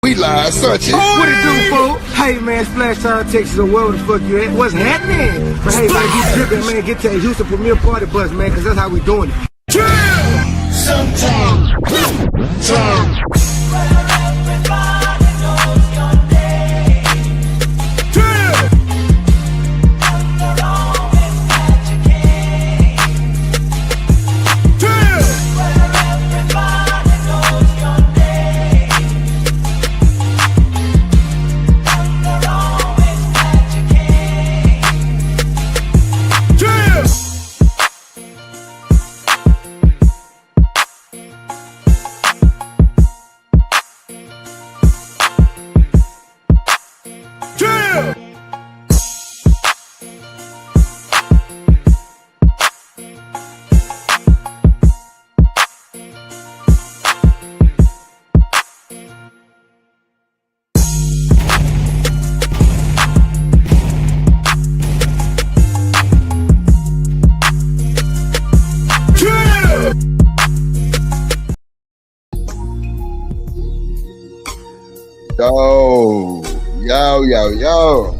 We live, such it. What it do, fool? Hey, man, Splash Town, Texas, or wherever the fuck you at. What's happening? But hey, like, you tripping, man, get to the Houston Premier Party Bus, man, because that's how we doing it. Yo.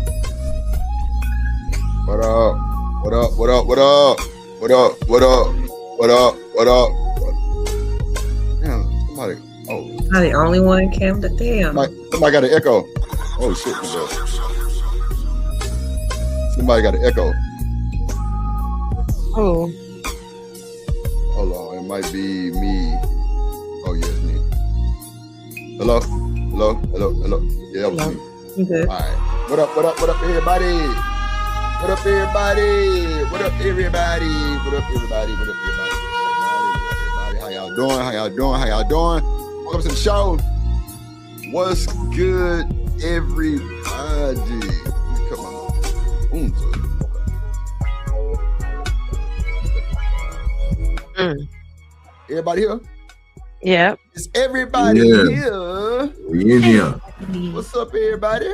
What up? What up? What up? What up? What up? What up? What up? What up? Damn, somebody. Oh. I'm the only one, Cam. Damn. Somebody got an echo. Oh, shit. Somebody got an echo. Oh. Hold on. It might be me. Oh, yeah, it's me. Hello? Yeah, that was me. You good? All right. What up, everybody? What up, everybody? How y'all doing? Welcome to the show. What's good, everybody? Come on. Everybody here? Yep. Is everybody here? Yeah. What's up, everybody?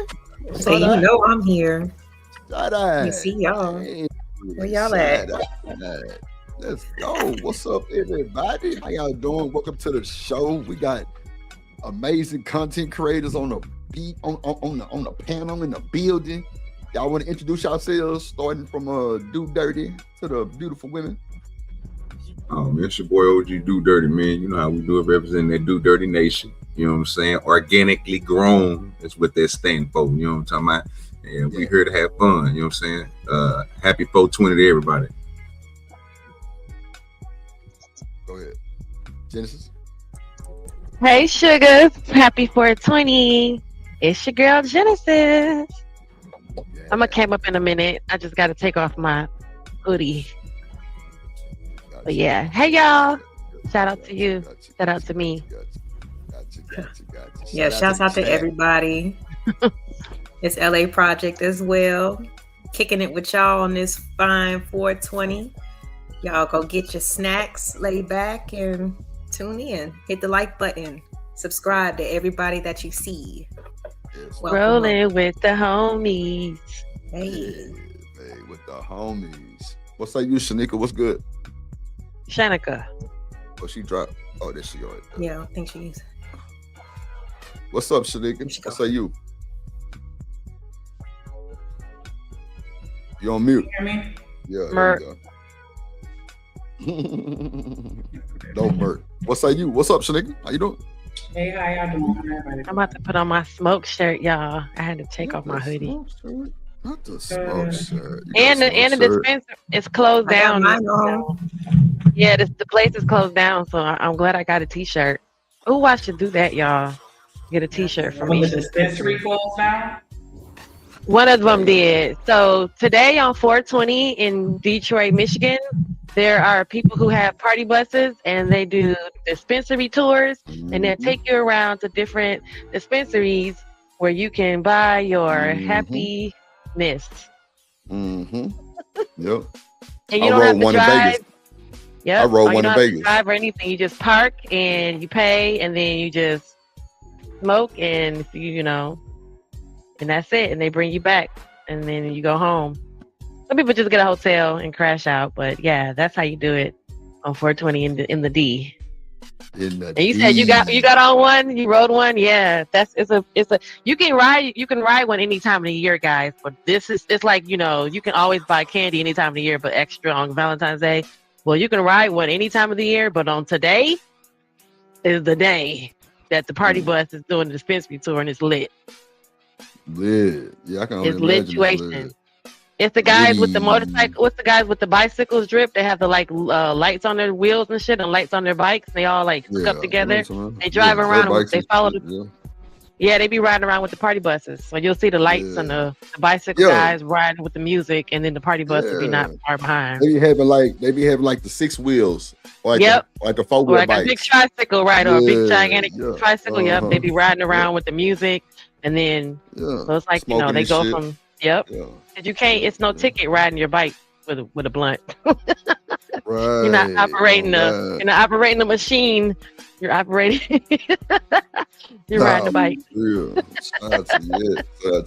So you know I'm here. Shout-out. You see y'all. Hey, where y'all at? Let's go. What's up, everybody? How y'all doing? Welcome to the show. We got amazing content creators on the beat, on the panel in the building. Y'all want to introduce yourselves, starting from Do Dirty to the beautiful women? Oh, man, it's your boy OG Do Dirty, man. You know how we do it, representing that Do Dirty Nation. You know what I'm saying? Organically grown is what that stand for. You know what I'm talking about? And we here to have fun. You know what I'm saying? Happy 420 to everybody. Go ahead. Genesis? Hey, sugars. Happy 420. It's your girl, Genesis. Yeah. I'm going to came up in a minute. I just got to take off my hoodie. But yeah. Hey, y'all. Shout out to you. Shout out to me. Gotcha. Yeah, shouts out to everybody. It's LA Project as well. Kicking it with y'all on this fine 420. Y'all go get your snacks, lay back, and tune in. Hit the like button. Subscribe to everybody that you see. Yes. Rolling with the homies. Hey, with the homies. What's up, you, Shanika? What's good? Shanika. Oh, she dropped. Oh, there she go. Right there. yeah, I think she's. What's up, Shanika? What's up, you? You on mute? You hear me? Yeah. Mert. Don't Mert. What's up, you? What's up, Shanika? How you doing? Hey, how y'all doing? Everybody? I'm about to put on my smoke shirt, y'all. I had to take off my hoodie. Not the smoke shirt. And the dispenser is closed down. Yeah, the place is closed down, so I'm glad I got a t-shirt. Oh, I should do that, y'all. Get a t-shirt from me. The dispensary closed down? One of them did. So today on 420 in Detroit, Michigan, there are people who have party buses and they do dispensary tours, and they'll take you around to different dispensaries where you can buy your happy mist. Yep. And you don't have to drive. Yep. I rode one in Vegas. Drive or anything. You just park and you pay, and then you just smoke, and you know, and that's it. And they bring you back, and then you go home. Some people just get a hotel and crash out, but yeah, that's how you do it on 420 in the D. In the And you said you got on one, you rode one, yeah. It's a you can ride one any time of the year, guys. But it's like you can always buy candy any time of the year, but extra on Valentine's Day. Well, you can ride one any time of the year, but on today is the day that the party bus is doing the dispensary tour and it's lit. Lit. Yeah, I can only It's imagine it's lituation. lit. It's the guys with the motorcycle. What's the guys with the bicycles drip? They have the lights on their wheels and shit, and lights on their bikes. They all hook up together. They drive around. And they follow the. Yeah, they be riding around with the party buses. So you'll see the lights on the bicycle guys riding with the music, and then the party bus will be not far behind. They be having like the 6 wheels, like a 4-wheel like bike. A big tricycle, right? Or a big gigantic tricycle. Yep, they be riding around with the music, and then so it's like smoking they go shit. from you can't. It's no ticket riding your bike with a blunt. Right. You're not operating the machine. You're operating. You're riding the bike. Yeah. Shout out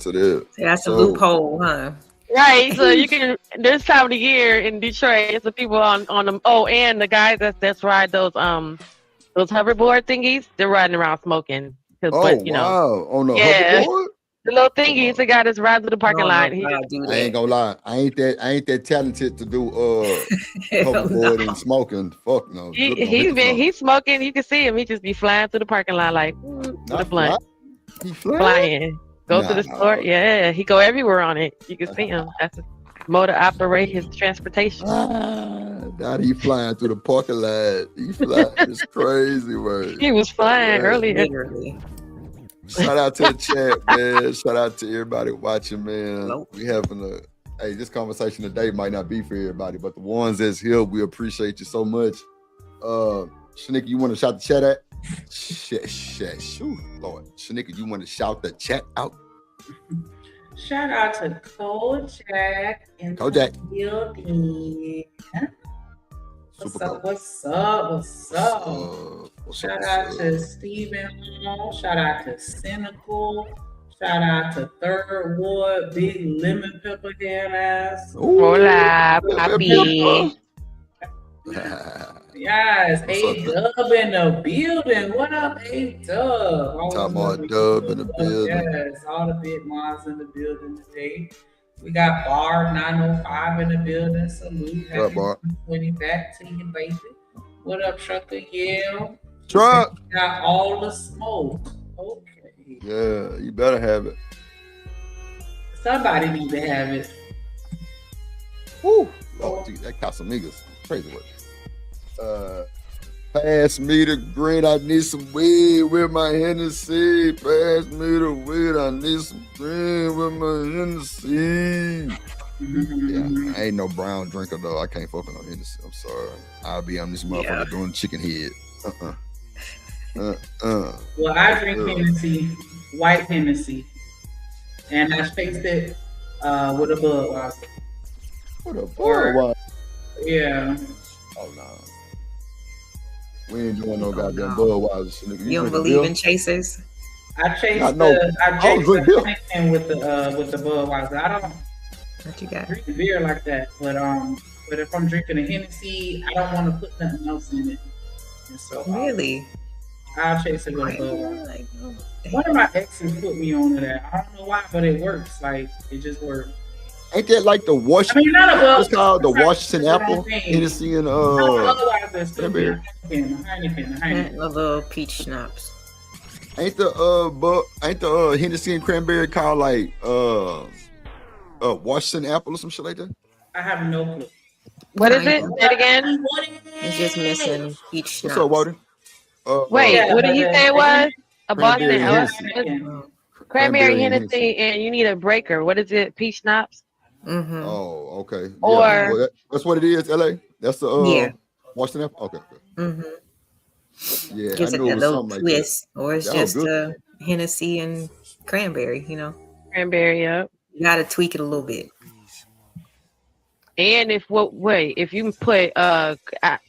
to that. That's a loophole, huh? Right. So you can this time of the year in Detroit, it's the people on them. Oh, and the guys that's ride those hoverboard thingies. They're riding around smoking. Wow! On the hoverboard. The little thingy, it's a guy that's riding through the parking lot. I ain't gonna lie, I ain't that talented to do hoverboard and smoking. Fuck no. He's smoking. You can see him. He just be flying through the parking lot like with a blunt. He flying. Go to the store. Yeah, he go everywhere on it. You can see him. That's a motor operate his transportation. Now he flying through the parking lot. He flying. It's crazy, man. He was flying earlier. Literally. Shout out to the chat, man. Shout out to everybody watching, man. Hello. We having this conversation today might not be for everybody, but the ones that's here, we appreciate you so much. Shanika, you want to shout the chat out? Lord. Shanika, you want to shout the chat out? Shout out to Kojak in the building. What's up? Shout out to Stephen Hall. Shout out to Cynical. Shout out to Third Ward, Big Lemon Pepper Head Ass. Hola, papi. Yes, A-Dub in the building. What up, A-Dub? Talking about Dub in the building. Yes, all the big moms in the building today. We got Bar 905 in the building. Salute. Happy 20 back to you, baby. What up, Trucker Yale? Truck. Got all the smoke. Okay. Yeah, you better have it. Somebody need to have it. Woo. Oh, dude, that Casamigos. Crazy work. Pass me the green. I need some weed with my Hennessy. Pass me the weed. I need some green with my Hennessy. Yeah, I ain't no brown drinker though. I can't fuck with no Hennessy. I'm sorry. I'll be on this motherfucker doing chicken head. Well, I drink Hennessy, white Hennessy, and I spaced it with a Budweiser. What a Budweiser? Yeah. Oh no. We ain't doing no goddamn Budweiser. You don't believe in chasers? I chased the Heineken with the Budweiser. I don't drink beer like that, but if I'm drinking a Hennessy, I don't want to put nothing else in it. And so really, I'll chase it with a Budweiser. One of my exes put me on to that. I don't know why, but it works. Like it just works. Ain't that like the Washington? I mean, what's called the Washington apple? Hennessy and Heineken. A little peach schnapps. Ain't the Hennessy and cranberry called like Washington apple or some shit like that? I have no clue. What is it? Say it again. It's just missing peach schnapps. What's up, Walter? Wait, what did he say it was? A Boston cranberry Hennessy, and you need a breaker. What is it? Peach schnapps. Mm-hmm. Oh, okay. Or that's what it is. LA. That's the Washington apple. Okay. Mm-hmm. Yeah, gives I it knew a it was little something twist, like or it's just Hennessy and cranberry. Cranberry, yep. You gotta tweak it a little bit. And if you put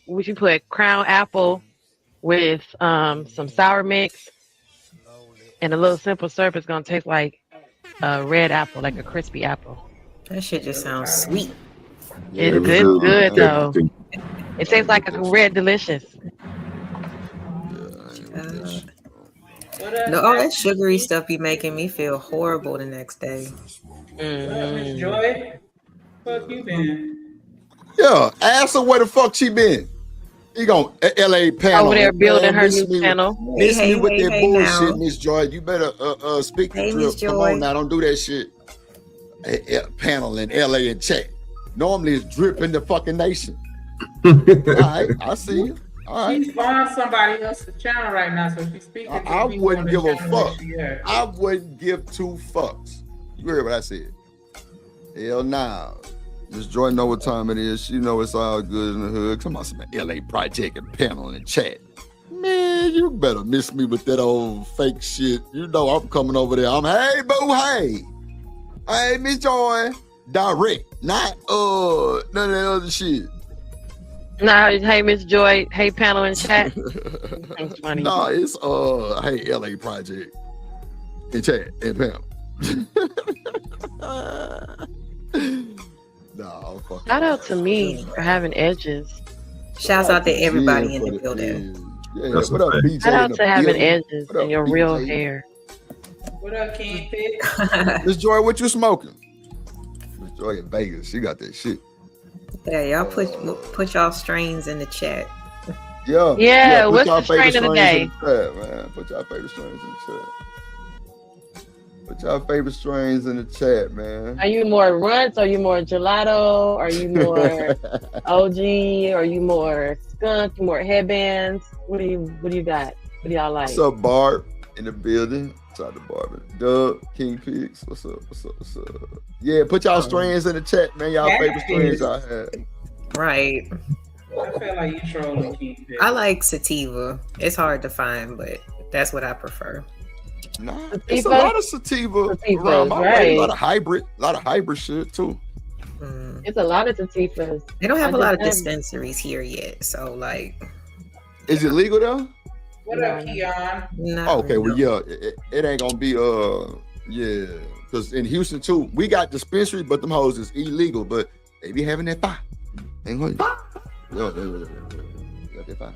would you put Crown Apple with some sour mix and a little simple syrup, it's gonna taste like a red apple, like a crispy apple. That shit just sounds sweet. It's good though. It tastes like a red delicious. No, all that sugary stuff be making me feel horrible the next day. Miss Joy? Fuck you been? Yeah, ask her where the fuck she been. You gon' LA panel over there building her new channel. Miss me with that bullshit, Miss Joy. You better speak the drip. Miss Come Joy. on now, don't do that shit. Panel in LA and chat. Normally it's drip in the fucking nation. All right, I see you. All right. She's on somebody else's channel right now, so she's speaking. I wouldn't give a fuck. I wouldn't give two fucks. You heard what I said? Hell nah. Miss Joy know what time it is. She know it's all good in the hood. Come on, some LA project and panel and chat. Man, you better miss me with that old fake shit. You know I'm coming over there. I'm hey boo, hey. Hey, Miss Joy. Direct. Not none of that other shit. Nah, hey Miss Joy, hey panel and chat. That's funny. Nah, it's hey LA project and chat and panel. Nah, shout out to me for having edges. Shouts out to everybody in the building. Yeah, what up, BJ? Shout out to having edges in your real hair. What up, Kingfish? Miss Joy, what you smoking? Miss Joy in Vegas, she got that shit. Yeah, y'all put y'all strains in the chat. Yeah. What's the strain of the day? Man. Put y'all favorite strains in the chat. Put y'all favorite strains in the chat, man. Are you more runts? Are you more gelato? Are you more OG? Are you more skunk? More headbands? What do you got? What do y'all like? What's up, Barb in the building? Shout out to Barb. Doug, King Pigs. What's up? Yeah, put y'all strains in the chat, man. Y'all favorite strains I had. Right. I feel like you trolling Kingfish. I like sativa. It's hard to find, but that's what I prefer. Nah, it's a lot of sativa around my way. A lot of hybrid shit too. It's a lot of sativas. They don't have a lot of dispensaries here yet, so like. Is it legal though? What up, Keon? No, okay, well, yeah, it ain't gonna be because in Houston too, we got dispensaries, but them hoes is illegal, but they be having that fire. Ain't going. Got that fire.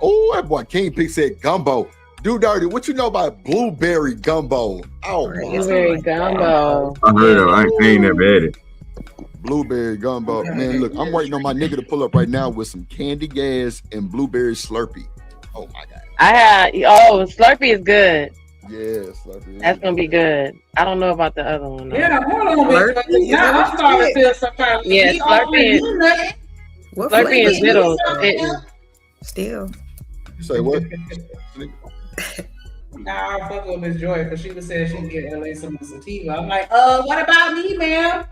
Oh, that boy King Pig said gumbo. Do dirty. What you know about blueberry gumbo? Oh, blueberry gumbo. I heard of. I ain't never had it. Blueberry gumbo. Man, look, I'm waiting on my nigga to pull up right now with some candy gas and blueberry Slurpee. Oh my god. Slurpee is good. Yeah, Slurpee. That's gonna be good. I don't know about the other one though. Yeah, hold on, Slurpee. Now I'm starting to feel some kind of Slurpee is middle. Still. You say what? Nah, I fuck with Miss Joy because she was saying she can get LA some sativa. I'm like, what about me, ma'am?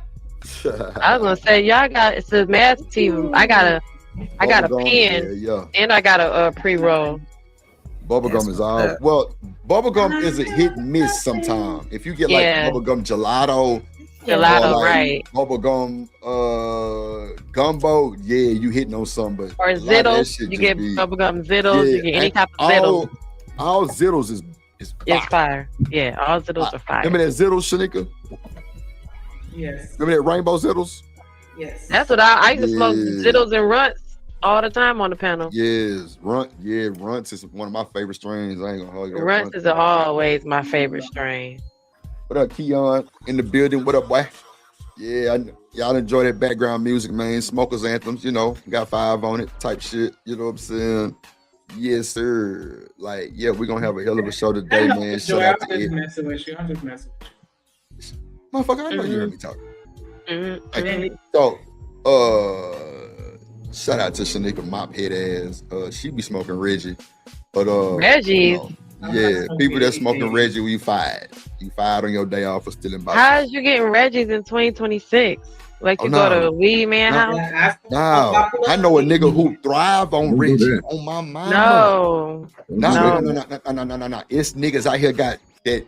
I was gonna say y'all got it's a mass sativa. I got a pen and I got a pre-roll. Bubblegum is all well. Bubblegum is a hit and miss sometimes. If you get like bubblegum gelato, right? Bubblegum gumbo, you hitting on something. Or Zittles, you get bubblegum Zittles. You get any type of Zittles. All Zittles is fire. Yeah, all Zittles are fire. Remember that Zittles, Shanika? Yes. Remember that Rainbow Zittles? Yes. That's what I used to smoke Zittles and Runts all the time on the panel. Yes, Runts is one of my favorite strains. I ain't gonna hold you. Runts is always my favorite strain. What up, Keon in the building? What up, boy? Yeah, y'all enjoy that background music, man. Smokers anthems, got 5 on it, type shit. You know what I'm saying? Yes, sir. Like, we're gonna have a hell of a show today, man. Shout out to I'm just messing with you. Motherfucker, I know you heard me talking. Mm-hmm. So, shout out to Shanika Mop Head ass. She be smoking Reggie. But Reggie. People that smoking Reggie, you fired. You fired on your day off for stealing boxes. How's you getting Reggie's in 2026? Like you go to a weed man house? No, I know a nigga who thrive on Reggie. On my mind. No. It's niggas out here got that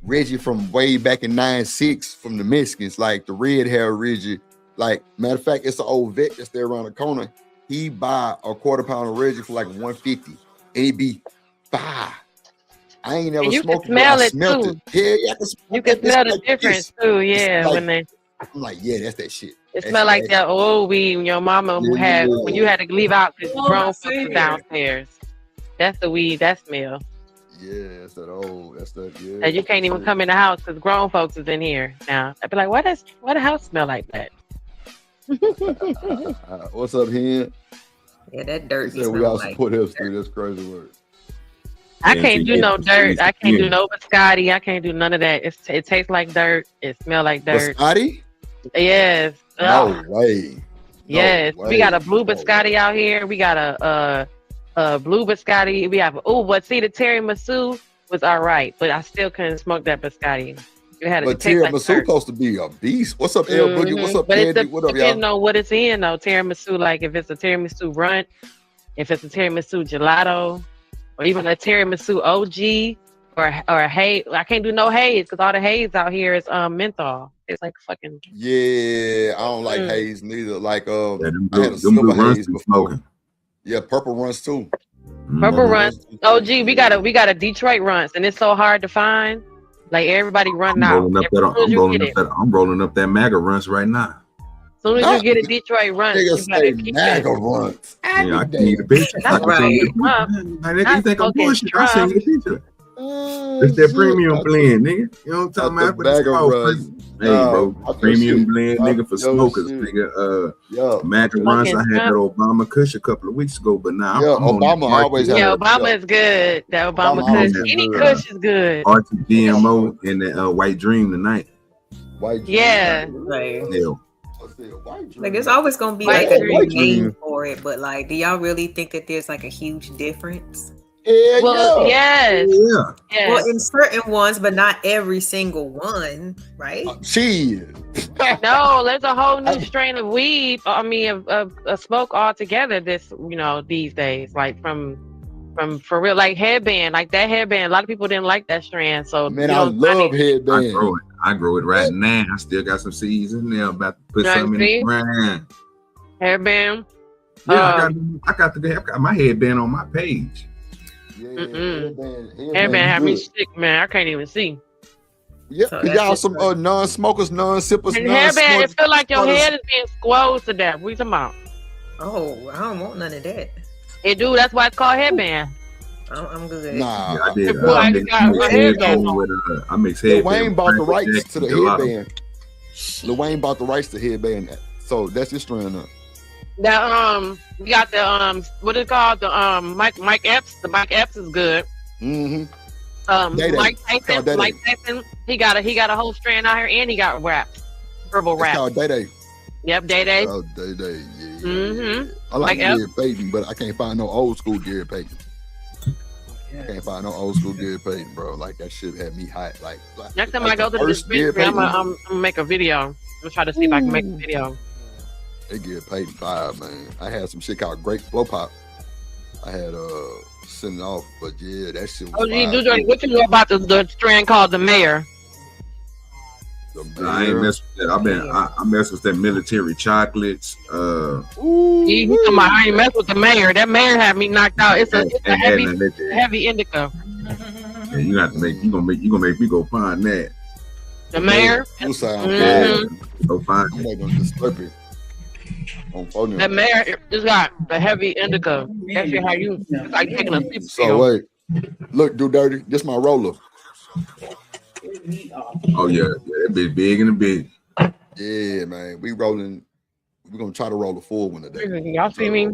Reggie from way back in 9-6 from the Mexicans, like the red hair Reggie. Like, matter of fact, it's an old vet that's there around the corner. He buy a quarter pound of Reggie for like $150, and he be fire. I ain't never smoked it, but I smelled it. Yeah, you can smell the difference too. Yeah, like, when they. I'm like, that's that shit. It smell like that old weed your mama had when you had to leave out because grown folks was downstairs. That's the weed that smell. Yeah, that's that old. That's that. Yeah. And you can't even come in the house because grown folks is in here now. I'd be like, why the house smell like that? What's up, here? Yeah, that dirt. Said we also put hips through. That's crazy word. I can't do no dirt. I can't do no biscotti. I can't do none of that. It tastes like dirt. It smells like dirt. Biscotti? Yes. No way. Yes. We got a blue biscotti out here. We got a blue biscotti. We have but see the tiramisu was all right, but I still couldn't smoke that biscotti. But tiramisu supposed to be a beast. What's up, L Boogie? What's up, Candy? What up, y'all? Depending on what it's in though. Tiramisu, like if it's a tiramisu runt, if it's a tiramisu gelato, or even a tiramisu OG, or a haze. I can't do no haze because all the haze out here is menthol. It's like fucking. Yeah, I don't like haze neither. Like I had a silver silver haze before. Yeah, purple runs too. Purple runs. OG, we got a Detroit runs, and it's so hard to find. Like everybody running out. I'm rolling up that MAGA runs right now. As soon as you get a Detroit run, you gotta keep MAGA runs. Yeah, I can need a picture. That's right. You think I'm bullshit? I seen the picture. It's that premium blend, nigga. You know what I'm talking about? Hey, bro, premium blend, nigga, for smokers, nigga. MAGA runs. I had that Obama Kush a couple of weeks ago, but now Obama always has. Yeah, Obama is good. That Obama Kush, any Kush is good. RTGMO and the White Dream tonight. White Dream. Yeah. Like there's always gonna be like a new name for it, but like, do y'all really think that there's like a huge difference? Well, yes. Yeah. Well, in certain ones, but not every single one, right? No, there's a whole new strain of weed. I mean, of smoke altogether. These days, like from for real, like headband, like that headband. A lot of people didn't like that strand. So man, I love headband. I grow it right now. I still got some seeds in there. About to put some in the ground. Headband. Yeah, I got my headband on my page. Headband had me sick, man. I can't even see. Yeah, so y'all some non-smokers, non-sippers. And headband, it feel like your head is being squoze to death. What you talking about? Oh, I don't want none of that. It do. That's why it's called headband. I'm good. Nah, I did. I mix headband. Lil Wayne bought the rights to the headband. Lil Wayne bought the rights to headband. So that's his strand up. That we got the what is it called, the Mike Epps. The Mike Epps is good. Mike Tyson, he got a whole strand out here, and he got wraps, herbal wraps. Called Day. Yep, Day. Oh, Day. Yeah. I like Gary Payton, but I can't find no old school Gary Payton. I can't find no old school Gary Payton, bro. Like that shit had me hot. Like next time I go to the dispensary, I'm gonna make a video. I'm gonna try to see if I can make a video. They get paid 5, man. I had some shit called Great Blow Pop. I had sent it off, but yeah, that shit was fire. What you know about the strand called the Mayor? I ain't mess with that. I mess with that military chocolates. I ain't mess with the Mayor. That Mayor had me knocked out. It's a heavy indica. Yeah, you have to you gonna make me go find that. The Mayor. Go find it. I'm not gonna disturb it. That Mayor just got the heavy indica. That's how you like taking a sleep. So wait, look, do dirty. This my roller. Oh yeah, that bitch big and big. Yeah, man, we rolling. We're gonna try to roll a full one today. Y'all see me?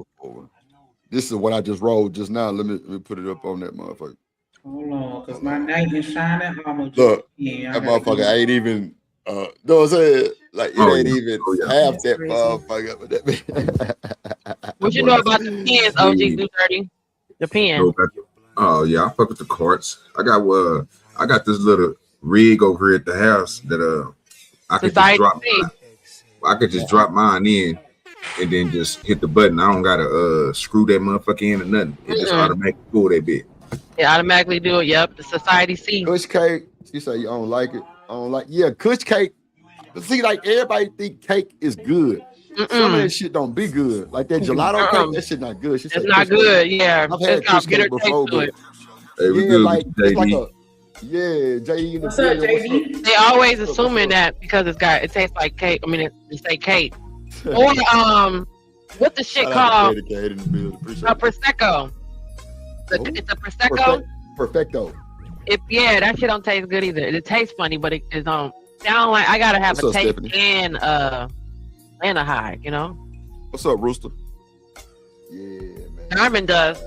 This is what I just rolled just now. Let me put it up on that motherfucker. Hold on, cause my knight is shining. Look, that motherfucker ain't even. Know what I'm saying? Like it ain't even half that motherfucker. What you know about the pens, OG do dirty? The pen. Oh yeah, I fuck with the carts. I got this little rig over here at the house that I could just drop mine in and then just hit the button. I don't gotta screw that motherfucker in or nothing. It just automatically pull that bit. It automatically do it. Yep, the Society C. Kush cake. You say you don't like it. I don't like. Yeah, Kush cake. But see, like everybody think cake is good. Some of that shit don't be good. Like that gelato cake, that shit not good. It's not good. Cake. Yeah, I've had Kush cake before, but it's like a JD. What's up, JD? They always assuming that because it tastes like cake. I mean, it say cake. Or what the shit called? A prosecco. It's a prosecco. Perfecto. That shit don't taste good either. It tastes funny, but it don't. I don't like. I gotta have What's a up, taste Stephanie? and a high. You know. What's up, Rooster? Yeah, man. Carmen does.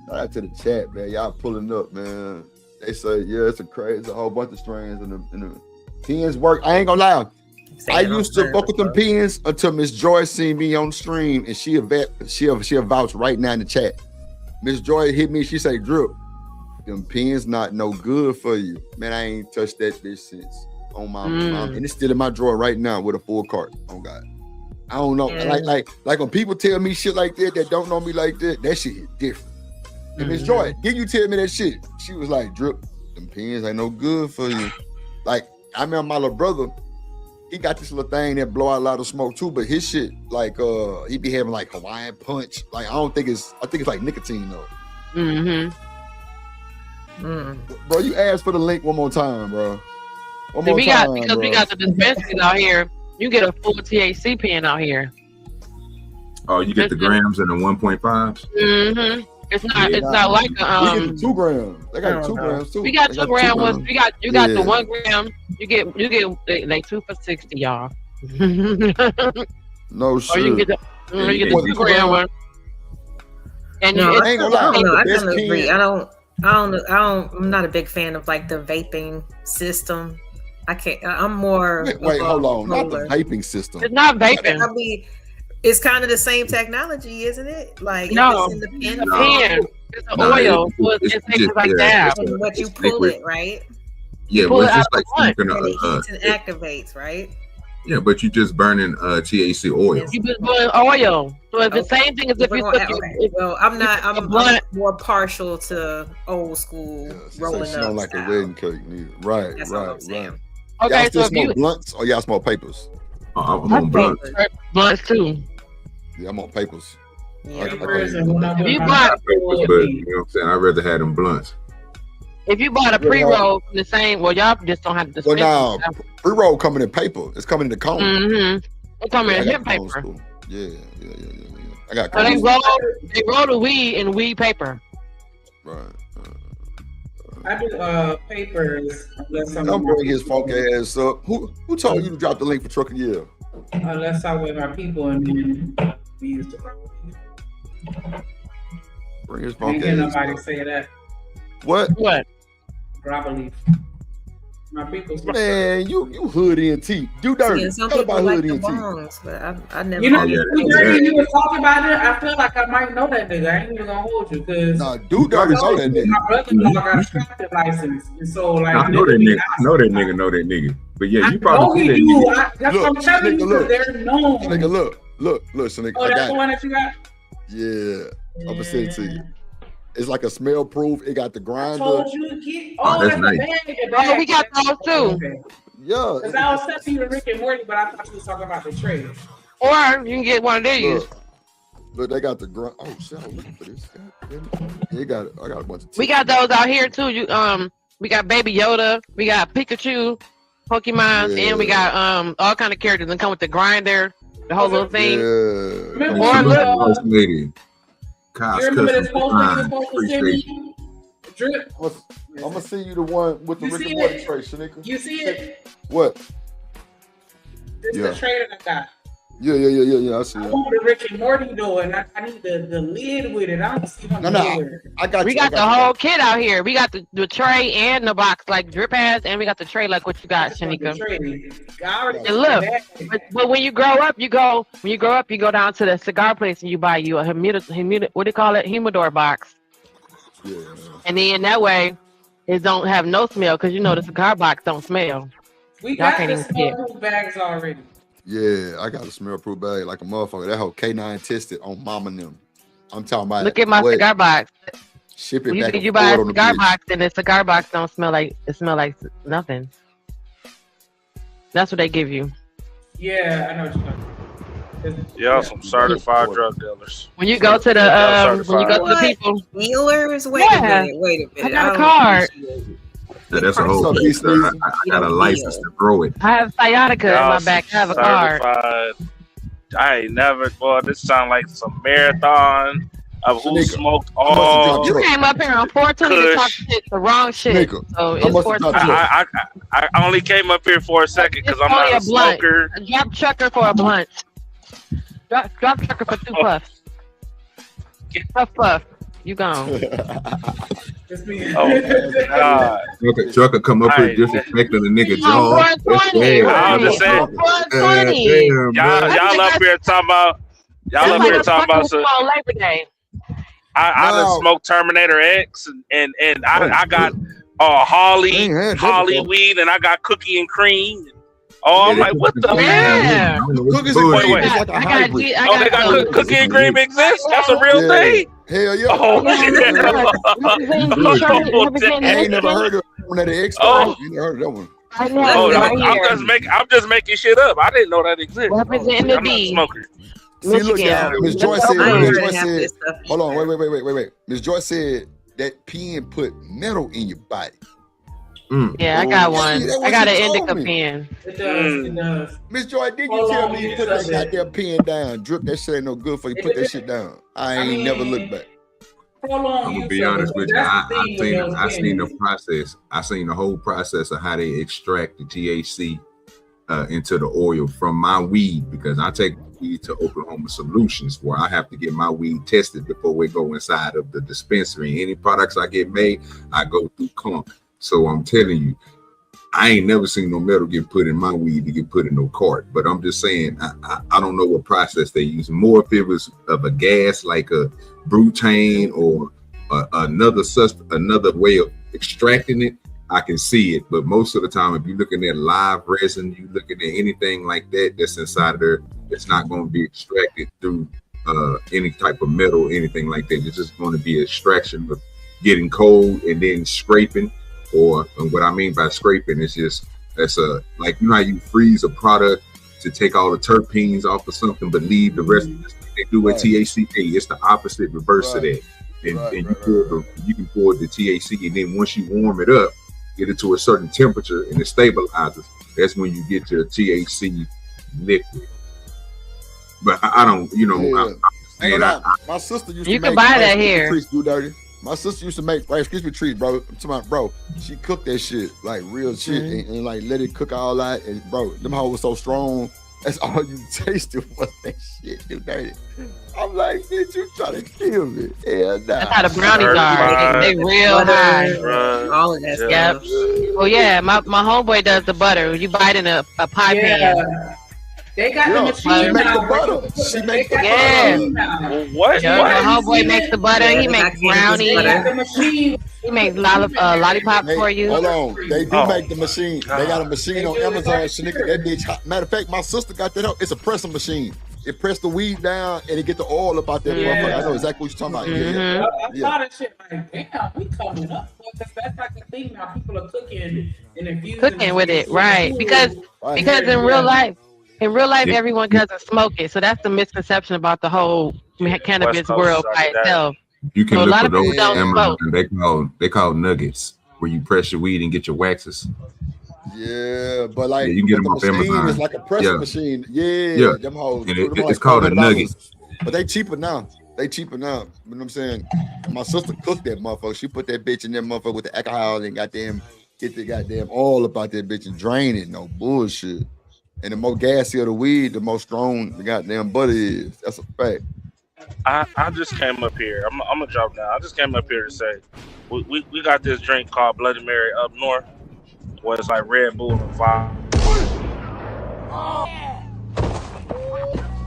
Shout out to the chat, man. Y'all pulling up, man. They say, yeah, it's a whole bunch of strains in the pens work. I ain't gonna lie. I used to fuck with them pens until Miss Joy seen me on stream, and she'll vouch right now in the chat. Miss Joy hit me. She say, "Drip, them pens not no good for you, man. I ain't touched that bitch since on my mom, and it's still in my drawer right now with a full cart. Oh God, I don't know. Like when people tell me shit like that don't know me like that shit is different. And Miss Joy, did you tell me that shit? She was like, Drip, them pens ain't no good for you. Like I remember my little brother. He got this little thing that blow out a lot of smoke too, but his shit, like, he be having like Hawaiian punch. Like, I think it's like nicotine though. Bro, you asked for the link one more time, bro. We got the dispensaries out here. You get a full THC pen out here. Oh, you get the grams and the 1.5s? It's not like a we get the 2 grams. They got 2 grams too. We got 2 gram ones. You got the 1 gram. You get like 2 for $60, y'all. No shit. Or you get the 2 gram one. And no, I ain't gonna lie. I don't agree. I'm not a big fan of like the vaping system. I can't. I'm more. Wait, hold on. Not the vaping system. It's not vaping. I mean, it's kind of the same technology, isn't it? Like no, it's in the pen. It's an oil. It's just like that. And what you pull it, right? Yeah, but it's just like and it heats and activates, right? Yeah, but you just burning THC oil. You just burn oil. So it's the same thing as if you took Well, I'm more partial to old school rolling up. Don't like a wedding cake neither. Right. Okay, y'all still smoke blunts or y'all smoke papers? I'm on blunts. Blunts too. Yeah, I'm on papers. Yeah, you bought, you know what I'm saying? I'd rather have them blunts. If you bought a pre-roll from the same, well, y'all just don't have the. Well, now pre-roll coming in paper. It's coming in the cone. It's coming in hemp paper. Yeah. I got. So they roll the weed in weed paper. Right. I do papers. Don't bring his funk ass up. Who told you to drop the link for Truck of the Year? Unless I with my people and then we used to. Bring his funk ass. Ain't nobody say that. What? Grabber my people. Man, you hood NT. Do dirty. Some people like the bongs, but I never. You know, you was talking about it. I feel like I might know that nigga. I ain't even gonna hold you because do dirty know that nigga. My brother-in-law got a traffic license, and so like I know that nigga. Know that nigga. But yeah, you probably do. That's what I'm telling you. They're known. Nigga, look, Shanika. Oh, that's the one that you got. Yeah, I'm gonna send it to you. It's like a smell proof. It got the grinder. I told you to get. That's nice. Oh, we got those too. Okay. Yeah. Because I was telling you the Rick and Morty, but I thought you was talking about the trade. Or you can get one of these. Look, they got the grind. Oh shit! I'm looking for this. They got it. I got a bunch of. We got those out here too. We got Baby Yoda. We got Pikachu, Pokemon, and we got all kind of characters and come with the grinder, the whole little thing. Yeah. Or look. You remember this post you supposed to send me? Drip. I'm gonna send you the one with the Rick and Morty tray, Shanika. You see it? What? This is the tray that I got. Yeah. I see it. I want the Rick and Morty though, and I need the lid with it. I don't see one. No. I got. We got the whole kit out here. We got the tray and the box like Drip has, and we got the tray like what you got, Shanika. And look, but when you grow up, you go down to the cigar place and you buy you a what do you call it, humidor box. Yeah. And then that way, it don't have no smell because you know the cigar box don't smell. We got the smell bags already. Yeah, I got a smell proof bag like a motherfucker. That whole K9 tested on mama and them. I'm talking about. Look at my cigar box. Ship it back. You buy a cigar box, and the cigar box don't smell like like nothing. That's what they give you. Yeah, I know what you're talking about. Yeah, some certified drug dealers. When you go to the people dealers, wait a minute. I got a card. Yeah, that's a whole piece. I got a license to grow it. I have sciatica in my back. I have a card. I ain't never. Boy, this sound like some marathon. of who Shanika, smoked how much you all. drop You came up here on 420 to talk Kush. shit, the wrong shit. Shanika, So how it's much you drop 420. I only came up here for a second It's because I'm only not a a blunt. smoker. Drop trucker for a blunt. Drop trucker for 2 puffs. Puff. You gone. Oh God! Trucker come up here Alright, disrespecting the nigga On jaw. 420. I was just saying, On 420. Damn, y'all up here talking about some. On Labor Day. I done Now- smoked Terminator X and I got I Holly ain't had that before. weed and I got cookie and cream. Oh, I'm like, what the hell? Yeah. Cookies and cream Wait. is like a I got hybrid. Oh, they got cookie and cream exists? That's a real thing? Hell yeah. Oh, I ain't never heard of that X. Oh. You never heard of that one. I'm just making shit up. I didn't know that existed. Representing the I'm not a D. smoker. See, look, Michigan. y'all. Miss Joyce I ain't heard said, of half this stuff. hold on, wait. Miss Joyce said that pen put metal in your body. Yeah, I got one. See, that I got what an you told indica me. pen. It does. Miss Joy, didn't Hold you tell on, me you you put that said that. goddamn pen down? Drip, that shit ain't no good for you. Put that shit down. I ain't never looked back. I'm gonna be honest with you. I seen the process. I seen the whole process of how they extract the THC into the oil from my weed, because I take weed to Oklahoma Solutions where I have to get my weed tested before we go inside of the dispensary. Any products I get made, I go through Clump. So I'm telling you, I ain't never seen no metal get put in my weed to get put in no cart. But I'm just saying, I don't know what process they use. More if it was of a gas like a butane or another way of extracting it, I can see it. But most of the time, if you're looking at live resin, you're looking at anything like that that's inside of there, it's not going to be extracted through any type of metal, anything like that. It's just going to be extraction of getting cold and then scraping. And what I mean by scraping is just, that's like, you know how you freeze a product to take all the terpenes off of something but leave the rest of it. They do with THC. It's the opposite reverse of that. And you can pour the THC, and then once you warm it up, get it to a certain temperature and it stabilizes. That's when you get your THC liquid. But I don't, my sister used to You make. can buy that here. Treats do dirty. My sister used to make, excuse me, treats, bro. I'm talking about, bro. She cooked that shit like real shit and like let it cook all that. And bro, them hoes was so strong. That's all you tasted was that shit, do dirty. I'm like, bitch, you trying to kill me? Hell nah. That's how the brownies are. They real high. All of that Yep. stuff. Well, yeah, my homeboy does the butter. You bite in a pie pan. They got the machine. She make the butter. She make the butter. What? Yeah, my homeboy makes the butter. He makes brownies. He makes lollipops for you. Hold on. They do make the machine. They got a machine on Amazon. Shanika, that bitch hot. Matter of fact, my sister got that up. It's a pressing machine. It press the weed down and it get the oil up out there. I know exactly what you're talking about. I saw that shit like, damn, we coming up. Because that's like the thing now. People are cooking and infusing. Cooking with it, right? Because in real life, everyone doesn't smoke it. So that's the misconception about the whole cannabis world by itself. You can So a look lot for of people those don't Amazon, smoke. they call nuggets, where you press your weed and get your waxes. Yeah, but like you can get them the off machine Amazon. is like a pressing machine. Yeah. Them hoes. And them it's like called a $400. nugget. But they cheaper now. You know what I'm saying? My sister cooked that motherfucker. She put that bitch in that motherfucker with the alcohol and get the goddamn oil about that bitch and drain it. No bullshit. And the more gassy of the weed, the more strong the goddamn butter is. That's a fact. I just came up here. I'm gonna drop down. I just came up here to say we got this drink called Bloody Mary up north, where it's like Red Bull and vodka.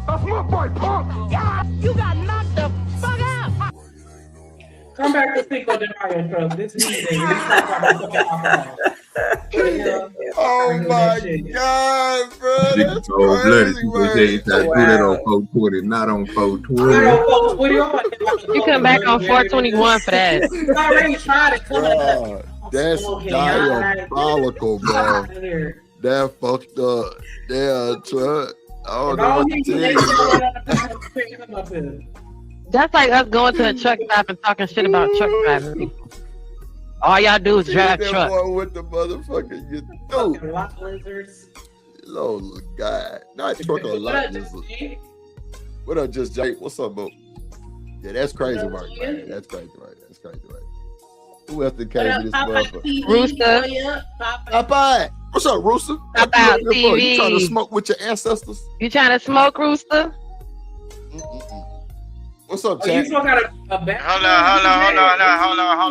That's my boy, punk. Yeah, you got knocked the fuck out. Come back to Cinco de Mayo, truck. This is Oh my God, bro. That's crazy, man. They try to do that on 420, not on 420. You come back on 421 for that. Bro, that's diabolical, bro. That fucked up. Damn, truck. I don't know what to tell you. That's like us going to a truck stop and talking shit about truck driving. All y'all do is drive truck. With the motherfucker, you do. Lord God, not truck or lot. What up, just Jake? What's up, bro? Yeah, that's crazy work, man. That's crazy work. That's crazy work. Who else that came to this Popeye motherfucker? TV, Rooster. Popeye. What's up, Rooster? What Popeye you looking for? You TV. trying to smoke with your ancestors? You trying to smoke, Rooster? What's up, Oh, you Chad? still got a back? Hold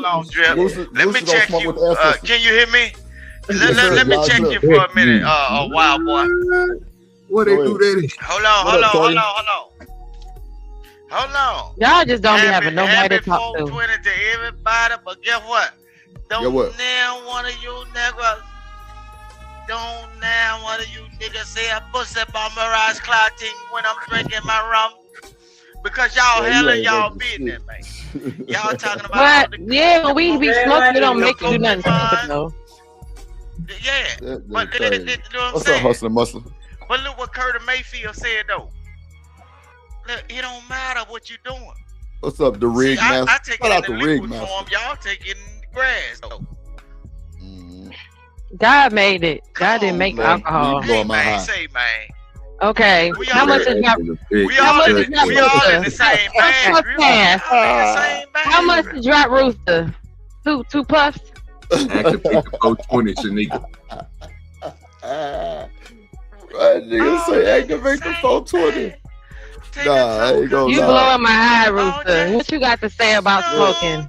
on, Drip. Rooster, Let me Rooster don't check smoke you. with the ancestors. Can you hear me? Yes, sir. Let me Loud check and you clear. for a minute, wild boy. What they do that? Hold on. Y'all just don't be having nobody to Happy talk to. 420 to everybody, but guess what? Guess Don't what? now one of you niggas say a pussy about Mirage clotting when I'm drinking my rum. Because y'all Yeah, hella you ain't y'all making business, man. Y'all talking about But the, yeah, when we be smoking, it don't the make you do nothing stupid though. Yeah. That's But crazy. you know what I'm What's saying? up, Hustler Muscle? But look what Curtis Mayfield said though. Look, it don't matter what you're doing. What's up, the rig See, I master? take Shout it out in the the rig liquid master. form. Y'all take it in the grass though. God made it. God didn't make Lord, alcohol. you blowing my Man, high. say man. Okay. We How all much in- is drop? We How all much in is drop we all in the Rooster? same bag. What's Drip. that? We all in the same bag. How much is drop Rooster? Two puffs? Active 420 Shanika. Right, nigga say activate the 420. Nah, I ain't gonna You lie. blowing my high, Rooster. What you got to say about smoking?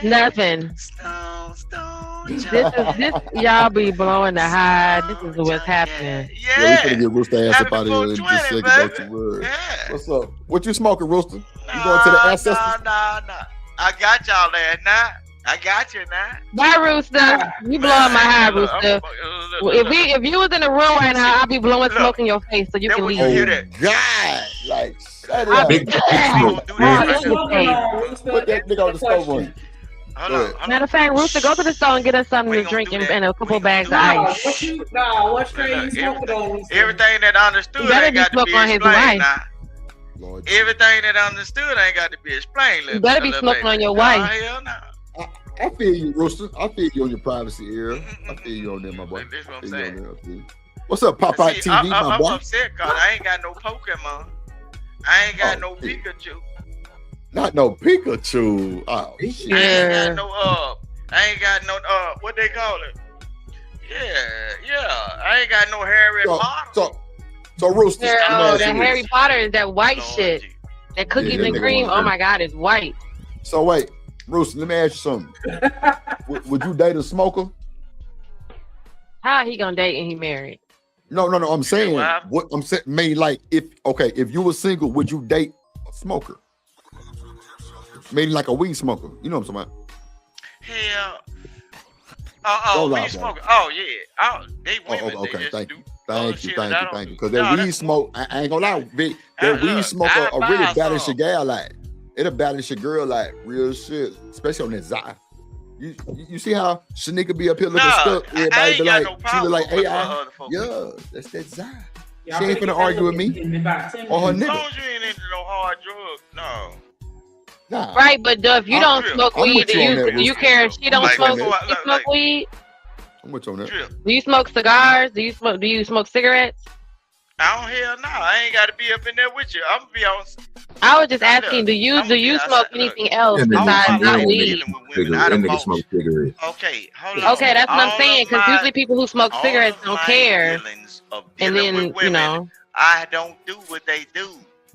Nothing. This y'all be blowing the high. This is what's happening. Yeah, we finna get Rooster ass up out of here in just a second. Don't you worry. What's up? What you smoking, Rooster? You going to the ancestors? Nah. I got y'all there now. I got you now. Bye, Rooster. You blowing my high, Rooster. If you was in the room right now, I'd be blowing smoke in your face so you can leave. You hear that? God, like shut I'll up. be We gonna do that right now. Put that nigga on the stove on. Hold on. Matter of fact, Rooster, go to the store and get us something We to gonna drink do and, that. and a couple We bags of gonna do ice. What strain you smoking on? Everything that understood You better ain't be got to be smoking on his explained wife. now. Lord, Everything that understood ain't got to be explained. You better be smoking on your wife. Hell no. I feel you, Rooster. I feel you on your privacy era. I feel you on there, my boy. That's what I'm I feel you saying. on there, I feel you. What's up, Popeye See, TV, my I'm boy? upset because I ain't got no Pokemon. I ain't got no Pikachu. Not no Pikachu. Oh, shit. I ain't got no what they call it? Yeah. I ain't got no Harry Potter. So Rooster. Oh, that Harry Potter is that white Lord shit. Jesus. That cookies Yeah, that and nigga cream. want Oh my God, it's white. So wait, Rooster, let me ask you something. Would you date a smoker? How he gonna date and he married? No. I'm saying what? what I'm saying. Maybe like if you were single, would you date a smoker? Maybe like a weed smoker. You know what I'm talking about? Hell. Don't lie, Weed bro. smoker. Oh yeah. They women. Oh, okay. They just Thank do you. other Thank you. shit that I don't- Because No, that that's- weed smoke, I ain't gonna lie, that weed look, smoker I really buy balance some. your gal like. It'll balance your girl like real shit, especially on that Zai. You see how Shanika be up here looking Nah, stuck? I Everybody ain't be got like, no she problem look like with AI. other folks. Yeah, that's that Zai. Y'all She ain't better finna get argue with that me in about 10 or her minutes. As nigga. long as you ain't into no hard drugs, no. Nah. Right, but if you don't Drip. smoke I'm weed, with you on that, do you Rooster. care if she don't with you on smoke? that. You smoke weed? I'm with you on that. Drip. Do you smoke cigars? Do you smoke cigarettes? I don't hell no. I ain't got to be up in there with you. I'm gonna be on. I was just Now, asking, look, do you I'ma be smoke outside. anything else And All besides my not life weed? dealing with women. I That done nigga bought smoke cigarettes. Okay, hold on. Okay, that's what I'm All saying. of Because my- usually people who smoke all cigarettes of don't my care, dealings of and dealing then with women, I don't do what they do.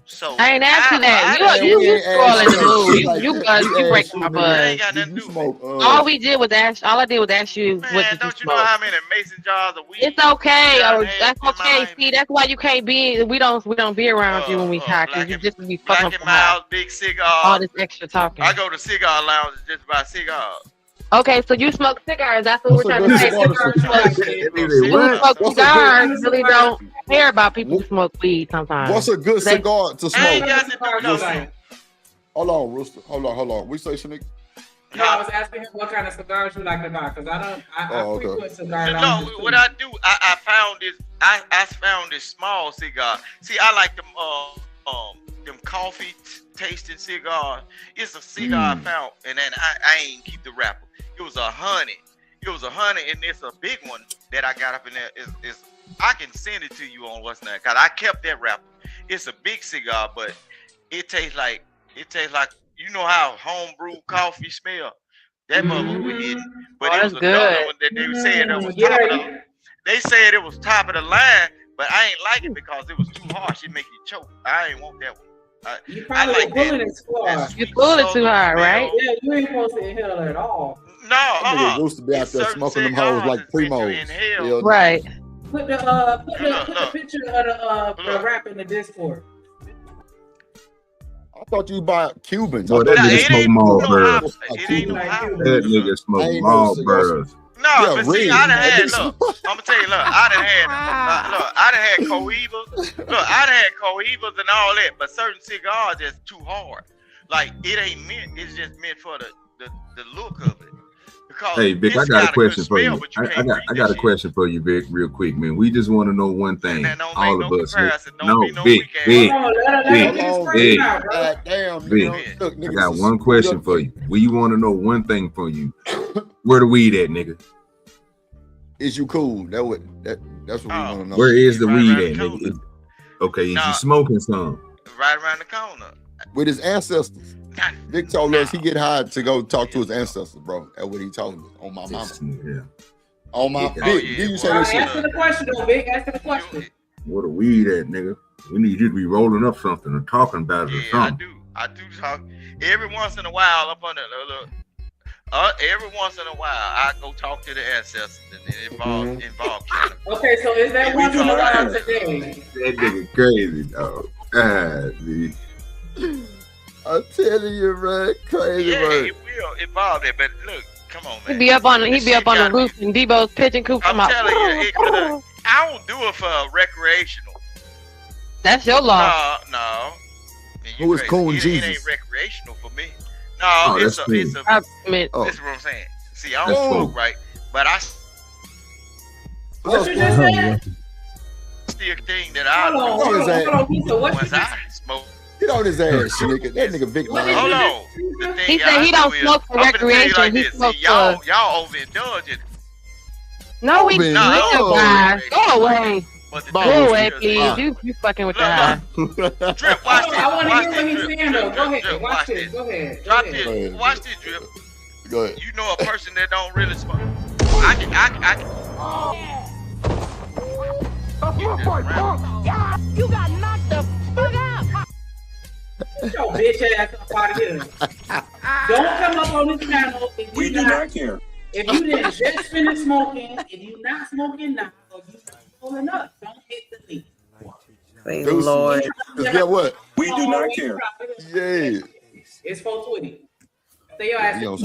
So I ain't asked you that. Man, You we ain't scrolling asked the you no mood. shit like You that. We breaking asked you, my nigga, buzz. ain't got did nothing you to do. smoke? All we did was ask. All I did was ask you what Man, did you don't you know smoke. how many mason jars of weed? It's okay. I Or done had that's in my okay. life? See, that's why you can't be. We don't be around you when we talk. 'Cause Black you and, just be Black fucking and up the heart. Miles, big All cigar. this extra talking. I go to cigar lounges just buy cigars. Okay, so you smoke cigars. That's what What's we're a trying good to say. cigar to Cigar, smoke? you like People it. People who smoke What's a cigars good- really don't care about people who smoke weed sometimes. What's a good They- cigar to I ain't smoke? got to do Cigars you nothing. like? Hold on, Rooster. Hold on. We say Shanika. Yeah, I was asking him what kind of cigars you like to buy because I Oh, okay. frequent cigar No, lounges too. what I do, I found this. I found this small cigar. See, I like them coffee tasting cigars. It's a cigar I found, and then I ain't keep the wrapper. It was a honey. And it's a big one that I got up in there. Is I can send it to you on what's that? Cause I kept that wrapper. It's a big cigar, but it tastes like It tastes like how homebrew coffee smell. That mother was hitting, but it was that's another good. one that they said that was top of the. They said it was top of the line, but I ain't like it because it was too harsh. It make you choke. I ain't want that one. You I probably like pulling that. it too hard. You're pulling too hard, right? Yeah, you ain't supposed to inhale at all. No, That nigga used to be out there smoking them hoes like primos. Hell, Right. Put the picture of the rap in the Discord. I thought you buy Cubans. Boy, that nigga smoke mall birds. It ain't no house. That nigga smoke mall birds. No, but see, I done had, look, I'm gonna tell you, look, I done had Cohibas, look, I done had Cohibas and all that, but certain cigars just too hard. Like, it ain't meant, it's just meant for the look of it. Because hey, Vic, I got a question for you. I got a shit. question for you, Vic, real quick, man. We just want to know one thing. All of us. No, Vic. Damn, Vic, I got one question for you. We want to know one thing from you. Where the weed at, nigga? Is you cool? That's what we want to know. Where is the weed at, nigga? Okay, is you smoking some? Right around the corner. With his ancestors. Vic told us he get high to go talk to his ancestors, bro. That's what he told me on my mama. Yeah. On my Vic, you say this shit. Answer the question, though, Vic. Answer the question. Where the weed at, nigga? We need you to be rolling up something or talking about it or something. I do talk every once in a while up on every once in a while I go talk to the ancestors and it involve cannabis. Okay, so is that once in a while today? That nigga crazy, dog. Dude. I'm telling you, man, crazy. Yeah, man. it will involve that, but look, come on, man. He be up on the roof in Debo's pigeon coop. I'm telling you, I don't do it for recreational. That's your law. No. Who is Coon Jesus? It ain't recreational for me. No, it's a this is what I'm saying. See, I don't smoke, right? But what you just said? Still thing that I once I smoke. Get on his ass, nigga. That nigga Vic. Hold on. He said he don't smoke for recreation. He smokes for y'all overindulging. No, we not. Go away. Go away, please. You fucking with the high. Drip, watch this. I want to hear what he's saying, though. Go ahead. Watch this. Go ahead. Watch this, Drip. Go ahead. You know a person that don't really smoke. I can. You got knocked the fuck out. Get your bitch ass up out of here. Don't come up on this channel if you not care. If you didn't just finish smoking, if you not smoking now, or you not pulling up, don't hit the link. Praise the Lord. Get what? We do not care. Yeah. It's 420. Stay your ass. You know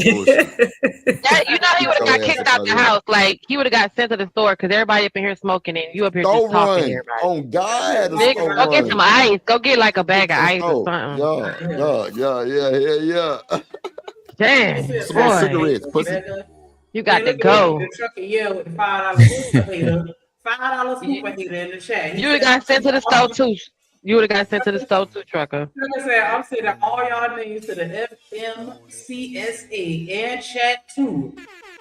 he would have got kicked out the house. Like he would have got sent to the store because everybody up in here smoking and you up here just talking to everybody. Oh God! Nigga, go get some ice. Go get like a bag of ice or something. Yeah. Damn. Some more cigarettes, pussy. You got to go. The trucker yelled with $5 super hater. $5 super hater in the chat. You would have got sent to the store too. You would have got sent to the store too, trucker. Like I said, I'm sending all y'all names to the FMCSA and chat too.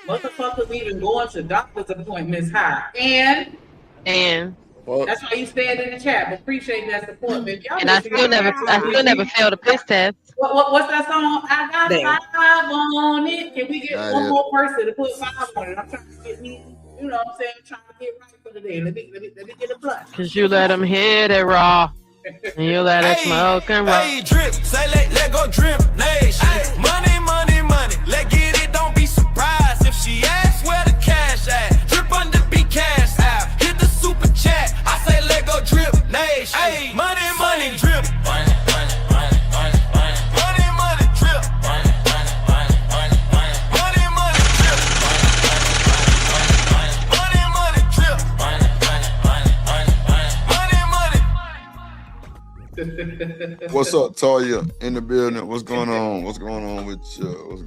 Motherfuckers even going to doctor's appointments high. And that's why you stand in the chat. But appreciate that support, man. And I still never failed a piss test. What's that song? I got 5 on it. Can we get one more person to put 5 on it? I'm trying to get me, you know what I'm saying? I'm trying to get right for the day. Let me get a blunt. Cause you let them hit it raw. And you let it smoke and roll. Hey, drip, say let go drip nation. Money. Let get it, don't be surprised if she asks where the cash at. Drip under be cash out. Hit the super chat. I say let go drip nation. Hey, money, drip. Money, drip. Money, drip. What's up, Toya? In the building. What's going on? What's going on with you?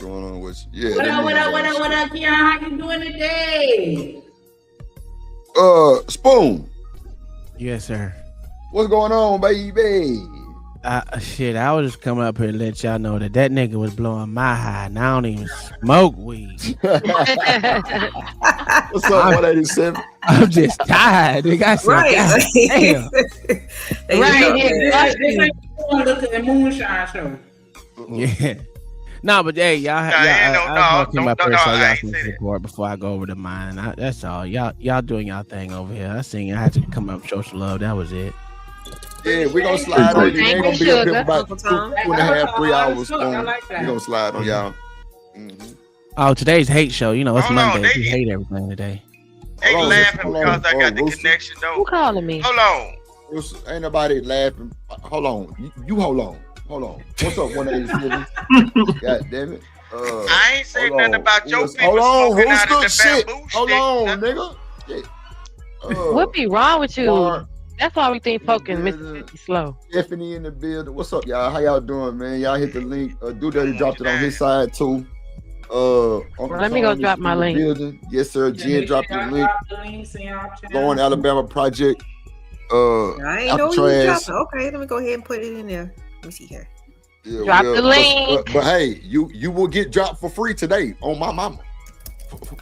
Yeah. What up, Keon? How you doing today? Spoon. Yes, sir. What's going on, baby? Shit, I was just coming up here to let y'all know that nigga was blowing my high, and I don't even smoke weed. What's up, 187? I'm just tired. Nigga. I said, Right. This ain't look at the moonshine show. Yeah. No, but hey, y'all. I came up here so y'all can support before I go over to mine. That's all. Y'all doing y'all thing over here. I seen I had to come up, show some love. That was it. Yeah, we're gonna slide on you. We ain't gonna be up here about 2.5, 3 hours. We're gonna slide on y'all. Mm-hmm. Oh, today's hate show. You know, it's Monday. We hate everything today. They laughing because I got the connection though. Who calling me? Hold on. Ain't nobody laughing. Hold on. You hold on. Hold on. What's up, 187? God damn it. I ain't saying nothing about your people hold on. smoking out of the shit. bamboo Hold stick. on, nigga. Shit. What be wrong with you? Mark, that's why we think folk in Mississippi slow. Stephanie in the building. What's up, y'all? How y'all doing, man? Y'all hit the link. Do Dirty dropped it on his side too. Let me go drop my link. Building. Yes, sir. Jen dropped the link. Lauren, Alabama Project. I ain't know you dropped it. Okay, let me go ahead and put it in there. Let me see here. Yeah, drop the link. But hey, you will get dropped for free today on my mama.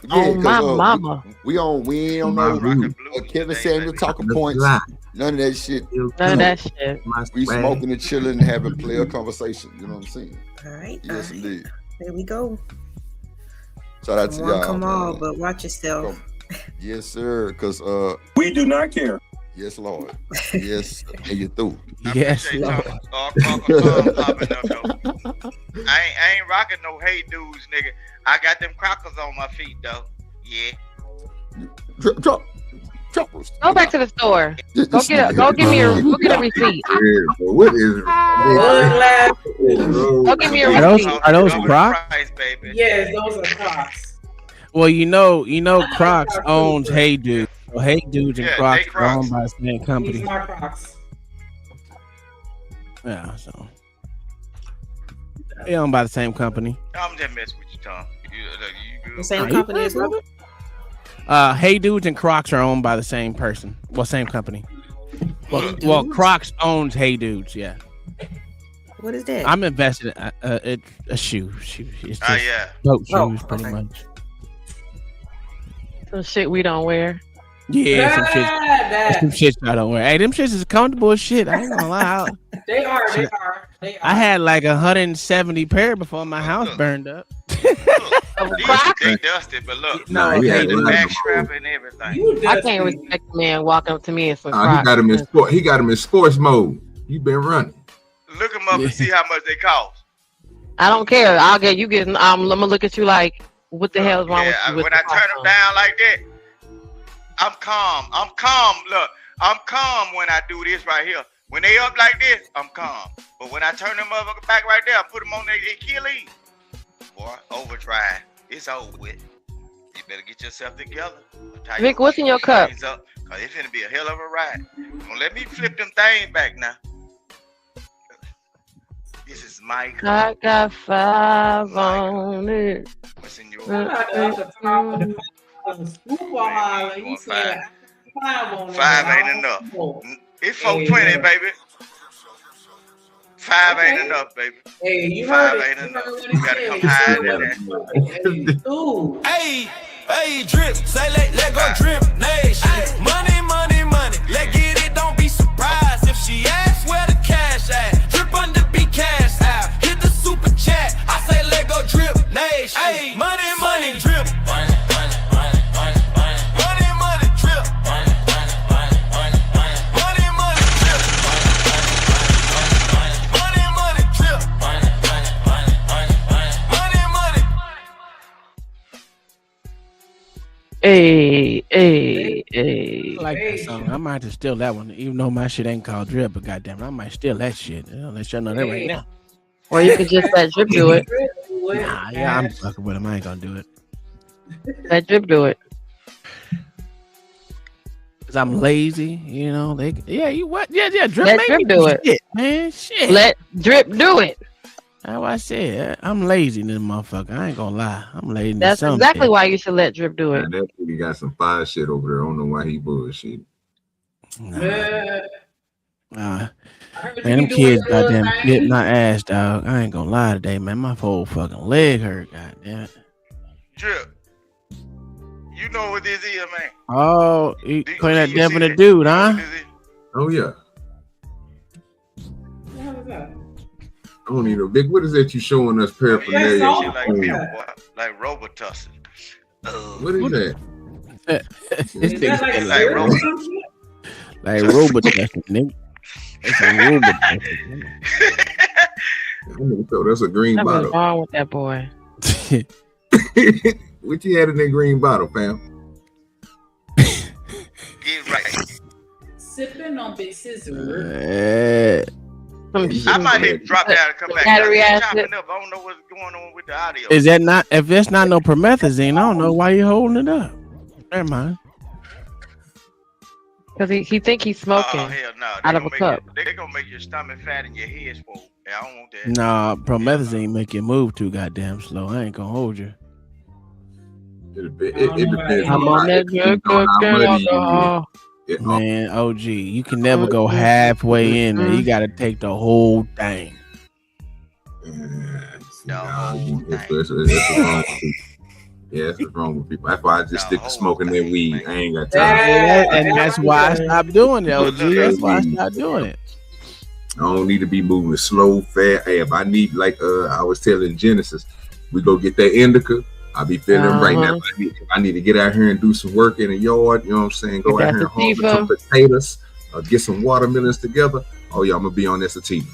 Yeah, on my mama. We ain't on no Kevin Samuel talking points. None of that shit. None of that shit. We smoking and chilling and having player conversation. You know what I'm saying? All right. Yes, indeed. There we go. Shout out to y'all. Come on, but watch yourself. Yes, sir. Because we do not care. Yes, Lord. Yes, and you through. Yes, Lord. I ain't rocking no hey dudes, nigga. I got them crackers on my feet though. Yeah. Drop. Go back to the store. Go get a receipt. What is Go give me a receipt. Are those Crocs? Yes, those are Crocs. Well, you know, Crocs owns Hey Dude. So Hey Dudes and Crocs are owned by the same company. These are Crocs. Yeah, so they owned by the same company. I'm just messing with you, Tom. The same company as well. Hey Dudes and Crocs are owned by the same person. Well, same company. Well, Crocs owns Hey Dudes. Yeah. What is that? I'm invested in a shoe. It's just boat shoes, pretty much. Some shit we don't wear. Yeah, some shit I don't wear. Hey, them shits is comfortable as shit. I ain't gonna lie. They are. I had like 170 pair before my house burned up. They dusted, but look, the back strap and everything. I can't respect a man walking up to me in some Crocs. He got him in sports mode. You been running. Look them up and see how much they cost. I don't care. I'll get you. I'm gonna look at you like, what the hell is wrong with you? When I turn them down like that, I'm calm. Look, I'm calm when I do this right here. When they up like this, I'm calm. But when I turn them motherfuckers back right there, I put them on their Achilles. Boy, overdrive. It's over with. You better get yourself together. Vic, what's in your cup? Cause it's finna be a hell of a ride. Don't let me flip them things back now. This is my cup. I got 5 on it. What's in your You said 5 ain't enough. It's 420, baby. 5 ain't enough, baby. Hey, you 5 ain't enough. You gotta come higher than that. Hey, drip. Say let go drip nation. Money. Let get it. Don't be surprised if she asks where the cash at. Drip under be cash out. Hit the super chat. I say let go drip nation. Hey, money, drip. Hey. I like that song. I might have to steal that one, even though my shit ain't called Drip. But goddamn, I might steal that shit. I'll let y'all know that right now. Or you could just let Drip do it. Nah, yeah, I'm fucking with him. I ain't gonna do it. Let Drip do it. Cause I'm lazy, you know. Drip. Let Drip do it, shit, man. Shit. Let Drip do it. How I said, I'm lazy in this motherfucker. I ain't gonna lie. I'm lazy. That's exactly why you should let Drip do it. That nigga got some fire shit over there. I don't know why he bullshit. Man, them kids goddamn bit my ass, dog. I ain't gonna lie today, man. My whole fucking leg hurt, goddamn it. Drip. You know what this is, man. Oh, you playing that definite dude, huh? Oh yeah. I don't even know. Vic, what is that you showing us paraphernalia? Yeah, like Robitussin. What is that? This that thing's like like robot testing, nigga. It's a robot testing. So that's a green bottle. What's wrong with that boy? What you had in that green bottle, fam? Get right. Sipping on Big Scissor. I might need to drop down and come back. Battery I'm acid. chopping up. I don't know what's going on with the audio. Is that not? If that's not no promethazine, I don't know why you holding it up. Never mind. Because he think he's smoking hell no. out of a cup. They're gonna make your stomach fat and your head swole. I don't want that. Nah, promethazine make you move too goddamn slow. I ain't gonna hold you. It depends. I'm on that good alcohol. Man, OG, you can never go halfway in there. You got to take the whole thing. That's what's wrong with people. That's why I just stick to smoking that weed. I ain't got time. And that's why I stopped doing it, OG. That's why I stopped doing it. I don't need to be moving slow, fast. Hey, if I need, like I was telling Genesis, we go get that indica. I be feeling right now. If I need to get out here and do some work in the yard, you know what I'm saying? Go out here and harvest some potatoes, get some watermelons together. Oh yeah, I'm gonna be on that sativa.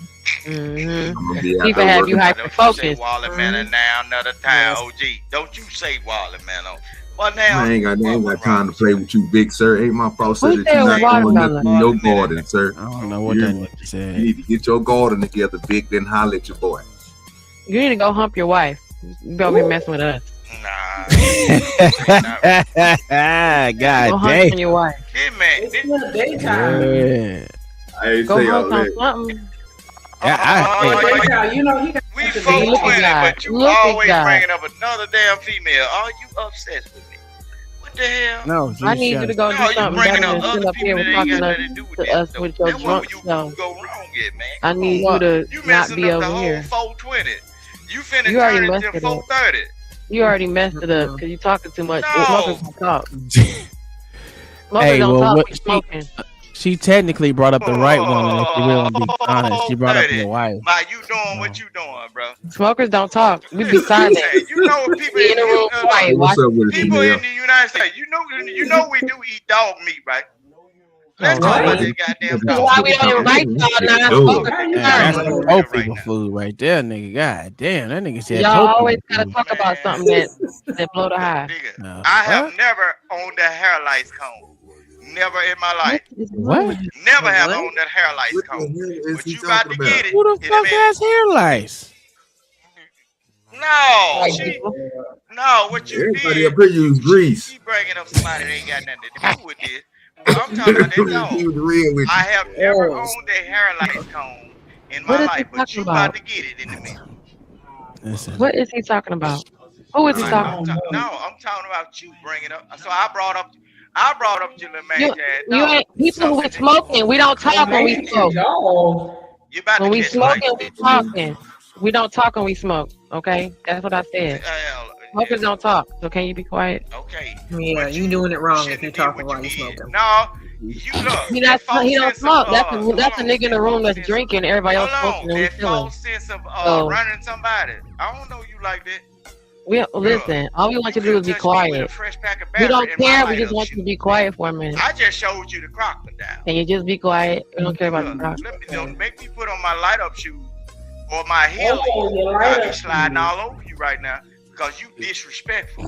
Mm-hmm. I'm gonna be out People have you hyper focused. Watermelon now, another time, OG. Don't you say watermelon. Well, now I ain't got time to play with you, big sir. Ain't my fault, sir, that you're not doing nothing in your garden, sir. I don't know what that nigga said. You need to get your garden together, big, then holler at your boy. You need to go hump your wife. You better be messing with us. Nah. God go damn. Hump your wife. Yeah, man. It's not daytime. Yeah. I ain't Go say all hump on that. something. You know, he got We to 420, God. but you Look at always God. bringing up another damn female. Are you obsessed with me? What the hell? No, I need you to go do No, you something bringing better up than sit other up here people and that ain't talking got nothing to do with to that us stuff. with your That's where drunk you self. go wrong at, man. I need you to You not messing be up the over whole here. 420. You finna You already turn it messed to it up. 430. You already messed it up because you talking too much. No. Smokers don't talk. Smokers Hey, don't well, talk. what We smoking. she technically brought up the right woman. If you really want to be honest, she brought up your wife. Like you doing what you doing, bro. Smokers don't talk. We be silent. You know what people Be in the room quiet. What's up with it, people Chanel? in the United States, you know we do eat dog meat, right? Let's Oh, talk about see? that goddamn This is dog why meat. we don't invite y'all now. Dude. That's Smokers some old people food right there, nigga. God damn, that nigga said. Y'all poor always people gotta food. talk about something that blow the high. Nigga, No. I have What? never owned a hair lice cone. Never in my life. What? Never have What? owned that hair lice What the cone. hell is But he you about talking to about? get it. Who the fuck has hair lice? No, White she, people. no, what you Everybody did. up here use grease. She bringing up somebody that ain't got nothing to do with this. I'm talking about that dog. He was real with I you. have never owned a hair lice cone in What my is he life, but talking you about about? to get it in a minute. Listen. What is he talking about? Who is he talking I'm about? I'm talking about you bringing up. So I brought up your little man. You ain't people who smoking. We don't talk when we smoke. You about When to we catch smoking, lice. we talking. We don't talk when we smoke. Okay, that's what I said. Smokers don't talk. So can you be quiet? Okay. Yeah, you doing it wrong if you're talking while you're smoking. No, you look. He don't smoke. That's a nigga in the room that's drinking. Everybody else smoking and we That chilling. false sense of So- running somebody. I don't know you like that. We listen. All we want you to do is be quiet. We don't care. We just want you to be quiet for a minute. I just showed you the crocodile. Can you just be quiet? We don't care about the Look, croc. don't make me put on my light up shoes or my heel. your I'll light be up sliding all over you right now because you disrespectful.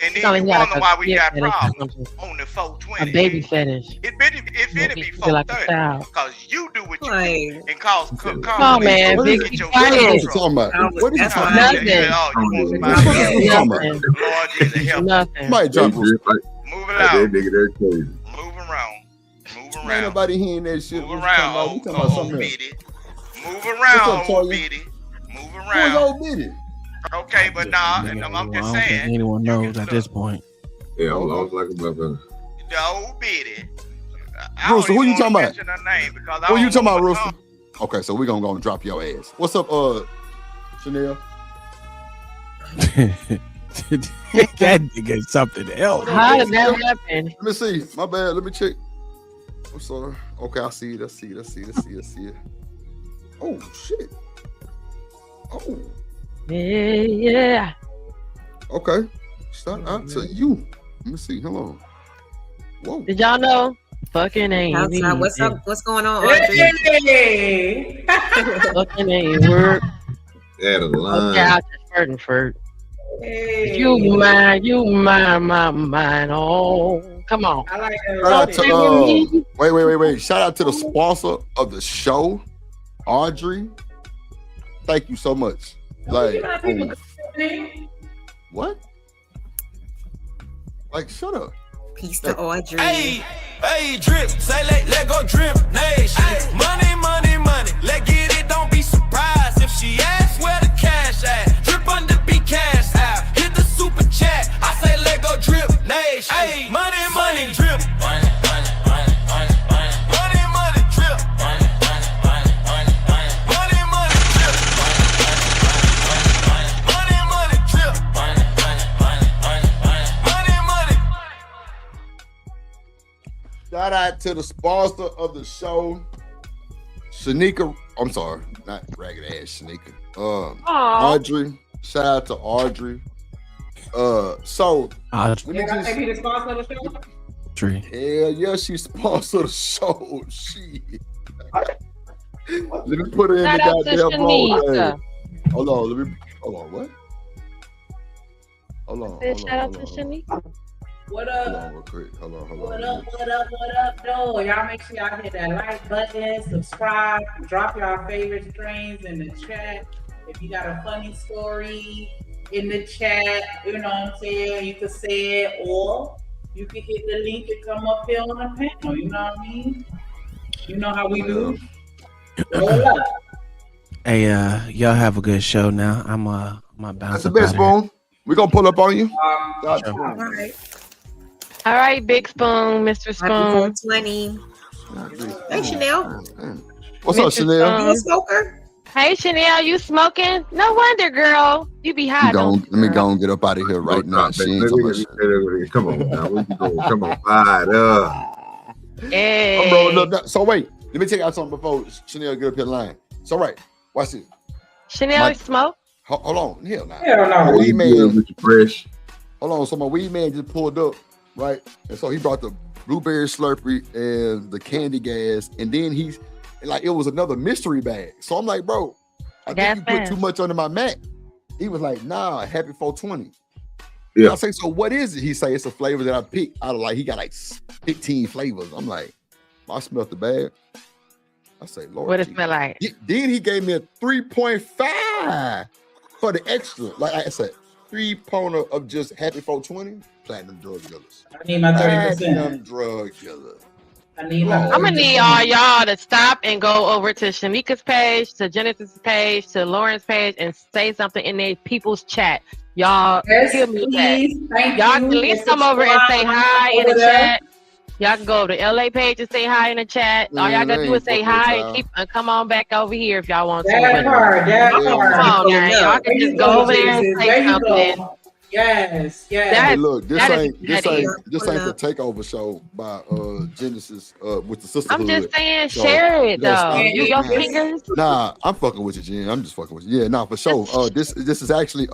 And You then you got wonder why we a got fetish or problems something. on the 420. A baby fetish. It finna be You feel like a 430 child. because you do what you Like, do and cause on, man. What Big is be What is quiet. he talking about? What is he That's talking why- about? Nothing. What the fuck is he talking about? Nothing. Lord Jesus, help. Nothing. Might drop Hey, us. like, Move that around. nigga, that crazy. Move around. Move Ain't around. nobody hearing that shit. Move What you around, talking about? We old, talking about old something else. bitty. Move around, What's up, old Toya? bitty. Move Who is around. old bitty? Okay, but nah, Yeah, I'm well, just I don't think saying. anyone you knows can at this point. Yeah, I'm lost like a motherfucker. The old bitty. I Rooster, don't who even you talking wanna about? mention her name because I Who you don't talking know about, what Rooster? Okay, so we're gonna go and drop your ass. What's up, Chanel? That nigga is something else. How did that happen? Let me see. My bad. Let me check. I'm sorry. Okay, I see it. I see it. I see it. I see it. I see it. Oh shit. Oh. Yeah. Okay. Shout out to you. Let me see. Hello. Whoa. Did y'all know? Fucking ain't easy. What's up? What's going on, Audrey? Hey. Fucking ain't work. At a line. Okay, I'll just flirt and flirt. Hey. You mine, my mind. Oh, come on. I like that. Shout out to wait. Shout out to the sponsor of the show, Audrey. Thank you so much. Like, what? Like, shut up. Peace to Audrey. Hey, drip, say let go drip nation. Money, let get it, don't be surprised if she asks where the cash at. Drip under be cash out. Hit the super chat. I say let go drip nation. Hey, money, drip. Money, drip. Shout out to the sponsor of the show, Shanika. I'm sorry, not ragged ass Shanika. Audrey. Shout out to Audrey. So let me just be the sponsor of the show. Audrey. Hell yeah, she's sponsor of the show. Shit. Let me put her in Shout the out to goddamn role. Shanika. Hold on, what? Hold on. Shout out to Shanika. What Hold up? on, real quick. Hold on. What up, though? Y'all make sure y'all hit that like button, subscribe, drop y'all favorite strains in the chat. If you got a funny story in the chat, you know what I'm saying, you can say it, or you can hit the link and come up here on the panel, you know what I mean? You know how we do. Roll up. Hey, y'all have a good show now. I'm my bounce. That's the best, Spoon. We're gonna pull up on you. All right. All right, Big Spoon, Mr. Spoon. 20. Hey, Chanel. What's up, Chanel? You a smoker? Hey, Chanel, you smoking? No wonder, girl. You be high. Let me go and get up out of here right now. She ain't talking about shit. Come on now. Where you going? Come on. Fired up. Hey. I'm rolling up. So wait, let me take out something before Chanel get up here line. So right, watch this. Chanel smoke? Hold on. Hell no. Hell no. Weed man. Fresh. Hold on. So my weed man just pulled up, right? And so he brought the blueberry Slurpee and the candy gas, and then he's like, it was another mystery bag. So I'm like, bro, I think you put too much under my mat. He was like, nah, happy 420. Yeah. I say, so what is it? He say it's a flavor that I picked out of, like, he got like 15 flavors. I'm like, I smelled the bag. I say, Lord. What it smell like? Then he gave me a 3.5 for the extra. Like I said, 3-pointer of just happy 420 platinum drug dealers. I need my 30%. Platinum drug dealers. I'm gonna need all y'all to stop and go over to Shanika's page, to Genesis' page, to Lauren's page, and say something in their people's chat. Y'all, give me that. Y'all can at least come over and say hi in the chat. Y'all can go over to LA page and say hi in the chat. All y'all gotta do is say hi and come on back over here if y'all want to. That part. Come on, now. Y'all can just go over there and say something. Yes. Hey, look, this ain't the takeover show by Genesis with the sisterhood. I'm just saying, share it though. Your fingers. Nah, I'm fucking with you, Jen. I'm just fucking with you. Yeah, nah, for sure. This is actually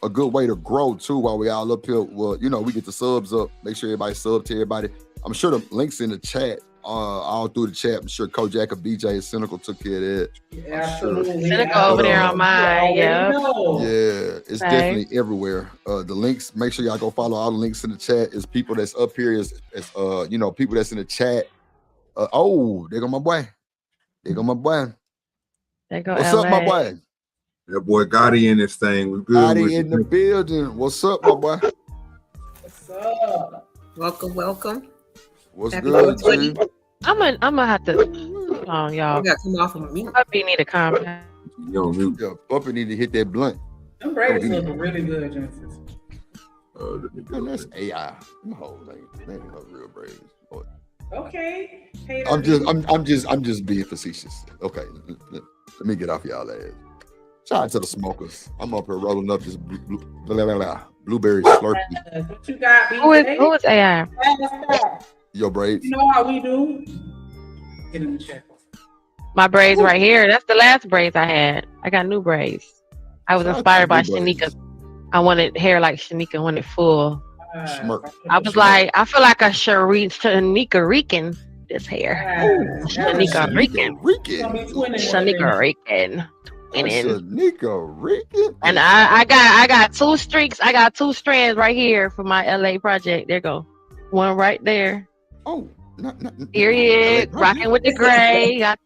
a good way to grow too while we all up here. Well, you know, we get the subs up. Make sure everybody sub to everybody. I'm sure the links in the chat. All through the chat. I'm sure Kojak or BJ and Cynical took care of that. Yeah, absolutely. Cynical over there on mine. Yeah, it's definitely everywhere. The links, make sure y'all go follow all the links in the chat. Is people that's up here, is you know, people that's in the chat. There go my boy. There go my boy. There go What's LA. up, my boy? That boy Gotti in this thing. Was good. Gotti in the building. What's up, my boy? What's up? Welcome. What's Happy good, 420. G? I'm gonna have to. Hold on, y'all. You gotta come off of mute. Puppy need a compound. Yo, mute. Yeah, Puppy need to hit that blunt. Them braids look really good, Genesis. Man, that's AI. Them hoes ain't no real braids. Okay. I'm just being facetious. Okay, let me get off y'all ass. Shout out to the smokers. I'm up here rolling up this blueberry Slurpee. What you got, BJ? Who is AI? Your braids. You know how we do. Get in the chat. My braids right here. That's the last braids I had. I got new braids. I was inspired by Shanika. I wanted hair like Shanika, I wanted full. Smirk. I was like, I feel like a Shanika Rican this hair. Shanika Rican. Shanika Rican. Shanika Rican. And I got two streaks. I got two strands right here for my LA project. There you go. One right there. Oh, period. Rocking with the gray. Got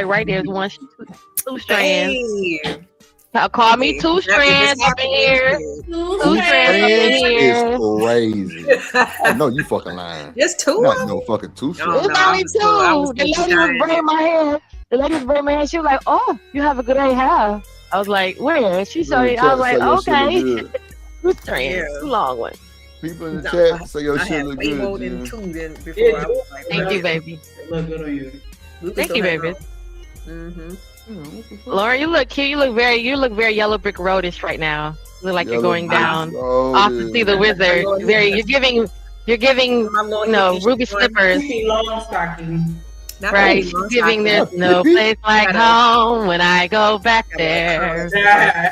it right there. One, two strands. Hey. Call me two strands up in here. Two strands up in here. It's crazy. I know you fucking lying. Just two. Not no fucking two strands. It's only two. The lady was braiding my hair. She was like, "Oh, you have a good hair." I was like, "Where?" She showed me. I was like, "Okay." Two strands. Two long ones. People in the chat say your shit look good. More than two than before. I was like, thank you, baby. Look good on you. Thank you, baby. Mm-hmm. Lauren, you look cute. You look very Yellow Brick Roadish right now. You look like you're going down off to see the wizard. You're giving ruby slippers. Right, she's giving there's no place like home when I go back there.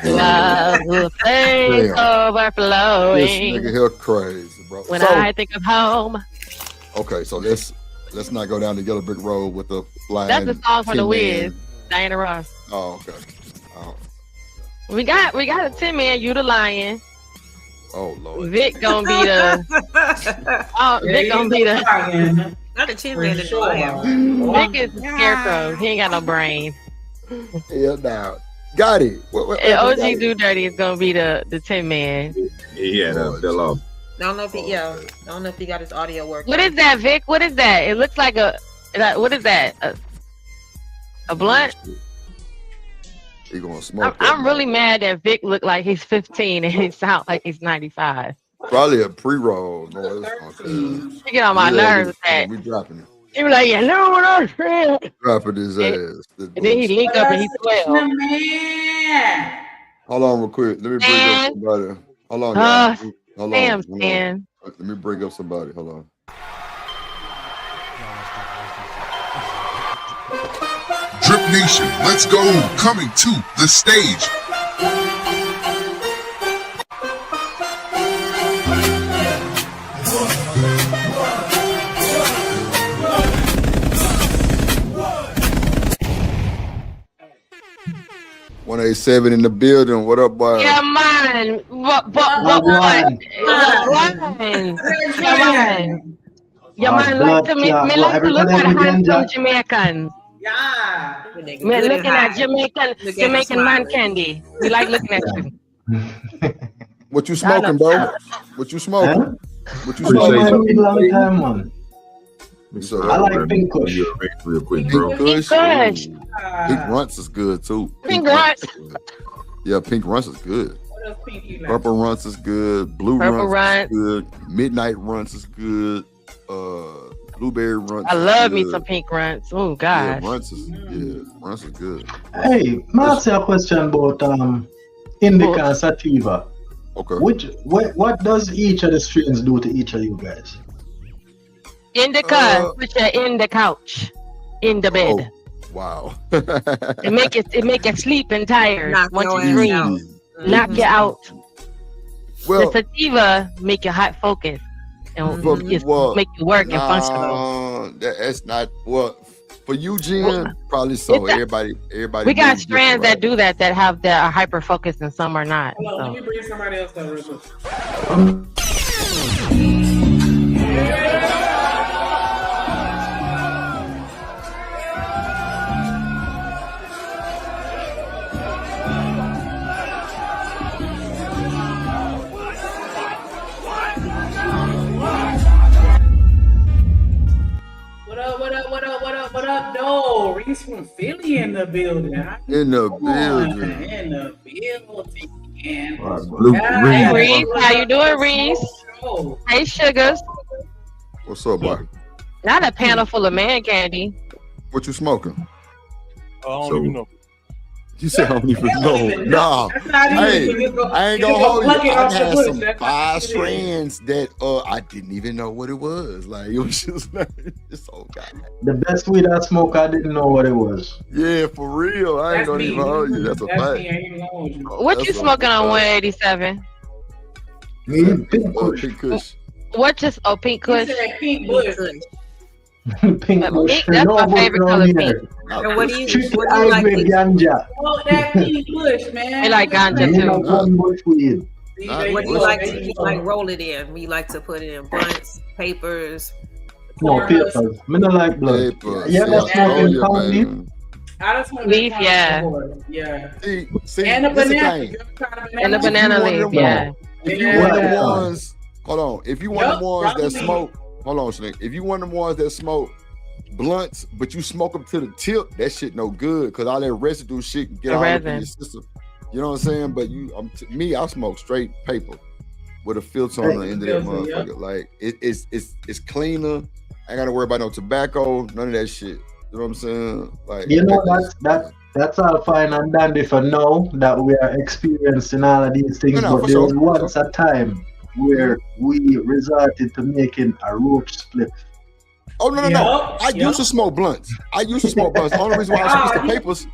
Love will place overflowing. This nigga here crazy, bro. When I think of home. Okay, so let's not go down the Yellow Brick Road with the flying. That's the song for the Wiz, Diana Ross. Oh, okay. Oh. We got a 10-man. You the lion. Oh Lord. Vic gonna be the. Vic gonna be the. Not the 10-man. Vic is the scarecrow. He ain't got no brain. Yeah, now got it. OG Do Dirty is gonna be the 10-man. Yeah, that fell off. I don't know if he got his audio working. What is that, Vic? What is that? It looks like what is that? A blunt? He gonna smoke. I'm really mad that Vic looked like he's 15 and he sounds like he's 95. Probably a pre-roll. No, you get on my nerves with that. We dropping it. He was like, "You know what I'm saying?" Dropping his ass. And then he link up and he's 12. Hold on real quick. Let me bring up somebody. Hold on, y'all. Hold on. Let me bring up somebody. Hold on. Drip Nation, let's go. Coming to the stage. 187 in the building. What up, boy? Yeah, man. What? Yeah, man. Like to me like to look at handsome Jamaicans. Yeah. Me looking at Jamaican man candy. We like looking at you. What you smoking, bro? What you smoking? What you smoking? Long time, man. So, I like Pink Kush. Real quick, bro. Pink Kush. Pink Runts is good too. Pink Runts. Yeah, Pink Runts is good. Purple Runts is good. Blue Runts is good. Midnight Runts is good. Blueberry Runts. I love me some Pink Runts. Oh gosh. Yeah, Runts is good. Hey, may I ask you a question about indica and sativa? Okay. What does each of the strains do to each of you guys? Indica, put you in the couch, in the bed. Oh, wow. it make you sleep and tired. Want to dream, knock you out. Well, the sativa make you hot focus and make you work and functional. That's not for you, Jen. Probably so. Everybody. We got strands that do that have that are hyper focused and some are not. Hold on, let me bring somebody else up real quick. What up, though? Reese from Philly in the building. In the building. Hey, Reese. How you doing, Reese? Hey, Sugars. What's up, boy? Not a panel full of man candy. What you smoking? I don't even know. You say I don't even know. Nah. Hey, I ain't gonna hold you. I had some 5 strands that I didn't even know what it was. Like it was just like this whole guy. The best weed I smoke, I didn't know what it was. Yeah, for real. I ain't gonna even hold you. That's a fact. What you smoking on 187? Pink Kush. What just Pink Kush? Pink Bush. Pink Kush. That's my favorite color, pink. And what do you like with ganja? Oh, that Pink Bush, man. I like ganja too. Bush weed. What do you like to like roll it in? We like to put it in blunts, papers. No papers. Me not like blood. Yeah, that's smoking pounded. I just want leaf, yeah. Yeah. See, and the banana. And the banana leaf, yeah. If you one of the ones, hold on. If you one of the ones that smoke, hold on, Snake. If you one of the ones that smoke blunts, but you smoke them to the tip, that shit no good because all that residue shit can get all up in your system. You know what I'm saying? But I smoke straight paper with a filter on the end of that motherfucker. Yep. Like it's cleaner. I ain't gotta worry about no tobacco, none of that shit. You know what I'm saying? Like that's all fine and dandy for now that we are experiencing all of these things. But there was once a time where we resorted to making a roach split. Oh no! I used to smoke blunts. The only reason why I switched the papers.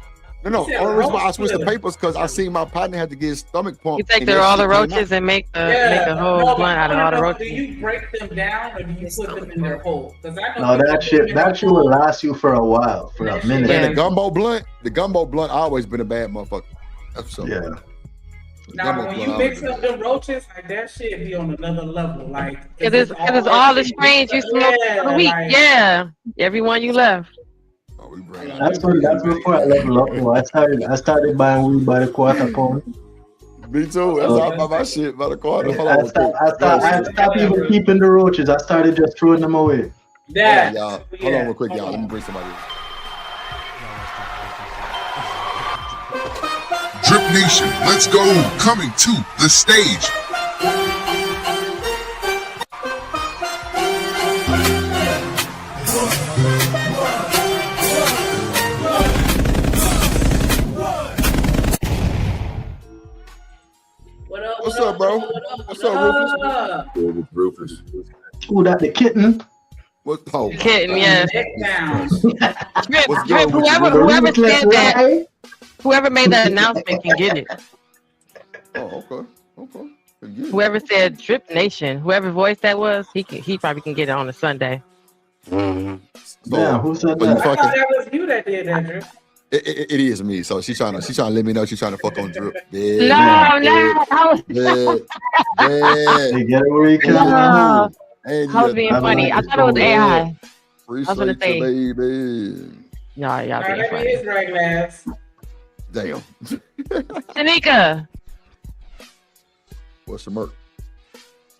Only reason why I switched the papers because I seen my partner had to get his stomach pumped. You take through all the roaches and make the whole blunt out of all the roaches. Do you break them down or do you put them in their hole? No, that shit will last you for a while, for a minute. And the gumbo blunt always been a bad motherfucker. That's so. Yeah. Now, when you mix up the roaches, like that shit be on another level. Like, it's all the strains you smoke for the week. Yeah, every one you left. That's before I level up. I started buying weed by the quarter pound. Me too. That's how I buy my shit by the quarter. I stopped even keeping the roaches. I started just throwing them away. Yeah. Hold on real quick, y'all. Let me bring somebody in. Drip Nation, let's go. Coming to the stage. What's up, bro? What's up, Rufus? Ooh, that the kitten. What? Oh, kitten, yeah. Drip, whoever said that, whoever made that announcement can get it. Oh, okay. Whoever said Drip Nation, whoever voice that was, he probably can get it on a Sunday. Yeah, who said that? I thought that was you that did that, Drip. It is me. So she's trying to let me know she's trying to fuck on Drip. No. Hey, get it where you can. No. I was being funny. I thought it was AI. Appreciate I was gonna say, baby. No, y'all being funny. His right glass. Damn. Tanika. What's the murk?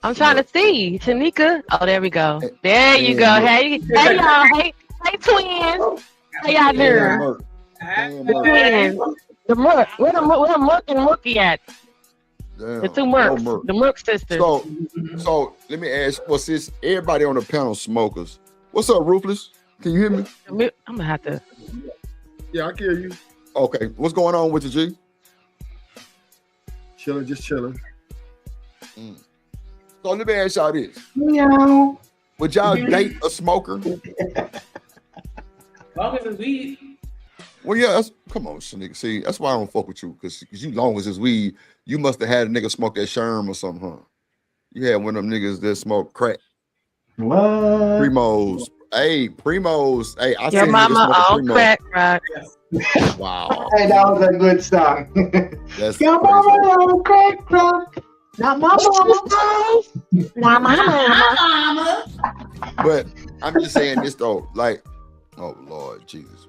I'm trying to see. Tanika. Oh, there we go. There you go. Hey y'all. Hey twins. How y'all doing? Twins. The Murk. Where the Murk and Mookie at? Damn, the two Murks. The Murk sisters. So let me ask. Well, since everybody on the panel smokers, what's up, Ruthless? Can you hear me? I'm gonna have to. Yeah, I can hear you. Okay, what's going on with you, G? Just chilling. So let me ask y'all this. Meow. Would y'all date a smoker? Long as it's weed. Well, yeah, come on, nigga. See, that's why I don't fuck with you, because you long as it's weed, you must have had a nigga smoke that Sherm or something, huh? You had one of them niggas that smoke crack. What? Primos. Hey, I Your seen mama on crack rock. Wow. Hey, that was a good song. That's your mama on crack rock. Not my mama. Not my mama. But I'm just saying this though, like, oh Lord Jesus,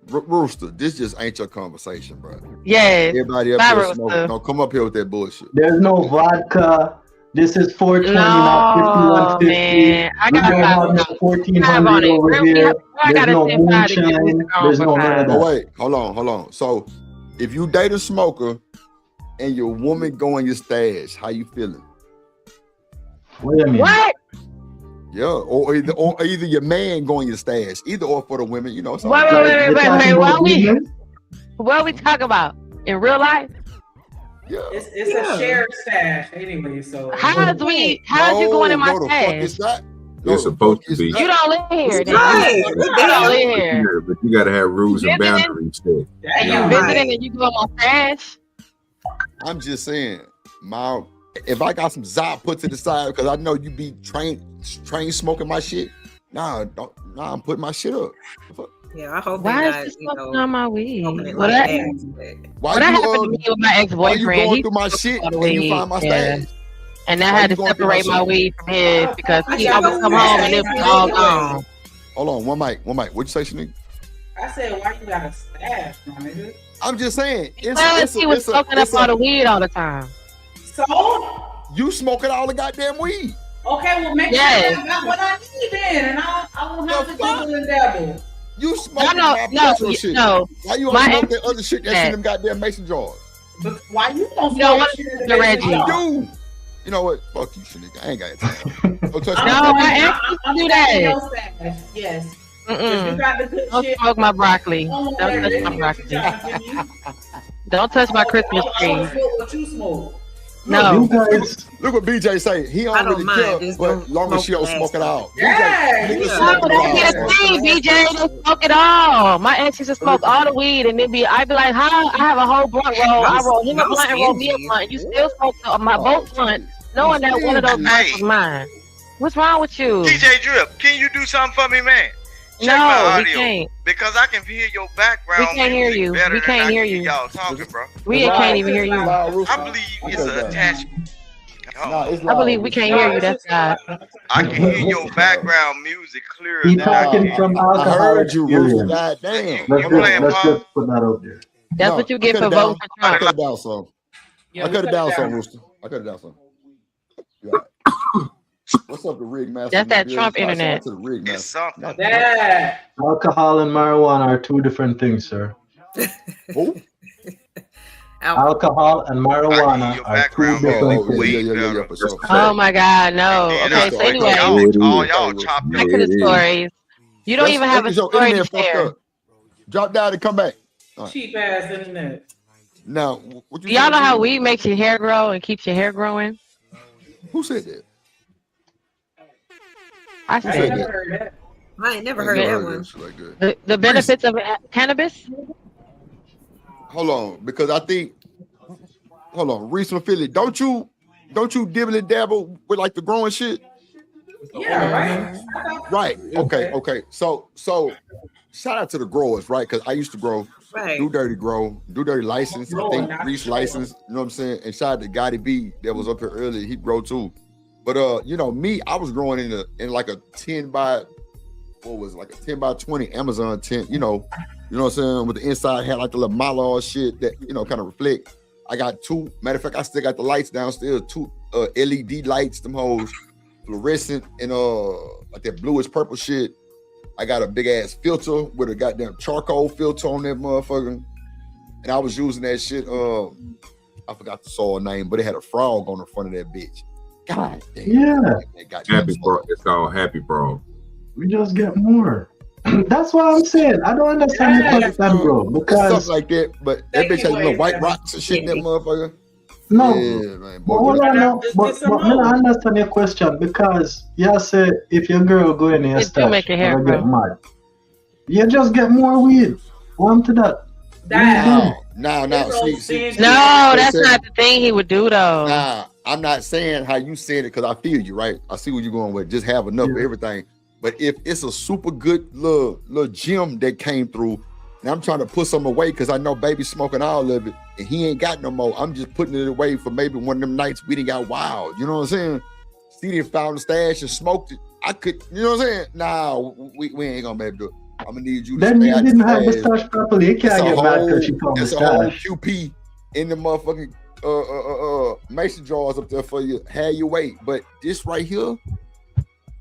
Rooster, this just ain't your conversation, bro. Yeah. Everybody up there smoking. Don't come up here with that bullshit. There's no vodka. This is 420, not 5150. Man. I got 1400 over here. There's no moonshine. There's no none of that. Oh, wait, hold on. So, if you date a smoker and your woman go in your stash, how you feeling? Wait a minute. What? Yeah, or either your man going your stash, either or for the women, you know. Wait. Why What are we talking about? In real life? Yeah. It's a shared stash anyway. So how's you going in my stash? It's supposed to be. You don't live here. Right. You don't live here. But you gotta have rules and boundaries there. And you visiting and you go on my stash? I'm just saying, if I got some Zop put to the side because I know you be train smoking my shit. Nah, I'm putting my shit up. Yeah, I hope. Why is he smoking on my weed? Well, that happened to me with my ex-boyfriend. Why you going through my shit and you find my stash? And I had to separate my weed from his because I would come home and it was all gone. Hold on, one mic. What'd you say, Shanique? I said, why you got a stash, my nigga? I'm just saying. He was smoking up all the weed all the time. So? You smoking all the goddamn weed. Okay, well, make sure I got what I need then, and I won't have to double and dabble. You smoking my personal shit. No. Why you don't smoke that other shit that's in them goddamn mason jars? But why you don't smoke shit in the mason jar? You know what? Fuck you, Shanique. I ain't got time. Don't touch I do that. Yes. You got the good don't shit. Smoke my broccoli. Don't touch my broccoli. Don't touch my Christmas tree. What you smoke? No. Look what BJ say. He don't really care, but long as she don't smoke it all. BJ, they smoke it all. My ex used to smoke all the weed, and I'd be like, "How? I have a whole blunt roll. I roll him a blunt and roll me a blunt. You still smoke my both blunts, knowing that one of those blunts was mine. What's wrong with you?" DJ Drip, can you do something for me, man? Check my audio, we can't. Because I can hear your background. We can't hear you. We can't hear you. Y'all talking, bro. We can't even hear you. I believe it's an attachment. I believe we can't hear you. That's God. I can hear your background music clearer. He talking from alcohol. I heard you, Rooster. experience. God damn. Let's just put that up there. That's what you get for voting for Trump. I cut it down some. I cut it down some, Rooster. I cut it down some. Yeah. What's up, the rig master? That's that Trump internet. To the rig master. Alcohol and marijuana are two different things, sir. Who? Alcohol and marijuana are two different things. Oh my God, no. Okay, so anyway, back to the stories. You don't even have a story to share. Drop down and come back. Cheap ass internet. Now, do y'all know how weed makes your hair grow and keeps your hair growing? Who said that? I said that. I ain't never heard that one. The benefits of cannabis? Hold on, because I think, Reese from Philly, don't you dibble and dabble with like the growing shit? Yeah, right. Okay. So shout out to the growers, right? Because I used to grow, do dirty license. I think Reese license. You know what I'm saying? And shout out to Gotti B that was up here earlier. He grow too. But me, I was growing in like a 10 by 20 Amazon tent, you know what I'm saying? With the inside had like the little mylar shit that, kind of reflect. I got two, matter of fact, I still got the lights downstairs, two LED lights, them hoes, fluorescent and like that bluish purple shit. I got a big ass filter with a goddamn charcoal filter on that motherfucker. And I was using that shit, I forgot the soil name, but it had a frog on the front of that bitch. God damn. Yeah. Happy Bro. It's called Happy Bro. We just get more. That's what I'm saying. I don't understand the question, bro. Because stuff like that, but that bitch has little white rocks and shit in that motherfucker. No, yeah, man, but I understand your question because you say if your girl go in your stash, you get mad. You just get more weed. Want to that? No. See, no, that's not the thing he would do though. Nah, I'm not saying how you said it because I feel you, right? I see where you're going with. Just have enough of everything. But if it's a super good little gem that came through, and I'm trying to put some away because I know baby's smoking all of it, and he ain't got no more. I'm just putting it away for maybe one of them nights we done got wild. You know what I'm saying? Steve found the stash and smoked it. I could, you know what I'm saying? Nah, we ain't gonna be able to do it. I'm gonna need you to then stay you out didn't the have the stash. stash properly. You can't get mad because she found the It's a whole stash. QP in the motherfucking mason jars up there for you. Have your weight. But this right here,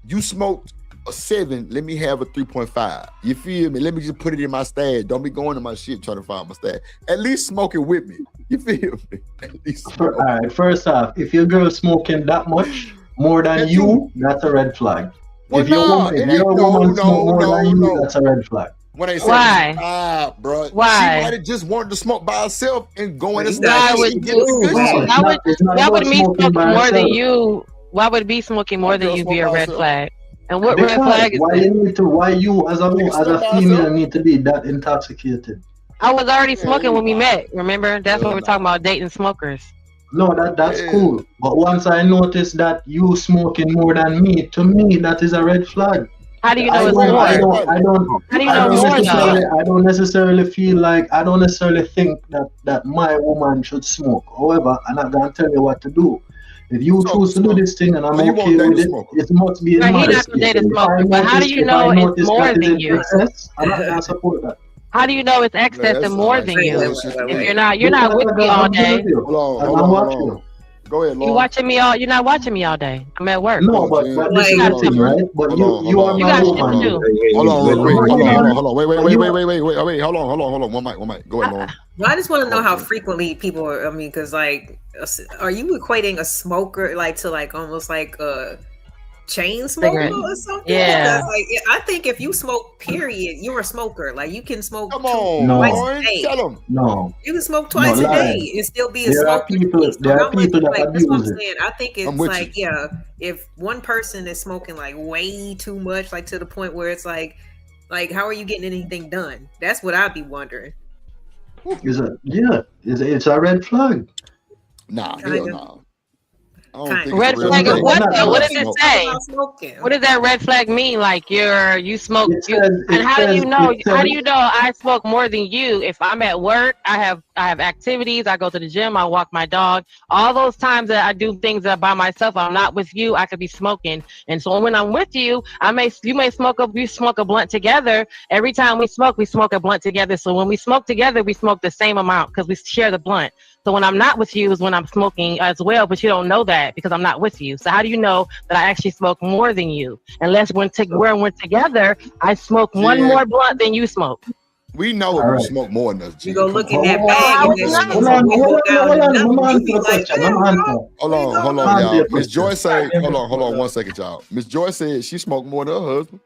you smoked a 7, let me have a 3.5. You feel me? Let me just put it in my stash. Don't be going to my shit trying to find my stash. At least smoke it with me. You feel me? At least All right, first off, if your girl smoking that much more than you, that's a red flag. Well, if your woman smoke more than you, that's a red flag. When they Why? said, bro. Why? She might have just wanted to smoke by herself and go in the Why stash would and get the good shit. why would me smoking more than you? Why would me smoking more than you be a red flag? And what red flag is that? Why you as a female need to be that intoxicated? I was already smoking when we met. Remember? That's when we're talking about dating smokers. No, that's cool. But once I notice that you smoking more than me, to me that is a red flag. How do you know it's more? I don't necessarily feel like I don't necessarily think that my woman should smoke. However, I'm not gonna tell you what to do. If you choose to do this thing and I'm okay with it, it must be in my but how do you know it's more than you? I'm not gonna support that. How do you know it's excess and more than you? If you're not with me all day. Hold on. Go ahead, Lauren. You're not watching me all day. I'm at work. No, but this is the thing, right? But you are my woman. Hold on. Wait. Hold on. One mic. Go ahead, Lauren. Well, I just want to know how frequently people are. I mean, because like, are you equating a smoker like to like almost like a chain smoker or something? Yeah. Because, like, I think if you smoke, period, you're a smoker. Like you can smoke. Come on, twice a day. Tell them. No. You can smoke twice a day and still be a there smoker. There are people that that's what I'm abuse saying. it. I think it's like, if one person is smoking like way too much, like to the point where it's like how are you getting anything done? That's what I'd be wondering. It's a red flag. Nah, hell no. Red flag of what though? What does it say? What does that red flag mean? Like you smoke, and how do you know? How do you know I smoke more than you? If I'm at work, I have activities. I go to the gym. I walk my dog. All those times that I do things that by myself, I'm not with you. I could be smoking, and so when I'm with you, you may smoke a blunt together. Every time we smoke a blunt together. So when we smoke together, we smoke the same amount because we share the blunt. So when I'm not with you is when I'm smoking as well, but you don't know that because I'm not with you. So how do you know that I actually smoke more than you? Unless when we're together, I smoke one more blunt than you smoke. We know if you smoke more than us. You go look in that bag. Hold on, y'all. Miss Joyce say, hold on 1 second, y'all. Miss Joyce said she smoked more than her husband.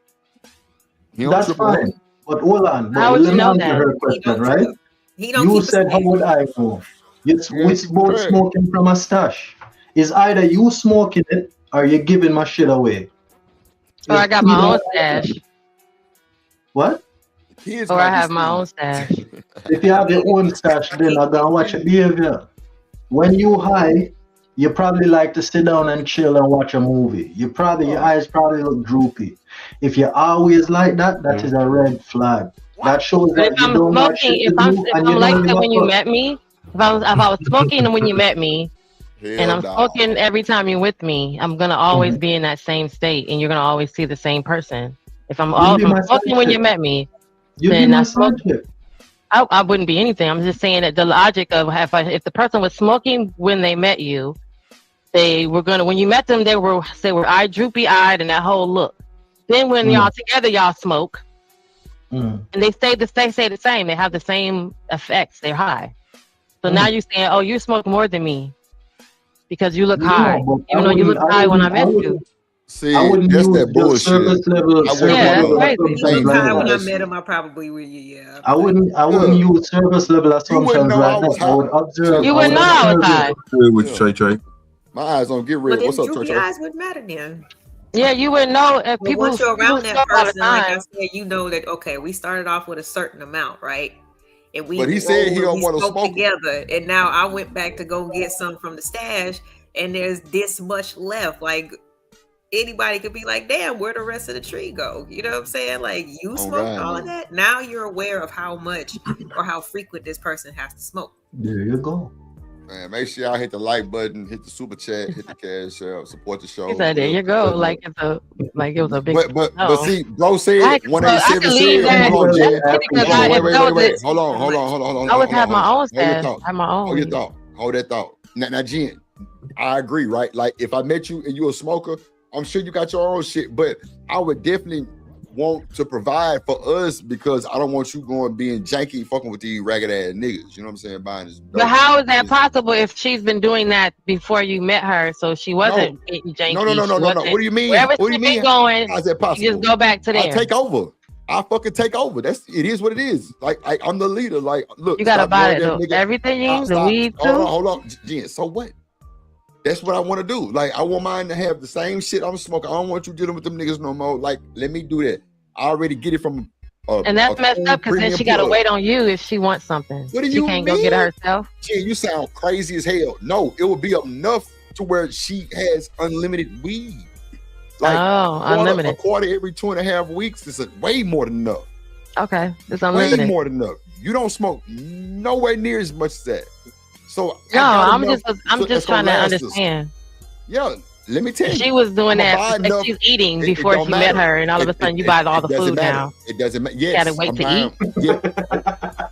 That's fine. But hold on. How would you know that? Her question, right? You said, how would I know? We both smoking from a stash. It's either you smoking it or you're giving my shit away. Or I got my own stash. What? Or I have my own stash. If you have your own stash, then I'm gonna watch your behavior. When you high, you probably like to sit down and chill and watch a movie. Your eyes probably look droopy. If you're always like that, that is a red flag. That shows that you don't watch shit to do, if I'm like that when you met me, if I was smoking when you met me, and I'm smoking every time you're with me, I'm gonna always be in that same state, and you're gonna always see the same person. If I'm smoking when you met me, then I smoke. I wouldn't be anything. I'm just saying that the logic of if the person was smoking when they met you, when you met them, they were eye droopy eyed and that whole look. Then when y'all together, y'all smoke, and they say the same. They have the same effects. They're high. So now you're saying, oh, you smoke more than me because you look high, even though you look high when I met you. See, that's that bullshit. When I met him, I probably would. Yeah. I wouldn't use service level assumptions like that. I would observe. You wouldn't know I was high. With Trey. My eyes don't get rid. What's up, Trey? Eyes wouldn't matter then. Yeah, you wouldn't know if people. Once you're around that person, like I said, you know that okay, we started off with a certain amount, right? And but he said he don't want to smoke together. And now I went back to go get some from the stash, and there's this much left. Like anybody could be like, "Damn, where the rest of the tree go?" You know what I'm saying? Like you smoked all of that. Now you're aware of how much or how frequent this person has to smoke. There you go. Man, make sure y'all hit the like button, hit the super chat, hit the cash out, support the show. He said, there you go. Like it was a big. But see, bro said 187. Hold on. I would have my own stash. Hold that thought. Now, Jen, I agree, right? Like if I met you and you a smoker, I'm sure you got your own shit, but I would definitely want to provide for us because I don't want you going being janky fucking with these ragged ass niggas. You know what I'm saying? Buying this. But how is that possible if she's been doing that before you met her? So she wasn't janky. No. What do you mean? Wherever what do you mean? Going, how's that possible? You just go back to there. I take over. I fucking take over. It is what it is. Like I'm the leader. Like, look, you gotta buy it. Everything, the weed too. Hold on, Jen. So what? That's what I want to do. Like, I want mine to have the same shit I'm smoking. I don't want you dealing with them niggas no more. Like, let me do that. I already get it from. And that's messed up because then she gotta wait on you if she wants something. What do she you can't mean? go get it herself. Jen, you sound crazy as hell. No, it would be enough to where she has unlimited weed. Like, unlimited. A quarter every 2.5 weeks is way more than enough. Okay, it's unlimited. Way more than enough. You don't smoke nowhere near as much as that. So no, I'm just trying to understand. Yeah, let me tell you. She was doing that like she's eating before she met her, and all of a sudden you buy all the food now. It doesn't matter. Yes, you gotta wait to eat. Yeah.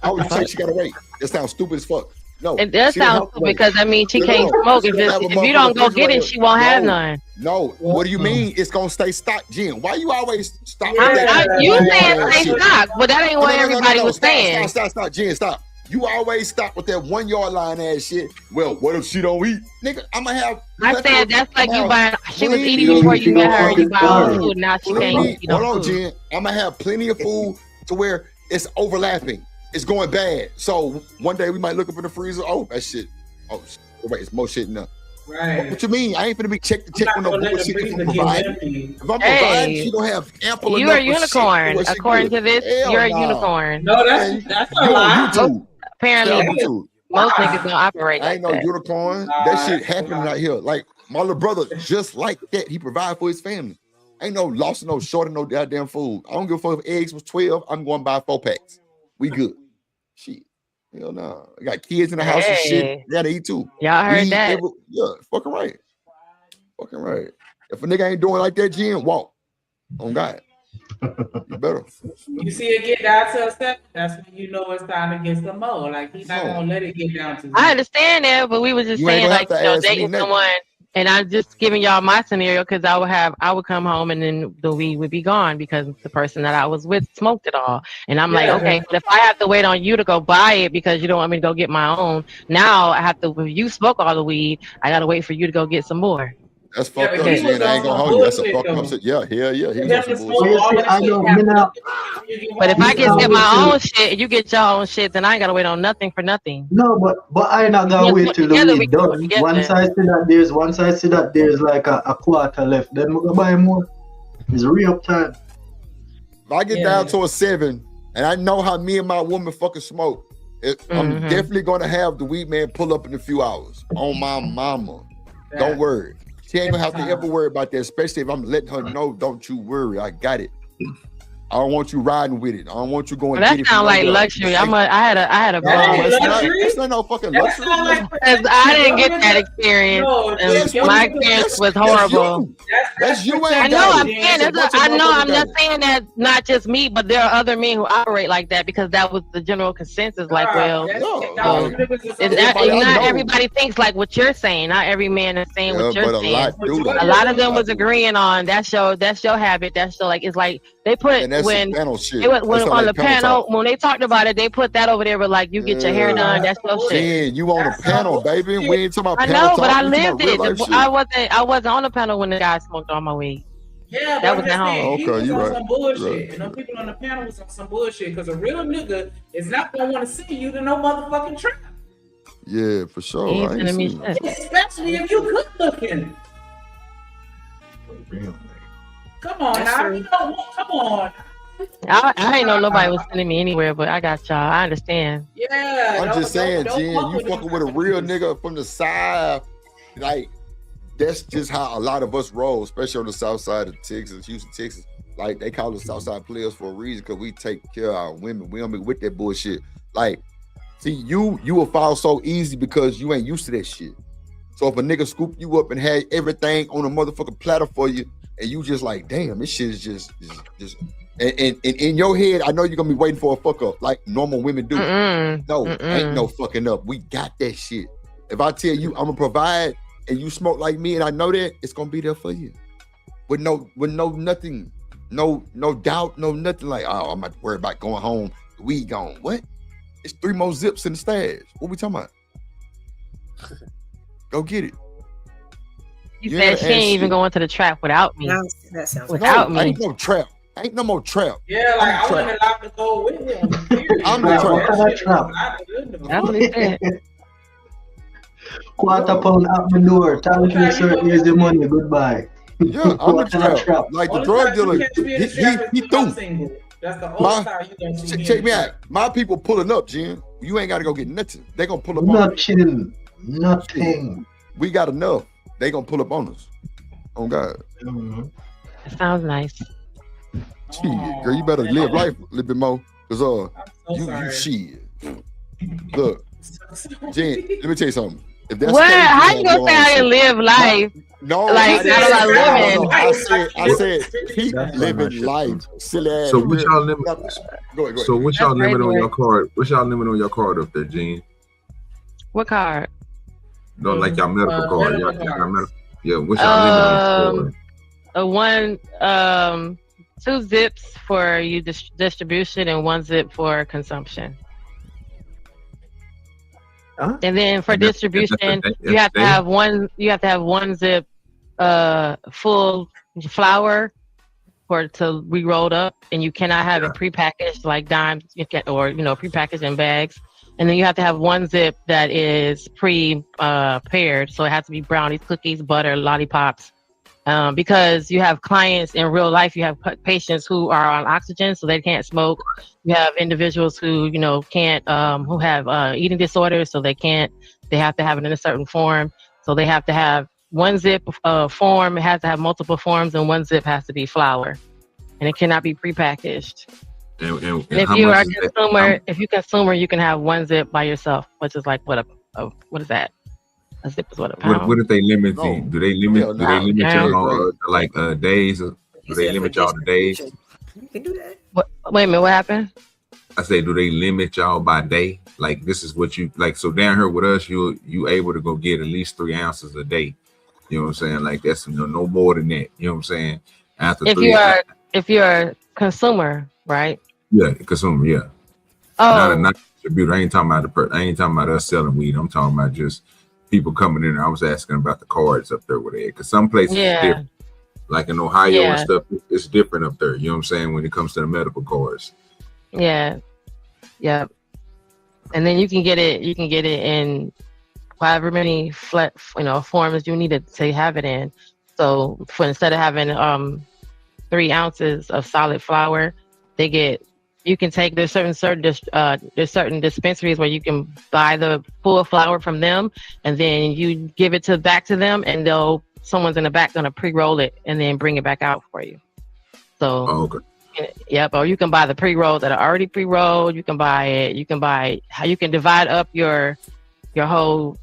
I would say she gotta wait. That sounds stupid as fuck. No, it does sound stupid because I mean she can't smoke if you don't go get it, she won't have none. No, what do you mean? It's gonna stay stocked, Jen? Why you always stop? You saying stay stocked, but that ain't what everybody was saying. Stop, Jen, stop. You always stop with that 1 yard line ass shit. Well, what if she don't eat? Nigga, I'm gonna have. I said that's like you buying. She was eating before you met her, and you buy all the food. Now she can't eat. Hold on, Jen. I'm gonna have plenty of food to where it's overlapping. It's going bad. So one day we might look up in the freezer. Oh, that shit. Oh, wait, it's more shit in there. Right. What you mean? I ain't finna be check with no bullshit. If I'm providing, she gonna have ample. You are a unicorn. According to this, you're a unicorn. No, that's a lie. Apparently, most niggas don't operate. I ain't no unicorn. That shit happening out here. Like my little brother, just like that. He provide for his family. Ain't no loss, no short of no goddamn food. I don't give a fuck if eggs was 12. I'm going to buy 4 packs. We good. Shit. Hell no. I got kids in the house and shit. They gotta eat too. Y'all heard that? Yeah, fucking right. Fucking right. If a nigga ain't doing like that, Jen, walk. On God. You better. You see it get down to a 7, that's when you know it's time to get some more. Like he's not gonna let it get down to 0. I understand that, but we were just saying like dating someone. And I'm just giving y'all my scenario because I would come home and then the weed would be gone because the person that I was with smoked it all. And I'm like, okay, but if I have to wait on you to go buy it because you don't want me to go get my own, now I have to, if you smoke all the weed, I got to wait for you to go get some more. That's fucked up, Jen. I ain't gonna hold you. That's a fucked up shit. Yeah. He was on some bullshit. But if I get my own shit, you get your own shit, then I ain't gotta wait on nothing for nothing. No, but I not gonna wait till the week done. Once I see that there's like a quarter left, then we're gonna buy more. It's real time. If I get down to a 7, and I know how me and my woman fucking smoke, I'm definitely gonna have the weed man pull up in a few hours. On my mama. Don't worry. She ain't gonna have to ever worry about that, especially if I'm letting her know, don't you worry, I got it. I don't want you riding with it. I don't want you going. That sounds like luxury. I had a It's not no fucking luxury. I didn't get that experience. My experience was horrible. That's you. I know. I'm saying. I'm not saying that not just me, but there are other men who operate like that because that was the general consensus. Like, well, not everybody thinks like what you're saying. Not every man is saying what you're saying. A lot of them was agreeing on that's your habit. That's your like. It's like they put. When on the panel, when they talked about it, they put that over there with like you get your hair done. That's your shit. You on the panel, baby. We ain't talking about panel. I know, but I lived it. I wasn't on the panel when the guy smoked all my weed. Yeah, that was at home. He was on some bullshit. And those people on the panel was on some bullshit because a real nigga is not gonna want to see you to no motherfucking trap. Yeah, for sure. Especially if you good looking. Come on now, come on. I ain't know nobody was sending me anywhere, but I got y'all. I understand. Yeah. I'm just saying, Jen, you fucking with a real nigga from the side. Like, that's just how a lot of us roll, especially on the south side of Texas, Houston, Texas. Like, they call us Southside players for a reason because we take care of our women. We don't be with that bullshit. Like, see, you will fall so easy because you ain't used to that shit. So if a nigga scoop you up and had everything on a motherfucking platter for you, and you just like, damn, this shit is just and in your head, I know you're gonna be waiting for a fuck up like normal women do. No, ain't no fucking up. We got that shit. If I tell you I'm gonna provide and you smoke like me and I know that, it's gonna be there for you. With no nothing, no doubt, no nothing like, oh, I'm not worried about going home, the weed gone. What? It's 3 more zips in the stash. What we talking about? Go get it. You said she ain't even going to the trap without me. That sounds without me. Ain't no trap. Ain't no more trap. Yeah, like I wouldn't allow to go with him. I'm the trap. That's what he said. £250 at my door. Thank you, sir. Here's the money. Goodbye. Yeah, I'm the trap. Like the drug dealer, he threw. That's the only time you gonna see Check me out. My people pulling up, Jen. You ain't got to go get nothing. They gonna pull up on nothing. We got enough. They gonna pull up on us. On God. It sounds nice. Shit, girl, you better live life a little bit more. Cause you shit. Look, Jen, let me tell you something. If that's what? How you gonna say I didn't live life? No, like not a lot living. I said keep living life. Silly ass. So what y'all limit? Go ahead. So what y'all limit on your card? What's y'all limit on your card up there, Gene? What card? No, like your medical card. Yeah, what's y'all limit on? 2 zips for you distribution and 1 zip for consumption. Huh? And then for distribution, you have to have one. You have to have 1 zip, full flour to be rolled up, and you cannot have it prepackaged like dimes. You can, or prepackaged in bags. And then you have to have 1 zip that is pre-paired, so it has to be brownies, cookies, butter, lollipops. Because you have clients in real life, you have patients who are on oxygen, so they can't smoke. You have individuals who, can't, who have eating disorders, so they have to have it in a certain form. So they have to have 1 zip form. It has to have multiple forms, and 1 zip has to be flour, and it cannot be prepacked. And if you are a consumer, you can have 1 zip by yourself, which is like what is that? A zip is what a pound. What if they limit the? Do they limit y'all on like days? Or do they limit y'all to days? You can do that. Wait a minute, what happened? I say, do they limit y'all by day? Like this is what you like. So down here with us, you able to go get at least 3 ounces a day. You know what I'm saying? Like that's no more than that. You know what I'm saying? After if you're a consumer, right? Yeah, consumer. Yeah. Oh. Not distributor. I ain't talking about us selling weed. I'm talking about just people coming in. I was asking about the cards up there with it, because some places is different. Like in Ohio and stuff, it's different up there. You know what I'm saying? When it comes to the medical cards. Yeah. Yep. And then you can get it in however many forms you need to have it in. So instead of having 3 ounces of solid flour, there's certain dispensaries where you can buy the full flour from them, and then you give it back to them, and someone's in the back gonna pre-roll it and then bring it back out for you. So yep, or you can buy the pre-rolls that are already pre-rolled. You can buy how you can divide up your whole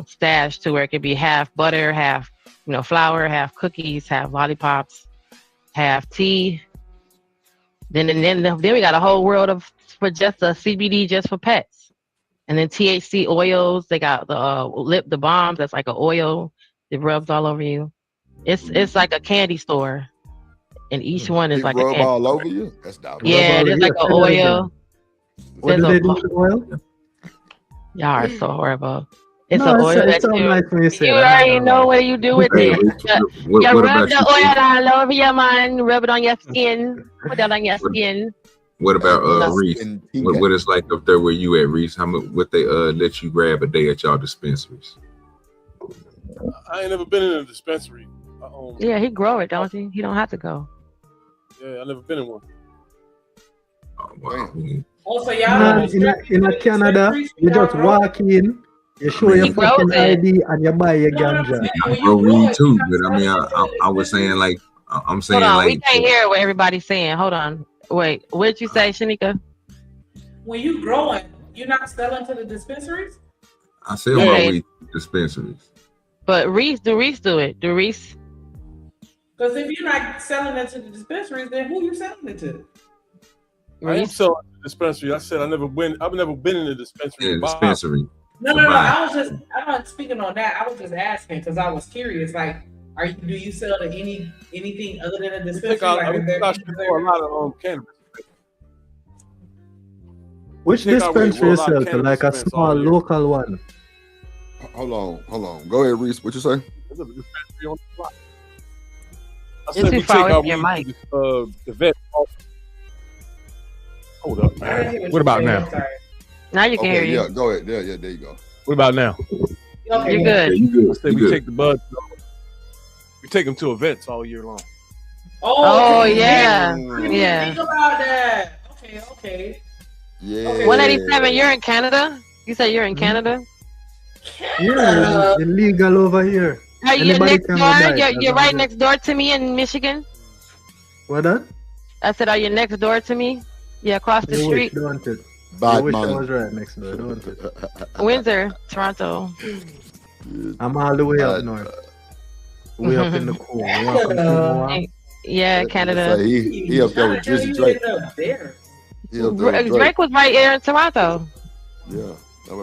stash to where it could be half butter, half flour, half cookies, half lollipops, half tea. Then we got a whole world for just a CBD just for pets, and then THC oils. They got the bombs. That's like an oil that rubs all over you. It's like a candy store, and each one is like a candy all store. over you. That's dope. Yeah, there's like an oil. What do they do with oil? Y'all are so horrible. It's an oil that you already know what you do with it. You rub the oil all over you, man. Rub it on your skin. Put that on your skin. What about Reese? What is like up there where you at, Reese? How much would they let you grab a day at y'all dispensaries? I ain't never been in a dispensary. Yeah, he grow it, don't he? He don't have to go. Yeah, I never been in one. Also, y'all in Canada, you just walk in, you show your fucking ID, and you buy your ganja. I grow weed too, but I mean, I was saying like, I'm saying hold on, like, we can't hear what everybody's saying. Hold on, wait, what did you say, Shanika? When you growing, you're not selling to the dispensaries? I sell my weed to dispensaries. But Reese do it. Do Reese? Because if you're not selling it to the dispensaries, then who you selling it to? I am selling to the dispensary. I said I've never been in a dispensary. Yeah, dispensary. No. I'm not speaking on that. I was just asking because I was curious. Like, do you sell to anything other than a dispensary? I should do a lot of cannabis. Which dispensary you sell to? Like a small local one? Hold on. Go ahead, Reese. What you say? There's a dispensary on the block. I said we take our weed to the vet. Hold up. What about now? Now you can hear you. Yeah, go ahead. Yeah, there you go. What about now? You're good. You good. I said we take the buds. We take them to events all year long. Oh yeah. Yeah. Think about that. Okay. Yeah. 187. You're in Canada. You said you're in Canada. Yeah, it's illegal over here. Are you next door? You're right next door to me in Michigan. What that? I said, are you next door to me? Yeah, across the street. I wish I was right next door, don't it? Windsor, Toronto. I'm all the way up north. Way up in the cool. Yeah, Canada. He up there with Drizzy Drake. Drake was right here in Toronto. Yeah.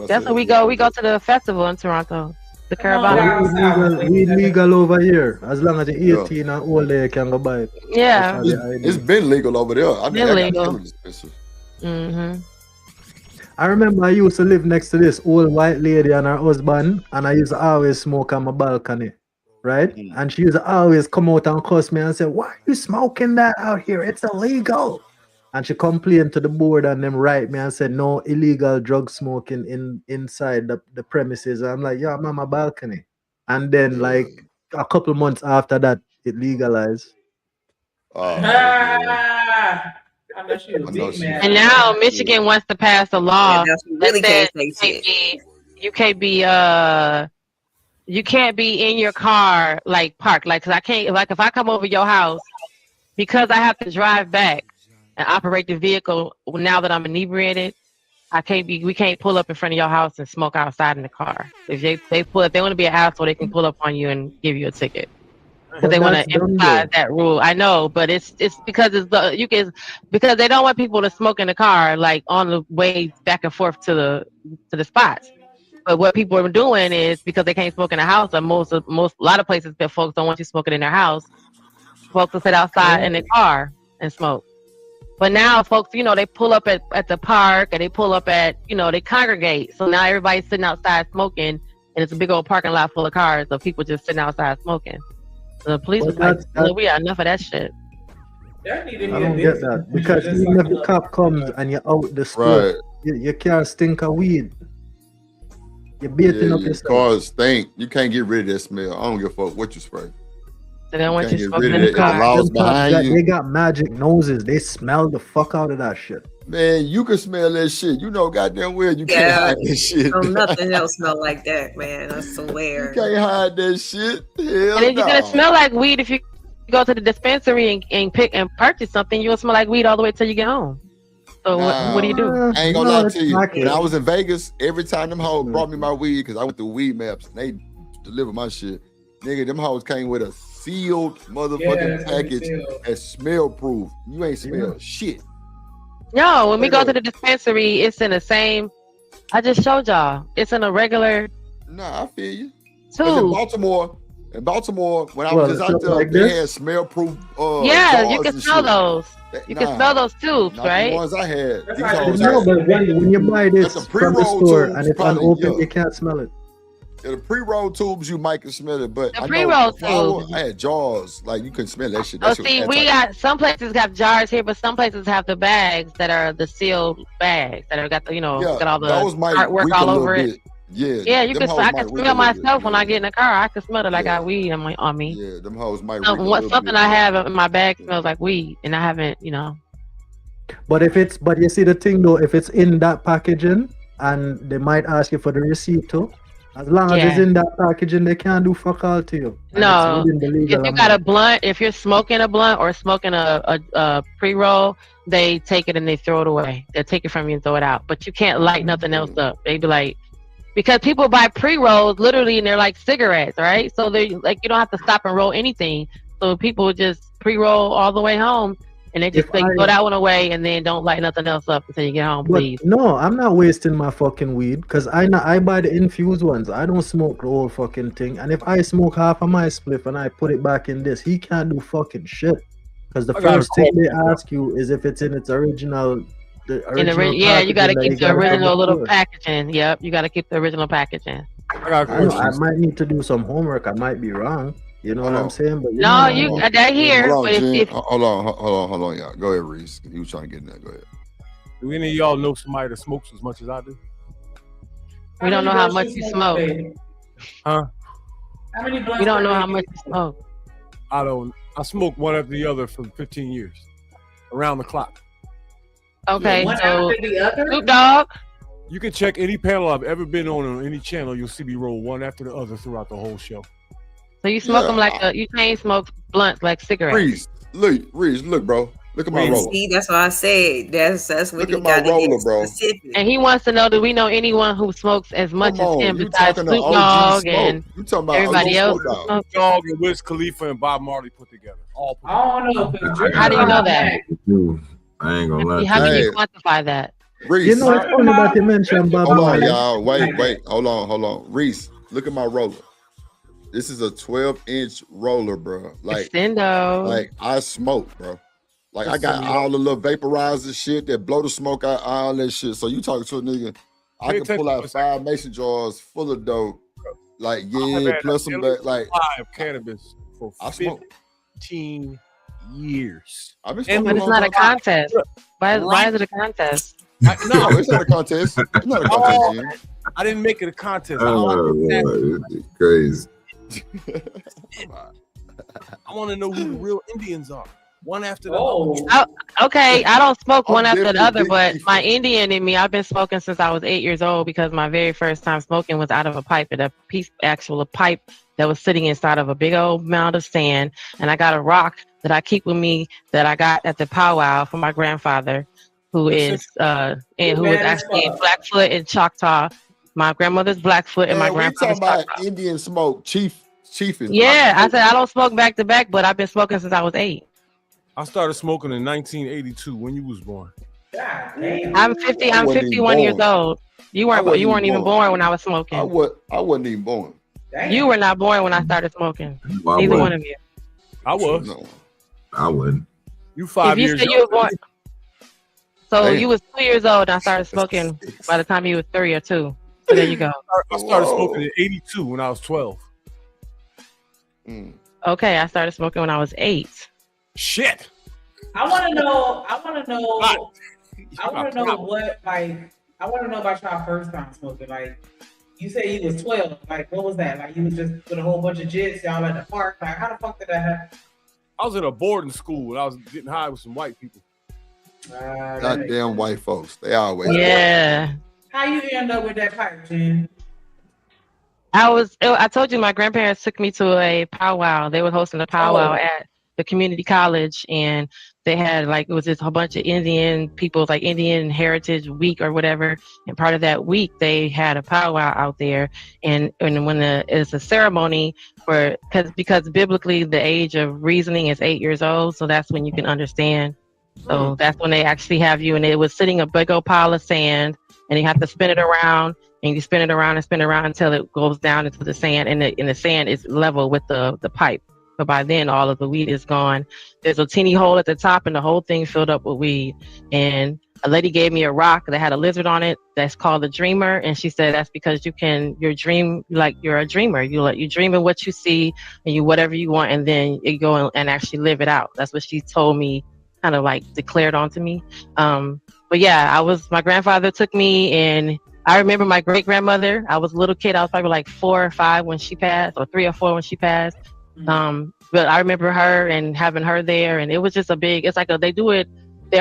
That's where we go. We go to the festival in Toronto. The Carabana. We legal over here. As long as you're 18 and older, you can go buy it. Yeah. It's been legal over there. I been legal. I remember I used to live next to this old white lady and her husband, and I used to always smoke on my balcony, right? And she used to always come out and cuss me and say, "Why are you smoking that out here? It's illegal." And she complained to the board and them write me and said, "No illegal drug smoking inside the premises." And I'm like, "Yeah, I'm on my balcony." And then like a couple months after that, it legalized. And now Michigan wants to pass a law that says you can't be in your car like parked. Like, cause I can't, like if I come over your house, because I have to drive back and operate the vehicle now that I'm inebriated, we can't pull up in front of your house and smoke outside in the car. If they want to be an asshole, they can pull up on you and give you a ticket. Because they want to emphasize that rule. I know, but it's because because they don't want people to smoke in the car like on the way back and forth to the spots. But what people are doing is because they can't smoke in the house, or a lot of places that folks don't want you smoking in their house, folks will sit outside in the car and smoke. But now folks, they pull up at the park, and they pull up at, they congregate. So now everybody's sitting outside smoking, and it's a big old parking lot full of cars of people just sitting outside smoking. So the police was like, we got enough of that shit. I don't get that. Because even if the cop comes and you're out the store, you can't stink of weed. You're beating up yourself. Cars stink. You can't get rid of that smell. I don't give a fuck what you spray. They don't want you smoking in the car. They got magic noses. They smell the fuck out of that shit. Man, you can smell that shit. Goddamn well you can't hide that shit. No, nothing else smell like that, man. I swear. You can't hide that shit. Hell and then you're gonna smell like weed if you go to the dispensary and pick and purchase something. You'll smell like weed all the way till you get home. So what do you do? I ain't gonna lie to you. When I was in Vegas, every time them hoes brought me my weed, because I went through Weed Maps and they delivered my shit. Nigga, them hoes came with a sealed motherfucking package that's smell proof. You ain't smell shit. No, when we go to the dispensary, it's in the same. I just showed y'all. It's in a regular. Nah, I feel you. Too. In Baltimore, when I was just out there, they had smell proof. Yeah, you can smell those. You can smell those tubes, right? The ones I had. But when you buy this from the store and it's unopened, you can't smell it. Yeah, the pre-roll tubes, you might can smell it, but the pre-roll tubes, I had jars, like you can smell that shit. We got some places have jars here, but some places have the bags that are the sealed bags that have got the got all the artwork all over it. Yeah, you can. I can smell myself when I get in the car. I can smell that I got weed on me. Yeah, them hoes might. Something I have in my bag smells like weed, and I haven't, But you see the thing though, if it's in that packaging, and they might ask you for the receipt too. As long as it's in that packaging, they can't do fuck all to you. No, if you got a blunt, if you're smoking a blunt or smoking a pre-roll, they take it and they throw it away. They'll take it from you and throw it out. But you can't light nothing else up. They be like, because people buy pre-rolls literally and they're like cigarettes, right? So they like, you don't have to stop and roll anything. So people just pre-roll all the way home. And they just throw that one away and then don't light nothing else up until you get home, please. No, I'm not wasting my fucking weed because I buy the infused ones. I don't smoke the whole fucking thing. And if I smoke half of my spliff and I put it back in this, he can't do fucking shit. Because the first thing they ask you is if it's in its original. Yeah, you got to keep the original little packaging. Yep, you got to keep the original packaging. I might need to do some homework. I might be wrong. You know what I'm saying? But no, you that here. Hold on, But Jen. if Hold on, y'all. Go ahead, Reese. He was trying to get in there. Go ahead. Do any of y'all know somebody that smokes as much as I do? we don't know how much you smoke. Huh? How many blunts We don't per know day how do much you you smoke. I smoke one after the other for 15 years, around the clock. Okay, One so after the other? Snoop Dogg. You can check any panel I've ever been on any channel. You'll see me roll one after the other throughout the whole show. So you smoke them like you chain smoke blunts like cigarettes. Reese, look, bro. Look at my roller. See, that's what I said. That's what Look you at my got to roller, get bro. specific. And he wants to know, do we know anyone who smokes as much Come on, as him you besides talking to Snoop OG Dogg Smoke. and You talking about everybody OG else? Smoke who Dog. smokes? Dog and Wiz Khalifa and Bob Marley put together. All put I don't know. How do you know that? I ain't gonna lie. How can Hey. you quantify that? Reese. You know, it's funny that you mentioned Bob Hold on, Marley. y'all. Wait. Hold on. Reese, look at my roller. This is a 12-inch roller, bro. Extendo. Like I smoke, bro. Like I got all the little vaporizer shit that blow the smoke out, all that shit. So you talking to a nigga, I can pull out 5 mason jars full of dope. Like, yeah, plus some like of cannabis for I smoke 15 years. I've been But smoking it's not a contest. Why is it a contest? No, it's not a contest. It's not a contest, Jim. I didn't make it a contest. Oh, Lord, this is crazy. I want to know who the real Indians are. One after the other. Okay, I don't smoke one after the definitely other, but big my Indian in me, I've been smoking since I was 8 years old because my very first time smoking was out of a pipe, and a pipe that was sitting inside of a big old mound of sand. And I got a rock that I keep with me that I got at the powwow from my grandfather, who is actually Blackfoot and Choctaw. My grandmother's Blackfoot and my We grandfather's talking about Choctaw. Indian smoke, chiefing. Yeah, I said I don't smoke back to back, but I've been smoking since I was 8. I started smoking in 1982 when you was born. I'm 50. I'm 51 years old. You weren't even born when I was smoking. I wasn't even born. You were not born when I started smoking. Neither one of you. I was. No. I wouldn't. You 5 If you years said you were younger. born, so Damn. you was 2 years old and I started smoking by the time you was 3 or 2. So there you go. I started smoking in 82 when I was 12. Okay, I started smoking when I was 8. Shit. I want to know about y'all first time smoking. Like, you said you was 12. Like, what was that? Like, you was just with a whole bunch of jits, y'all at the park. Like, how the fuck did that happen? I was in a boarding school and I was getting high with some white people. Goddamn white folks. They always. Yeah. How you end up with that pipe, Jen? I told you my grandparents took me to a powwow. They were hosting a powwow at the community college, and they had it was just a bunch of Indian people, like Indian Heritage Week or whatever. And part of that week, they had a powwow out there. And when it's a ceremony because biblically the age of reasoning is 8 years old, so that's when you can understand. So that's when they actually have you, and it was sitting a big old pile of sand, and you have to spin it around, and you spin it around and spin it around until it goes down into the sand, and the sand is level with the pipe. But by then, all of the weed is gone. There's a teeny hole at the top, and the whole thing filled up with weed. And a lady gave me a rock that had a lizard on it that's called a dreamer, and she said that's because you're a dreamer. You dream of what you see, and you whatever you want, and then you go and actually live it out. That's what she told me, kind of like declared onto me. But yeah, my grandfather took me, and I remember my great grandmother. I was a little kid. I was probably like 4 or 5 when she passed, or 3 or 4 when she passed. But I remember her and having her there, and it was just it's like they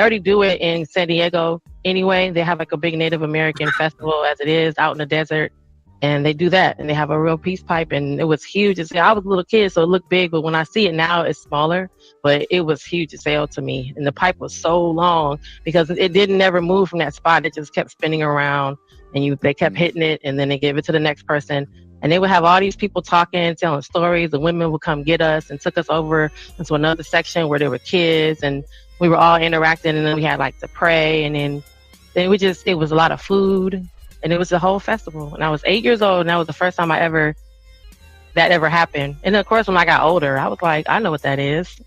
already do it in San Diego anyway. They have like a big Native American festival as it is out in the desert, and they do that, and they have a real peace pipe, and it was huge. I was a little kid, so it looked big, but when I see it now, it's smaller, but it was huge as hell to me. And the pipe was so long because it didn't never move from that spot. It just kept spinning around, and they kept hitting it, and then they gave it to the next person. And they would have all these people talking, telling stories. The women would come get us and took us over into another section where there were kids, and we were all interacting. And then we had to pray, and then it was a lot of food, and it was the whole festival. And I was 8 years old, and that was the first time that ever happened. And of course, when I got older, I was like, I know what that is.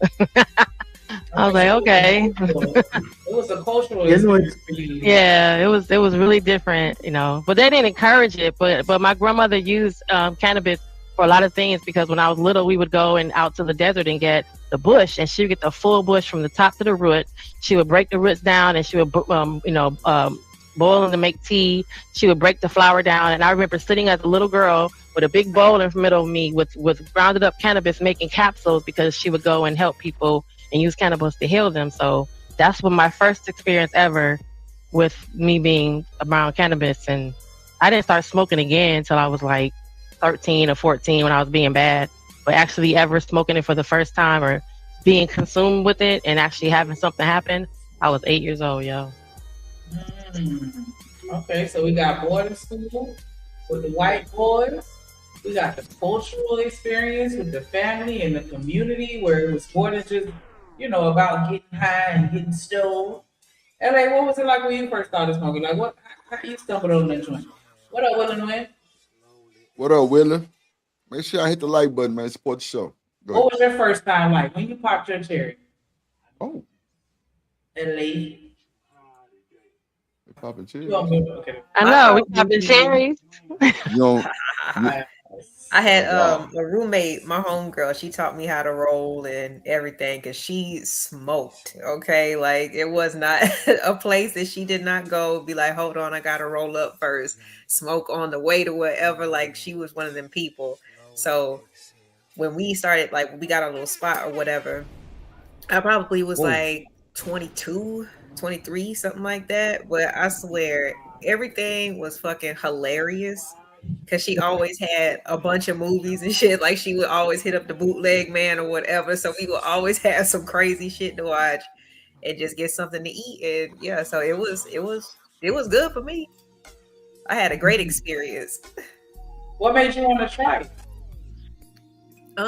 I was like, okay. It was a cultural experience for you. Yeah, it was really different, But they didn't encourage it. But my grandmother used cannabis for a lot of things, because when I was little, we would go and out to the desert and get the bush, and she would get the full bush from the top to the root. She would break the roots down, and she would, boil them to make tea. She would break the flour down, and I remember sitting as a little girl with a big bowl in the middle of me with grounded up cannabis, making capsules, because she would go and help people and use cannabis to heal them. So that's what my first experience ever with me being around cannabis. And I didn't start smoking again until I was like 13 or 14 when I was being bad, but actually ever smoking it for the first time or being consumed with it and actually having something happen, I was 8 years old, yo. Okay, so we got boarding school with the white boys. We got the cultural experience with the family and the community, where it was more than just, about getting high and getting stoned. And like, what was it like when you first started smoking? Like, how you stumbled on that joint? What up, Willie? What up, Willie? Make sure I hit the like button, man. Support the show. What was your first time like when you popped your cherry? Oh. LA. Popping cherries. Okay. I know, we popping cherries. I had a roommate, my homegirl. She taught me how to roll and everything because she smoked. Okay, like it was not a place that she did not go. Be like, hold on, I gotta roll up first. Smoke on the way to wherever. Like she was one of them people. So when we started, like we got a little spot or whatever, I probably was like 22, 23, something like that. But I swear everything was fucking hilarious. Cause she always had a bunch of movies and shit. Like she would always hit up the bootleg man or whatever. So we would always have some crazy shit to watch and just get something to eat. And yeah, so it was good for me. I had a great experience. What made you want to try it? I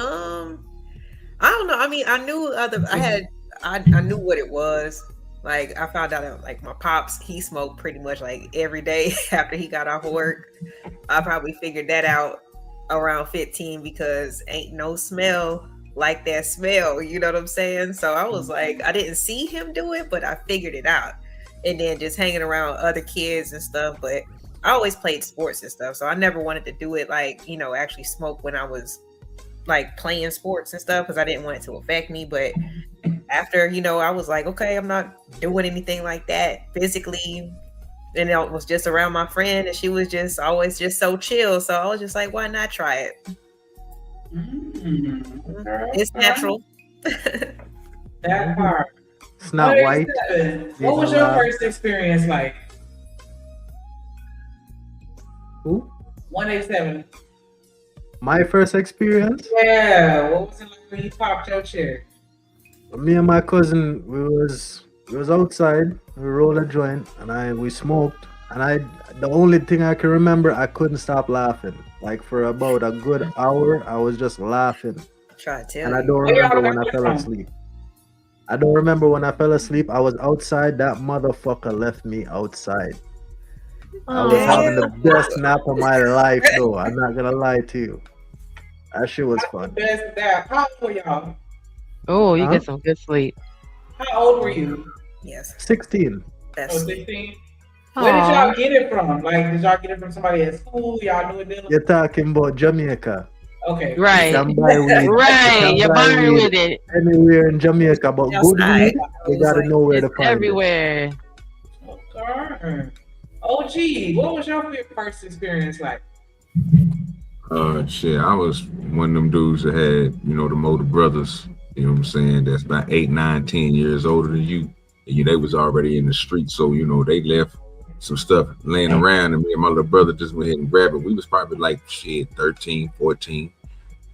don't know. I mean, I knew I knew what it was. Like I found out like my pops, he smoked pretty much like every day after he got off work. I probably figured that out around 15 because ain't no smell like that smell. You know what I'm saying? So I was like, I didn't see him do it, but I figured it out. And then just hanging around other kids and stuff. But I always played sports and stuff. So I never wanted to do it like, actually smoke when I was like playing sports and stuff because I didn't want it to affect me. But after, I was like, okay, I'm not doing anything like that physically. And it was just around my friend and she was just always just so chill. So I was just like, why not try it? It's natural. That part. It's not white. What was your first experience like? Who? 187. My first experience? Yeah. What was it like when you popped your cherry? Me and my cousin, we was outside. We rolled a joint and we smoked. And the only thing I can remember, I couldn't stop laughing. Like for about a good hour, I was just laughing. And I don't remember when I fell asleep. I I was outside. That motherfucker left me outside. I was having the best nap of my life, though. I'm not gonna lie to you. That shit was fun. Best nap. How old were y'all? Oh, you get some good sleep. How old were you? Yes. 16. 16. Where did y'all get it from? Like, did y'all get it from somebody at school? Y'all knew it then? You're talking about Jamaica. Okay. Right. You can buy weed. Right. You're buying with it. Anywhere in Jamaica, but good weed, you gotta know where to find everywhere. it. Okay. OG, what was your first experience like? Shit, I was one of them dudes that had, the older brothers, you know what I'm saying, that's about 8, 9, 10 years older than you. And they was already in the street, so, they left some stuff laying around, and me and my little brother just went ahead and grabbed it. We was probably like, 13, 14.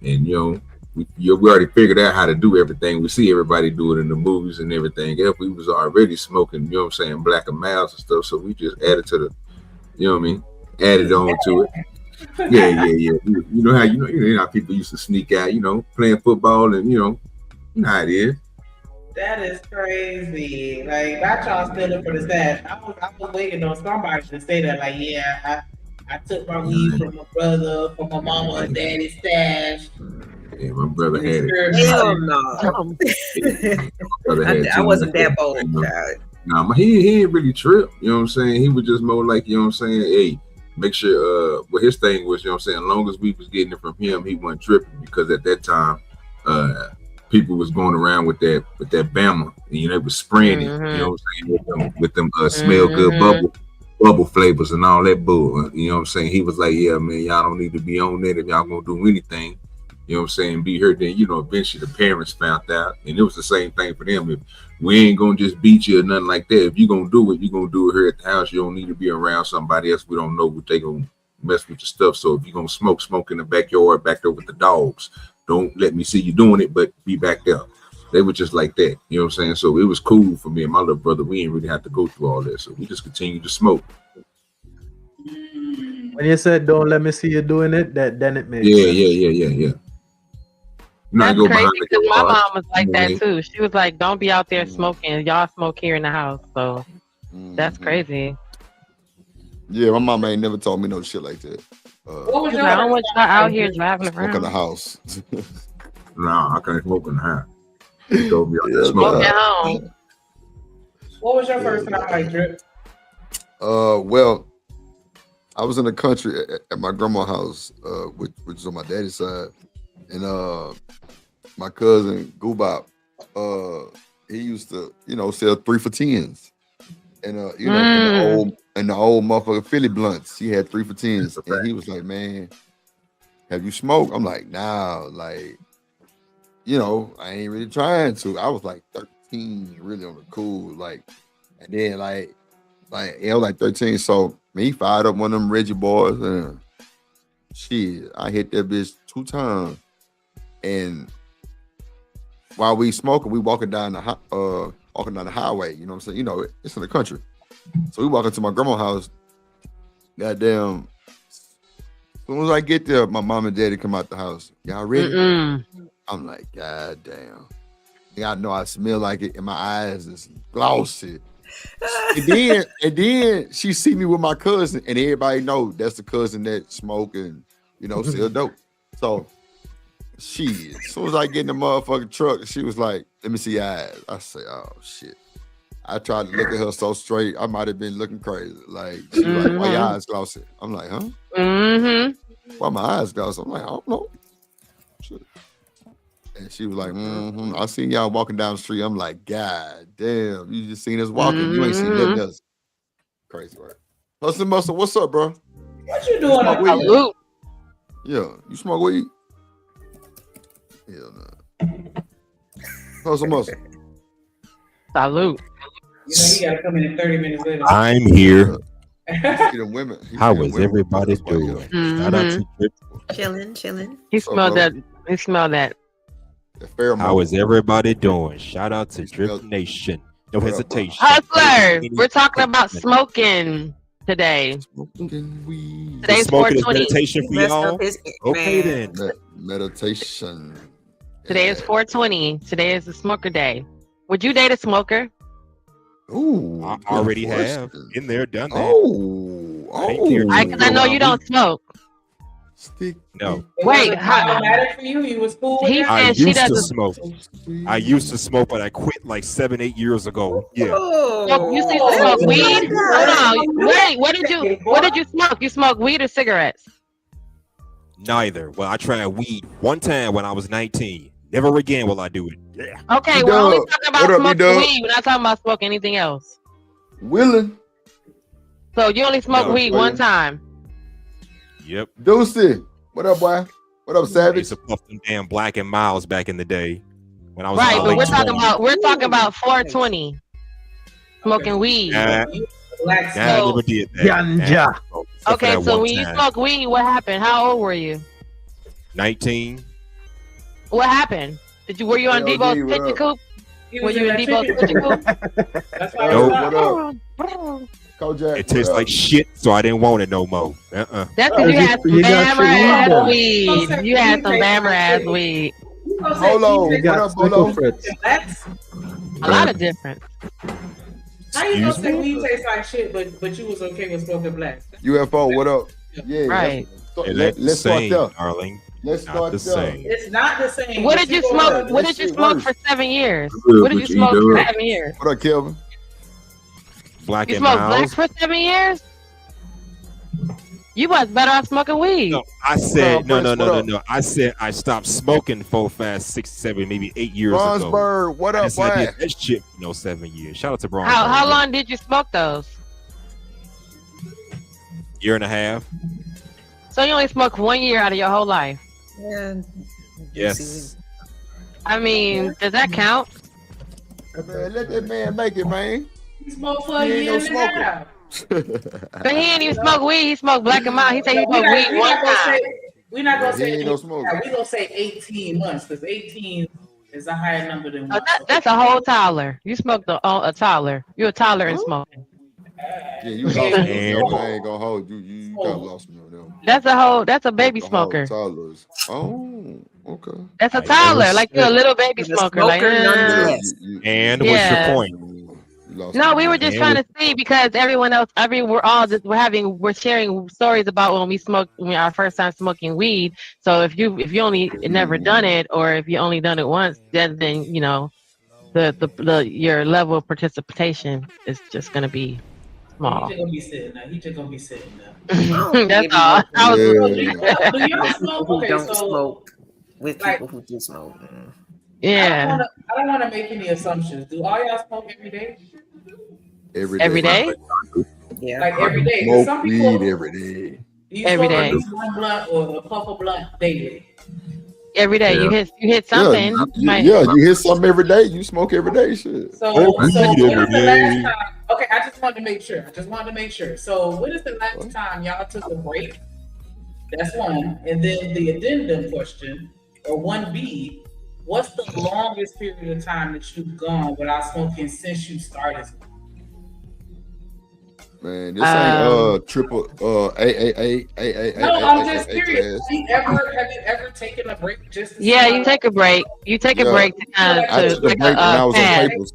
And, we already figured out how to do everything. We see everybody do it in the movies and everything else. We was already smoking, Black and Miles and stuff, so we just added to the, added on to it. Yeah. You know how people used to sneak out, playing football, and you know how it is. That is crazy. Like, not y'all stealing for the stash. I was waiting on somebody to say that. Like, yeah, I took my weed from my brother, from my mama and daddy's stash. Yeah, my brother had it. Hell no. I wasn't that bold. Nah, he ain't really tripped. You know what I'm saying? He was just more like, hey, make sure well his thing was, you know what I'm saying, as long as we was getting it from him, he wasn't tripping, because at that time people was going around with that Bama, and you know, it was spraying it, you know what I'm saying, with them smell good bubble flavors and all that bull. You know what I'm saying? He was like, yeah, man, y'all don't need to be on that if y'all gonna do anything. You know what I'm saying? Be here. Then, you know, eventually the parents found out, and it was the same thing for them. If we ain't gonna just beat you or nothing like that, if you gonna do it, you gonna do it here at the house. You don't need to be around somebody else. We don't know what they gonna mess with your stuff. So if you gonna smoke in the backyard, back there with the dogs. Don't let me see you doing it, but be back there. They were just like that. You know what I'm saying? So it was cool for me and my little brother. We didn't really have to go through all that. So we just continued to smoke. When you said don't let me see you doing it, then it makes sense. Yeah. That's crazy because my mom was like that too. She was like, don't be out there smoking. Y'all smoke here in the house. So that's crazy. Yeah, my mom ain't never told me no shit like that. What was I don't want y'all out here driving around. Smoke in the house. Nah, I can't smoke in the house. He told me I smoke at home. What was your first time like Drip? Well, I was in the country at my grandma's house, which is on my daddy's side, and my cousin Goobop, he used to, you know, sell 3 for $10s, and you know, in the old motherfucker Philly blunts, he had 3 for $10s, and he was like, man, have you smoked? I'm like, nah, like, you know, I ain't really trying to. I was like 13, really on the cool, like, and then like I was like 13, so me fired up one of them Reggie boys, and shit, I hit that bitch 2 times, and while we smoking, we walking down the highway, you know what I'm saying? You know, it's in the country. So we walking to my grandma's house. Goddamn, as soon as I get there, my mom and daddy come out the house. Y'all ready? I'm like, God damn. Yeah, I know I smell like it, and my eyes is glossy. and then she see me with my cousin, and everybody know that's the cousin that smoke and, you know, sell dope. So she, as soon as I get in the motherfucking truck, she was like, let me see your eyes. I say, oh shit. I tried to look at her so straight, I might have been looking crazy. Like, she was like, why your eyes glossy? I'm like, huh? Why my eyes glossy? I'm like, I don't know. Shit. And she was like, I seen y'all walking down the street. I'm like, God damn, you just seen us walking. You ain't seen nothing else. Crazy work. Hustle Muscle, what's up, bro? What you doing? Weed? Yeah, you smoke weed? Hell no. Hustle Muscle. Salute. You know, you gotta come in 30 minutes later. I'm here. Women. How is everybody doing? Shout out to Drip. Chilling. He smelled that. He smelled that. How is everybody doing? Shout out to Drip Nation. No hesitation. Hustlers, we're talking about smoking today. Today's smoking 420. meditation for y'all. Okay then. Meditation. Today is 420. Today is the smoker day. Would you date a smoker? Ooh, I already have. Been there, done that. I know you don't smoke. No. Wait, problematic for you? You was cool with I that? used to smoke. I used to smoke, but I quit like 7-8 years ago. Yeah. You used to smoke weed? Hold on. Wait, what did you smoke? You smoke weed or cigarettes? Neither. Well, I tried weed one time when I was 19. Never again will I do it. Yeah. Okay, we're only talking about smoking weed. We're not talking about smoking anything else. Willing. So you only smoke weed one time. Yep. Deucey. What up, boy? What up, Savage? I used to puff them damn Black and Miles back in the day when I was right. in my But late we're talking about 420. Smoking weed. I never did that. Ganja. Okay, so when you smoke weed, what happened? How old were you? 19. What happened? Were you on Debo's Pitchy Coop? Were you in Debo's Pitchy Coop? Nope. Kojak, it tastes like shit, so I didn't want it no more. That's because you had some bammer ass weed. You had some bammer ass weed. Bolo, what up, Bolo? A lot of different. How you gonna say weed tastes like shit, but you was okay with smoking black? UFO, what up? Yeah, right. Let's start there, darling. Let's start there. It's not the same. What did you smoke? What did you smoke for 7 years? What did you smoke for 7 years? What up, Kelvin? Black you and smoked Miles. black for 7 years? You was better off smoking weed. No, I said What up, Prince? no. I said I stopped smoking 4, 5, 6, 7, maybe 8 years ago. Bronsberg, what up, I boy? did that shit, 7 years. Shout out to Bronsberg. How long did you smoke those? Year and a half. So you only smoked 1 year out of your whole life. Yeah. Yes. I mean, does that count? Man, let that man make it, man. He smoked for a He ain't year no and a smoker. half. But he didn't even smoke weed. He smoked black and mild. He said he smoked weed one time. We're not gonna He say ain't no smoker. we're gonna say 18 months because 18 is a higher number than one. That's a whole toddler. You smoked a toddler. You're a toddler in smoking. Yeah, you lost me on them. I ain't gonna hold you. You got lost me on them. That's a baby smoker. Toddlers. Oh, okay. That's a toddler. Like you're a little baby smoker. Like, nonetheless. And what's your point? No, we were just trying to see because everyone else, we're sharing stories about when our first time smoking weed. So if you only never done it, or if you only done it once, then you know, your level of participation is just gonna be small. He just gonna be sitting now. That's all. Do y'all smoke? Who Okay, don't so smoke with like, people who do smoke. Yeah. I don't want to make any assumptions. Do all y'all smoke every day? Every day? Yeah. Like every day. Smoke Some people weed every day. do you Every smoke day. at least one blunt or a puff of blunt daily? Every day you hit something. You hit something every day. You smoke every day. Shit. So when is the last time? Okay, I just wanted to make sure. So when is the last time y'all took a break? That's one. And then the addendum question, or 1B, what's the longest period of time that you've gone without smoking since you started smoking? Man, this ain't triple A. No, I'm just curious. Have you ever taken a break just to you take a break. You take a break to kind of I took a break when I was on papers.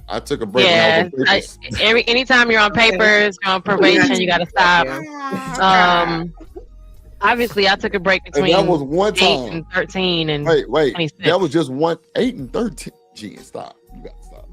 I took a break when I was on papers. Anytime you're on papers, you're on probation, you gotta stop. Obviously I took a break between that was one 8 time. and 13 and wait, 26. That was just 8 and 13. Gee, stop. You gotta stop.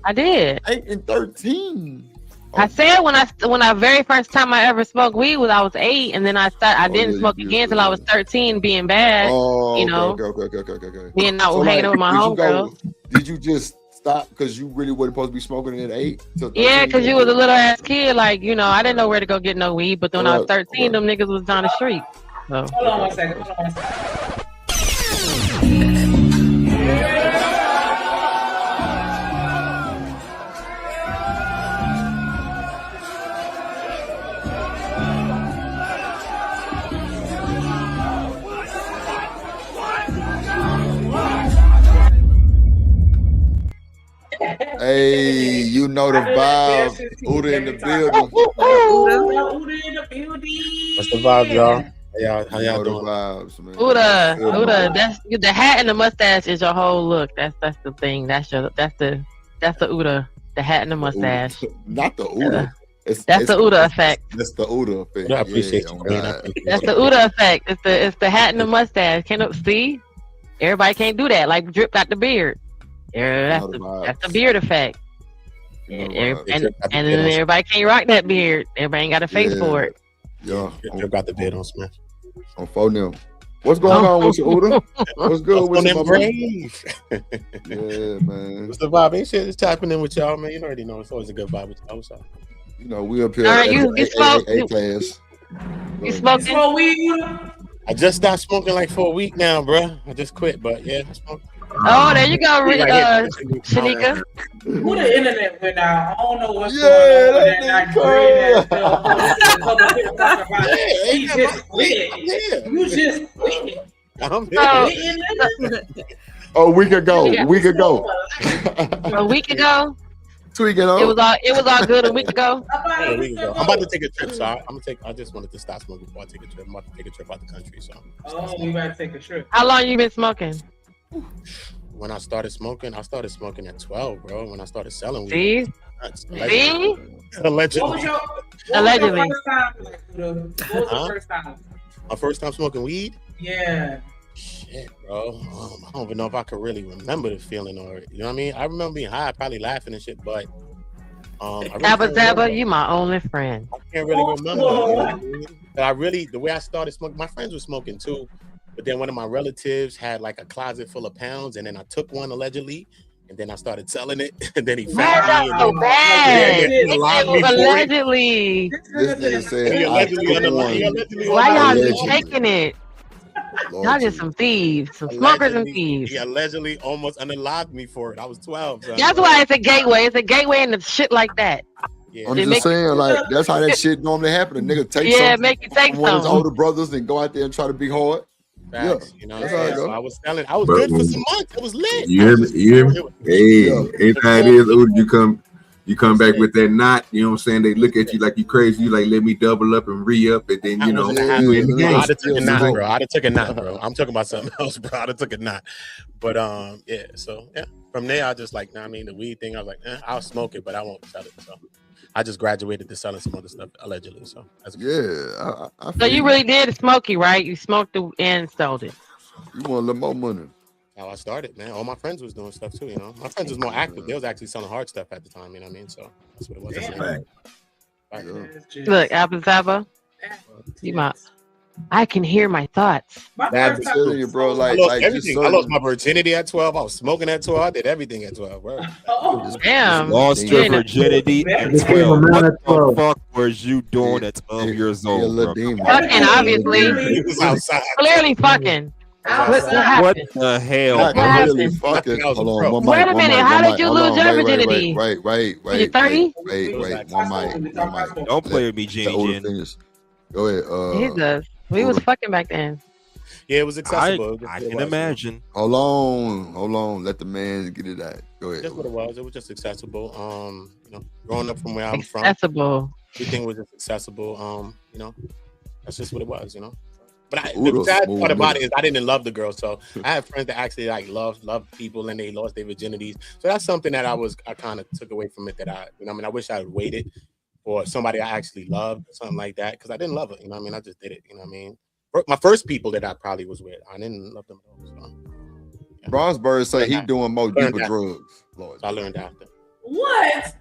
I did. 8 and 13. I said when I very first time I ever smoked weed was I was 8, and then I didn't smoke again till I was 13, being bad. Oh, you know, okay. being out hanging out with my homegirls. Did you just stop because you really wasn't supposed to be smoking at 8? Yeah, because you was a little ass kid, like I didn't know where to go get no weed. But when I was 13, them niggas was down the street. So. Hold on one second. Hey, you know the vibe. Uda in the building. Uda in the building. What's the vibe, y'all? How y'all doing? Vibes, man. Uda, that's the hat and the mustache is your whole look. That's the thing. That's the Uda, the hat and the mustache. Not the Uda. That's the Uda effect. That's the Uda effect. I appreciate you. That's the Uda effect. It's the hat and the mustache. See, everybody can't do that. Like Drip got the beard. That's the beard effect. And then everybody can't rock that beard. Everybody ain't got a face for it. Yeah, Drip got the beard on Smash. On phone now. What's going on with you, Uda? What's good with you, brave? Yeah, man. What's the vibe? Ain't shit just tapping in with y'all, man. You already know it's always a good vibe with y'all. So. You know, we up here. All right, you smoke. class. You smoking? Weed? I just stopped smoking like for a week now, bro. I just quit, but yeah, I smoke. Oh, there you go, Shanika. Who the internet went out? I don't know what's going on. He just quit. You just quit. A week ago. A week ago. 2 weeks ago. It was all good a week ago. A week ago. I'm about to take a trip, so I just wanted to stop smoking before I take a trip. I'm about to take a trip out the country, so. Oh, you gotta take a trip. How long you been smoking? When I started smoking at 12, bro. When I started selling weed. See? Allegedly. Allegedly. What was the first time? My first time smoking weed? Yeah. Shit, bro. I don't even know if I could really remember the feeling or, you know what I mean? I remember being high, probably laughing and shit, but Abba Dabba, you my only friend. I can't really remember. You know what I mean? But the way I started smoking, my friends were smoking too. But then one of my relatives had like a closet full of pounds, and then I took one allegedly, and then I started selling it, and then he found me. So bad. He locked me for it. Allegedly. This nigga said, He allegedly Why y'all allegedly. keep taking it? Y'all just some thieves, some smokers and thieves. He allegedly almost unlocked me for it. I was 12. Son. That's why it's a gateway. It's a gateway into shit like that. Yeah. I'm just saying, like, that's how that shit normally happen. A nigga take something make you take from one of his something. older brothers and go out there and try to be hard. Facts, you know, that's how it so go. I was selling. I was good for some months. It was lit. You hear me? You hear me? Hey, anytime it is, you come back with that knot. You know what I'm saying? They look at you like you crazy. You like, let me double up and re-up, and then you know you in the game. I'd have took a knot, bro. I'd have took a knot, bro. I'm talking about something else, bro. I'd have took a knot. But yeah. So yeah, from there I just like, I mean, the weed thing. I was like, I'll smoke it, but I won't sell it. So I just graduated to selling some other stuff allegedly. So that's I so you really did smoky, right? You smoked it and sold it. You want a little more money? How I started, man. All my friends was doing stuff too, you know. My friends was more active. They was actually selling hard stuff at the time, you know what I mean? So that's what it was. Look, Abba Dabba, I can hear my thoughts. I'm telling you, bro. Like, I lost like everything. I lost my virginity at 12. I was smoking at 12. I did everything at 12. Bro. Damn. Lost your virginity at 12. What the fuck was you doing at 12 years old, bro? Fucking, obviously. He was outside. Clearly fucking. What the hell? Not really fucking. Hold on, one mic, Wait a minute. one How mic, did you hold lose on, your wait, virginity? Wait, You 30? wait. One mic. Don't play with me, Jenny Jen. Go ahead. Jesus. We was fucking back then. Yeah, it was accessible. I can imagine. Hold on. Let the man get it out. Go ahead. That's what it was. It was just accessible. You know, growing up from where I'm from, Accessible. everything was just accessible. You know, that's just what it was. You know. But the sad part about it is I didn't love the girl. So I have friends that actually like loved people and they lost their virginities. So that's something that I kind of took away from it that I wish I had waited for somebody I actually loved or something like that. Cause I didn't love it. You know what I mean? I just did it. You know what I mean? My first people that I probably was with, I didn't love them at all. So, yeah. Bronsberg say he doing more deeper drugs. Lord, so I learned after. What?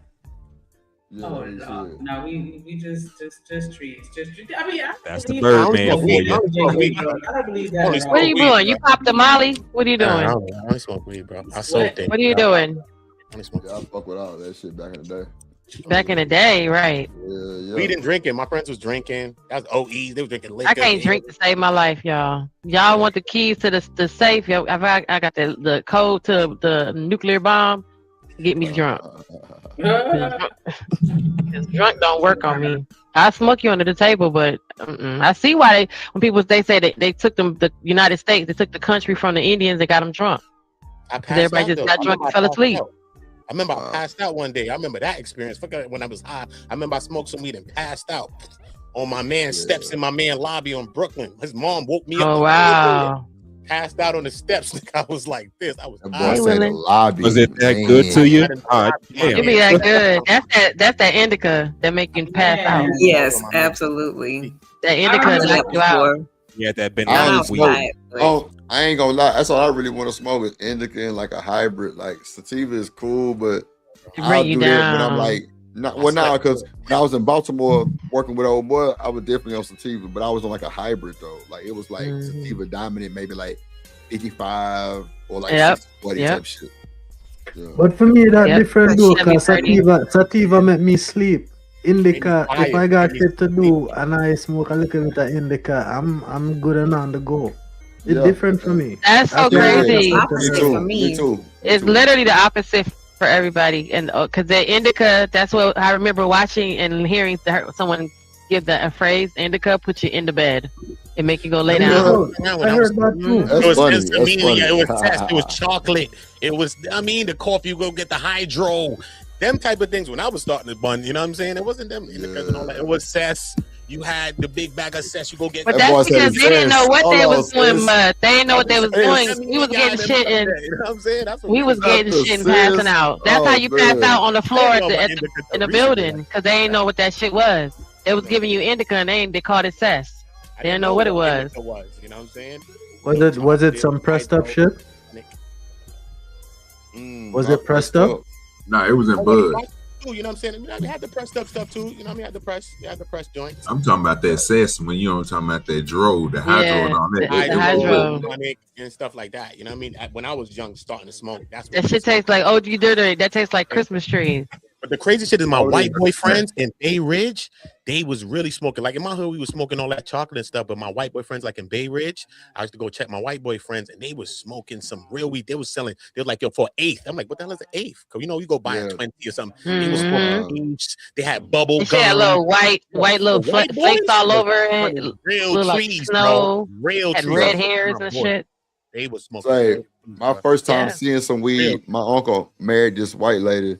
Yeah, no, we just trees. I mean, that's the Birdman for you. I don't believe that. What are you doing? You popped the Molly? What are you doing? I don't smoke weed, bro. I sold it. What are you doing? I fuck with all that shit back in the day. Back in the day, right? Yeah. We didn't drink it. My friends was drinking. That was OEs. They were drinking liquor. I can't drink to save my life, y'all. Y'all want the keys to the safe? Yo, I got the code to the nuclear bomb. Get me drunk. Cause drunk don't work on me. I smoke you under the table, but I see why when people say they took the United States, they took the country from the Indians, they got them drunk. Everybody just got drunk and fell asleep. I remember I passed out one day. I remember that experience. When I was high, I remember I smoked some weed and passed out on my man's steps in my man lobby on Brooklyn. His mom woke me up. Oh wow! Passed out on the steps. I was like this. I was high. The lobby. Was it that good to you? It be that good. That's that indica that make you pass out. Yes, absolutely. That indica knock you out. Yeah, that been I ain't gonna lie. That's all I really want to smoke is indica and like a hybrid. Like sativa is cool, but I'll do that when I'm like now because when I was in Baltimore working with old boy, I was definitely on sativa, but I was on like a hybrid though. Like it was like sativa dominant, maybe like 55 or like 40 type shit. Yeah. But for me, that different though, because sativa make me sleep. Indica, if I got shit to do and I smoke a little bit of indica, I'm good and on the go. It's different for me. That's so crazy. For me too. It's literally the opposite for everybody, and because the indica, that's what I remember watching and hearing someone give a phrase. Indica put you in the bed and make you go lay down. I heard that too. It was test. It was chocolate. It was the coffee. You go get the hydro. Them type of things when I was starting to bun, you know what I'm saying? It wasn't them indicas and all that. It was cess. You had the big bag of cess. You go get. But that's because they didn't know what they was doing. They didn't know what they was doing. We was getting shit and you know what I'm saying? we was getting shit and passing out. That's how you pass out on the floor in the building because they didn't know what that shit was. They was giving you indica and they called it cess. They didn't know what it was. You know what I'm saying? Was it some pressed up shit? Was it pressed up? Nah, it was in bud. too. You know what I'm saying? I had the pressed up stuff too. You know what I mean? I had the press joints. I'm talking about that Sesame. You know, I'm talking about that dro, the hydro, and all that. The hydro, and stuff like that. You know what I mean? When I was young, starting to smoke, that's what that shit tastes like OG dirty. That tastes like Christmas trees. But the crazy shit is my white boy friends in Bay Ridge, they was really smoking. Like in my hood, we was smoking all that chocolate and stuff. But my white boy friends, like in Bay Ridge, I used to go check my white boy friends, and they was smoking some real weed. They was selling. They were like, yo, for eighth. I'm like, what the hell is an eighth? Because you go buy a 20 or something. They was smoking eighths. They had bubble gum. They had little white little flakes all over it. Real trees, like snow. Bro. Real had trees. red hairs and shit. They was smoking. Say, my first time seeing some weed, my uncle married this white lady.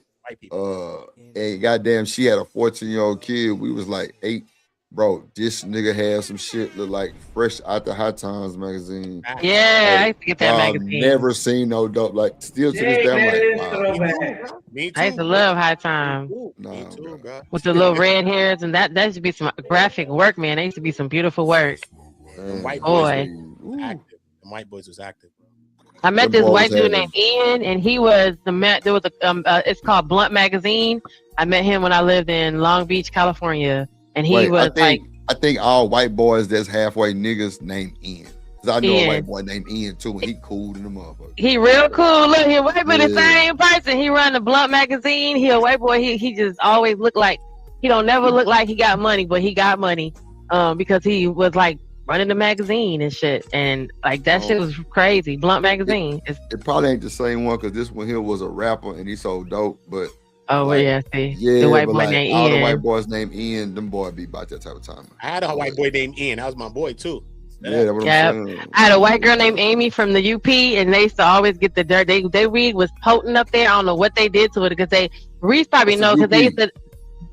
And goddamn, she had a 14-year-old kid. We was like 8. Bro, this nigga had some shit look like fresh out the High Times magazine. Yeah, I used to get that I've magazine. never seen no dope. Like, still to this day, I'm like, wow. Me too. I used to love High Time. Me too, bro. With the little red hairs, and that used to be some graphic work, man. That used to be some beautiful work. White boy. Was active. The white boys was active. I met this white dude named Ian, and he was there was a it's called Blunt Magazine. I met him when I lived in Long Beach, California, and he was I think all white boys that's halfway niggas named Ian. Cause I know a white boy named Ian too, and he cool in the motherfucker. He real cool. Look, he white but the same person. He run the Blunt Magazine. He a white boy. He just always look like he don't never look like he got money, but he got money because he was like running the magazine and shit, and like that shit was crazy. Blunt Magazine. It probably ain't the same one because this one here was a rapper and he sold dope, but see, the white boy named all Ian. the white boys named Ian, them boys be about that type of time. I had a white boy named Ian. That was my boy too. Yeah, that's what I'm saying. I had a white girl named Amy from the UP, and they used to always get the dirt. They weed was potent up there. I don't know what they did to it because Reese probably know because they used to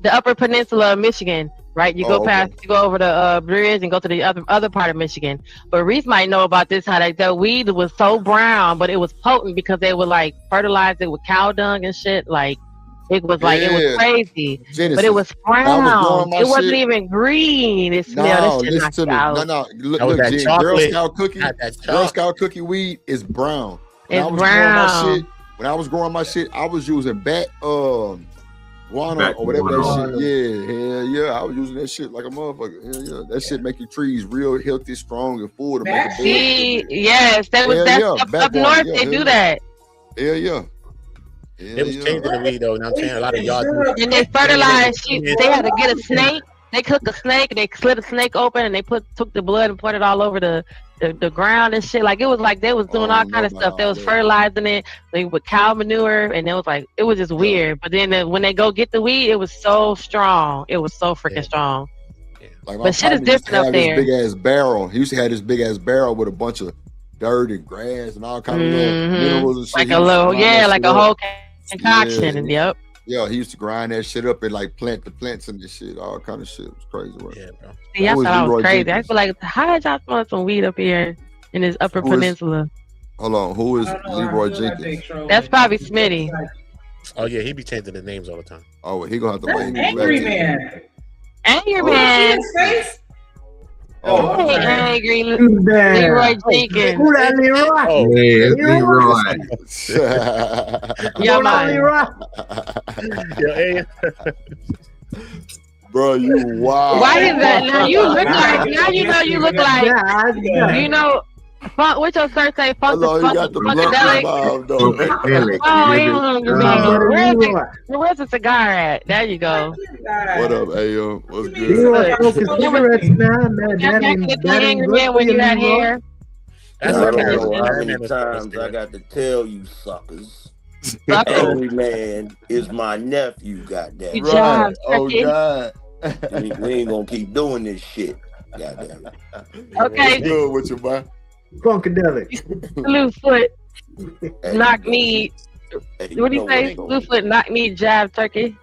the Upper Peninsula of Michigan. Right, you go past, you go over the bridge and go to the other part of Michigan. But Reese might know about this. How that weed was so brown, but it was potent because they would like fertilize it with cow dung and shit. Like it was like it was crazy, Genesis. but it was brown. It wasn't shit. even green. It smelled. Listen to me. No. Look, Jen, Girl Scout cookie. Girl Scout cookie weed is brown. It's brown. When I was growing my shit, I was using guano or whatever that shit. Hell yeah. I was using that shit like a motherfucker. Hell yeah. That shit make your trees real healthy, strong, and full to make a bed. Yes, that's up north. They do that. Hell yeah. It was changing the weed though. You know what I'm saying? A lot of y'all. And they fertilize. They had to get a snake. They cooked a snake. They slit a snake open and they took the blood and put it all over the ground and shit. Like it was like they was doing all kind of stuff. They was fertilizing it with cow manure, and it was like it was just weird. But then when they go get the weed, it was so strong. It was so freaking strong. Like but shit is different up there. Big ass barrel. He used to have this big ass barrel with a bunch of dirt and grass and all kind of little minerals and shit. Like a little, like a whole concoction. And yeah, he used to grind that shit up and like plant the plants and this shit, all kind of shit. It was crazy work. Yeah, bro. See, I thought I was crazy. I feel like, how did y'all smoke some weed up here in this Upper Peninsula? Hold on, who is Leroy Jenkins? That's probably Smitty. Oh yeah, he be changing the names all the time. Oh, well, he gonna have to wait. Angry Man. Angry Man. Oh, angry Leroy Jenkins. Who that Leroy? Oh, Leroy. Yo, man. Bro, you wow. Why is that? Now you look like. Now you know you look like. You know. What's your search say? Funkadelic. Where's the cigar at? There you go. What up, Ayo? What's good? Angry Man when you had hair. I don't know how many times I got to tell you suckers. Angry Man is my nephew, goddamn. Right. Oh God. We ain't gonna keep doing this shit. Goddamn it. Okay. What's good with you, boy? Funkadelic. Bluefoot. Knock me. What do you say? Bluefoot knock me jab turkey.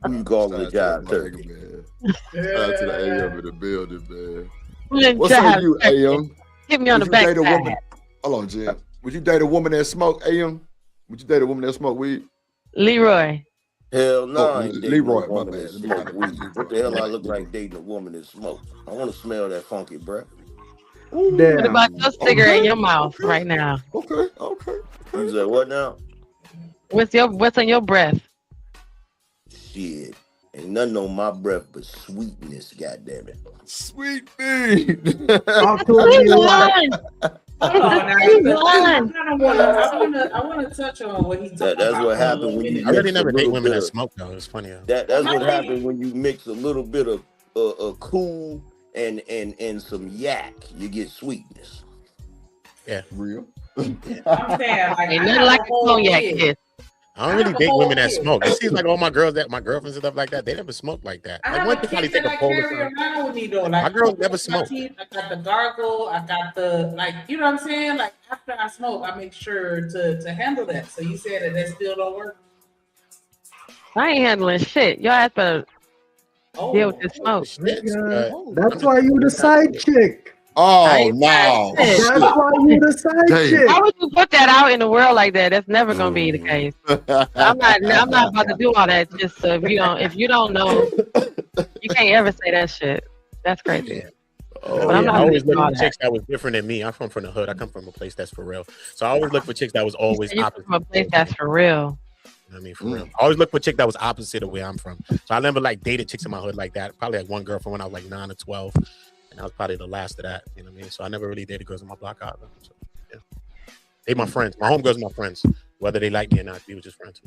Who you call the job turkey? Shout out to the AM in the building, man. What's up, you, AM? Give me on the back side. Hold on, Jen. Would you date a woman that smoke, AM? Would you date a woman that smoke weed? Leroy. Hell no, I ain't Leroy, my bad. Smoke weed. What the hell I look like dating a woman that smokes? I want to smell that funky breath. What about your cigarette in your mouth right now? Okay. You said what now? What's on your breath? Shit. Ain't nothing on my breath but sweetness, goddammit. Sweet thing. I'll tell you what. I want to touch on what he talked about. That's what happened when you. I really never date women that smoke though. It's funny. That's what happened when you mix a little bit of cool and some yak. You get sweetness. Yeah, real. I'm saying, like, Ain't nothing like a cognac kiss. I don't really date women that smoke. It seems like all my girls my girlfriends and stuff like that, they never smoke like that. Like one thing probably take a pull or something. My girls never smoke. I got the gargle. I got the you know what I'm saying? Like after I smoke, I make sure to handle that. So you said that still don't work? I ain't handling shit. Y'all have to deal with the smoke. That's why you the side chick. Oh no! That's why you the side chick. How would you put that out in the world like that? That's never gonna be the case. I'm not about to do all that. Just so if you don't know, you can't ever say that shit. That's crazy. But I'm not always looking for chicks that was different than me. I'm from the hood. I come from a place that's for real. So I always look for chicks that was always opposite. From a place that's for real. I mean, for real. I always look for a chick that was opposite of where I'm from. So I never dated chicks in my hood like that. Probably had one girl from when I was 9 or 12. And I was probably the last of that, you know what I mean? So I never really dated girls in my block either. So, yeah. They my friends. My homegirls are my friends. Whether they like me or not, we were just friends.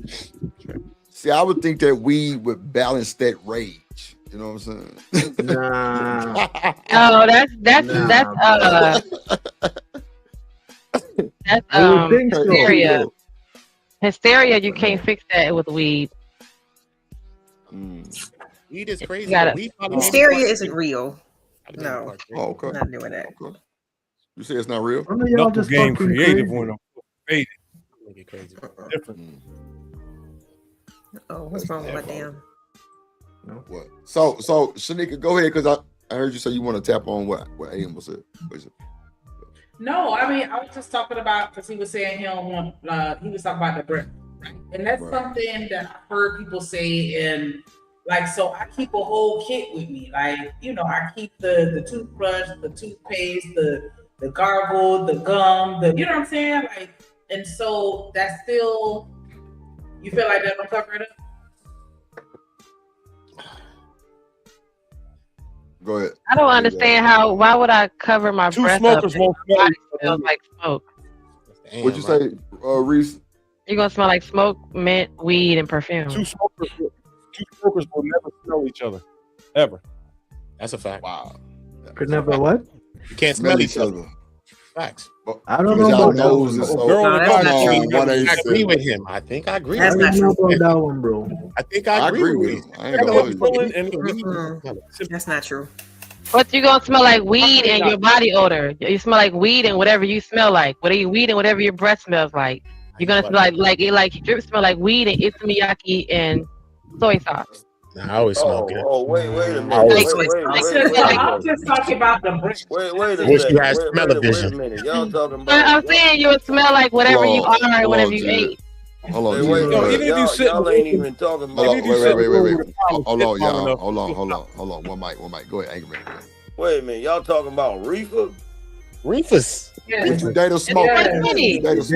See, I would think that we would balance that rage. You know what I'm saying? Nah. No, that's hysteria. Hysteria, you can't fix that with weed. Weed is crazy. Hysteria isn't real. No. Oh, okay. Not doing that. Okay. You say it's not real? Y'all just game creative when I'm faded. Crazy. Different. Oh, what's wrong with my damn? What? So Shanika, go ahead, because I heard you say you want to tap on what AM was saying. No, I mean I was just talking about because he was saying he don't want. He was talking about the breath, right? And that's something that I've heard people say and. So I keep a whole kit with me. I keep the toothbrush, the toothpaste, the gargle, the gum, you know what I'm saying? And so that's still, you feel like that will cover it up? Go ahead. I don't understand why would I cover my breath smokers up? won't Body smells like smoke. What'd you say, Reese? You're gonna smell like smoke, mint, weed, and perfume. Two smokers will never smell each other. Ever. That's a fact. Wow. Could never what? You can't smell each other. Facts. I don't know about I agree with him. I think I agree. That's not true about that one, bro. I think I agree with him. That's not true. But you gonna smell like weed and your body odor. You smell like weed and whatever you smell like. Weed and whatever your breath smells like. You're gonna smell like your drip smell like weed and itsumiaki and soy sauce. I always smoke it. Oh, wait a minute. I'm just talking about the breath. Wait a Wish you minute. had smell-o-vision. Wait a minute. Y'all talking about. I'm saying you would smell like whatever you are and whatever you ate. Hold on. Y'all ain't even talking about. Wait. Hold on, y'all. Hold on. One mic. Go ahead, Angry Man. Wait a minute. Y'all talking about reefer? Reefers. Would you date a smoker? It's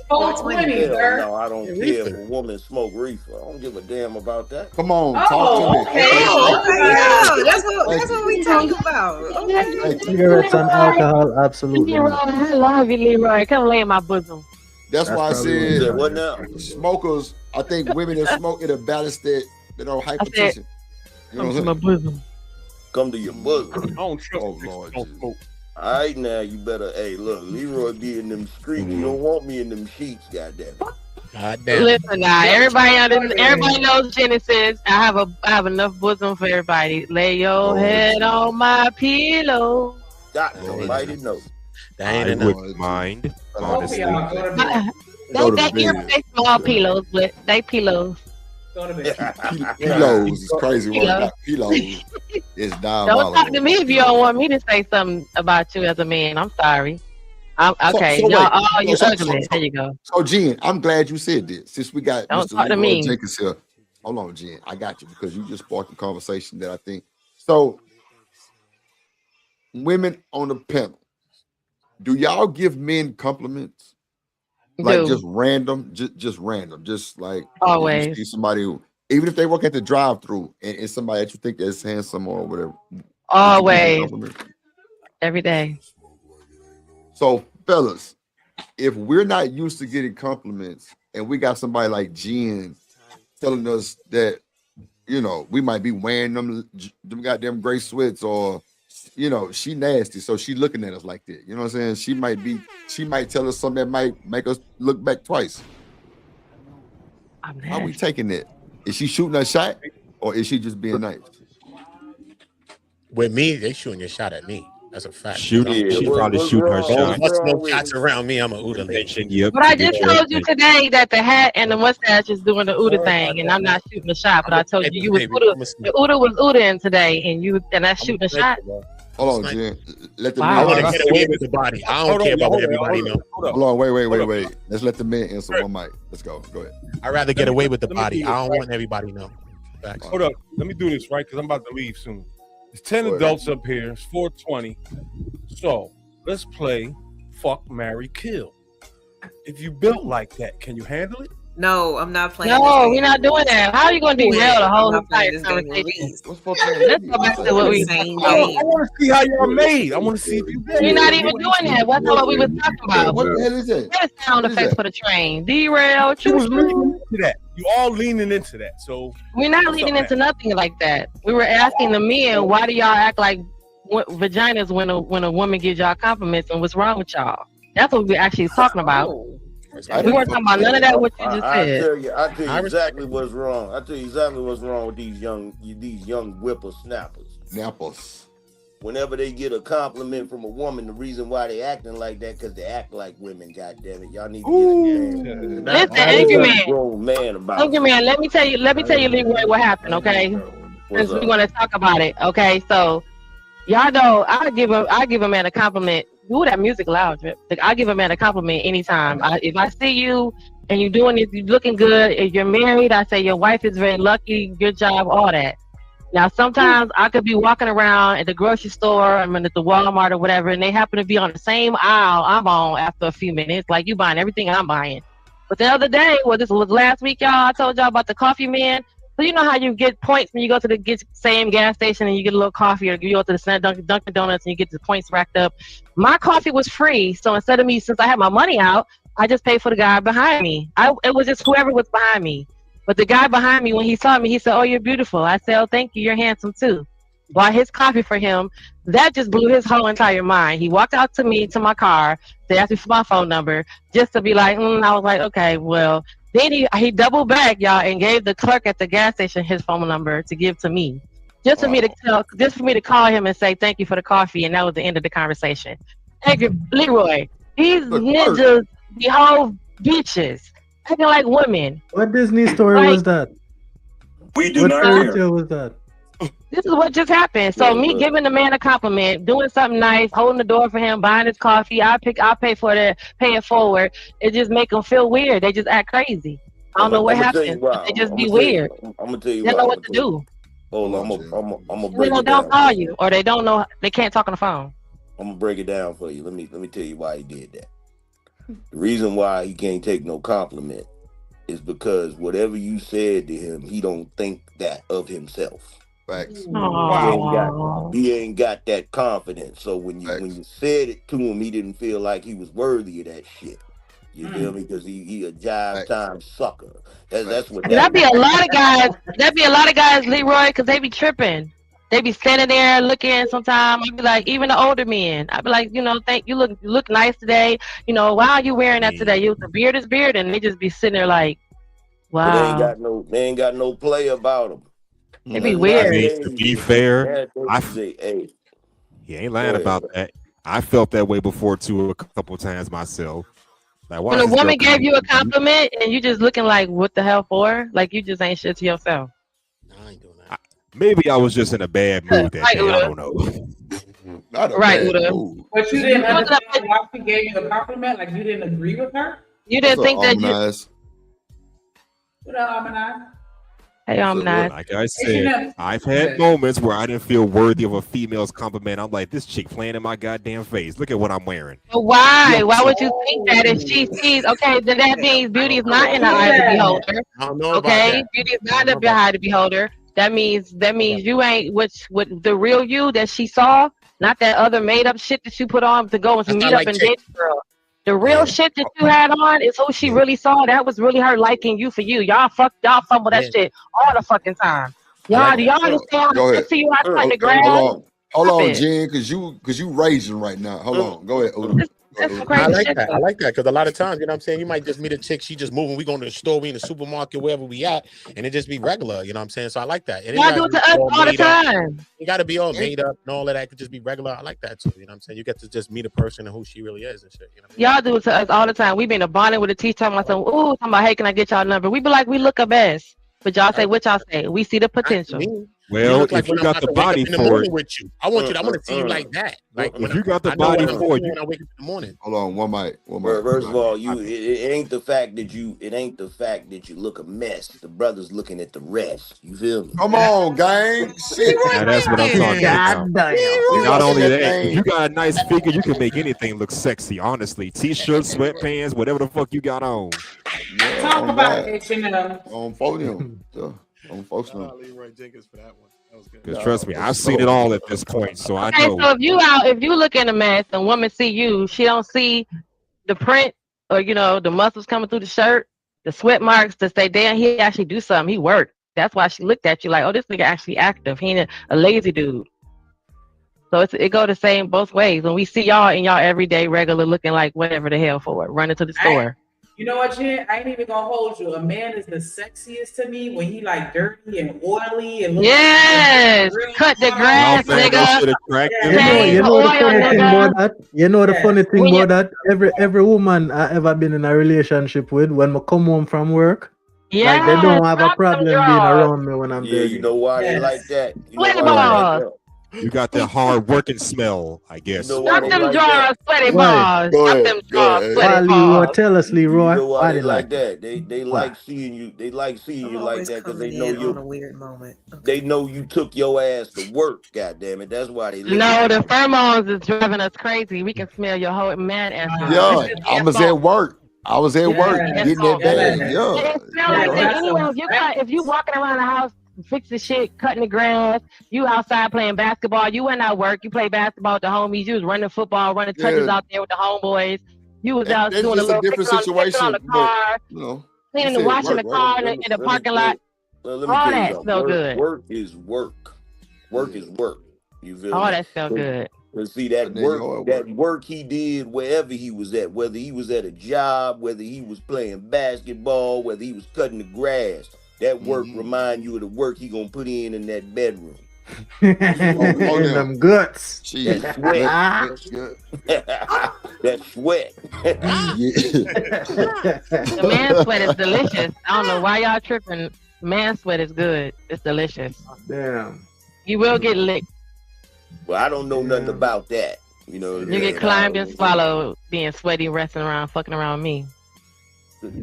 420, sir. No, I don't care if a woman smoke reefer. I don't give a damn about that. Come on, talk to me. Okay. Yeah, that's what we talking about. Okay. Cigarettes and alcohol, absolutely. I love you, Leroy. Come lay in my bosom. That's why I said what now? Smokers. I think women that smoke it'll balance that hypertension. You know come to my bosom. Come to your bosom. I don't trust. Oh Lord. All right, now you better. Hey, look, Leroy be in them streets. You don't want me in them sheets, goddamn. Listen, now everybody knows Genesis. I have enough bosom for everybody. Lay your head on my pillow. Nobody knows. I would mind, honestly. They earpiece small pillows, but they pillows. Pillows is crazy. Pillows is diabolical. Don't talk to me if you don't want me to say something about you as a man. I'm sorry. Okay. You're ugly. There you go. So, Jen, I'm glad you said this. Since we got don't Mr. talk to Leroy me. Jenkins here. Hold on, Jen. I got you because you just sparked a conversation that I think. So, women on the panel, do y'all give men compliments? Like just random, just random, just like always. you see somebody who Even if they work at the drive-through and it's somebody that you think is handsome or whatever. Always. Every day. So, fellas, if we're not used to getting compliments and we got somebody like Jen telling us that, you know, we might be wearing them goddamn gray sweats or, you know, she nasty, so she looking at us like that. You know what I'm saying? She might tell us something that might make us look back twice. How we taking it? Is she shooting a shot or is she just being nice? With me, they shooting your shot at me. That's a fact. She's probably shooting her shot. What's no shots around me? I'm a Uda lady. But I just told you today that the hat and the mustache is doing the Uda thing, and I'm not shooting a shot. But I told you was Uda. The Uda was Uda in today, and that's shooting a shot. Hold on, Jen. Let the I man want to get away with the body. I don't care about what everybody knows. Hold on, wait. Let's let the man answer one mic. Let's go. Go ahead. I'd rather get away with the body. I don't want everybody to know. Facts. Hold up. Let me do this, right? Because I'm about to leave soon. There's 10 adults up here. It's 4:20. So let's play Fuck, Marry, Kill. If you built like that, can you handle it? No, I'm not playing. No, we're not doing that. How are you going to derail the whole entire conversation? Let's go back to what we saying. I want to see how y'all made. I want to see if you did. We're not even doing that. That's not what we was talking about. What the hell is it? There's sound effects for the train. Derail. You was leaning into that. You all leaning into that. So we're not leaning into nothing like that. We were asking the men, why do y'all act like vaginas when a woman gives y'all compliments, and what's wrong with y'all? That's what we're actually talking about. We weren't talking about none of that. What you just said. I tell you exactly what's wrong. I tell you exactly what's wrong with these young whippersnappers. Snappers. Whenever they get a compliment from a woman, the reason why they acting like that because they act like women. God damn it, y'all need to get a man. Listen, angry man. Grown man about Angry man. Let me tell you, Leroy, what happened. Okay, since we want to talk about it. Okay, so y'all know I give a man a compliment. Ooh, that music loud, Drip. Like, I give a man a compliment anytime. If I see you and you're doing it, you're looking good. If you're married, I say your wife is very lucky. Good job, all that. Now, sometimes I could be walking around at the grocery store, I'm at the Walmart or whatever, and they happen to be on the same aisle I'm on after a few minutes. Like, you buying everything I'm buying. But the other day, this was last week, y'all, I told y'all about the coffee man. So you know how you get points when you go to the same gas station and you get a little coffee, or you go to the Dunkin' Donuts and you get the points racked up. My coffee was free, so instead of me, since I had my money out, I just paid for the guy behind me. It was just whoever was behind me. But the guy behind me, when he saw me, he said, "Oh, you're beautiful." I said, "Oh, thank you. You're handsome too." Bought his coffee for him. That just blew his whole entire mind. He walked out to me, to my car. They asked me for my phone number just to be like, I was like, okay, well. Then he doubled back, y'all, and gave the clerk at the gas station his phone number to give to me, just for me to call him and say thank you for the coffee, and that was the end of the conversation. Thank you, Leroy. These ninjas, the whole bitches, acting like women. What Disney story was that? We do what not fairy care. tale was that? This is what just happened. So me giving the man a compliment, doing something nice, holding the door for him, buying his coffee, I'll pay for it, pay it forward. It just make them feel weird. They just act crazy. I don't know what happened. They just be weird. I'm gonna tell you. They don't know what to do. Hold on, I'm gonna break They it down. don't call you, or they don't know. They can't talk on the phone. I'm gonna break it down for you. Let me tell you why he did that. The reason why he can't take no compliment is because whatever you said to him, he don't think that of himself. Facts. He ain't got that confidence. So when you said it to him, he didn't feel like he was worthy of that shit. You feel me? Because he a jive time sucker. That's what. That'd be a lot of guys. That'd be a lot of guys, Leroy, because they be tripping. They be standing there looking. Sometimes I'd be like, even the older men, I'd be like, thank you. Look nice today. Why are you wearing that today? The beard is beard, and they just be sitting there like, wow. But they ain't got no play about them. It'd be weird. To be fair, he ain't lying about that. I felt that way before too a couple times myself. Like, when a woman gave you a compliment and you just looking like, what the hell for? Like you just ain't shit to yourself. I ain't doing that. Maybe I was just in a bad mood that day. I don't know. Right, Uda. But you didn't understand why she gave you the compliment? Like you didn't agree with her? You didn't think that you... What up, Almanize? Hey, I'm not. Like I said, I've had moments where I didn't feel worthy of a female's compliment. I'm like, this chick playing in my goddamn face. Look at what I'm wearing. But why? Why would you think that if she sees? Okay, then that means beauty is not in the eye of the beholder. I don't know about Okay, that. beauty is not in the eye of the beholder. That means you ain't what the real you that she saw, not that other made up shit that you put on to go and That's meet not up like and chick. date the girl. The real shit that you had on is who she really saw. That was really her liking you for you. Y'all fumble that shit all the fucking time. Y'all, do y'all understand how sexy you are cutting the grass? Hold on, Jen, because you raging right now. Hold on. Go ahead, Udo. I like that. I like that because a lot of times, you know what I'm saying, you might just meet a chick, she just moving, we going to the store, we in the supermarket, wherever we at, and it just be regular, you know what I'm saying? So I like that. Y'all do it to us all the time. You got to be all made up and all of that could just be regular. I like that too, you know what I'm saying? You get to just meet a person and who she really is and shit, you know what I mean? Y'all do it to us all the time. We been a bonding with a teacher talking about something, ooh, talking about, hey, can I get y'all number? We be like, we look our best. But y'all say, what y'all say? We see the potential. Well, look like if you when got I'm the about to wake body up in the for morning it, with you. I want to see you like that. Like if you got the I know body what I'm for it, doing when I wake up in the morning. Hold on, one mic. First of all, it ain't the fact that you look a mess. The brother's looking at the rest. You feel me? Come on, gang. Shit. now that's what I'm talking about. You Not only that that, thing. if you got a nice figure, you can make anything look sexy. Honestly, t-shirts, sweatpants, whatever the fuck you got on. Yeah, Talk on about that. H&M. On podium. On folks. Leroy Jenkins for that one. That was good. Because trust me, I've seen it all at this point, so I Okay, know. so if you look in a mess and woman see you, she don't see the print or the muscles coming through the shirt, the sweat marks to say, damn, he actually do something. He worked. That's why she looked at you like, oh, this nigga actually active. He ain't a lazy dude. So it go the same both ways. When we see y'all in y'all everyday regular looking like whatever the hell for it, running to the store. You know what, Jen? I ain't even gonna hold you. A man is the sexiest to me when he like dirty and oily and yes, cut the grass, nigga. You know the funny thing about that. You know the funny thing about that. Every woman I ever been in a relationship with, when I come home from work, like they don't have a problem being around me when I'm dirty. You know why they like that? You know Sweaty why they like balls. that? You got that hard working smell, I guess. You know why Stop they them like drawers, that? sweaty Why? balls. Stop them drawers, sweaty Leroy, balls. tell us, Leroy. You know why Why they they like that? They like seeing you. They like seeing you like always that because they coming know in on a you. weird moment. They know you took your ass to work. God damn it! That's why they look. No, at the you. pheromones is driving us crazy. We can smell your whole man essence. Yeah, I was at work. Getting that bag. Yeah. It smell like that anyway. If you walking around the house fixing shit, cutting the grass, you outside playing basketball, you went out work, you play basketball with the homies, you was running football, running touches out there with the homeboys. You was out That's doing a just a little different fixing on situation. the car, But, cleaning and washing the car in the parking lot. Well, let me All tell you that something. smell good. Work is work. Work is work. You feel All me? that smell good. But see that work he did wherever he was at, whether he was at a job, whether he was playing basketball, whether he was cutting the grass, that work remind you of the work he gonna put in that bedroom. Them guts. That sweat. That sweat. The man sweat is delicious. I don't know why y'all tripping. Man sweat is good. It's delicious. Damn. You will get licked. Well, I don't know nothing about that. You know, You get climbed and swallowed, being sweaty, wrestling around, fucking around me.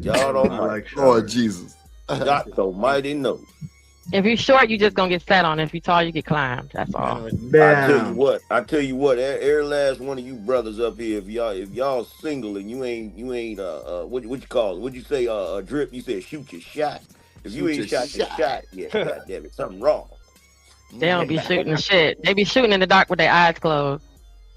God almighty. Lord Jesus. God almighty no. If you're short, you just gonna get sat on. If you're tall, you get climbed. That's all. I tell you what, every last one of you brothers up here, if y'all single and you ain't what you call it? What'd you say? Drip? You said shoot your shot. If you ain't shot your shot, yeah, God damn it, something wrong. They don't be shooting shit. They be shooting in the dark with their eyes closed.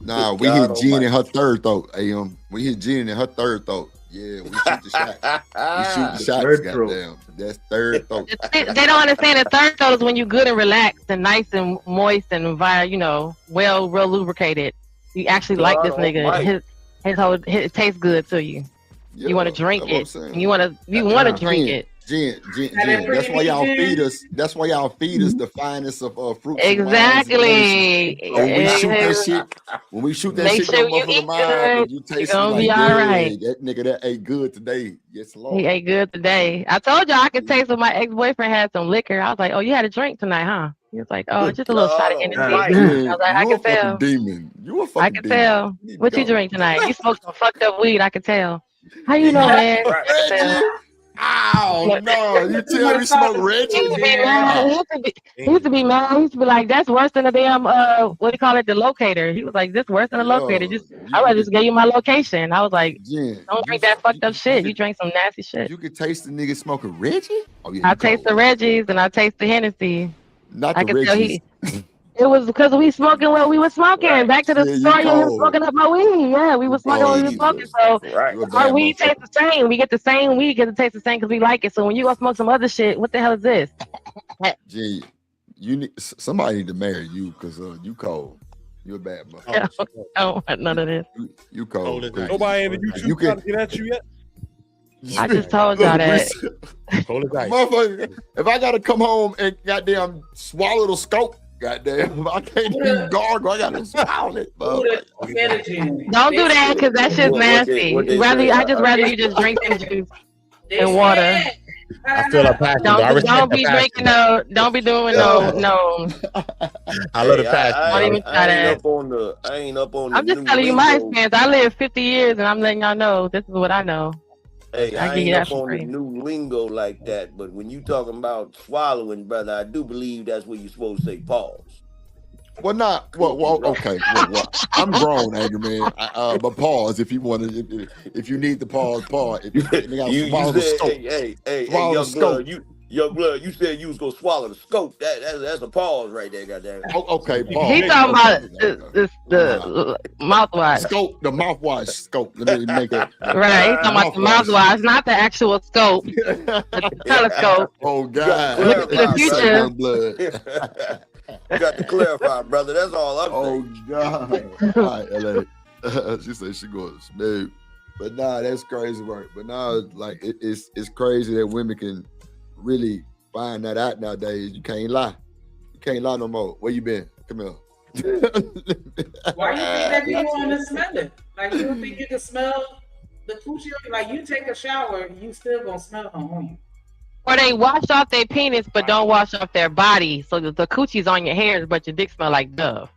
Nah, we hit Jen in her third throat, AM. We hit Jen in her third throat. Yeah, we shoot the shot. We shoot the shots, goddamn. That's third throat. They don't understand that third throat is when you good and relaxed and nice and moist and well lubricated. You actually like this nigga. His tastes good to you. Yeah, you want to drink it. You want to drink it. Jen. That's why y'all feed us. That's why y'all feed us the finest of fruits. Exactly. And when we shoot that shit, Make sure you eat good. you taste You're gonna like, be all right. that nigga that ate good today. Yes, Lord. He ate good today. I told y'all I could taste when my ex-boyfriend had some liquor. I was like, "Oh, you had a drink tonight, huh?" He was like, "Oh, just a little shot of energy." I was like, "I can tell." Demon. You a fucking I can demon. tell. What you drink tonight? You smoked some fucked up weed. I can tell. How you know, man? I can tell. Ow, no. You tell me smoke Reggie? He used to be mad. He used to be mad. He used to be like, that's worse than a damn, what do you call it, the locator. He was like, this worse than a locator. I would just give you my location. I was like, don't drink that fucked up shit. You drink some nasty shit. You could taste the nigga smoking Reggie? Oh, yeah, I taste the Reggies and I taste the Hennessy. Not the Reggies. It was because we smoking what we were smoking. Right. Back to the story, he was smoking up my weed. Yeah, we were smoking what we were smoking. So our weed tastes the same. We get the same weed, get to taste the same because we like it. So when you go smoke some other shit, what the hell is this? Gee, somebody need to marry you because you cold. You're a bad motherfucker. I don't want none of this. You cold. Nobody in the YouTube trying to get at you yet? I just told y'all that. Motherfucker, if I gotta come home and goddamn swallow the scope, goddamn, I can't even gargle. I gotta swallow it. Don't do that because that shit's nasty. I just rather you just drink some juice and water. I feel a passion. Don't be drinking no. Don't be doing no. I love the passion. I ain't up on. I'm just telling you my experience. I lived 50 years, and I'm letting y'all know this is what I know. Hey, I ain't up on the new lingo like that, but when you talking about swallowing, brother, I do believe that's where you're supposed to say pause. Well, not well. Okay, well, I'm grown, Angry Man. But pause if you want to. If you need the pause. If you swallow the scope. Hey, young blood, you said you was gonna swallow the scope. That's a pause right there, goddamn. Okay, pause. He talking about the mouthwash. Scope, the mouthwash scope. Let me make it. Right, he's talking about the mouthwash, not the actual scope. The telescope. Oh God! Look at the future. You got to clarify, brother. That's all I'm saying. God! All right, LA. She said she going to smoke, but nah, that's crazy work. But now, like it's crazy that women can really find that out nowadays. You can't lie. You can't lie no more. Where you been? Come here. Why you think that people want to smell it? Like you don't think you can smell the coochie? Like you take a shower, you still gonna smell them on you. Or they wash off their penis, but don't wash off their body, so that the coochie's on your hairs, but your dick smell like Dove.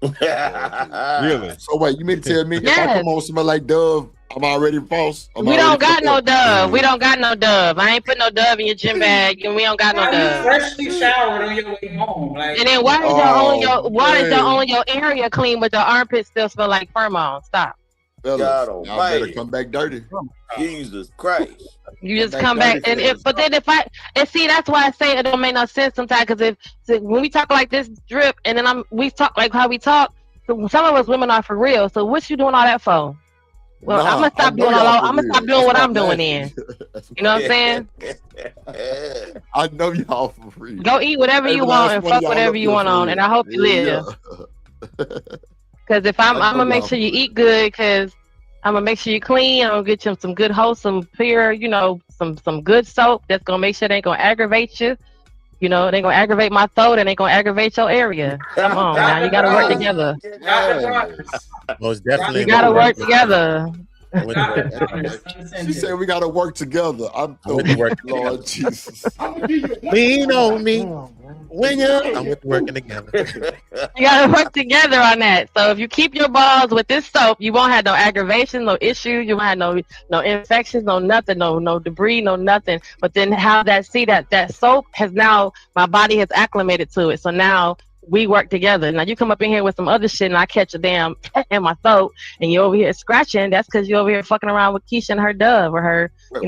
Really? So wait, you mean to tell me if I come on smell like Dove, I'm already false? We don't got no Dove. We don't got no Dove. I ain't put no Dove in your gym bag, and we don't got no Dove. You freshly showered on your way home, like. And then why is your area clean, but the armpits still smell like pheromone? Stop. Fellas, y'all better come back dirty. Jesus Christ. You just come back and see, that's why I say it don't make no sense sometimes, because when we talk like this drip and then we talk like how we talk, so some of us women are for real. So what you doing all that for? Well, I'm gonna stop doing what I'm doing then. You know what I'm saying? I know y'all for free. Go eat whatever you want and fuck whatever you want on, and I hope you live. Because if I'm gonna make sure you eat good, because I'm gonna make sure you clean. I'm gonna get you some good, wholesome, pure, some good soap that's gonna make sure they ain't gonna aggravate you. They ain't gonna aggravate my throat and they gonna aggravate your area. Come on, now you gotta work together. Most definitely, you gotta work together. She said we gotta work together. I'm Lord Jesus. Lean on me when I'm working together. You gotta work together on that. So if you keep your balls with this soap, you won't have no aggravation, no issues. You won't have no infections, no nothing, no debris, no nothing. But then how that soap has now, my body has acclimated to it. So now we work together. Now you come up in here with some other shit and I catch a damn in my throat and you're over here scratching. That's because you're over here fucking around with Keisha and her Dove or her, Wait.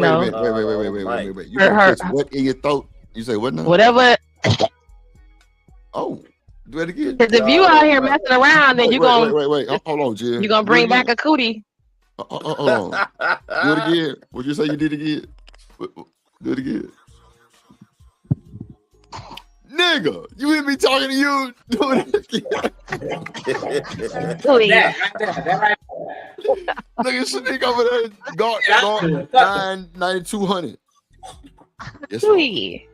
You catch what in your throat? You say what now? Whatever. Oh, do it again. Because if you out here messing around, then you're going to... Wait. Hold on, Jim. You're going to bring back a cootie. Hold on. Do it again. Would you say you did it again? Do it again. Nigga, you hear me talking to you? Doing it again. Nigga, shit, nigga over there. Got 9,200. Yes, all right.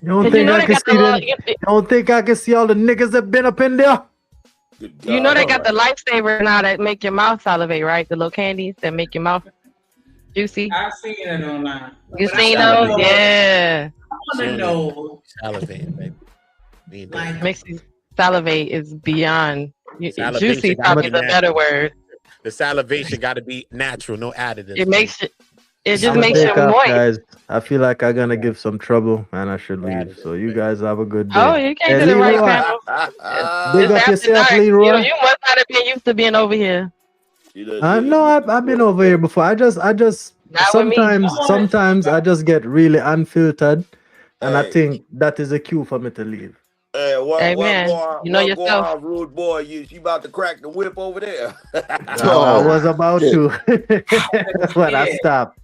You don't think I can see them? You don't think I can see all the niggas that been up in there? You know they got the lifesaver now that make your mouth salivate, right? The little candies that make your mouth juicy. I've seen it online. You seen those? Yeah. I want to know. Salivate, baby. Makes you salivate is beyond juicy. Probably the better word. The salivation got to be natural, no additives. It makes it. It just I'ma makes you take off, moist. guys. I feel like I'm gonna give some trouble and I should leave. So you guys have a good day. Oh, you can't Hey, do the right Leroy, panel. big It's up after yourself, dark. Leroy. You must not have been used to being over here. No, I've been over here before. I just Not with me. sometimes I just get really unfiltered, and I Hey. think that is a cue for me to leave. Hey, what Amen. You know what yourself. going on, rude boy? You about to crack the whip over there? I was about to, but I stopped.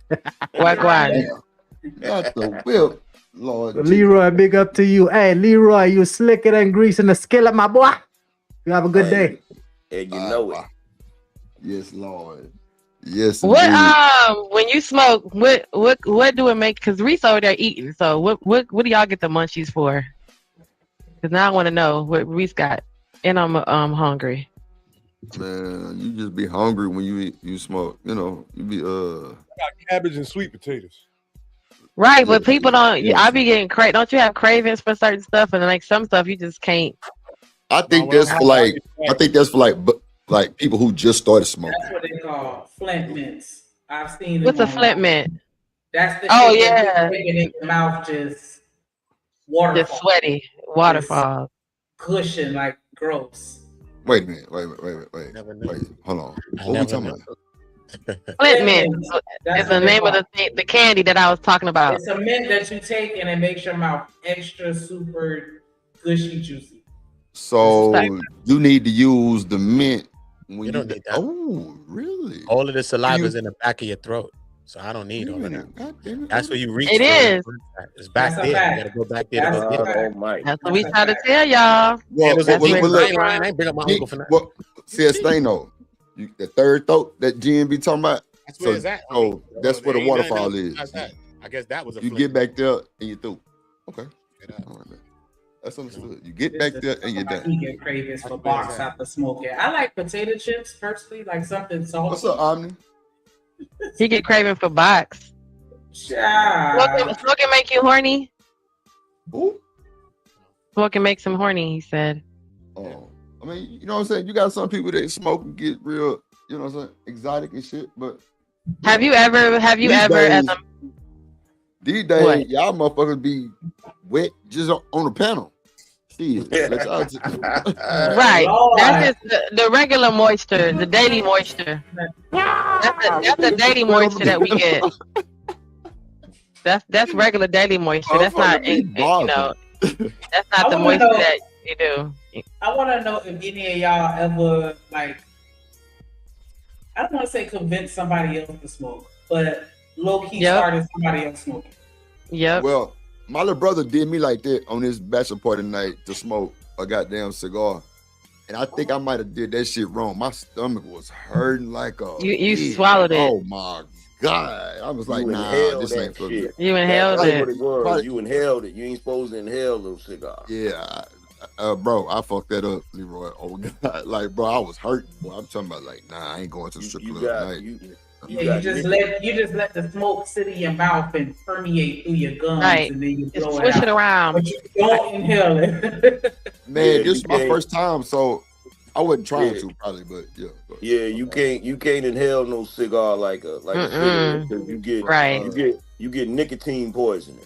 What? Not the whip, Lord. Leroy, big up to you. Hey, Leroy, you slicker than grease in the skillet, my boy. You have a good day. And you know it. Yes, Lord. Yes, What indeed. when you smoke, what do it make? Because Reese over there eating. So what do y'all get the munchies for? Because now I want to know what Reese got, and I'm hungry. Man, you just be hungry when you smoke. You know, you be I got cabbage and sweet potatoes. Right, but people don't. I be getting Don't you have cravings for certain stuff, and like some stuff you just can't. I think that's for like people who just started smoking. That's what they call flint mints. I've seen What's a them flint online. mint? That's the Oh, shit that yeah. you taking in your mouth, just waterfall. Just sweaty waterfall. Cushion, like gross. Wait a minute. Wait. Hold on. What we talking about? Flint mint. It's the name of the candy that I was talking about. It's a mint that you take and it makes your mouth extra super gushy juicy. So you need to use the mint when You don't need that. Oh, really? All of the saliva is in the back of your throat, so I don't need all of that. That's where you reach. It is. It's back That's a there. fact. You gotta go back there to go get it. That's what we try to tell y'all. I ain't bring up my uncle for nothing. See, that's thing though. The third throat that Jen be talking about. That's where it's at. Oh, that's where the Ain't nothing waterfall else is. besides that. I guess that was a You flip. get back there and you through. Okay. All right, man. That's understood. You get back there and you're done. You get cravings for box after smoking. I like potato chips personally, like something salty. What's up, Omni? He get craving for box. Smoking make you horny? Who? Smoking makes him horny, he said. Oh, I mean, you know what I'm saying? You got some people that smoke and get real, you know what I'm saying, exotic and shit, but Have you ever these days, What? y'all motherfuckers be wet just on the panel. Shit. Right. That's just the regular moisture, the daily moisture. That's the daily moisture that we get. That's regular daily moisture. That's not that's not the moisture that you do. I want to know if any of y'all ever, like, I don't want to say convince somebody else to smoke, but low-key started somebody else smoking. Yep. Well, my little brother did me like that on his bachelor party night to smoke a goddamn cigar. And I think I might have did that shit wrong. My stomach was hurting like a You bitch. swallowed it. Oh my God. I was like, You nah, inhaled this that ain't for shit. me. You inhaled That's it. what it was. Probably- You inhaled it. You ain't supposed to inhale those cigars. Yeah, bro, I fucked that up, Leroy. Oh God, like, bro, I was hurting. Boy, I'm talking about like, nah, I ain't going to the strip club tonight. You just let the smoke sit in your mouth and permeate through your gums, Right. and then you Just blow swish it it out. around. But you don't inhale it. Man, Yeah, this is you my can't- first time, so I wasn't trying Yeah. to probably, but yeah. Yeah, you can't inhale no cigar like a cigarette, 'cause you get you get nicotine poisoning.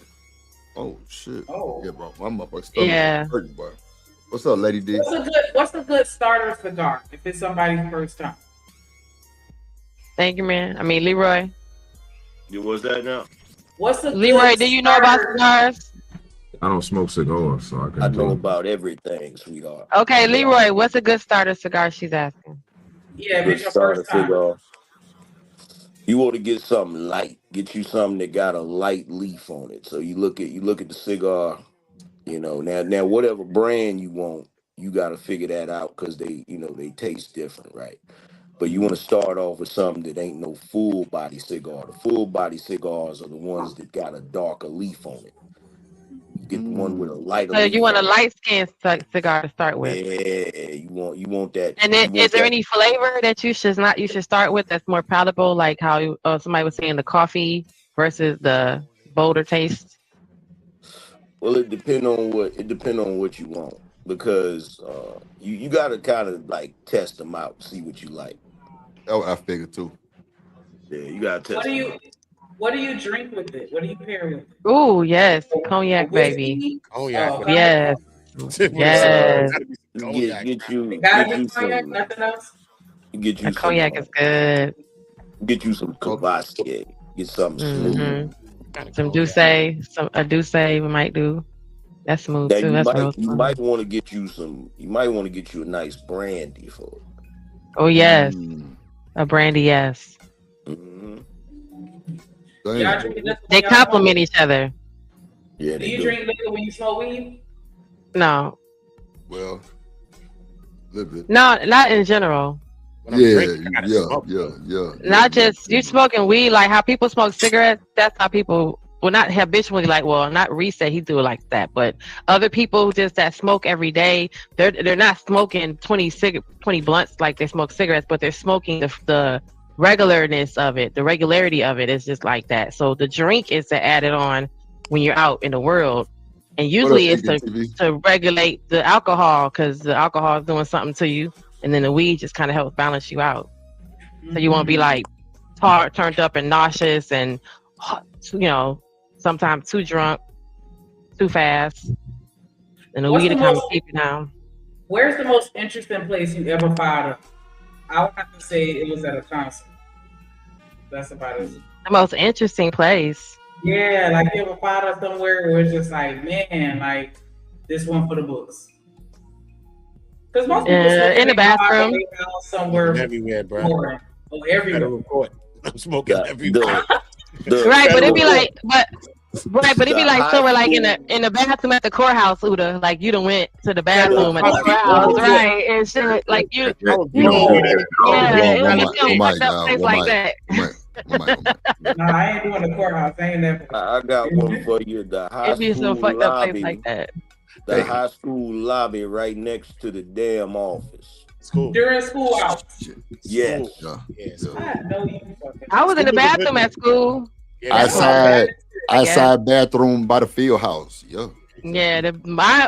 Oh shit. Oh. Yeah, bro, my motherfucking stomach Yeah. was hurting, boy. What's up, Lady D? What's a good starter cigar if it's somebody's first time? Thank you, man. I mean, Leroy. What's that now? What's a Leroy, good do you know about starter- cigars? I don't smoke cigars, so I I can know tell. about everything, sweetheart. Okay, Leroy, what's a good starter cigar? She's asking. Yeah, if Good it's your starter first time. cigar. You want to get something light. Get you something that got a light leaf on it. So you look at the cigar. You know, now whatever brand you want, you got to figure that out because they taste different, right? But you want to start off with something that ain't no full body cigar. The full body cigars are the ones that got a darker leaf on it. You get the one with a lighter So leaf. you want a on it. light skinned cigar to start with. Yeah, you want that. And then, you want is there that- any flavor that you should start with that's more palatable, like how somebody was saying the coffee versus the bolder taste? Well, it depend on what you want because you got to kind of like test them out, see what you like. what I figured too. Yeah, you gotta test. What do you drink with it? What do you pair with it? Ooh, yes, cognac, baby. Cognac. Oh, Yes, yes. Get you cognac, some. nothing else. Get you That cognac is good. Get you some Kvassier. Get something smooth. Some Douce, a Douce we might do. That's smooth Now too. That's real you smooth. might want to get you some. You might want to get you a nice brandy for it. Oh yes, a brandy. Yes. They complement each other. Yeah, do you drink liquor when you smoke weed? No. Well, a little bit. No, not in general. Yeah. Not just you smoking weed, like how people smoke cigarettes. That's how people, well, not habitually, like, well, not Reset, he do it like that, but other people just that smoke every day, they're not smoking 20 blunts like they smoke cigarettes, but they're smoking the regularness of it, the regularity of it is just like that. So the drink is to add it on when you're out in the world, and usually it's to regulate the alcohol, because the alcohol is doing something to you, and then the weed just kind of helps balance you out, so you won't be like turned up and nauseous and, you know, sometimes too drunk, too fast, and the weed to kind of keep you down. Where's the most interesting place you ever fired up? I would have to say it was at a concert. That's about it. The most interesting place. Yeah, like you ever fired up somewhere where it's just like, man, like this one for the books. Because most people in the bathroom, somewhere everywhere, bro. Oh, everywhere. I'm smoking everywhere. Right, but it'd be like, but it'd be like somewhere like in the bathroom at the courthouse, Uda. Like you done went to the bathroom at the courthouse, right? And shit, like you it would be some fucked up place like that. No, I ain't doing the courthouse. I ain't never. I got one for you. The high It'd be school some fucked up lobby. place like that. The high school lobby right next to the damn office. School. During school hours. Yes. I was in the bathroom at school. Outside bathroom by the field house. Yeah. Yeah,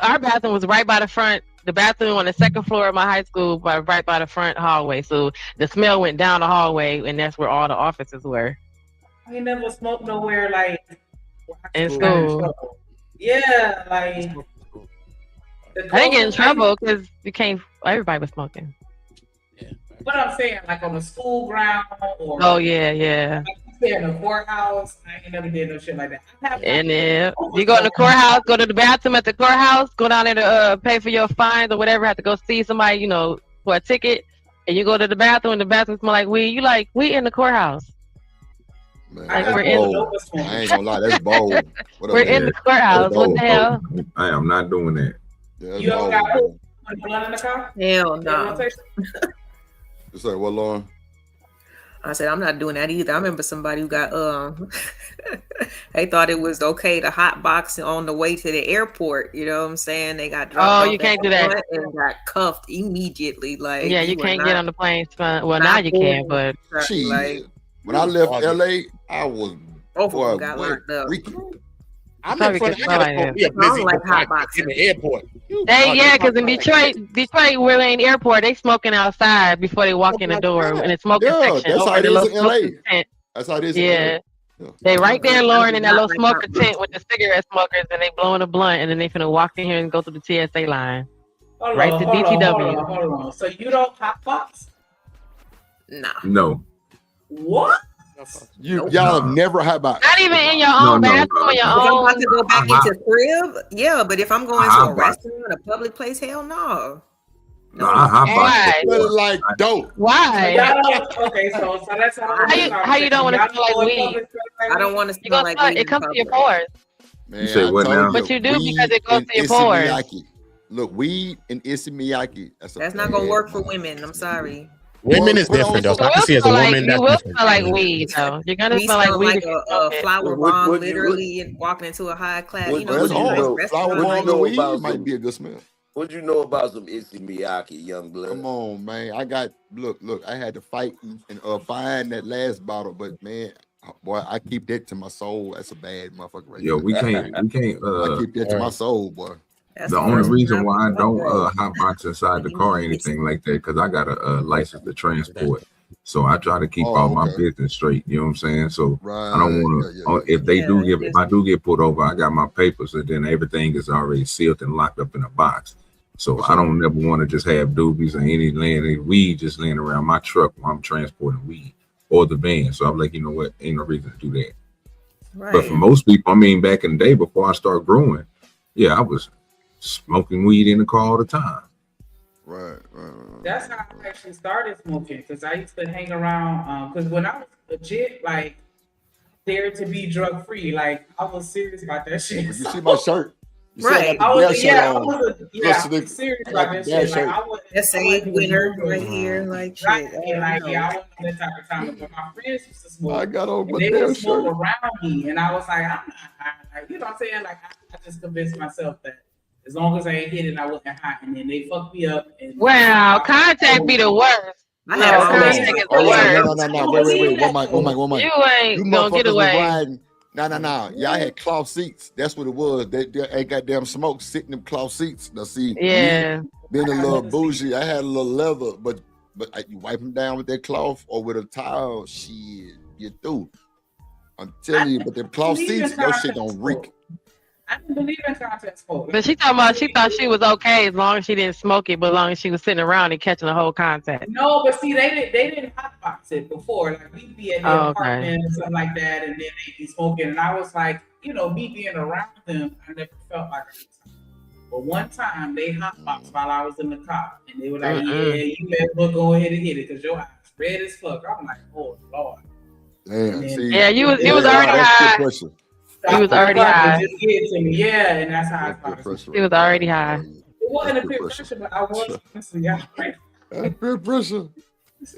our bathroom was right by the front. The bathroom on the second floor of my high school, right by the front hallway. So the smell went down the hallway, and that's where all the offices were. I ain't never smoked nowhere like in school. Yeah, like I didn't get in trouble because everybody was smoking. What I'm saying, like on the school ground or yeah. Like in the courthouse, I ain't never did no shit like that. And you go in the courthouse, go to the bathroom at the courthouse, go down there to pay for your fines or whatever, have to go see somebody, you know, for a ticket, and you go to the bathroom and the bathroom smell like weed. You like, we in the courthouse. Man, like that's we're bold. I ain't gonna lie, that's bold. We're in the courthouse. What the hell? I am not doing that. Yeah, you ever got blood in the car? Hell no. It's like, what, Lauren? I said, I'm not doing that either. I remember somebody who got, they thought it was okay to hot box on the way to the airport. You know what I'm saying? They got dropped you can't do that. And got cuffed immediately. Like, yeah, you can't get on the plane. Well, now you can, but like, when I left LA, I was both of them got locked up. I'm not like hot box in the airport. Because in Detroit where they in the airport, they smoking outside before they walk in the door in the smoking section. That's how it is in LA. That's how it is. Yeah. They right there, Lauren, in that little smoker tent with the cigarette smokers, and they blowing a blunt, and then they finna walk in here and go through the TSA line. Hold to DTW. Hold on. So you don't hot box? Nah. No. What? Y'all have never had box. Not even in your own bathroom or your own. If I'm about to go back into crib, yeah, but if I'm going to a restaurant, a public place, hell no. Why? Like dope. Why? Okay, so that's how you don't want to smell like weed? I don't want to smell like weed. It comes to your pores. Man, you say what now? But you do because it goes to your pores. Look, weed and issey Miyake. That's not gonna work for women. I'm sorry. Women is different though. So I can see as a woman you will smell like weed though. You're gonna smell like weed. A flower bomb, literally walking into a high class. Flower bomb and weed might be a good smell. What you know about some issey Miyake, young blood? Come on, man. I got look. I had to fight and find that last bottle, but man, boy, I keep that to my soul. That's a bad motherfucker right Yo, there. we can't. I keep that to my soul, boy. The only reason why I don't hot box inside the car or anything like that, because I got a license to transport. So I try to keep all my business straight. You know what I'm saying? So I don't want to. If I do get pulled over, I got my papers, and then everything is already sealed and locked up in a box. So I don't never want to just have doobies or any weed just laying around my truck while I'm transporting weed or the van. So I'm like, you know what? Ain't no reason to do that. Right. But for most people, I mean, back in the day before I started growing, I was smoking weed in the car all the time. Right. That's how I actually started smoking, because I used to hang around. Because when I was legit, like, there to be drug free, like, I was serious about that shit. You see my shirt? You right. I was serious about that shit. Like, I wasn't a winner right here, like shit. Right. I wasn't that type of time. But my friends used to smoke. I got on my they damn would smoke shirt around me, and I was like, I'm not high. Like, you know what I'm saying? Like, I just convinced myself that as long as I ain't hit it, I wasn't high. And then they fucked me up. And wow, contact be the worst. I have contact is the worst. No. Wait. One mic. You ain't gonna get away. No. Y'all had cloth seats. That's what it was. They ain't goddamn smoke sitting in them cloth seats. Now see, being a little bougie, I had a little leather, but you wipe them down with that cloth or with a towel, shit, you through. I'm telling you, but them cloth seats, your shit don't reek. I didn't believe in contact smoke. But she thought she was okay as long as she didn't smoke it, but as long as she was sitting around and catching the whole contact. No, but see, they didn't hotbox it before. Like, we'd be at their apartment or something like that, and then they'd be smoking. And I was like, me being around them, I never felt like I was high. But one time they hotboxed while I was in the car, and they were like, you better go ahead and hit it because your eyes red as fuck. I'm like, oh Lord. Damn. You was already high. He was already high. Just get it to me. Yeah, and that's how I started. He was already high. It wasn't a peer pressure, but I was listening. Y'all right? Peer pressure.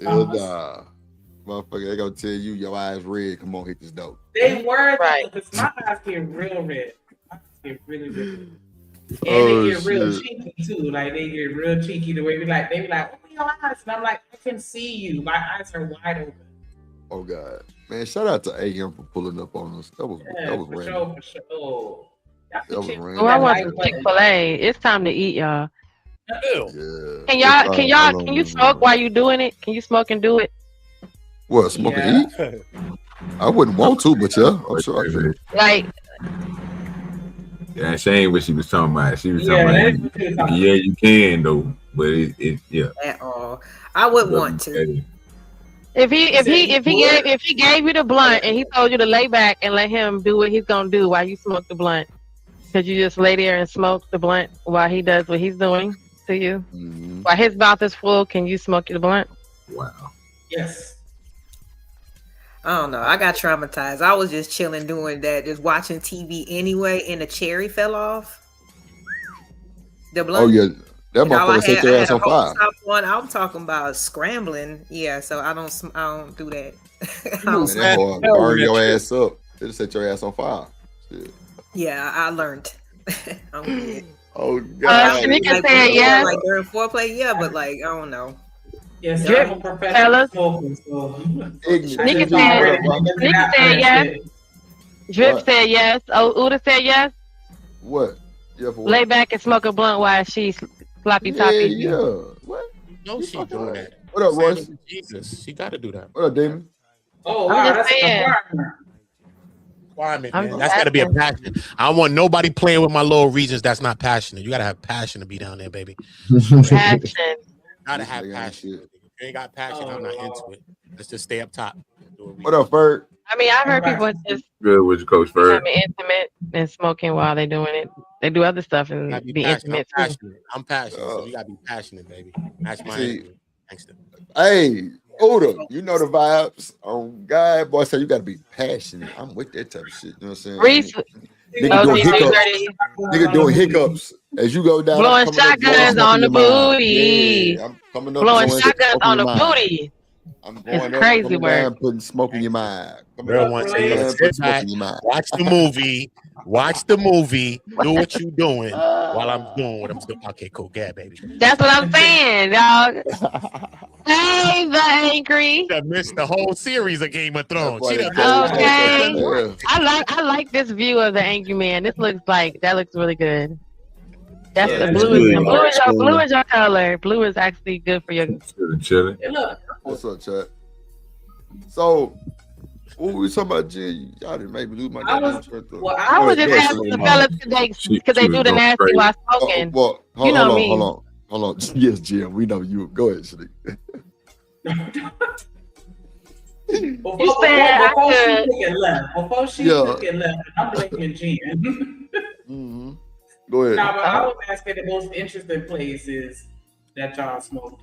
Motherfucker, they gonna tell you your eyes red. Come on, hit this dope. They were right because my eyes get real red. My eyes get really red. And they get real cheeky too. Like they get real cheeky the way they be like, open your eyes. And I'm like, I can see you. My eyes are wide open. Oh God. Man, shout out to AM for pulling up on us. That was random. For sure. That was random. I want some Chick-fil-A. It's time to eat, y'all. Yeah. Can you smoke while you doing it? Can you smoke and do it? What, smoke and eat? I wouldn't want to, but I'm sure I could. Like, she ain't what she was talking about. She was talking about, you can though, but At all. I would want to. If he gave you the blunt and he told you to lay back and let him do what he's gonna do while you smoke the blunt, could you just lay there and smoke the blunt while he does what he's doing to you? Mm-hmm. While his mouth is full, can you smoke the blunt? Wow. Yes. I don't know. I got traumatized. I was just chilling doing that, just watching TV anyway, and the cherry fell off. The blunt. Oh yeah. That motherfucker set your ass on fire. I'm talking about scrambling. Yeah, so I don't do that. That hard burn your ass up. It'll set your ass on fire. Shit. Yeah, I learned. I'm good. Oh God. Shanika said yes. Like during foreplay, yeah, but like I don't know. Yes, fellas. Shanika said yes. Drip said yes. Oh, Uda said yes. What? Lay back and smoke a blunt while she's sloppy toppy. Yeah. What? No, she doing that. What up, Royce? Jesus, she got to do that. What up, Damon? Oh, wow, that's a requirement, man. That's got to be a passion. I don't want nobody playing with my lower regions that's not passionate. You got to have passion to be down there, baby. Passion. Gotta have passion. If you ain't got passion, I'm not into it. Let's just stay up top. What up, Ferg? I mean, I've heard people just good with your coach Ferg. Intimate and smoking while they're doing it. They do other stuff and be intimate too. I'm passionate, so you gotta be passionate, baby. That's my attitude. Thanks. Hey, Oda, you know the vibes. On God, boy, say you gotta be passionate. I'm with that type of shit. You know what I'm saying? Reese, nigga doing hiccups as you go down. Blowing shotguns on the booty. Yeah, I'm coming up. Blowing shotguns on the booty. I'm going it's crazy work. Putting smoke in your mind. Real one say, watch the movie. Watch the movie. Do what you doing while I'm doing what I'm doing. Okay, cool. Yeah, baby. That's what I'm saying, dog. Hey, the angry. I missed the whole series of Game of Thrones. Okay. I like this view of the angry man. That looks really good. That's the blue is your color. Blue is actually good for your chilling. What's up, chat? So, what we talking about, Jen? Y'all didn't make me lose my goddamn train of thought. I was just asking the fellas because they do the nasty while smoking. Well, You know me. hold on. Yes, Jim, we know you. Go ahead, Shanique. Before she took it left, I'm blaming Jen. Go ahead. Now, but I was asking the most interesting places that y'all smoked,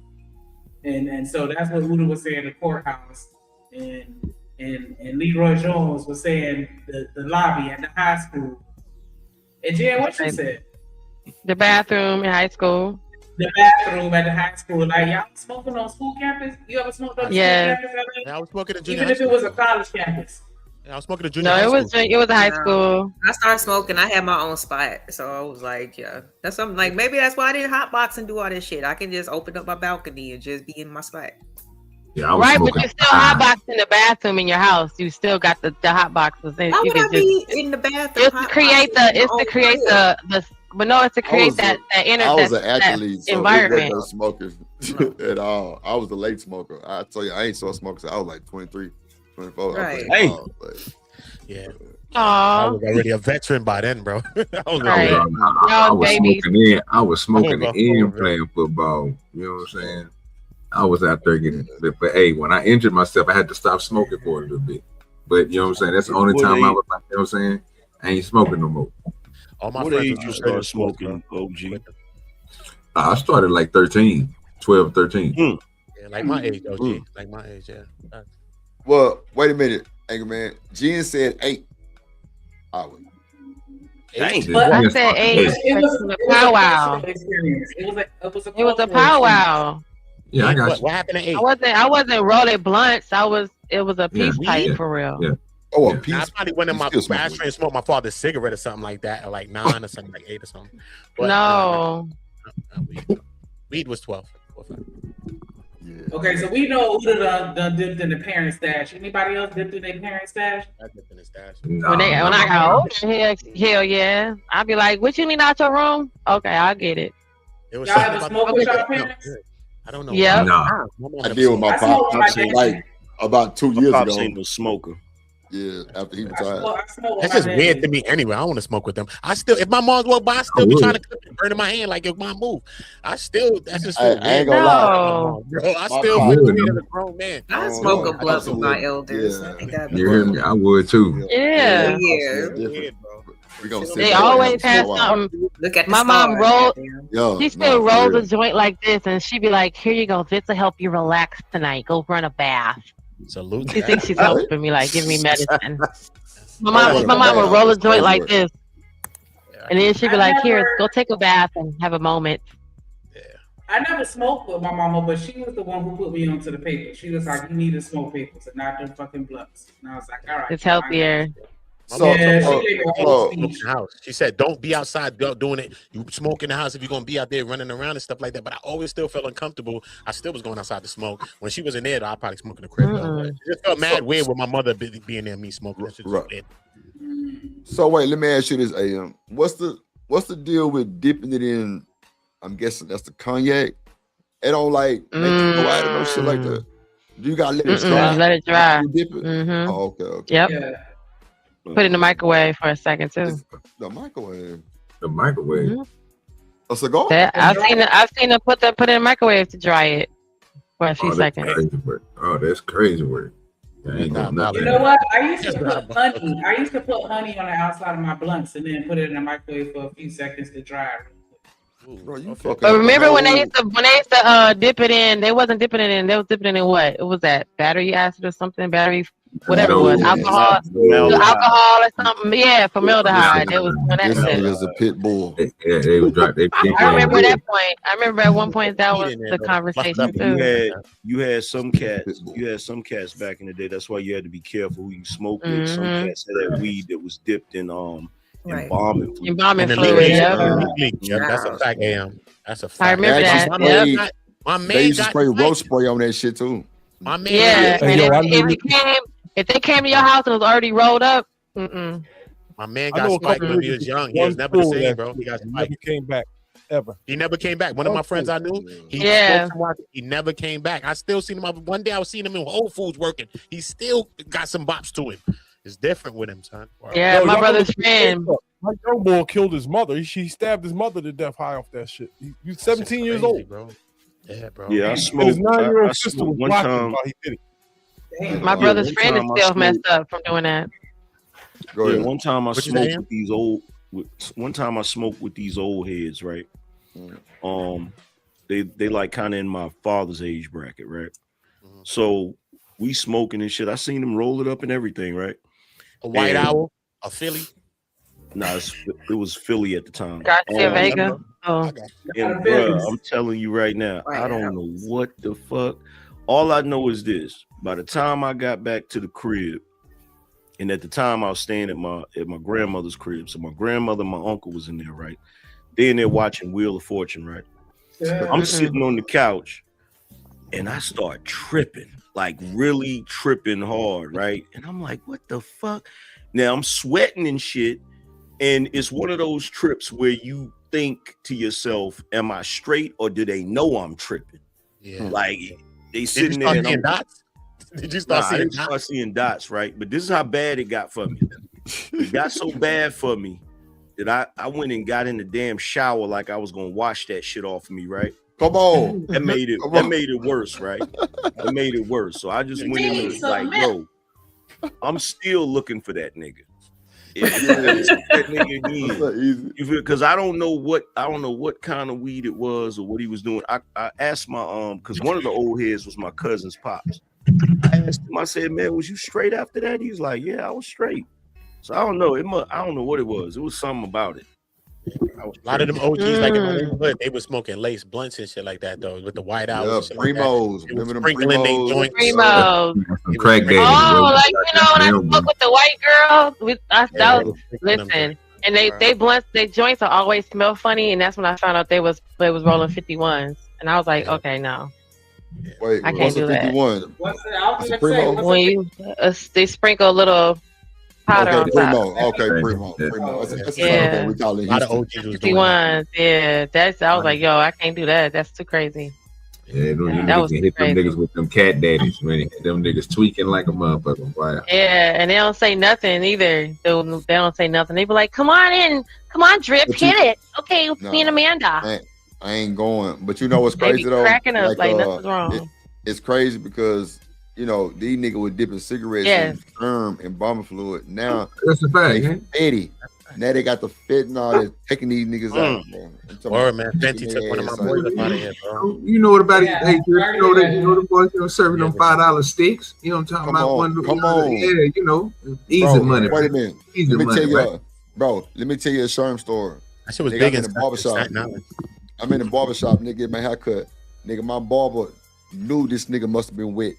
and so that's what Uda was saying, the courthouse, and Leroy Jones was saying the lobby at the high school. And Jen, what you said? The bathroom in high school. The bathroom at the high school. Like, y'all smoking on school campus? You ever smoked on school campus? Yeah, I was smoking at junior Even if it was a college campus. Yeah, I was smoking at junior high No, school. it was a high school. I started smoking. I had my own spot, so I was like, yeah, that's something. Like maybe that's why I didn't hotbox and do all this shit. I can just open up my balcony and just be in my spot. Yeah, Right, but you still hotbox in the bathroom in your house. You still got the hot boxes. And Why you would I can be in the bathroom? It's to create I was an athlete, so environment. it wasn't smoking at all. I was a late smoker. I tell you, I ain't so smoker. I was like 23, 24. Right. Hey. Yeah. Aww. I was already a veteran by then, bro. I was Right. I was smoking in. I was smoking I was in playing football. You know what I'm saying? I was out there getting it. But hey, when I injured myself, I had to stop smoking for a little bit. But you know what I'm saying? That's the only time I was like, you know what I'm saying? I ain't smoking no more. What age you started smoking, OG? I started like 13, 12, 13. Yeah, like my age, OG. Like my age, yeah. Well, wait a minute, Anger Man. Jen said 8 hours. But I said 8. It was a powwow. It was a powwow. Yeah, I got you. What happened at 8? I wasn't rolling blunts. It was a peace pipe for real. Yeah. Oh, a I piece. probably went in my ashtray and smoked my father's cigarette or something like that, or like 9 or something, like 8 or something. But, no. Weed was 12. Okay, so we know Uda done dipped in the parent stash. Anybody else dipped in their parent stash? I dipped in the stash. When I got older, hell yeah. I'd be like, what you need out your room? Okay, I'll get it. Y'all ever smoke with y'all parents? I don't know. Yeah. No. I did with my pop. Like about 2 years Pops ago. ain't no smoker. Yeah, after he retired. That's just weird to me anyway. I don't want to smoke with them. I still, if my mom's walk by, I still be trying to clip it, burn in my hand like, yo, mom, move. That's just I ain't gonna lie. Bro, I still feel weird as a grown man. I smoke a blunt with my elders. I think that'd be You hear me? I would too. Yeah. We gonna They always have something. Look at my mom rolled. She still rolls a real. joint like this, and she'd be like, "Here you go. This will help you relax tonight. Go run a bath." Salute. She thinks she's helping me, like give me medicine. My mom would roll a joint like this, and then she'd be like, "Here, go take a bath and have a moment." I never smoked with my mama, but she was the one who put me onto the paper. She was like, "You need to smoke papers and not them fucking blunts." And I was like, "All right." It's healthier. She said, "Don't be outside doing it. You smoke in the house if you're gonna be out there running around and stuff like that." But I always still felt uncomfortable. I still was going outside to smoke. When she was in there, though, I probably smoked in the crib. Though. It just felt mad weird with my mother being there, me smoking. That shit was weird. So wait, let me ask you this, AM. What's the deal with dipping it in? I'm guessing that's the cognac. It don't like make you go out or no shit like that. Do you gotta let it dry? Let it dry. You dip it? Mm-hmm. Oh, okay. Yep. Yeah. Put it in the microwave for a second too. The microwave. The microwave. Mm-hmm. A cigar? I've seen her put it in the microwave to dry it for a few seconds. That's crazy work. I ain't doing nothing. You know what? I used to put honey. I used to put honey on the outside of my blunts and then put it in the microwave for a few seconds to dry. Bro, you But remember when they used to dip it in? They wasn't dipping it in. They was dipping it in what? It was that battery acid or something. Battery, whatever it was, alcohol or something. Yeah, formaldehyde. They was doing that shit. This is a pit bull. Yeah, they would drop. I remember that point. I remember at one point that was the conversation too. You had some cats back in the day. That's why you had to be careful who you smoke with. Some cats had that weed that was dipped in embalming fluid. Embalming fluid, yeah. That's a fact, AM. That's a fact. I remember that. My man they used to got spray roach spray on that shit too. My man, if they came to your house and it was already rolled up, my man got spiked when he was young. He was never the same, bro. He got spiked. Came back ever. He never came back. One of my friends I knew, he smoked some walkie. He never came back. I still seen him. One day I was seeing him in Whole Foods working. He still got some bops to him. It's different with him, son. Wow. Yeah, Yo, my y'all brother's gonna- friend. My young boy killed his mother. He stabbed his mother to death high off that shit. He's 17 years old, bro. Yeah, bro. Yeah, I And his smoked. 9-year-old I sister smoked was one watching time. while he did it. My brother's one friend is time I still messed smoked- up from doing that. Yeah, one time I What you smoked saying? with these old. One time I smoked with these old heads, right? They like kind of in my father's age bracket, right? So we smoking and shit. I seen them roll it up and everything, right? A White Owl, a Philly. Nah, it was Philly at the time. Garcia Vega. Oh, And bro, I'm telling you right now, I don't know what the fuck. All I know is this: by the time I got back to the crib, and at the time I was staying at my grandmother's crib, so my grandmother and my uncle was in there, right? They in there watching Wheel of Fortune, right? I'm sitting on the couch, and I start tripping, like really tripping hard, right? And I'm like, what the fuck? Now I'm sweating and shit, and it's one of those trips where you think to yourself, am I straight or do they know I'm tripping? Yeah. Like they Did you sitting start there and seeing I'm dots? Did you Nah, start I seeing didn't dots? start seeing dots, right? But this is how bad it got for me. It got so bad for me that I went and got in the damn shower like I was gonna wash that shit off of me, right? Come on. That made it worse, right? That made it worse. So I just went in there like, bro, I'm still looking for that nigga. If that nigga again, because I don't know what kind of weed it was or what he was doing. I asked my because one of the old heads was my cousin's pops. I asked him, I said, man, was you straight after that? He was like, yeah, I was straight. So I don't know. I don't know what it was. It was something about it. A lot of them OGs, like in my neighborhood, they was smoking lace blunts and shit like that, though, with the white owls. and shit like that. Primos. They was Remember them sprinkling they Primos? joints. Primos. Crack daddy. Oh, like you know when I smoke with the white girl, listen, and they blunts, their joints are always smell funny, and that's when I found out they was rolling 51s, and I was like, okay, no, Wait, I can't what's do a that. 51? What's it? I was It's a gonna say, Primo? what's When you they sprinkle a little powder on Okay, top. Primo. Okay, Primo. That's the same thing we call it in A lot of Houston. OGs was doing that. 51s, yeah. That's I was like, yo, I can't do that. That's too crazy. Yeah, them That niggas was can hit them crazy. niggas with them cat daddies, man. Them niggas tweaking like a motherfucker. Wow. Yeah, and they don't say nothing either. They don't say nothing. They be like, "Come on in, come on, Drip, But hit you- it." Okay, me and Amanda. I ain't going. But you know what's They be crazy though? cracking up like nothing's wrong. It's crazy because you know these niggas were dipping cigarettes Yes. in sperm and bomber fluid. Now That's a fact. they Fetty. Now they got the fentanyl that's taking these niggas out, bro. I'm talking Word, about man. taking Fenty took one of my their boys ass up out of here, bro. You know what about Yeah, it? Hey, you know the boys serving them Yeah, $5 sticks. You know what I'm talking Come about? on, come on. Yeah, you know, easy Bro, money. Wait a man. minute. Easy Let me money, tell you, right? bro. Let me tell you a Sherm story. That shit was Nigga, big I'm in in the barbershop. Staten Island. I'm in the barbershop, nigga, get my haircut. Nigga, my barber knew this nigga must have been wet.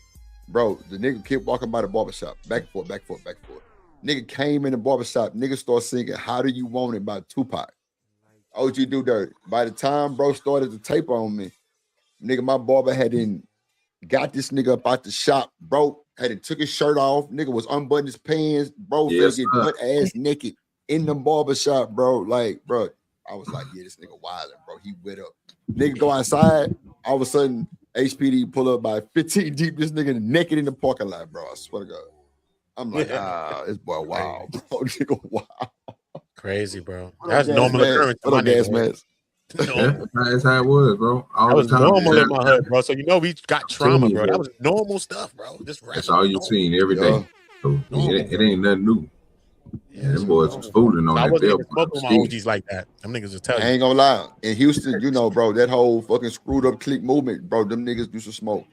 Bro, the nigga kept walking by the barbershop, back and forth, back and forth, back and forth. Nigga came in the barbershop, nigga started singing How Do You Want It by Tupac. OG Do Dirt. By the time bro started to tape on me, nigga, my barber hadn't got this nigga up out the shop, bro. Hadn't took his shirt off, nigga was unbuttoning his pants, bro, Yes, finna get sir. butt ass naked in the barbershop, bro. Like, bro, I was like, yeah, this nigga wildin', bro. He wet up. Nigga go outside, all of a sudden, HPD pull up by 15 deep, this nigga naked in the parking lot, bro. I swear to God. I'm like, this boy wild, bro. Nigga wild. Crazy, bro. What That's up, normal gas occurrence. What in up, my gas neighborhood. mask? That's how it was, bro. All That was the time. normal Yeah. in my hood, bro. So you know we got trauma, you, bro. bro. That was normal stuff, bro. Just That's all you seen every Yeah. day. So it ain't nothing new. Yeah, them boys was fooling on I that wasn't bill. even smoking with my OGs like that. Them niggas just tell I you. ain't gonna lie. In Houston, you know, bro, that whole fucking screwed up clique movement, bro, them niggas used to smoke,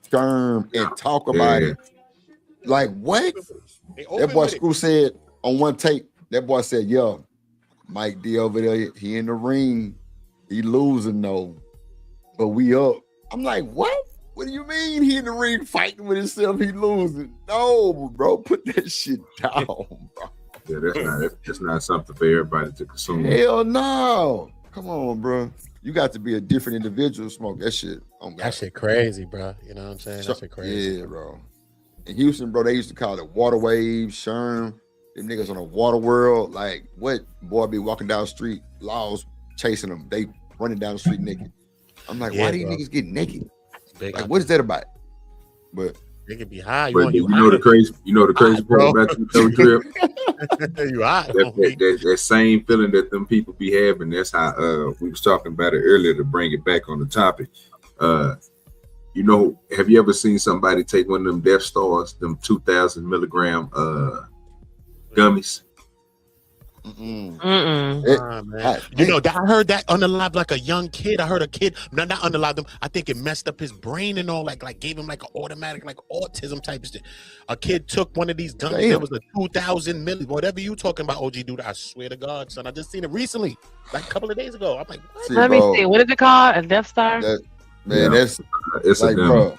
skirm, and talk about it. Like, what? That boy Screw said on one tape, that boy said, yo, Mike D over there, he in the ring. He losing though. But we up. I'm like, what? What do you mean he in the ring fighting with himself? He losing. No, bro, put that shit down, bro. Yeah, that's not something for everybody to consume. Hell no. Come on, bro. You got to be a different individual to smoke that shit. Oh, God. That shit crazy, bro. You know what I'm saying? That shit crazy. Yeah, bro. In Houston, bro, they used to call it water waves, Sherm. Them niggas on a water world. Like, what? Boy be walking down the street, laws chasing them. They running down the street naked. I'm like, why do you niggas get naked? Like, what is that about? But they could be high. You know the crazy part about the drip. You high. That same feeling that them people be having. That's how we was talking about it earlier to bring it back on the topic. You know, have you ever seen somebody take one of them Death Stars, them 2,000 milligram gummies? Mm-mm. Man. You know, I heard that unalive like a young kid. I heard a kid, not unalive them. I think it messed up his brain and all, like gave him like an automatic, like autism type shit. A kid took one of these gummies. There was a 2,000 milli, whatever you talking about, OG dude. I swear to God, son, I just seen it recently, like a couple of days ago. I'm like, what? Let me see. What is it called? A Death Star? That's it's like, bro.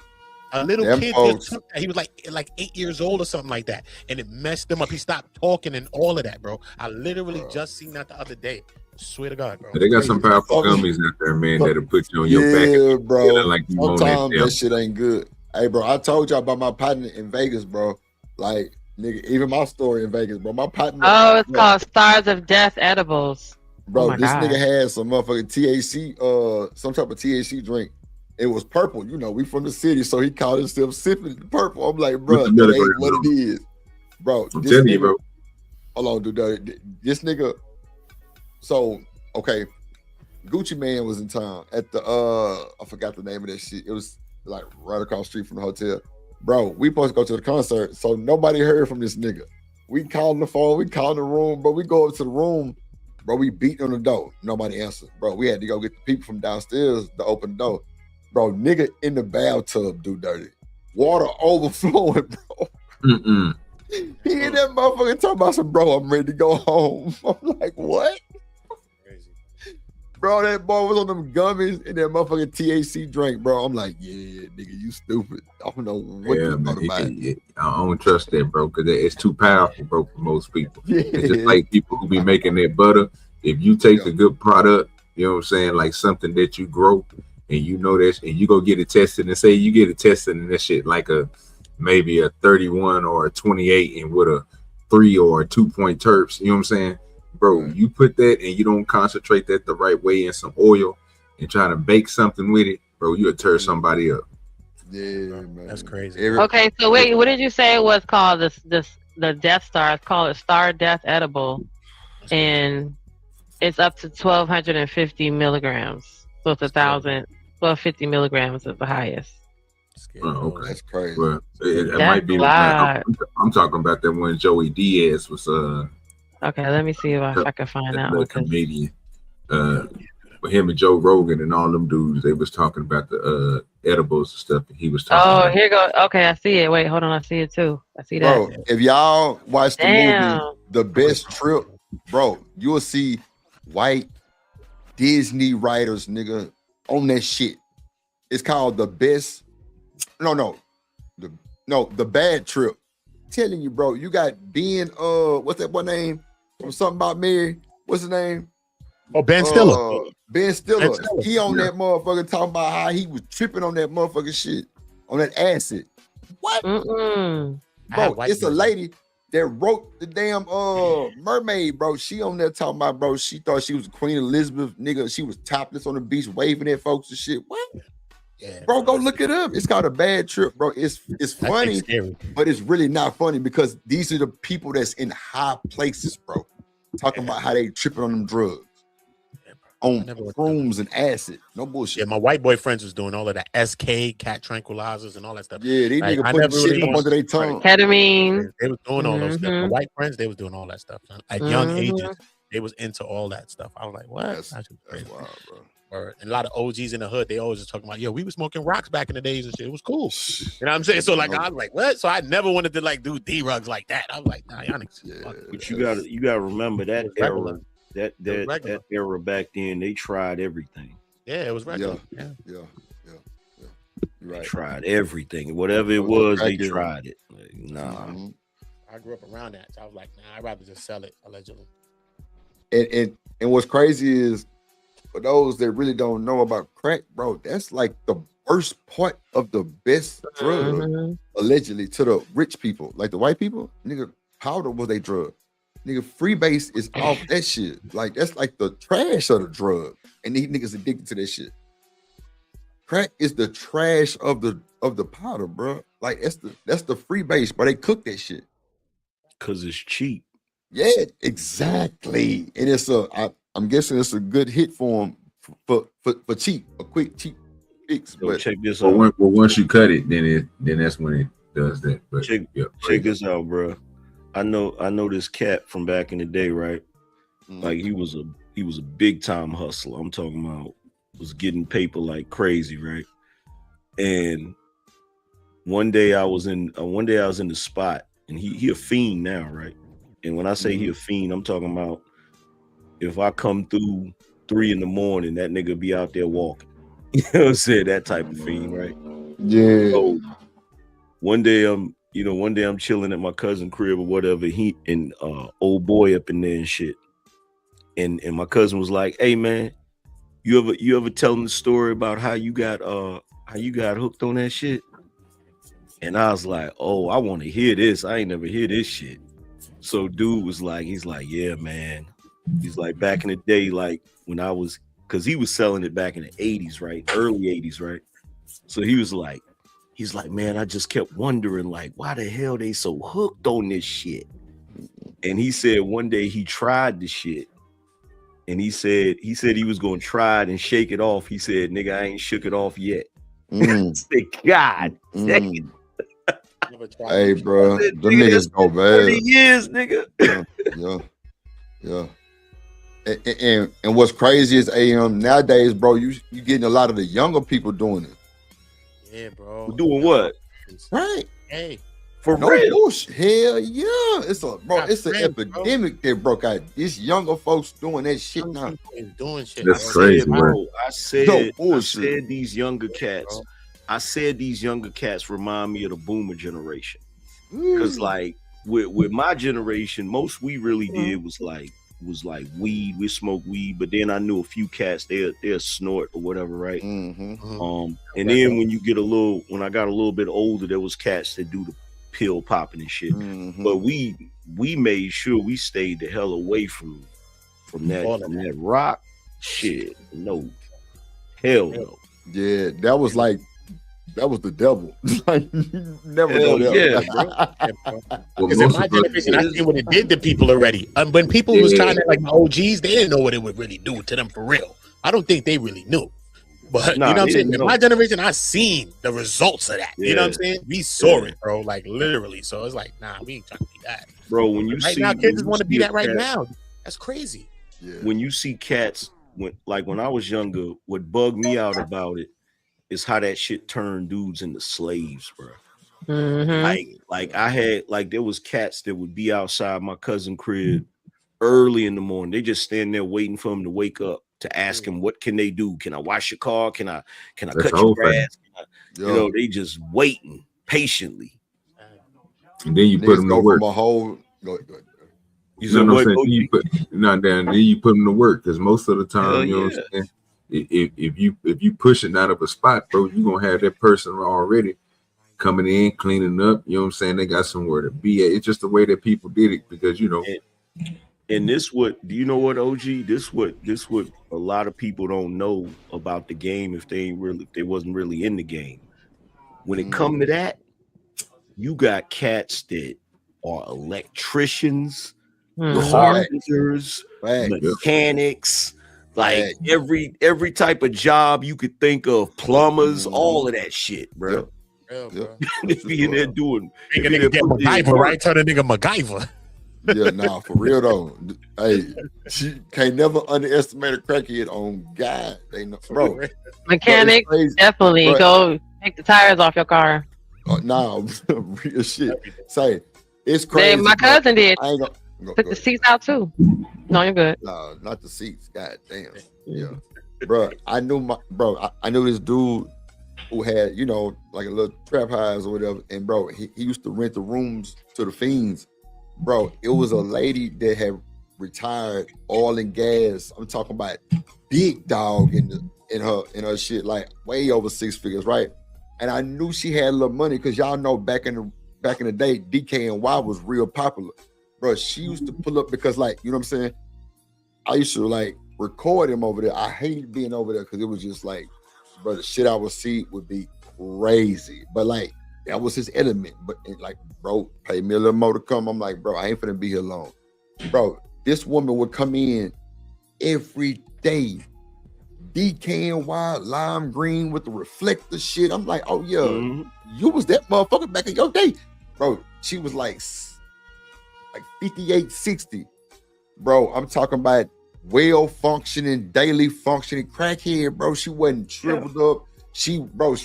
A little kid just took that. He was like 8 years old or something like that, and it messed him up. He stopped talking and all of that, bro. I literally just seen that the other day. Swear to God, bro. They got some powerful gummies out there, man, that'll put you on your back. Yeah, bro. Like you sometimes that shit ain't good. Hey, bro, I told y'all about my partner in Vegas, bro. Like, nigga, even my story in Vegas, bro. My partner. Oh, it's called Stars of Death Edibles. Bro, oh this God. nigga had some motherfucking THC, some type of THC drink. It was purple. You know, we from the city, so he called himself sipping the purple. I'm like, bro, that ain't what it is. Bro, I'm this telling nigga, you, bro. Hold on, dude. This nigga, so, okay, Gucci Man was in town at the, I forgot the name of that shit. It was like right across the street from the hotel. Bro, we supposed to go to the concert, so nobody heard from this nigga. We called the phone, we called the room, but we go up to the room, bro, we beat on the door. Nobody answered. Bro, we had to go get the people from downstairs to open the door. Bro, nigga in the bathtub do dirty. Water overflowing, bro. He in that motherfucker talking about some, bro, I'm ready to go home. I'm like, what? Bro, that boy was on them gummies and that motherfucking THC drink, bro. I'm like, yeah, nigga, you stupid. I don't know what you thought about it. I don't trust that, bro, because it's too powerful, bro, for most people. It's just like people who be making that butter. If you take the good product, you know what I'm saying, like something that you grow, and you know this, and you go get it tested, and say you get it tested, and that shit like maybe a 31 or a 28, and with a 3 or a 2-point terps, you know what I'm saying? Bro, you put that and you don't concentrate that the right way in some oil and try to bake something with it, bro, you'll tear somebody up. Yeah, man. That's crazy. Okay, so wait, what did you say it was called? The Death Star. It's called a Star Death Edible, and it's up to 1,250 milligrams. So it's 1,250 milligrams is the highest. Oh, okay. That's crazy. Well, it might be. I'm talking about that one Joey Diaz was. Okay, let me see if I can find out. The comedian. With him and Joe Rogan and all them dudes, they was talking about the edibles and stuff. And he was talking. Oh, about here go. Okay, I see it. Wait, hold on. I see it too. I see that. Bro, if y'all watch the movie The Best Trip, bro, you'll see white Disney writers, nigga, on that shit. It's called The Best. The Bad Trip. Telling you, bro, you got Ben, what's that boy name? From Something About Mary. What's his name? Oh, Ben Stiller. Ben Stiller. He on that motherfucker talking about how he was tripping on that motherfucking shit, on that acid. What? Bro, it's a lady that wrote the damn Mermaid, bro. She on there talking about, bro, she thought she was Queen Elizabeth, nigga. She was topless on the beach waving at folks and shit. What? Yeah, bro, go look it up. It's called A Bad Trip, bro. It's funny, but it's really not funny because these are the people that's in high places, bro. Talking about how they tripping on them drugs. On shrooms and acid. No bullshit. Yeah, my white boy friends was doing all of that. SK, cat tranquilizers, and all that stuff. Yeah, these niggas putting shit up under their tongue. Ketamine. They was doing all those stuff. My white friends, they was doing all that stuff. At young ages, they was into all that stuff. I was like, what? That's wild, bro. And a lot of OGs in the hood, they always just talking about, yo, we was smoking rocks back in the days and shit. It was cool. You know what I'm saying? So like, I was like, what? So I never wanted to like do D-rugs like that. I was like, nah, y'all niggas. But you gotta remember that era. That era back then, they tried everything. Yeah, it was regular. Yeah. You're right. They tried everything. Whatever it was, they tried it. Like, nah. I grew up around that. So I was like, nah, I'd rather just sell it, allegedly. And what's crazy is, for those that really don't know about crack, bro, that's like the worst part of the best drug, allegedly, to the rich people. Like the white people, nigga, powder was a drug. Nigga, freebase is off that shit. Like that's like the trash of the drug, and these niggas addicted to that shit. Crack is the trash of the powder, bro. Like that's the freebase, but they cook that shit because it's cheap. Yeah, exactly. And I'm guessing it's a good hit for them for cheap, a quick cheap fix. So but check this Well, out. once you cut it, then that's when it does that. But check this out, bro. I know this cat from back in the day, right? Like he was a big time hustler. I'm talking about was getting paper like crazy, right? And one day I was in the spot, and he a fiend now, right? And when I say he a fiend, I'm talking about if I come through 3 a.m, that nigga be out there walking. You know what I'm saying? That type of fiend, right? Yeah. So one day I'm chilling at my cousin crib or whatever. He and old boy up in there and shit. And my cousin was like, "Hey man, you ever telling the story about how you got hooked on that shit?" And I was like, "Oh, I want to hear this. I ain't never hear this shit." So dude was like, he's like, "Yeah, man." He's like, back in the day, like when I was, because he was selling it back in the 80s, right? Early 80s, right? So he's like, "Man, I just kept wondering, like, why the hell they so hooked on this shit?" And he said one day he tried the shit. And he said he was gonna try it and shake it off. He said, "Nigga, I ain't shook it off yet." I said, God dang. Hey, bro, them niggas go bad. 30 years, nigga. Yeah. And what's crazy is nowadays, bro, you getting a lot of the younger people doing it. Yeah, bro. Doing what? Right. Hey. For no real? Bullshit. Hell yeah. It's an epidemic that broke out. These younger folks doing that shit now. Doing shit. That's crazy, bro. I said these younger cats. I said these younger cats remind me of the boomer generation. Because like with my generation, most we really did was like weed. We smoked weed, but then I knew a few cats they'll snort or whatever, right? And then when I got a little bit older, there was cats that do the pill popping and shit. But we made sure we stayed the hell away from that rock shit. No, hell no. Yeah, that was the devil. Like, you never know that. Yeah, bro. Because in my generation, I seen what it did to people already. When people was trying to, like my OGs, they didn't know what it would really do to them for real. I don't think they really knew. But you know what I'm saying? In my generation, I seen the results of that. You know what I'm saying? We saw it, bro. Like literally. So it's like, nah, we ain't trying to be that. Bro, when you right now, kids want to be that right now. That's crazy. Yeah. When you see cats, when I was younger, what bugged me out about it is how that shit turned dudes into slaves, bro. Like I had, like, there was cats that would be outside my cousin crib early in the morning. They just stand there waiting for him to wake up to ask him, what can they do? Can I wash your car? Can I cut your grass? You know, they just waiting patiently. And then you put them to work. You know what I'm saying? Then you put them to work, because most of the time, you know what I'm saying? If you push it out of a spot, bro, you're gonna have that person already coming in, cleaning up. You know what I'm saying? They got somewhere to be at. It's just the way that people did it, because you know. And this do you know what, OG? This what a lot of people don't know about the game if they wasn't really in the game. When it come to that, you got cats that are electricians, carpenters, mechanics, like every type of job you could think of, plumbers, all of that shit, bro. They be in there doing. Nigga get MacGyver, right? Turn a nigga MacGyver. Yeah, nah, for real though. Hey, she can't never underestimate a crackhead on God. They know, bro. Mechanic, definitely go take the tires off your car. Nah, real shit. Say, it's crazy. My cousin did. I ain't took the seats out too. No, you're good. No, not the seats. God damn. Yeah, bro. I knew this dude who had, you know, like a little trap house or whatever, and bro, he used to rent the rooms to the fiends. Bro, it was a lady that had retired oil and gas. I'm talking about big dog in her shit, like way over 6 figures, right? And I knew she had a little money, because y'all know back in the day, DKNY was real popular. bro, she used to pull up because, like, you know what I'm saying? I used to like record him over there. I hated being over there because it was just like, bro, the shit I would see would be crazy. But like, that was his element. But like, bro, pay me a little more to come. I'm like, bro, I ain't finna be here long. Bro, this woman would come in every day, DKNY, lime green with the reflector shit. I'm like, oh yeah, you was that motherfucker back in your day. Bro, she was like 58, 60. Bro, I'm talking about well-functioning, daily functioning crackhead, bro. She wasn't shriveled up. She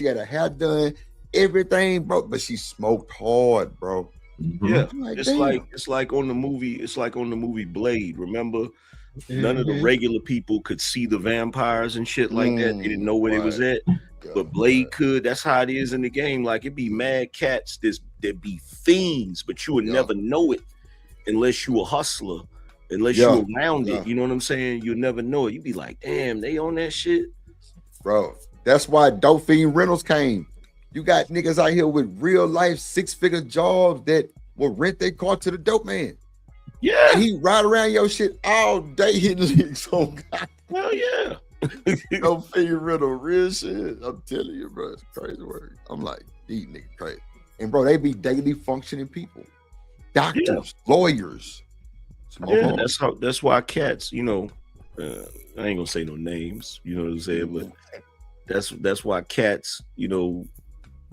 had her hair done, everything, bro. But she smoked hard, bro. Yeah, Like, it's like on the movie Blade. Remember, none of the regular people could see the vampires and shit like that. They didn't know where they was at. But Blade could. That's how it is in the game. Like, it be mad cats that be fiends, but you would never know it unless you a hustler, unless you around it. You know what I'm saying? You'll never know it. You be like, damn, they on that shit, bro. That's why Dope Fiend Rentals came. You got niggas out here with real life 6-figure jobs that will rent their car to the dope man. Yeah, and he ride around your shit all day hitting leaks on God. Hell yeah. Dope Fiend Rental, real shit. I'm telling you, bro, it's crazy work. I'm like, these niggas crazy. And bro, they be daily functioning people. Doctors, lawyers. Yeah, that's why cats, you know, I ain't gonna say no names, you know what I'm saying, but that's why cats, you know,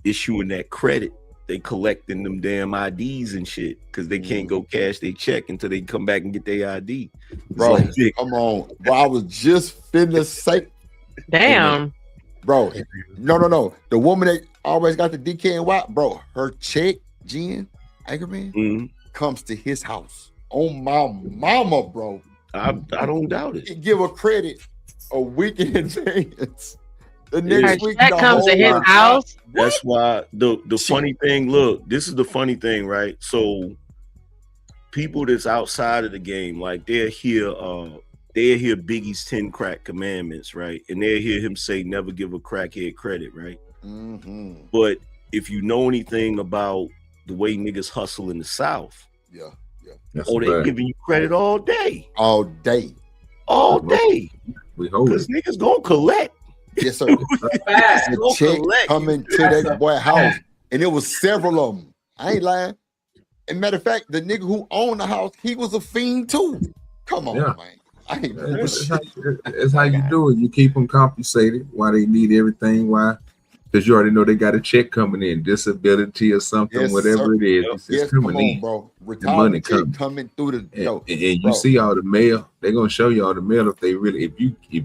issuing that credit, they collecting them damn IDs and shit because they can't go cash their check until they come back and get their ID. Bro, come on. Bro, I was just finna say, damn. Bro, no. The woman that always got the DKNY, bro, her check, Jen Anchorman, comes to his house. On my mama, bro. I don't doubt it. He give her credit a week in advance. The next week that comes to his house. That's why the funny thing. Look, this is the funny thing, right? So people that's outside of the game, like they'll hear Biggie's 10 crack commandments, right? And they'll hear him say, "Never give a crackhead credit," right? But if you know anything about the way niggas hustle in the South, they giving you credit all day, We hold because niggas gonna collect. Yes, sir. The check coming to that boy house, and it was several of them. I ain't lying. And matter of fact, the nigga who owned the house, he was a fiend too. Come on, man. I ain't It's how you do it. You keep them compensated while they need everything. Why? Because you already know they got a check coming in, disability or something, whatever it is. It's coming in. Bro. The money coming through the door. And you see all the mail. They're gonna show you all the mail if they really, if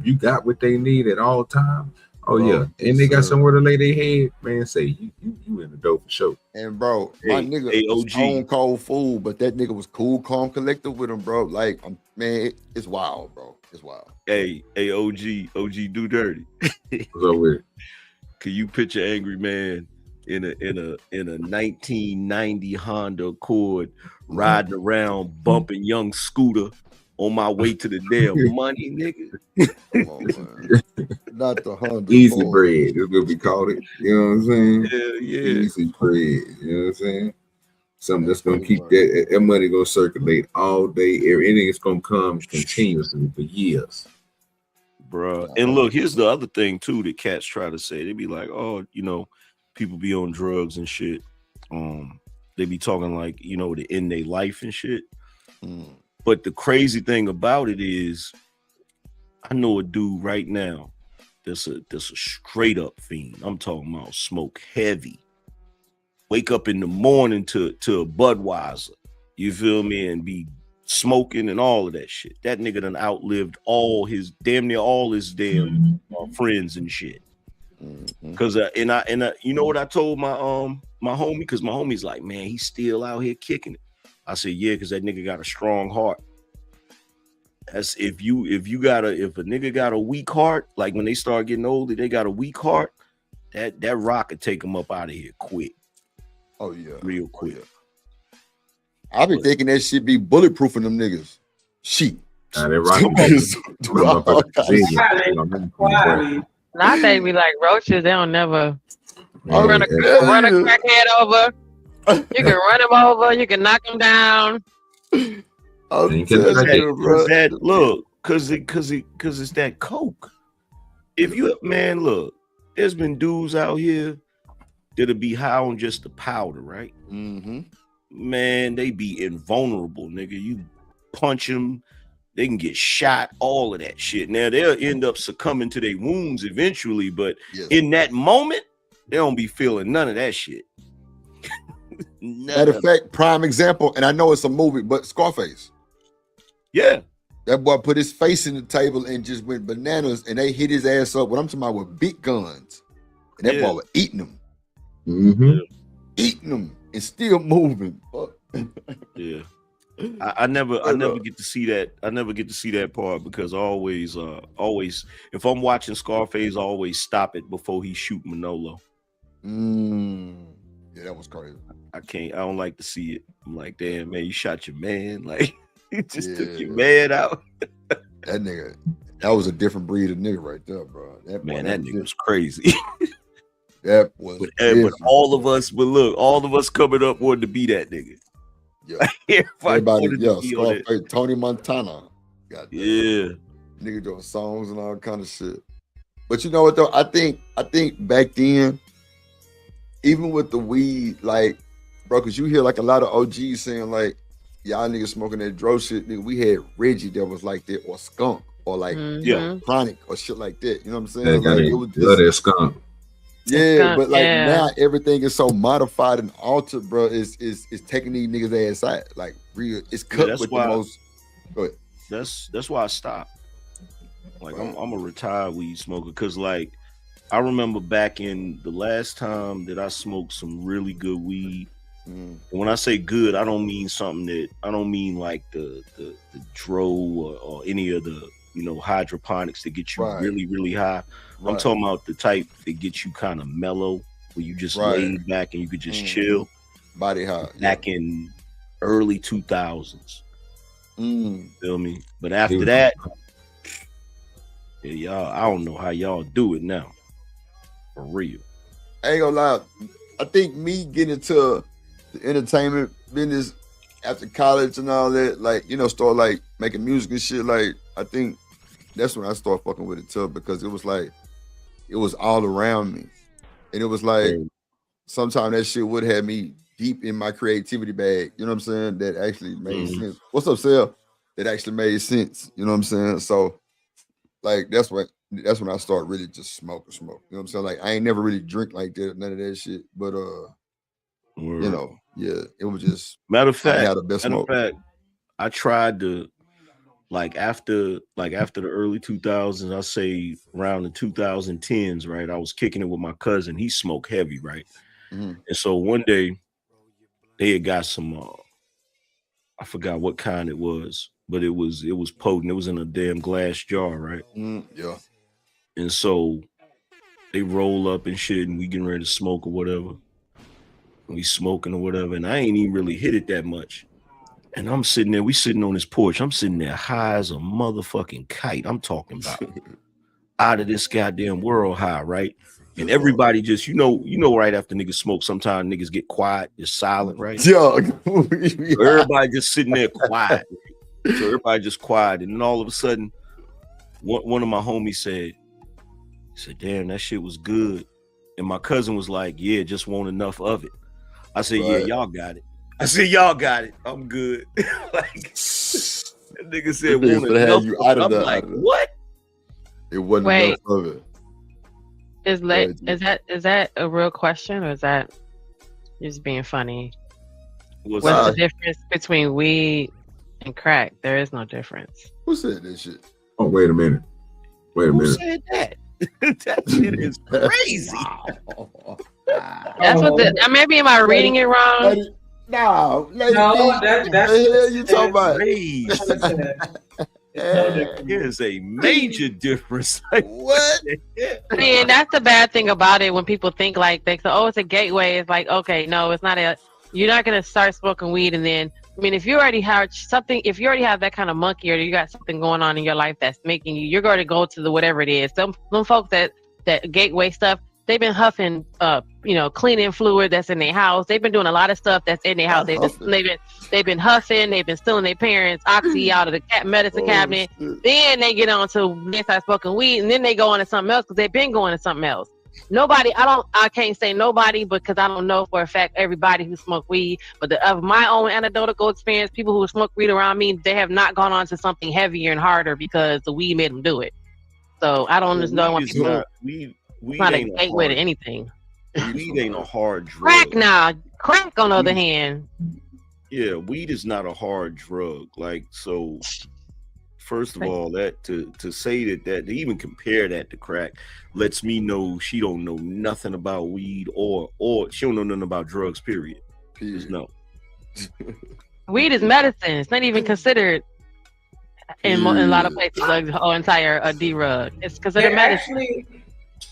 you got what they need at all times. Oh yeah, and they got somewhere to lay their head. Man, say you in the dope for sure. And bro, my nigga was stone cold fool, but that nigga was cool, calm, collected with him, bro. Like, man, it's wild, bro. It's wild. Hey, OG, do dirty. What's up with it? Can you picture Angry Man in a 1990 Honda Accord riding around bumping Young Scooter on my way to the damn money, nigga? Come on, man. Not the Honda. Easy bread is what we call it. You know what I'm saying? Yeah. Easy bread. You know what I'm saying? Something that's gonna keep that money gonna circulate all day. Everything is gonna come continuously for years. Bruh. And look, here's the other thing too that cats try to say. They be like, oh, you know, people be on drugs and shit. They be talking like, you know, to end their life and shit. But the crazy thing about it is, I know a dude right now that's a straight up fiend. I'm talking about smoke heavy. Wake up in the morning to a Budweiser. You feel me? And be smoking and all of that shit. That nigga done outlived damn near all his damn friends and shit. Cause you know what I told my homie? Because my homie's like, man, he's still out here kicking it. I said, yeah, because that nigga got a strong heart. That's if a nigga got a weak heart, like when they start getting older, they got a weak heart. That rock could take them up out of here quick. Oh yeah, real quick. I be thinking that shit be bulletproofing them niggas. Shit. Now they be like roaches. They don't never run a crackhead over. You can run him over. You can knock him down. I'm telling you, bro. Cause it's that coke. If you man, look, there's been dudes out here that'll be high on just the powder, right? Mm-hmm. Man, they be invulnerable, nigga. You punch them, they can get shot, all of that shit. Now they'll end up succumbing to their wounds eventually, but in that moment, they don't be feeling none of that shit. Matter of fact, prime example, and I know it's a movie, but Scarface. Yeah. That boy put his face in the table and just went bananas, and they hit his ass up. What I'm talking about with big guns. And that boy was eating them. Mm-hmm. Eating them and still moving. Yeah. I never get to see that. I never get to see that part because I always if I'm watching Scarface, I always stop it before he shoot Manolo. Yeah, that was crazy. I don't like to see it. I'm like, damn, man, you shot your man. Like, you just took your man out. That nigga, that was a different breed of nigga right there, bro. That nigga was crazy. That was but all of us coming up wanted to be that nigga. Yeah. Everybody, Scarface, Tony Montana. Nigga doing songs and all kind of shit. But you know what though? I think back then, even with the weed, like, bro, cause you hear like a lot of OGs saying like, y'all niggas smoking that dro shit. Nigga, we had Reggie that was like that, or skunk, or like chronic or shit like that. You know what I'm saying? Like it was just that skunk. Yeah, but like now everything is so modified and altered, bro. Is taking these niggas ass out. Like real, it's cut with the most. Go ahead. That's why I stopped. Like I'm a retired weed smoker because like I remember back in the last time that I smoked some really good weed. And when I say good, I don't mean like the dro or any of the hydroponics that get you really, really high. I'm talking about the type that gets you kind of mellow, where you just lay back and you could just chill. Body high. Back in early 2000s. Feel me? But after that, y'all, I don't know how y'all do it now. For real. I ain't gonna lie. I think me getting into the entertainment business after college and all that, like, start like making music and shit, like, I think that's when I started fucking with it too, because it was like, it was all around me. And it was like, sometimes that shit would have me deep in my creativity bag, you know what I'm saying? That actually made sense. What's up, Sal? That actually made sense, you know what I'm saying? So, like, that's when I started really just smoking. You know what I'm saying? Like, I ain't never really drink like that, none of that shit. But, it was just, matter of fact, I had the best smoke. I tried to, like after the early 2000s, I say around the 2010s, right? I was kicking it with my cousin. He smoked heavy, right? And so one day they had got some, I forgot what kind it was, but it was potent. It was in a damn glass jar, right? Yeah. And so they roll up and shit, and we getting ready to smoke or whatever. We smoking or whatever, and I ain't even really hit it that much. And I'm sitting there, we sitting on this porch. I'm sitting there high as a motherfucking kite. I'm talking about out of this goddamn world high, right? And everybody just, right after niggas smoke, sometimes niggas get quiet, just silent, right? Yeah. So everybody just sitting there quiet. Right? So everybody just quiet. And then all of a sudden, one of my homies said, damn, that shit was good. And my cousin was like, yeah, just want enough of it. I said, yeah, y'all got it. I'm good. Like, that nigga said, want enough. I'm like, what? It wasn't enough of it. Is that a real question, or is that just being funny? What's the difference between weed and crack? There is no difference. Who said that shit? Oh, wait a minute. Who said that? That shit is crazy. That's what maybe am I reading it wrong? No, that's you talking about. There's a major difference. What? I mean, that's the bad thing about it when people think like they say, oh, it's a gateway. It's like, okay, no, it's not you're not gonna start smoking weed and then, I mean, if you already have that kind of monkey, or you got something going on in your life that's making you're going to go to the whatever it is. Some folks that gateway stuff, they've been huffing cleaning fluid that's in their house. They've been doing a lot of stuff that's in their house. They've been huffing. They've been stealing their parents' oxy out of the medicine cabinet. Shit. Then they get on to they start smoking weed, and then they go on to something else because they've been going to something else. Nobody, I can't say nobody because I don't know for a fact everybody who smoke weed, but of my own anecdotal experience, people who smoke weed around me, they have not gone on to something heavier and harder because the weed made them do it. So I don't understand why people. Weed It's not a ain't gateway to anything. Weed ain't a hard drug. Crack now. Crack on the other hand. Yeah, weed is not a hard drug. Like, so first of all, that to say that to even compare that to crack lets me know she don't know nothing about weed or she don't know nothing about drugs, period. Just no. Weed is medicine. It's not even considered in a lot of places like the whole entire D-rug. It's considered medicine. Actually,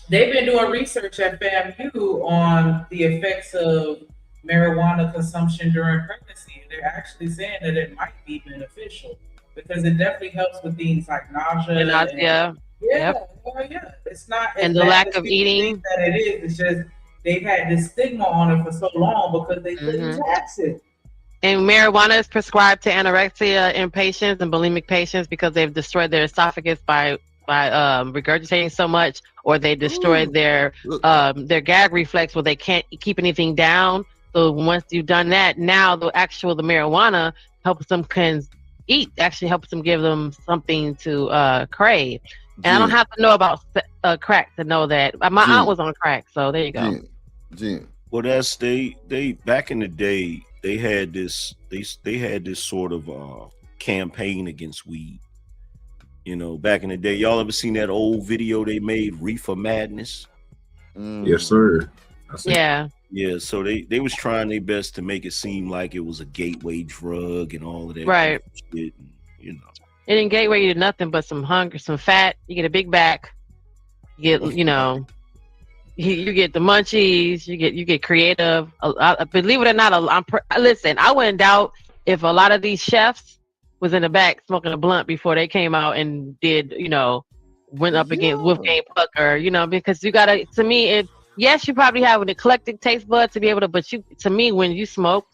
they've been doing research at FAMU on the effects of marijuana consumption during pregnancy. They're actually saying that it might be beneficial because it definitely helps with things like nausea. Nausea. Yeah. It's not. And the lack of eating. That it is. It's just they've had this stigma on it for so long because they couldn't tax it. And marijuana is prescribed to anorexia in patients and bulimic patients because they've destroyed their esophagus by regurgitating so much, or they destroyed their gag reflex where they can't keep anything down. So once you've done that, now the marijuana helps them eat. Actually helps them, give them something to crave. And I don't have to know about crack to know that. My aunt was on crack, so there you go. Well, that's they back in the day. They had this sort of campaign against weed. You know, back in the day, y'all ever seen that old video they made, Reefer Madness? Yes, sir. Yeah. Yeah, so they was trying their best to make it seem like it was a gateway drug and all of that. Right. Kind of shit, and, you know. It didn't gateway you to nothing but some hunger, some fat. You get a big back. You get, you get the munchies. You get creative. Believe it or not, listen. I wouldn't doubt if a lot of these chefs was in the back smoking a blunt before they came out and did, went up against Wolfgang Pucker, because you gotta. To me, yes, you probably have an eclectic taste bud to be able to, but to me, when you smoke,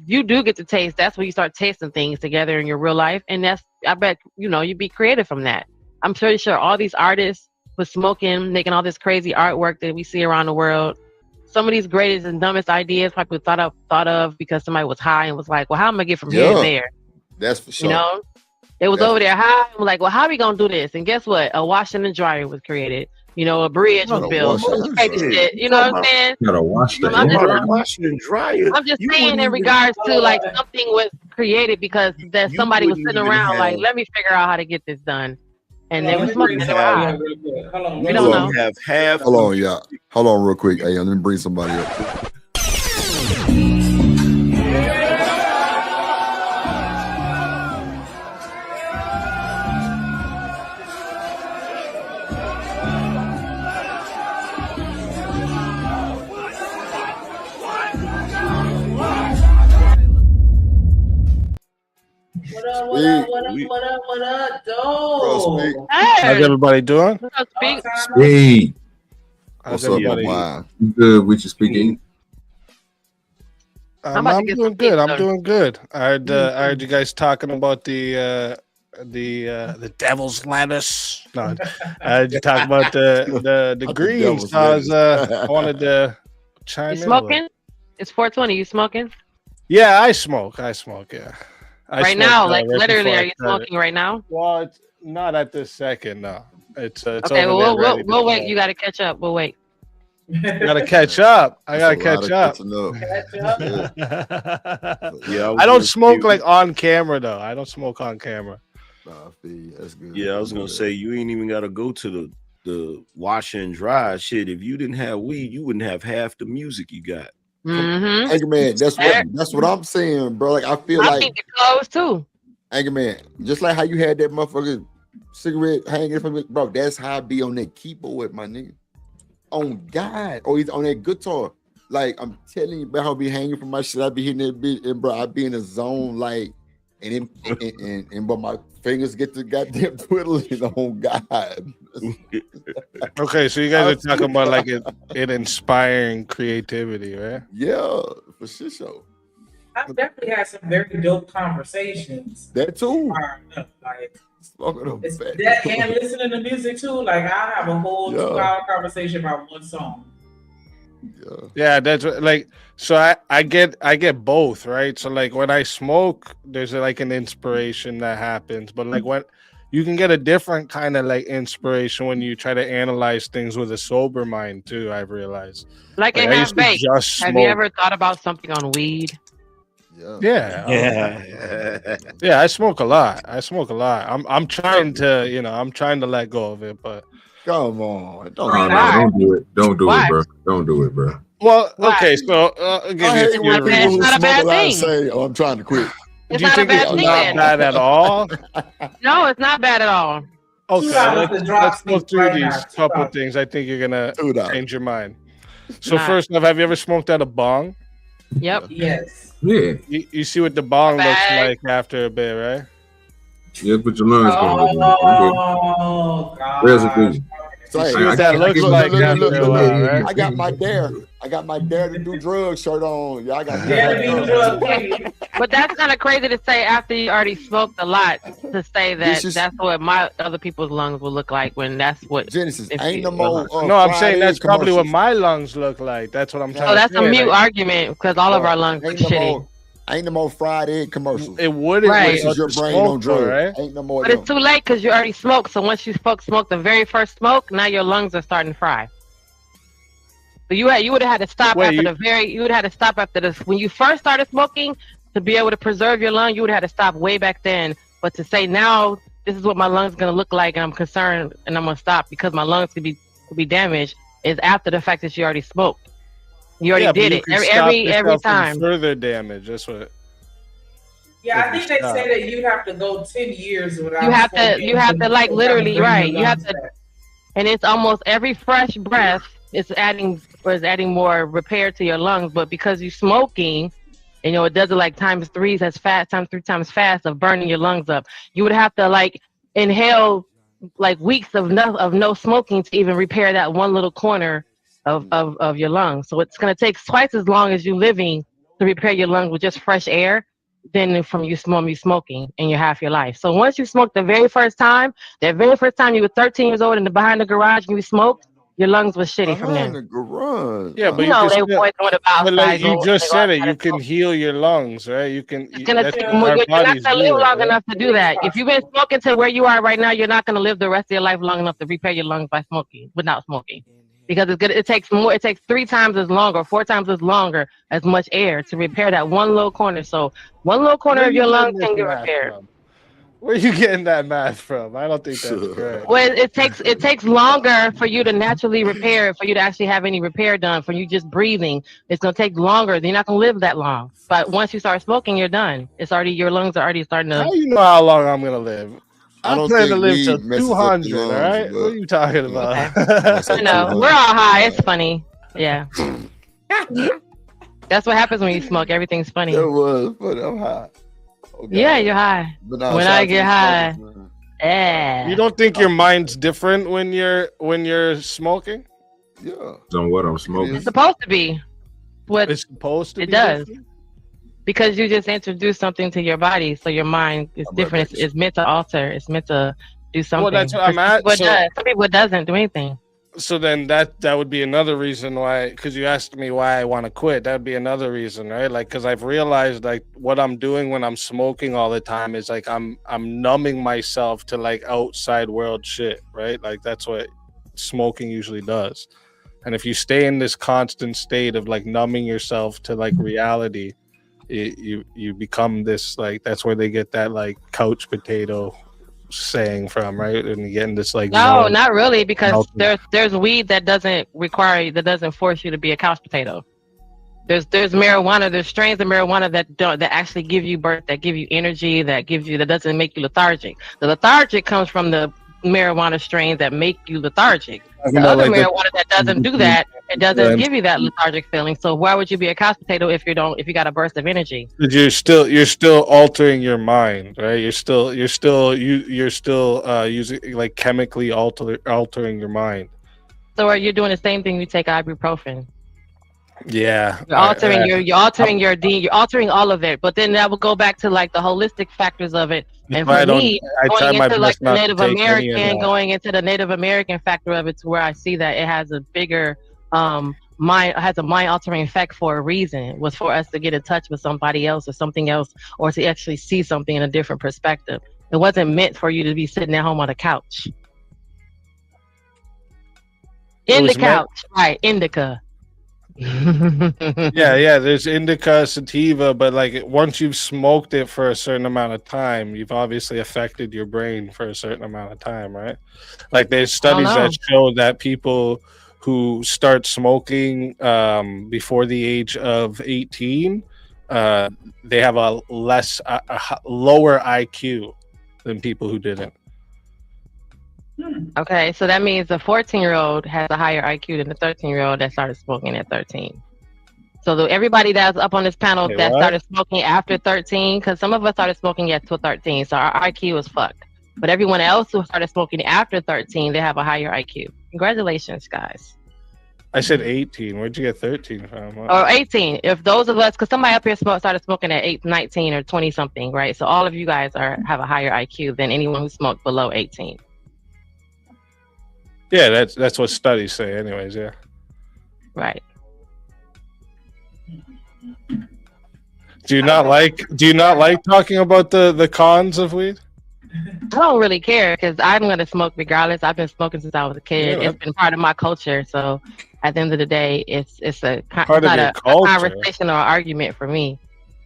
you do get to taste. That's when you start tasting things together in your real life, and I bet you'd be creative from that. I'm pretty sure all these artists was smoking, making all this crazy artwork that we see around the world. Some of these greatest and dumbest ideas probably thought of because somebody was high and was like, "Well, how am I gonna get from here to there?" That's for sure. They was over there high. I'm like, "Well, how are we gonna do this?" And guess what? A washer and dryer was created. A bridge was built. Shit. You know what I'm saying? Gotta wash that. I'm just saying in regards to like something was created because that somebody was sitting around like, let me figure out how to get this done. And they were smoking it around. We don't know. Hold on, y'all. Hold on real quick. Hey, let me bring somebody up. What up, dog? How's everybody doing? Speak. How's everybody? Good. We just speaking. I'm doing good. I'm doing good. I heard you guys talking about the devil's lettuce. No, I heard you talk about the greens. I wanted to chime in. You smoking? It's 420. You smoking? Yeah, I smoke. Yeah. Right now, like literally, are you smoking right now? Well, it's not at this second. No, it's okay. Well, we'll wait. You got to catch up. We'll wait. Gotta catch up. I gotta catch up. Yeah, I don't smoke like on camera though. I don't smoke on camera. That's good. Yeah, I was gonna say you ain't even gotta go to the wash and dry shit. If you didn't have weed, you wouldn't have half the music you got. Mm-hmm. Anchor Man, that's what I'm saying, bro. Like I feel like think it close too. Anchor Man, just like how you had that motherfucker cigarette hanging from it, bro. That's how I be on that keyboard, my nigga. On God, or he's on that guitar. Like I'm telling you, bro, I'll be hanging from my shit. I be hitting that bitch, and bro, I be in a zone like but my fingers get to goddamn twiddling on God. Okay, so you guys are talking about like it inspiring creativity, right? Yeah, for sure. I've definitely had some very dope conversations. That too. Like that and listening to music too. Like I have a whole 2-hour conversation about one song. Yeah, that's like so I get both, right? So like when I smoke, there's like an inspiration that happens, but like when you can get a different kind of like inspiration when you try to analyze things with a sober mind too. I've realized. Like I in half used to baked. just Have you smoke. ever thought about something on weed? Yeah, I smoke a lot. I'm trying to, I'm trying to let go of it, but come on, don't do it. Don't do it, bro. Don't do it, bro. Well, okay, so I'll give I you hate when people who smoke a lot say, "Oh, I'm trying to quit." It's Do you not a think bad it's thing not then. bad at all? No, it's not bad at all. Okay, let's go through these couple things. I think you're gonna change your mind. So Nah. first off, have you ever smoked out a bong? Yep. Yes. Yeah. You see what the bong looks like after a bit, right? Yeah, but your lungs gonna look like Oh God. residue. See what that looks like after a while, right? I got my dare to do drugs shirt on. Yeah, I got But that's kind of crazy to say after you already smoked a lot to say that that's what my other people's lungs will look like when that's what Genesis ain't no more. No, I'm saying that's probably what my lungs look like. That's what I'm trying So to that's say. a mute argument because all of our lungs are shitty. Ain't no more fried egg commercials. It wouldn't. Right. This is your brain on drugs. Right? Ain't no more. But it's too late because you already smoked. So once you smoke the very first smoke, now your lungs are starting to fry. So you would have had to stop you would have had to stop after this. When you first started smoking, to be able to preserve your lung, you would have had to stop way back then. But to say now, this is what my lungs gonna look like, and I'm concerned, and I'm gonna stop because my lungs could be damaged, is after the fact that you already smoked. You already did it every time. Further damage. That's what. Yeah, I think they say that you have to go 10 years without. You have to like literally right. You have to, and it's almost every fresh breath is adding more repair to your lungs. But because you're smoking, it does it like times 3 as fast, times 3 times fast of burning your lungs up. You would have to like inhale like weeks of no smoking to even repair that one little corner of your lungs. So it's gonna take twice as long as you living to repair your lungs with just fresh air than from you smoking in your half your life. So once you smoked the very first time you were 13 years old and behind the garage and you smoked, your lungs was shitty from there. Behind the garage. Yeah, but they boys going about like you just said it. You can heal your lungs, right? You can. You're not gonna live long enough to do that. If you've been smoking to where you are right now, you're not gonna live the rest of your life long enough to repair your lungs by smoking without smoking. Because it takes 3 times as long or 4 times as longer as much air to repair that one little corner. So one little corner of your lungs can get repaired. Where are you getting that math from? I don't think that's correct. Well, it takes longer for you to naturally repair, for you to actually have any repair done, for you just breathing. It's gonna take longer. You're not gonna live that long. But once you start smoking, you're done. Your lungs are already starting to. How you know how long I'm gonna live? I don't plan to think live weed till messes up 200. your lungs, All right, but- what are you talking about? We're all high. It's funny. Yeah. That's what happens when you smoke. Everything's funny. It was, but I'm high. Yeah, you're high. But now When shout I out to get the high, smokers, man. yeah. You don't think your mind's different when you're smoking? Yeah. On what I'm smoking. It's supposed to be. What it's supposed to it be does. different? Because you just introduce something to your body, so your mind is different. It's meant to alter. It's meant to do something. Well, that's what I'm at. Some people it doesn't do anything. So then that would be another reason why, because you asked me why I want to quit. That would be another reason, right? Like, because I've realized like what I'm doing when I'm smoking all the time is like I'm numbing myself to like outside world shit, right? Like that's what smoking usually does. And if you stay in this constant state of like numbing yourself to like reality, you become this like, that's where they get that like couch potato saying from, right? And you get in this like No, not really, because Healthy. there's weed that doesn't force you to be a couch potato. There's marijuana, there's strains of marijuana that actually give you birth, that give you energy, that doesn't make you lethargic. The lethargic comes from the marijuana strains that make you lethargic. The other marijuana that doesn't do that It doesn't give you that lethargic feeling. So why would you be a couch potato if you got a burst of energy? You're still altering your mind, right? You're still using like chemically altering your mind. So are you doing the same thing? You take ibuprofen. Yeah, you're altering all of it, but then that will go back to like the holistic factors of it. And for me, going into like the Native American factor of it, to where I see that it has a bigger mind altering effect for a reason. It was for us to get in touch with somebody else or something else, or to actually see something in a different perspective. It wasn't meant for you to be sitting at home on a couch. Right? Indica. yeah, there's indica, sativa, but like once you've smoked it for a certain amount of time, you've obviously affected your brain for a certain amount of time, right? Like there's studies that show that people who start smoking before the age of 18, they have a lower IQ than people who didn't. Okay, so that means the 14-year-old has a higher IQ than the 13-year-old that started smoking at 13. So everybody that's up on this panel that started smoking after 13, because some of us started smoking at 13, so our IQ is fucked. But everyone else who started smoking after 13, they have a higher IQ. Congratulations, guys. I said 18. Where'd you get 13 from? Or 18. If those of us, because somebody up here started smoking at 19 or 20 something, right? So all of you guys have a higher IQ than anyone who smoked below 18. Yeah, that's what studies say, anyways. Yeah. Right. Do you not like talking about the cons of weed? I don't really care because I'm gonna smoke regardless. I've been smoking since I was a kid. Yeah, it's been part of my culture. So at the end of the day, it's not a conversation or argument for me.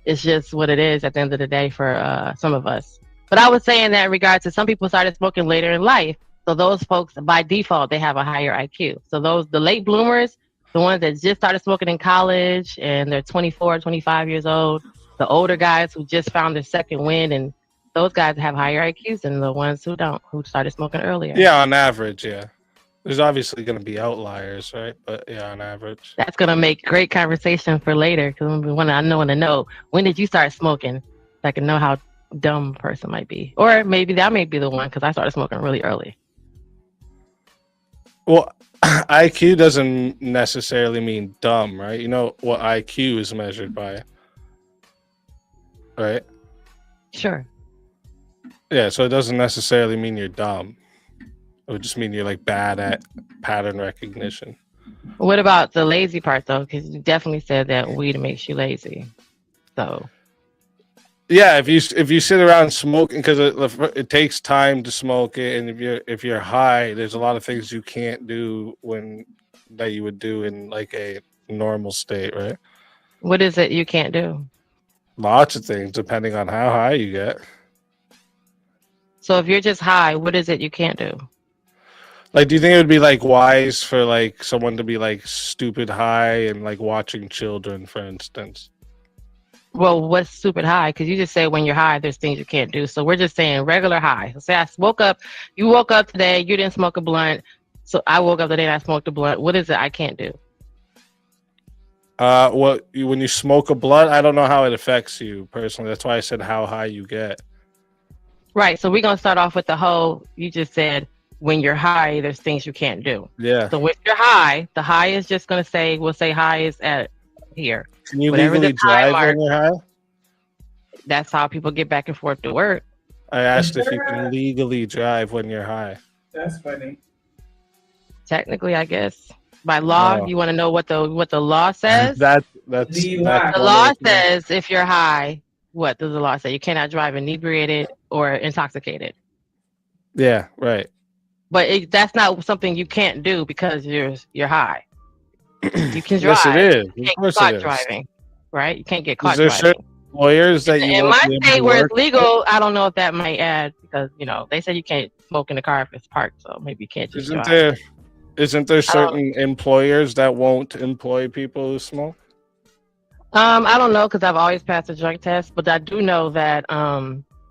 It's just what it is at the end of the day for some of us. But I was saying that in regards to some people started smoking later in life. So those folks, by default, they have a higher IQ. So the late bloomers, the ones that just started smoking in college and they're 24, 25 years old, the older guys who just found their second wind, and those guys have higher IQs than the ones who don't, who started smoking earlier. Yeah, on average, yeah. There's obviously going to be outliers, right? But yeah, on average. That's going to make great conversation for later because I want to know, when did you start smoking? So I can know how dumb a person might be. Or maybe that may be the one because I started smoking really early. Well, IQ doesn't necessarily mean dumb, right? You know what IQ is measured by, right? Sure. Yeah, so it doesn't necessarily mean you're dumb. It would just mean you're like bad at pattern recognition. What about the lazy part though? Because you definitely said that weed makes you lazy. So. Yeah, if you sit around smoking, because it takes time to smoke it, and if you're high, there's a lot of things you can't do that you would do in like a normal state, right? What is it you can't do? Lots of things, depending on how high you get. So if you're just high, what is it you can't do? Like, do you think it would be like wise for like someone to be like stupid high and like watching children, for instance? Well, what's stupid high? Because you just said when you're high, there's things you can't do. So we're just saying regular high. So say you woke up today, you didn't smoke a blunt. So I woke up today and I smoked a blunt. What is it I can't do? When you smoke a blunt, I don't know how it affects you personally. That's why I said how high you get. Right. So we're going to start off with you just said when you're high, there's things you can't do. Yeah. So when you're high, the high is just going to say, we'll say high is at here. Can you legally drive when you're high? That's how people get back and forth to work. I asked if you can legally drive when you're high. That's funny. Technically, I guess. By law, you want to know what the law says? The law says if you're high, what does the law say? You cannot drive inebriated or intoxicated. Yeah, right. But that's not something you can't do because you're high. You can drive. Yes, it is. You can't get caught driving, right? You can't get caught driving. Certain lawyers that you in my state where it's legal, I don't know if that might add because they said you can't smoke in the car if it's parked, so maybe you can't just drive. Isn't there certain employers that won't employ people who smoke? I don't know because I've always passed a drug test, but I do know that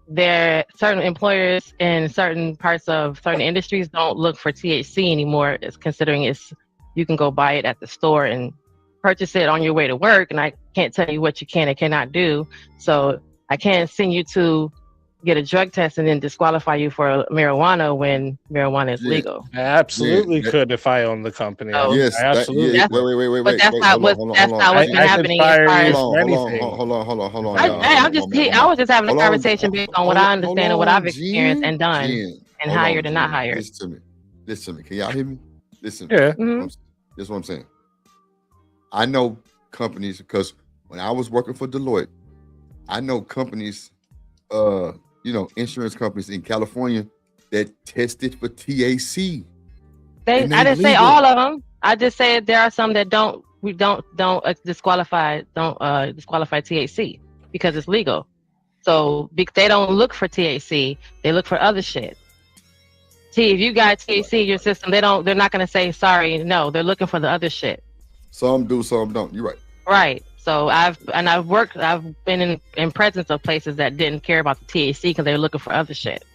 there are certain employers in certain parts of certain industries don't look for THC anymore, considering it's you can go buy it at the store and purchase it on your way to work. And I can't tell you what you can and cannot do. So I can't send you to get a drug test and then disqualify you for marijuana when marijuana is legal. I absolutely could if I own the company. Yes. I absolutely. Wait. But that's not what's been happening. Hold on. I was just having a conversation based on what I understand and what I've experienced and done and hired and not hired. Listen to me. Can y'all hear me? Listen. Yeah. This is what I'm saying. I know companies because when I was working for Deloitte, I know companies, insurance companies in California that tested for THC. I didn't say all of them. I just said there are some that don't disqualify THC because it's legal. So they don't look for THC, they look for other shit. See, if you got THC in your system, they're not gonna say sorry. No, they're looking for the other shit. Some do, some don't. You're right. Right. So I've been in presence of places that didn't care about the THC because they were looking for other shit.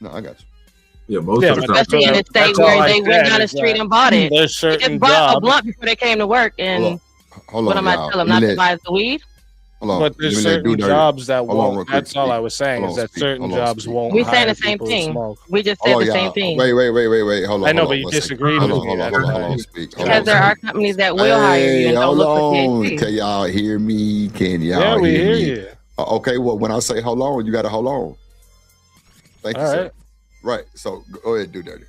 No, I got you. Yeah, most of the time. Especially in a state where they went down the street and bought it. There's certain they just bought a jobs. blunt before they came to work, and what am I telling them? Not to buy the weed? But there's certain jobs that won't. That's all I was saying is that certain jobs won't. We're saying the same thing. We just said the same thing. Wait. Hold on. I know, but you disagreed with me. Hold on. Because there are companies that will hire you and don't look for THC. Can y'all hear me? Can y'all Yeah, we hear me? you. Okay, well, when I say hold on, you got to hold on. Thank you, sir. Right. So go ahead, do dirty.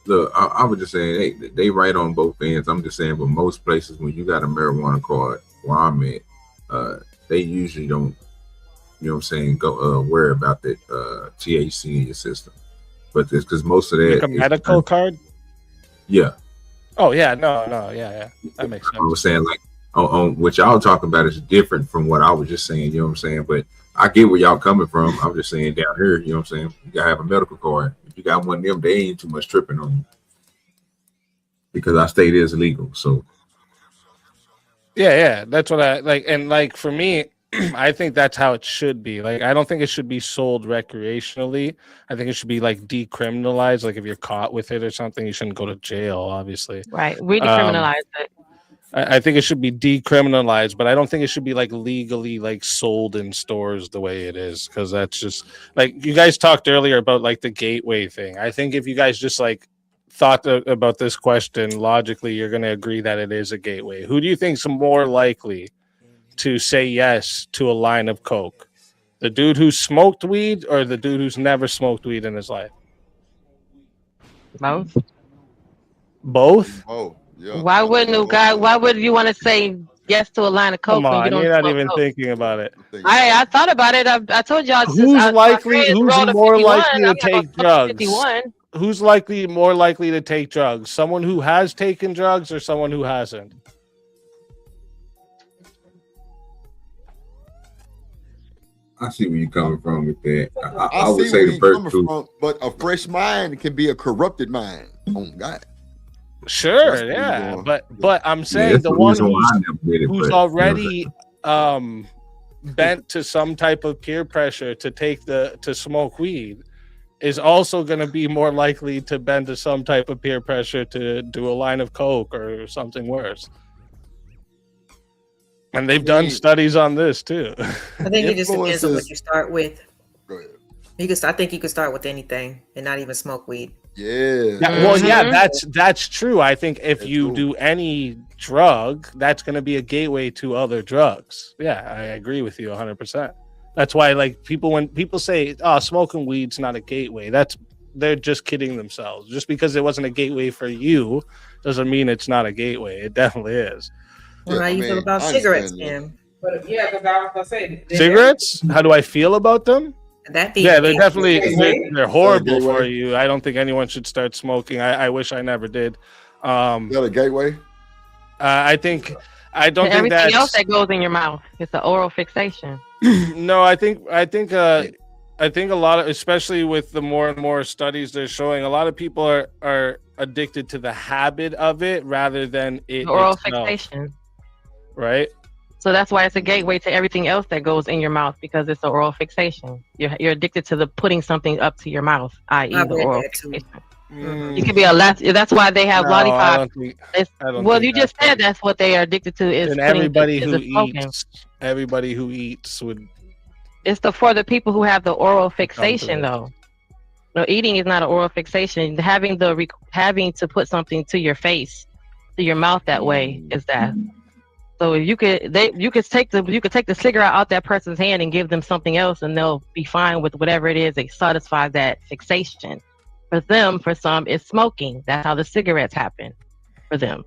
Look, I was just saying, they right on both ends. I'm just saying, but most places when you got a marijuana card, where I'm at, they usually don't, you know what I'm saying, go worry about that THC in your system. But it's because most of that like a medical card. Yeah. Oh yeah, no, yeah, that makes sense. I was saying like on what y'all talking about is different from what I was just saying. You know what I'm saying? But I get where y'all coming from. I'm just saying down here, you know what I'm saying? You gotta have a medical card. If you got one of them, they ain't too much tripping on you because our state is illegal. So. Yeah, that's what I like. And like for me, I think that's how it should be. Like, I don't think it should be sold recreationally. I think it should be like decriminalized. Like, if you're caught with it or something, you shouldn't go to jail, obviously. Right. We decriminalized it. I think it should be decriminalized, but I don't think it should be like legally like sold in stores the way it is, because that's just like you guys talked earlier about like the gateway thing. I think if you guys just like thought about this question logically, you're going to agree that it is a gateway. Who do you think's more likely to say yes to a line of coke? The dude who smoked weed or the dude who's never smoked weed in his life? Both. Oh, yeah. Why would you want to say yes to a line of coke? Come on, when you don't you're not smoke even coke? thinking about it. I thought about it. I told y'all. Who's more likely to take drugs? Who's more likely to take drugs? Someone who has taken drugs or someone who hasn't? I see where you're coming from with that. I would see say where the you're first coming two. from, but a fresh mind can be a corrupted mind. Oh God. Sure, yeah, but I'm saying the one who's already bent to some type of peer pressure to smoke weed is also going to be more likely to bend to some type of peer pressure to do a line of coke or something worse. And they've done studies on this too. I think it just depends on what you start with. I think you could start with anything and not even smoke weed. Yeah. Well, yeah, that's true. I think if you do any drug, that's going to be a gateway to other drugs. Yeah, I agree with you 100%. That's why, like, when people say, "Oh, smoking weed's not a gateway," they're just kidding themselves. Just because it wasn't a gateway for you doesn't mean it's not a gateway. It definitely is. Well, how you feel about cigarettes, Kim? But yeah, because I was gonna say cigarettes. How do I feel about them? They're definitely they're horrible for you. I don't think anyone should start smoking. I wish I never did. Is that a gateway? I don't think everything that's else that goes in your mouth. It's an oral fixation. No, I think a lot of, especially with the more and more studies they're showing, a lot of people are addicted to the habit of it rather than it oral itself. Fixation. Right. So that's why it's a gateway to everything else that goes in your mouth, because it's an oral fixation. You're addicted to the putting something up to your mouth, i.e. the oral fixation. You can be a less. That's why they have No, I lollipops. don't think. I don't Well, think you just that's said that's what they are addicted to is and putting everybody is who the smoking. eats would It's for the people who have the oral come to fixation this. though. No, eating is not an oral fixation. Having having to put something to your face, to your mouth that way is that. So you could take the cigarette out that person's hand and give them something else, and they'll be fine with whatever it is. They satisfy that fixation. For them, for some, it's smoking. That's how the cigarettes happen for them.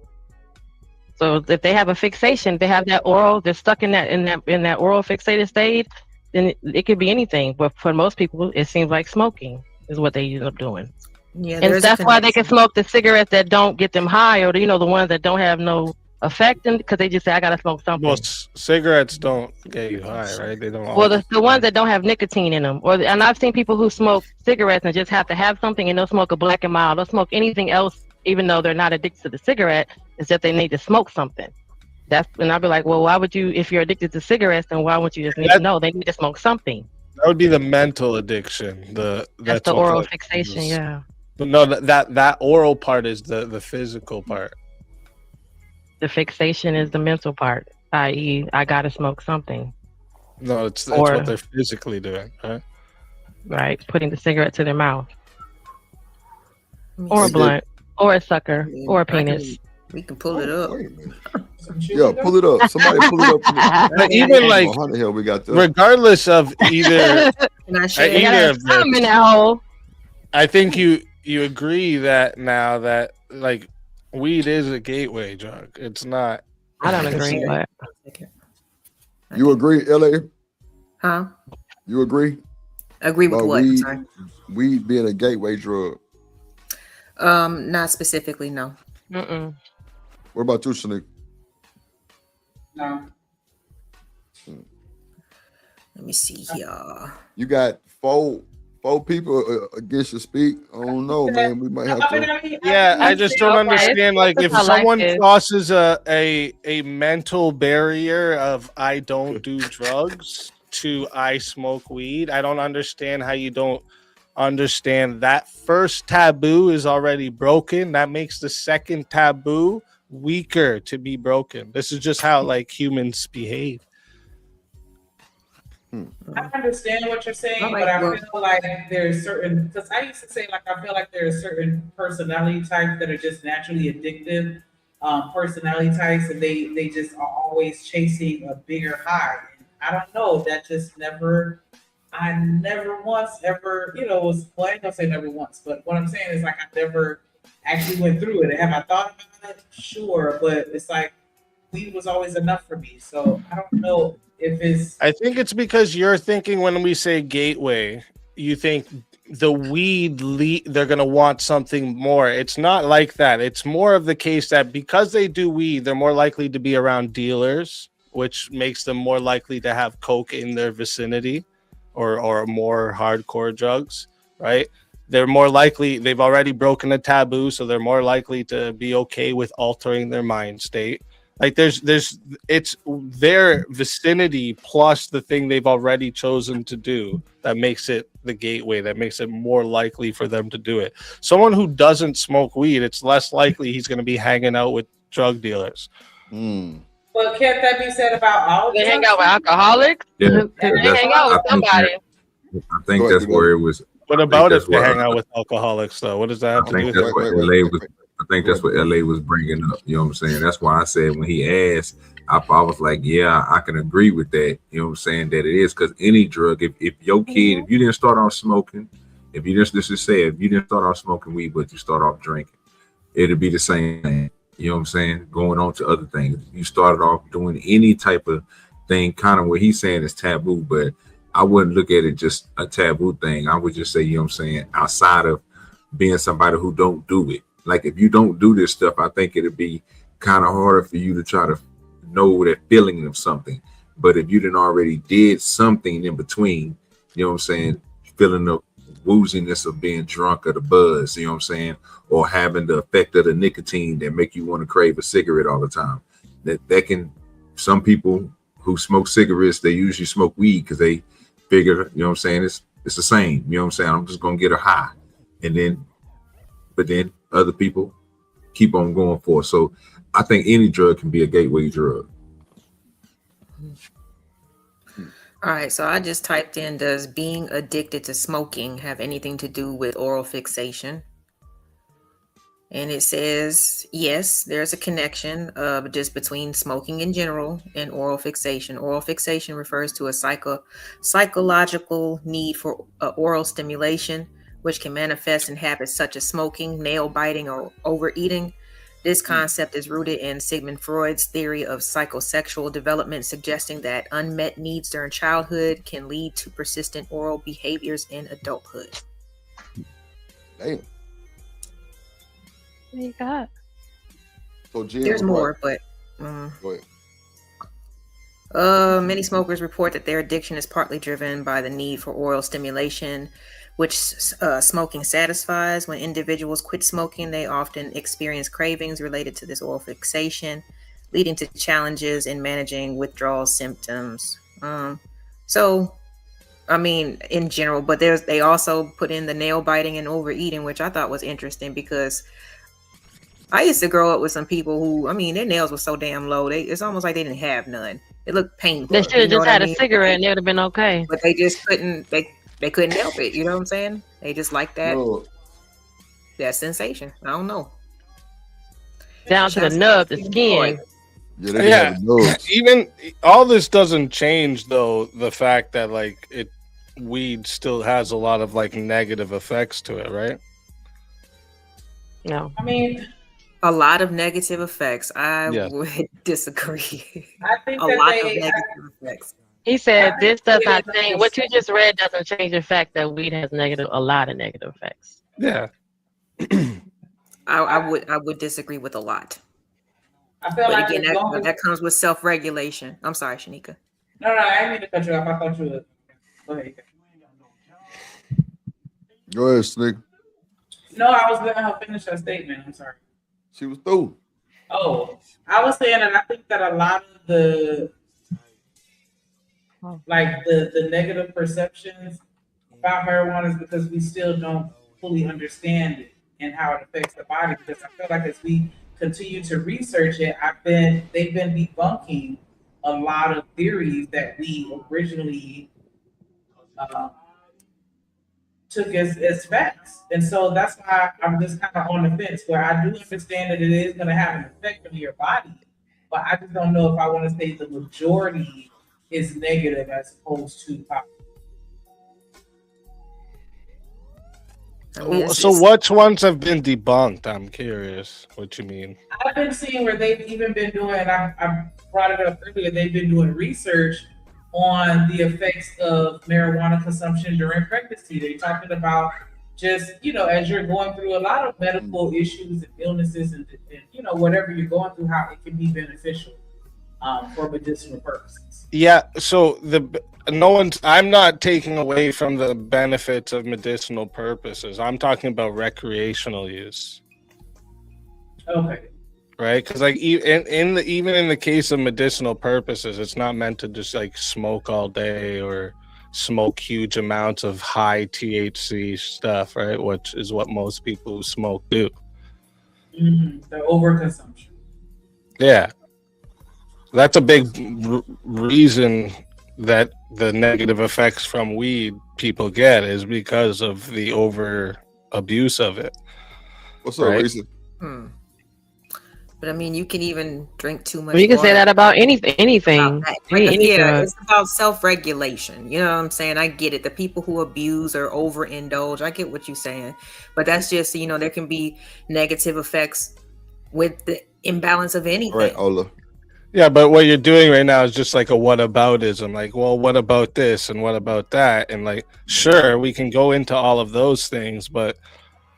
So if they have a fixation, they have that oral, they're stuck in that oral fixated state, then it could be anything. But for most people, it seems like smoking is what they end up doing. Yeah, And that's why they can smoke the cigarettes that don't get them high, or the ones that don't have no effect, because they just say I gotta smoke something. Well, cigarettes don't get you high, right? They don't. Well, the ones that don't have nicotine in them, and I've seen people who smoke cigarettes and just have to have something, and they'll smoke a Black and Mild, they'll smoke anything else, even though they're not addicted to the cigarette. It's that they need to smoke something. And I'll be like, well, why would you, if you're addicted to cigarettes, then why wouldn't you just need to know they need to smoke something? That would be the mental addiction. That's the what oral that fixation, is. yeah. But no, that oral part is the physical part. The fixation is the mental part, i.e., I gotta smoke something. No, it's what they're physically doing, right? Right, putting the cigarette to their mouth, or a blunt, or a sucker, or a penis. We can pull it up. Yeah, pull it up. Somebody pull it up. But even like, how the hell we got this? regardless of either either of I'm in that hole. I think you agree that now that like weed is a gateway drug. It's not. I don't agree, but you agree, LA? Huh? You agree? Agree with what? Weed, Sorry. Weed being a gateway drug. Not specifically, no. Mm-mm. What about you, Shanique? No. Let me see here. You got four people against your speak. I don't know, man. We might have to. Yeah, I just don't understand. Like, if someone crosses a mental barrier of I don't do drugs to I smoke weed, I don't understand how you don't understand that first taboo is already broken. That makes the second taboo weaker to be broken. This is just how like humans behave. I understand what you're saying, but I feel like there's certain, because I used to say like I feel like there are certain personality types that are just naturally addictive personality types, and they just are always chasing a bigger high. And I don't know, that just I never once ever, was, well, I ain't gonna say never once, but what I'm saying is like I never actually went through it. Have I thought about it? Sure, but it's like weed was always enough for me. So I don't know if it's. I think it's because you're thinking when we say gateway, you think the weed they're gonna want something more. It's not like that. It's more of the case that because they do weed, they're more likely to be around dealers, which makes them more likely to have coke in their vicinity. Or more hardcore drugs, right? They're more likely, they've already broken a taboo, so they're more likely to be okay with altering their mind state. Like it's their vicinity plus the thing they've already chosen to do that makes it the gateway, that makes it more likely for them to do it. Someone who doesn't smoke weed, it's less likely he's going to be hanging out with drug dealers. But can't that be said about all? They hang out with alcoholics. Yeah, They hang out with somebody. I think that's where it was. What about if they hang out with alcoholics, though? What does that have to do with it? I think that's what LA was bringing up. You know what I'm saying? That's why I said when he asked, I was like, yeah, I can agree with that. You know what I'm saying? That it is, because any drug, if your kid, if you didn't start off smoking, if you just say if you didn't start off smoking weed, but you start off drinking, it'd be the same thing. You know what I'm saying? Going on to other things. You started off doing any type of thing, kind of what he's saying is taboo, but I wouldn't look at it just a taboo thing. I would just say, you know what I'm saying, outside of being somebody who don't do it. Like if you don't do this stuff, I think it'd be kind of harder for you to try to know that feeling of something. But if you didn't already did something in between, you know what I'm saying, feeling the wooziness of being drunk or the buzz, you know what I'm saying, or having the effect of the nicotine that make you want to crave a cigarette all the time. That can, some people who smoke cigarettes, they usually smoke weed because they figure, you know what I'm saying, it's the same, you know what I'm saying, I'm just gonna get a high. And then but then other people keep on going for it. So I think any drug can be a gateway drug. All right, so I just typed in, does being addicted to smoking have anything to do with oral fixation? And it says, yes, there's a connection just between smoking in general and oral fixation. Oral fixation refers to a psychological need for oral stimulation, which can manifest in habits such as smoking, nail biting, or overeating. This concept is rooted in Sigmund Freud's theory of psychosexual development, suggesting that unmet needs during childhood can lead to persistent oral behaviors in adulthood. Damn. What you got? So Jim, there's more, right. but Go ahead. Many smokers report that their addiction is partly driven by the need for oral stimulation, which smoking satisfies. When individuals quit smoking, they often experience cravings related to this oral fixation, leading to challenges in managing withdrawal symptoms. So, I mean, in general, but they also put in the nail biting and overeating, which I thought was interesting because I used to grow up with some people who, I mean, their nails were so damn low. It's almost like they didn't have none. It looked painful. They should have just had a cigarette and they would have been okay. But they just couldn't. They couldn't help it. You know what I'm saying? They just like that. That sensation. I don't know. Down to the nub, the skin. Yeah. Even all this doesn't change though the fact that like weed still has a lot of like negative effects to it, right? No. I mean, a lot of negative effects. I would disagree. I think a lot of negative effects. He said this does not change. What you just read doesn't change the fact that weed has a lot of negative effects. Yeah. I would disagree with a lot. I feel like again, that comes with self-regulation. I'm sorry, Shanika. No, I didn't mean to cut you off. I thought you would. Go ahead. Go ahead, Snick. No, I was letting her finish her statement. I'm sorry. She was through. Oh, I was saying that I think that a lot of the negative perceptions about marijuana is because we still don't fully understand it and how it affects the body. Because I feel like as we continue to research it, they've been debunking a lot of theories that we originally took as facts. And so that's why I'm just kind of on the fence, where I do understand that it is going to have an effect on your body, but I just don't know if I want to say the majority is negative as opposed to positive. So which ones have been debunked? I'm curious what you mean. I've been seeing where they've even been doing, I brought it up earlier, they've been doing research on the effects of marijuana consumption during pregnancy. They're talking about just, as you're going through a lot of medical issues and illnesses and whatever you're going through, how it can be beneficial for medicinal purposes. Yeah, so I'm not taking away from the benefits of medicinal purposes. I'm talking about recreational use. Okay. Right, because like even in the case of medicinal purposes, it's not meant to just like smoke all day or smoke huge amounts of high THC stuff, right? Which is what most people who smoke do. The overconsumption. Yeah, that's a big reason that the negative effects from weed people get is because of the over abuse of it. What's up, reason? But I mean, you can even drink too much. Well, you can say that about anything. It's about self-regulation. You know what I'm saying? I get it. The people who abuse or overindulge, I get what you're saying. But that's just, there can be negative effects with the imbalance of anything. Right, Ola. Yeah, but what you're doing right now is just like a whataboutism. Like, well, what about this and what about that? And like, sure, we can go into all of those things, but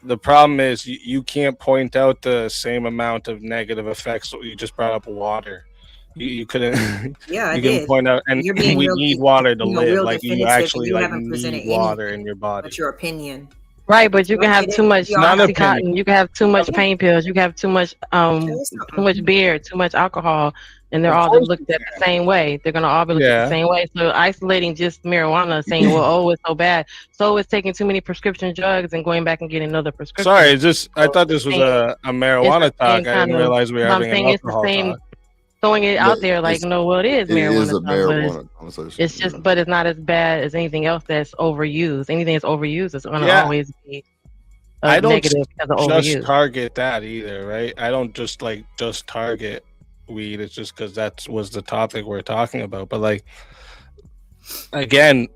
the problem is you can't point out the same amount of negative effects. You just brought up water. You couldn't. Yeah, you can point out, and we need water to live. Like you actually like need water in your body. What's your opinion? Right, but you can have too much Oxycontin. You can have too much Okay. pain pills. You can have too much beer, too much alcohol, and they're Of all course looked at the same way. They're gonna all be looked at Yeah. the same way. So isolating just marijuana, saying, "Well, oh, it's so bad," so it's taking too many prescription drugs and going back and getting another prescription. Sorry, I So thought this was a it's marijuana the same talk. I kind didn't of. realize we were I'm having an saying it's the alcohol same. talk. Throwing it out there like, It's, no, well, it is it is marijuana a stuff, but marijuana conversation. it's just, but it's not as bad as anything else that's overused. Anything that's overused is going to Yeah. always be I don't negative because of just overuse. target that either, right? I don't just target weed. It's just because that was the topic we're talking about. But like, again,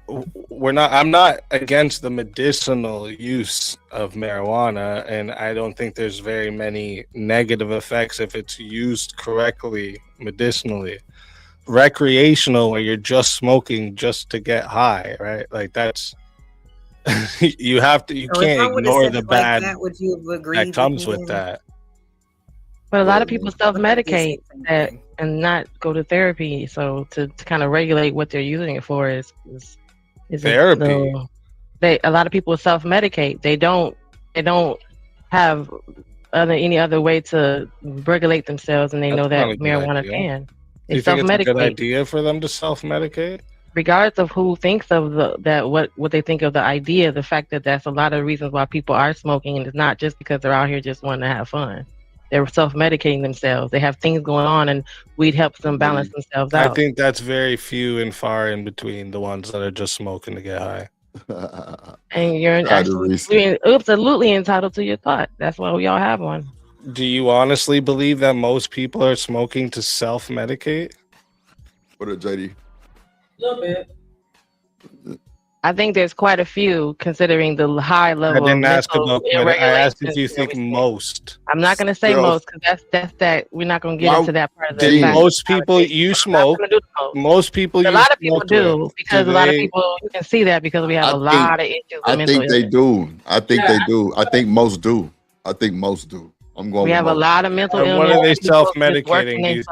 I'm not against the medicinal use of marijuana, and I don't think there's very many negative effects if it's used correctly medicinally. Recreational, where you're just smoking just to get high, right? Like that's you can't ignore the bad would you have agreed that comes with with that. But a lot of people self-medicate and not go to therapy. So to kind of regulate what they're using it for is therapy. A lot of people self-medicate. They don't have any other way to regulate themselves, and they know that marijuana can. Do you think it's a good idea for them to self-medicate? Regardless of who thinks of what they think of the idea, the fact that that's a lot of reasons why people are smoking, and it's not just because they're out here just wanting to have fun. They're self-medicating themselves. They have things going on, and weed helps them balance themselves out. I think that's very few and far in between the ones that are just smoking to get high. And you're absolutely entitled to your thought. That's why we all have one. Do you honestly believe that most people are smoking to self-medicate? What up, JD? A little bit. I think there's quite a few, considering the high level. I didn't ask about. I asked if you think everything. most. I'm not going to say most because that's that. We're not going to get into that part of the. Most people you smoke. Most people. A lot of people do because a lot of people. You can see that because we have a lot of issues. I think they do. I think they do. I think most do. I'm going. We have a lot of mental illness. What are they self-medicating?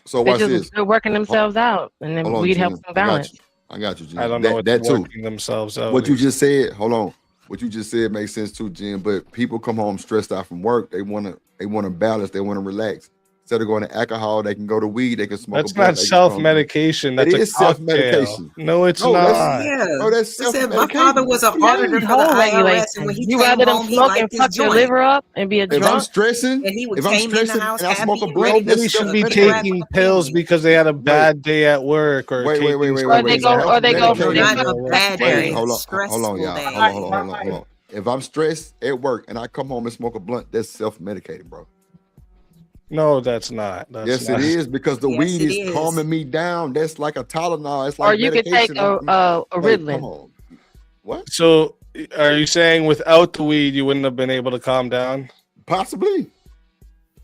So watch this. They're working themselves out, and then weed helps them balance. I got you, Jim. I don't know that too. Working themselves out. What you just said, hold on. What you just said makes sense too, Jim. But people come home stressed out from work. They want to balance. They want to relax. Instead of going to alcohol, they can go to weed. They can smoke. That's not self-medication. That's a self-medication. No, it's not. That's self-medication. My father was an auditor for the IRS, and when he came rather than home, he smoke and liked his fuck your joint. liver up and be a drunk. If I'm stressing, And he would if I'm came in the stressing house and I smoke a happy, blunt, Nobody should be taking pills because they had a bad day at work or wait. Or they go from not a bad day. Hold Stressful on, y'all. day. Hold on. If I'm stressed at work and I come home and smoke a blunt, that's self-medicating, bro. No, that's not. Yes, it is because the weed is calming me down. That's like a Tylenol. It's like or you could take a Ritalin. Come on. What? So, are you saying without the weed you wouldn't have been able to calm down? Possibly.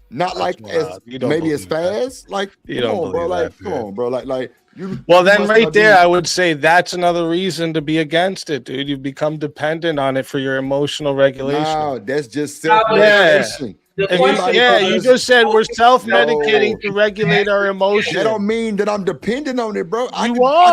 Not like as maybe as fast. Like you come don't on, bro. believe Like that, come on, bro. Like you. Well, then right there, I would say that's another reason to be against it, dude. You've become dependent on it for your emotional regulation. No, that's just self-medication. You just said we're self-medicating to regulate our emotions. That don't mean that I'm dependent on it, bro.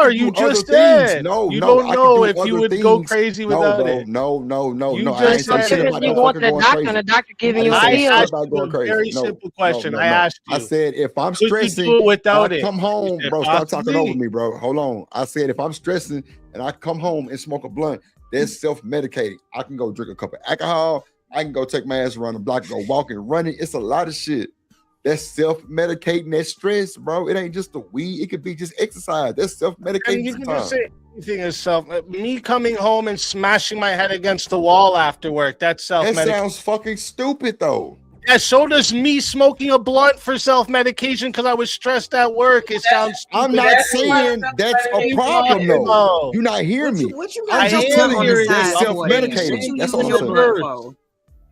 You just said. No, you don't know if you would go crazy without it. No. You I just ain't say shit about you want the doctor, and the doctor giving you a pill. a very simple question. I asked you. I said if I'm Could stressing, you do it without I it? come home, You said bro. Stop talking possibly. over me, bro. Hold on. I said if I'm stressing and I come home and smoke a blunt, that's self-medicating. I can go drink a cup of alcohol. I can go take my ass around the block, go walking, running. It's a lot of shit. That's self-medicating that stress, bro. It ain't just the weed. It could be just exercise. That's self-medicating. And you can just say anything is self. Me coming home and smashing my head against the wall after work. That's self-medication. That sounds fucking stupid, though. Yeah, so does me smoking a blunt for self-medication because I was stressed at work. It sounds stupid. I'm not saying that's a problem, though. You're not hearing me. I'm just telling you that's self-medicating. That's all I'm saying.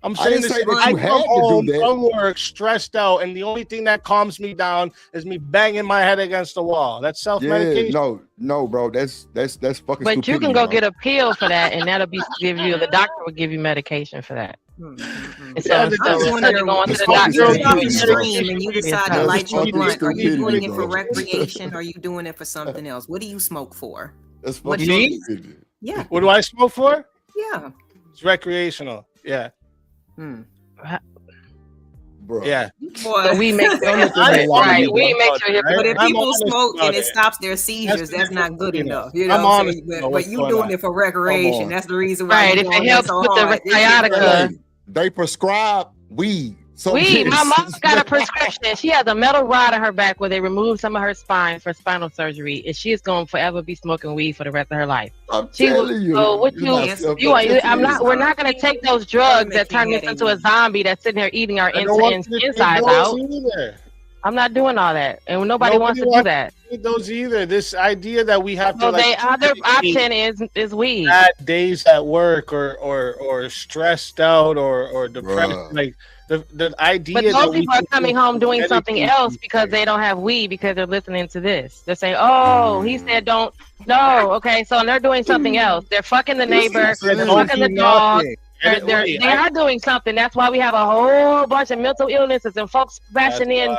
I'm saying this, I come home from work stressed out, and the only thing that calms me down is me banging my head against the wall. That's self-medication. Yeah, no, bro. That's fucking. But you can go get a pill for that, and that'll be the doctor will give you medication for that. And so instead of going to the doctor, and you decide to light your blunt. Are you doing it for recreation? Or are you doing it for something else? What do you smoke for? That's me. Yeah. What do I smoke for? Yeah. It's recreational. Yeah. Bro. Yeah. Boy. We make sure right. We make sure you're But if I'm people honest smoke about and it it. stops their seizures, the that's not good difference, enough. You I'm know what I'm honest saying? about But what's you going doing on. it for recreation. on. That's the reason why Right, you if it going in helps so with the hard. This shit sciatica. crazy. They prescribe weed. So Weed. My yes. mom got a prescription. She has a metal rod in her back where they removed some of her spine for spinal surgery, and she is going to forever be smoking weed for the rest of her life. I'm telling you. So what you are? I'm not. We're not not going to take those drugs that turn us into a zombie that's sitting here eating our I don't want you to take insides those out. either. I'm not doing all that, and nobody wants to do that. Take those either. This idea that we have to So like the other option is weed. bad days at work or stressed out or depressed, like the idea. But that those we people are can coming home doing something medicate else because they don't have weed because they're listening to this. They're saying, "Oh, he said don't." No, okay. So they're doing something else. They're fucking the neighbor. They're fucking the dog. They are doing something. That's why we have a whole bunch of mental illnesses and folks smashing in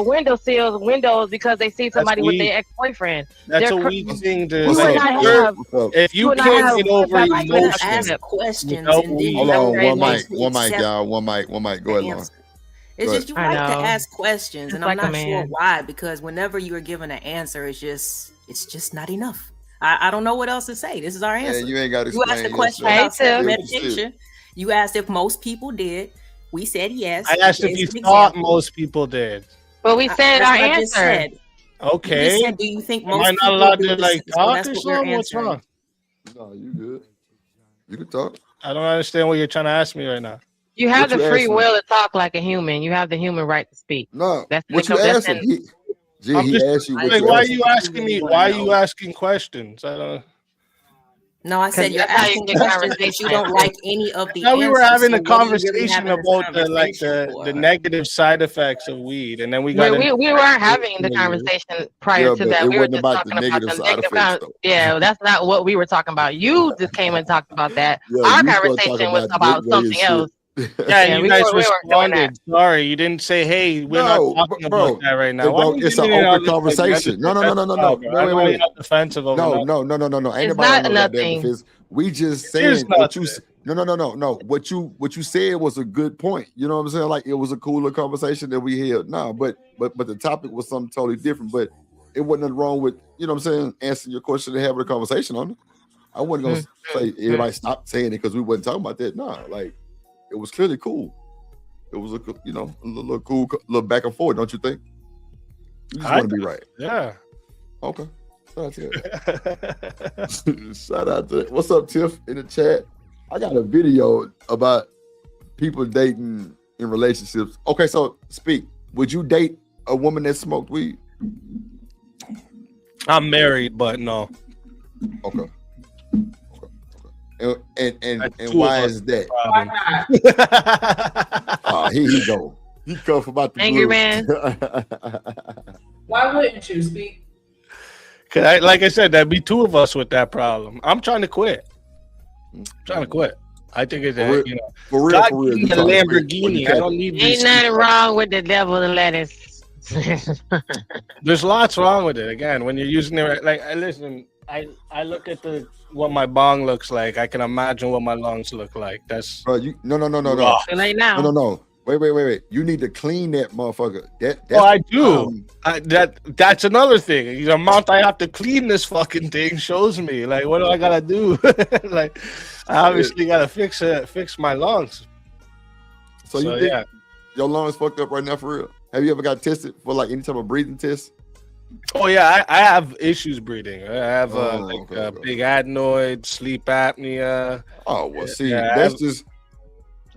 windows because they see somebody with their ex-boyfriend. That's They're a weak thing to. You would not have. If you can't get over emotions, ask questions without and weed. then Hold on, one mic, accept y'all. One mic. Go ahead, Lauren. It's just you I like to know. ask questions, and Just I'm like a not sure man. why. Because whenever you are given an answer, it's just not enough. I don't know what else to say. This is our answer. you ain't got to You asked the explain question yourself. about Hey, Tim. medication. You asked if most people did. We said yes. I asked if you thought most people did. But we said That's our what I just answer. said. Okay. You just said, do you think Am most I not people allowed do to this? like So talk that's or what we're something? What's answering. wrong? No, you good. You can talk. I don't understand what you're trying to ask me right now. You have What the you free asking? will to talk like a human. You have the human right to speak. No, That's what you that's asking? He asked you what like, you why are asking. you asking me? Why are you asking questions? I don't. No, I said you're that's how you asking get questions that you don't conversation. like any of the Now we were answers. having So a what are you really conversation having this about conversation for? the negative side effects of weed, and then we got We weren't having the into- conversation prior Yeah, to but that. it We were wasn't just about the talking about negative the side negative. effects, though. Yeah, that's not what we were talking about. You just came and talked about that. Yeah, Our you started conversation talking was about dick way and something shit. else. Yeah, you guys we weren't doing that. responded. Sorry, you didn't say, "Hey, we're No, not talking bro, about that right now." Hey, Why bro, are you it's an getting all open this, like, conversation. No. that's fine, bro. I know Wait. you're not defensive over No. nothing. Ain't It's nobody not on no goddamn nothing. defense. We just It is saying what you. nothing. No. What you said was a good point. You know what I'm saying? Like it was a cooler conversation that we had. No, but the topic was something totally different. But it wasn't nothing wrong with I'm saying answering your question and having a conversation on it. I wasn't gonna say everybody stop saying it because we wasn't talking about that. No, like it was clearly cool. It was a little cool, little back and forth, don't you think? You just want to be right. Yeah. Okay. Shout out to that. Shout out to that. What's up, Tiff, in the chat? I got a video about people dating in relationships. Okay, so speak. Would you date a woman that smoked weed? I'm married, but no. Okay. And Two why of us is that? problem. Oh, here he go. He come from out the Angry blue. man. Why wouldn't you speak? Cause like I said, that'd be two of us with that problem. I'm trying to quit. I think it's for real. God For real. give me a Lamborghini. I don't need Ain't these. nothing wrong with the devil and lettuce. There's lots wrong with it. Again, when you're using it, like listen, I look at what my bong looks like. I can imagine what my lungs look like. That's Bro, you no. Right now. No. Wait. You need to clean that motherfucker. That's I do. That's another thing. The amount I have to clean this fucking thing shows me. Like, what do I gotta do? Like, I obviously gotta fix my lungs. So you think your lungs fucked up right now for real? Have you ever got tested for like any type of breathing test? Oh yeah, I have issues breathing. I have big adenoids, sleep apnea. Oh well, see, Yeah, that's just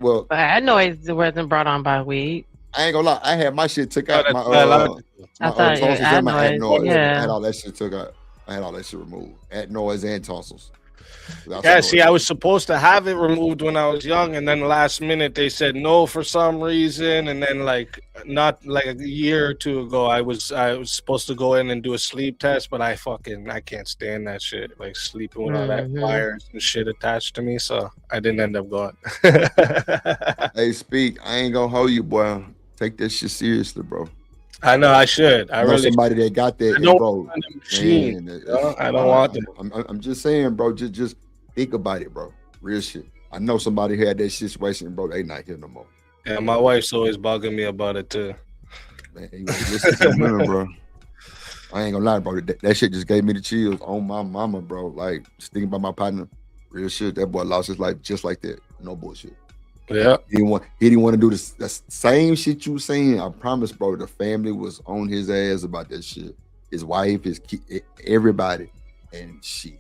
well. But that noise wasn't brought on by weed. I ain't gonna lie. I had my shit took out. My I thought tonsils and my adenoids, adenoids. yeah. I had all that shit took out. I had all that shit removed. Adenoids and tonsils. Yeah, see, I was supposed to have it removed when I was young, and then last minute they said no for some reason, and then not like a year or two ago, I was supposed to go in and do a sleep test, but I can't stand that shit, like sleeping with all that wires and shit attached to me, so I didn't end up going. Hey, speak. I ain't gonna hold you, boy. Take that shit seriously, bro. I know I should. I know really somebody that got that. I don't bro, want the machine. I don't want them. I'm just saying, bro. Just think about it, bro. Real shit. I know somebody who had that situation, bro. They not here no more. Yeah, my wife's always bugging me about it too. Man, you listen to the women, bro. I ain't gonna lie, bro. That shit just gave me the chills on my mama, bro. Like, just thinking about my partner. Real shit. That boy lost his life just like that. No bullshit. Yeah. He didn't want to do this. The same shit you saying. I promise, bro. The family was on his ass about that shit. His wife, his kid, everybody, and shit.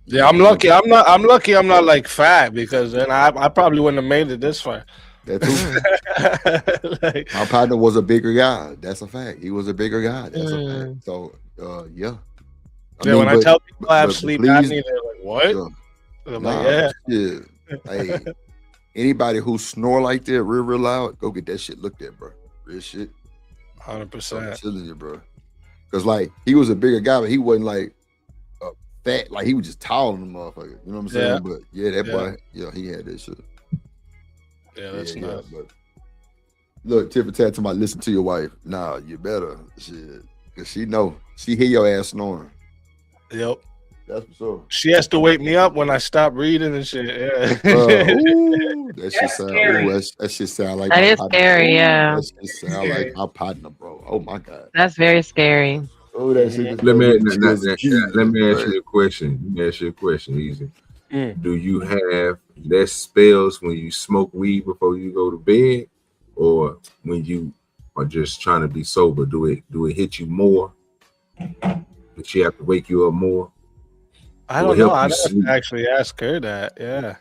Yeah, I'm lucky. I'm lucky. I'm not like fat because then I probably wouldn't have made it this far. That too. My partner was a bigger guy. That's a fact. He was a bigger guy. That's a fact. So, yeah. When I tell people I have sleep apnea, they're like, "What?" Yeah. I'm like, "Yeah." Hey, anybody who snore like that, real loud, go get that shit looked at, bro. Real shit. 100%. I'm telling you, bro. Because like he was a bigger guy, but he wasn't like fat. Like he was just tall than the motherfucker. You know what I'm saying? Yeah. But yeah, that boy, he had that shit. Yeah, that's nice. But look, tip for tat to my listen to your wife. Nah, you better shit. Cause she know. She hear your ass snoring. Yep. That's for sure. She has to wake me up when I stop reading and shit. Yeah. That shit sound. That shit sound like That my is partner. scary, yeah. That shit sound like my partner, bro. Oh my god. That's very scary. Oh, that shit. Let me ask you a question. Let me ask you a question, Easy. Do you have less spells when you smoke weed before you go to bed, or when you are just trying to be sober? Do it hit you more? Did she have to wake you up more? I don't know. I never actually asked her that. Yeah.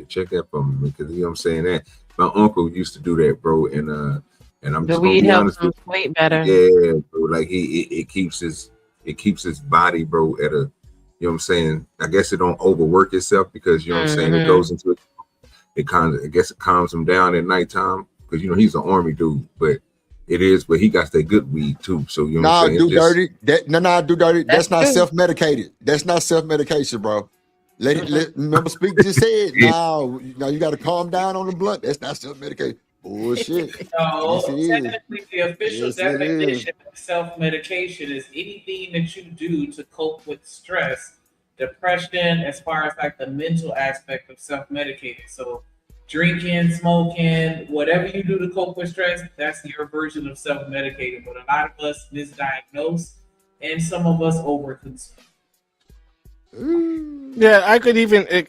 Check that for me, because you know what I'm saying. That my uncle used to do that, bro, and I'm The just gonna weed be helps honest him with you. sleep better. Yeah, bro. Like it keeps his body, bro, at a, you know what I'm saying. I guess it don't overwork itself, because you know what I'm saying. It goes into it kind of. I guess it calms him down at nighttime, because he's an army dude, but he got that good weed too. So you know what I'm saying. Do dirty. Do dirty. That's not self-medicated. That's not self-medication, bro. Remember, Speak just said, now you got to calm down on the blunt. That's not self-medication. Bullshit. No, Yes, it is. technically, the official Yes, it is. definition of self-medication is anything that you do to cope with stress, depression, as far as like the mental aspect of self-medicating. So, drinking, smoking, whatever you do to cope with stress, that's your version of self-medicating. But a lot of us misdiagnose, and some of us overconsume. Yeah, I could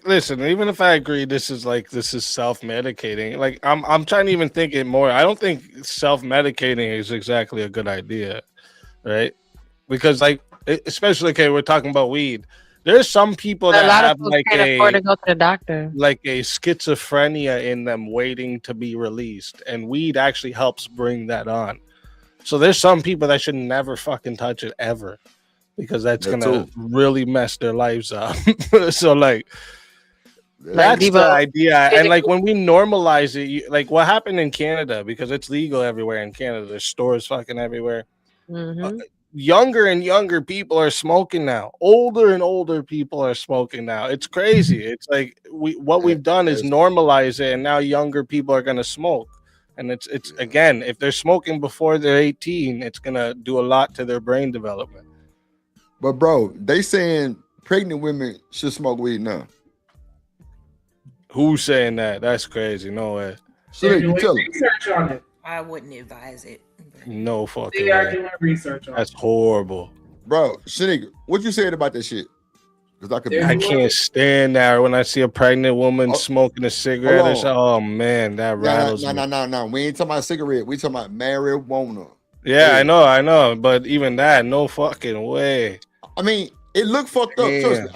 listen. Even if I agree, this is self-medicating. Like I'm trying to even think it more. I don't think self-medicating is exactly a good idea, right? Because especially we're talking about weed. There's some people that have can't afford to go to the doctor, like a schizophrenia in them waiting to be released, and weed actually helps bring that on. So there's some people that should never fucking touch it ever, because that's gonna really mess their lives up. So that's the idea. And when we normalize it, like what happened in Canada, because it's legal everywhere in Canada. There's stores fucking everywhere. Younger and younger people are smoking now. Older and older people are smoking now. It's crazy. It's like we've done is normalize it, and now younger people are gonna smoke. And it's again, if they're smoking before they're 18, it's gonna do a lot to their brain development. But bro, they saying pregnant women should smoke weed now. Who's saying that? That's crazy. No way. They're doing research on it. I wouldn't advise it. No fucking They are way. doing research on it. That's horrible. Bro, Shanika, what you said about that shit? Because I can't stand that when I see a pregnant woman smoking a cigarette. Oh man, that rattles me. No. We ain't talking about cigarette. We talking about marijuana. Yeah, I know. But even that, no fucking way. I mean, it looked fucked up. Trust me.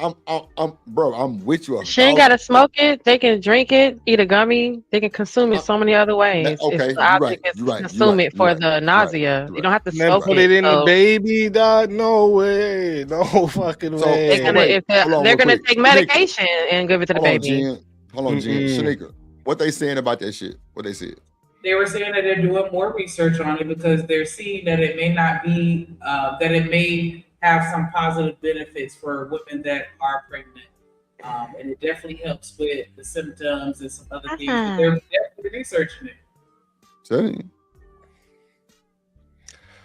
I'm with you. She ain't gotta smoke it. They can drink it, eat a gummy. They can consume it so many other ways. Okay, the object is to consume it for the nausea. You don't have to smoke put it in the baby, dog. No way. No fucking way. They're gonna take medication and give it to the baby. Hold on, Jen. Shanika, what they saying about that shit? What they said? They were saying that they're doing more research on it because they're seeing that it may not be that it may have some positive benefits for women that are pregnant. And it definitely helps with the symptoms and some other things. But they're definitely researching it.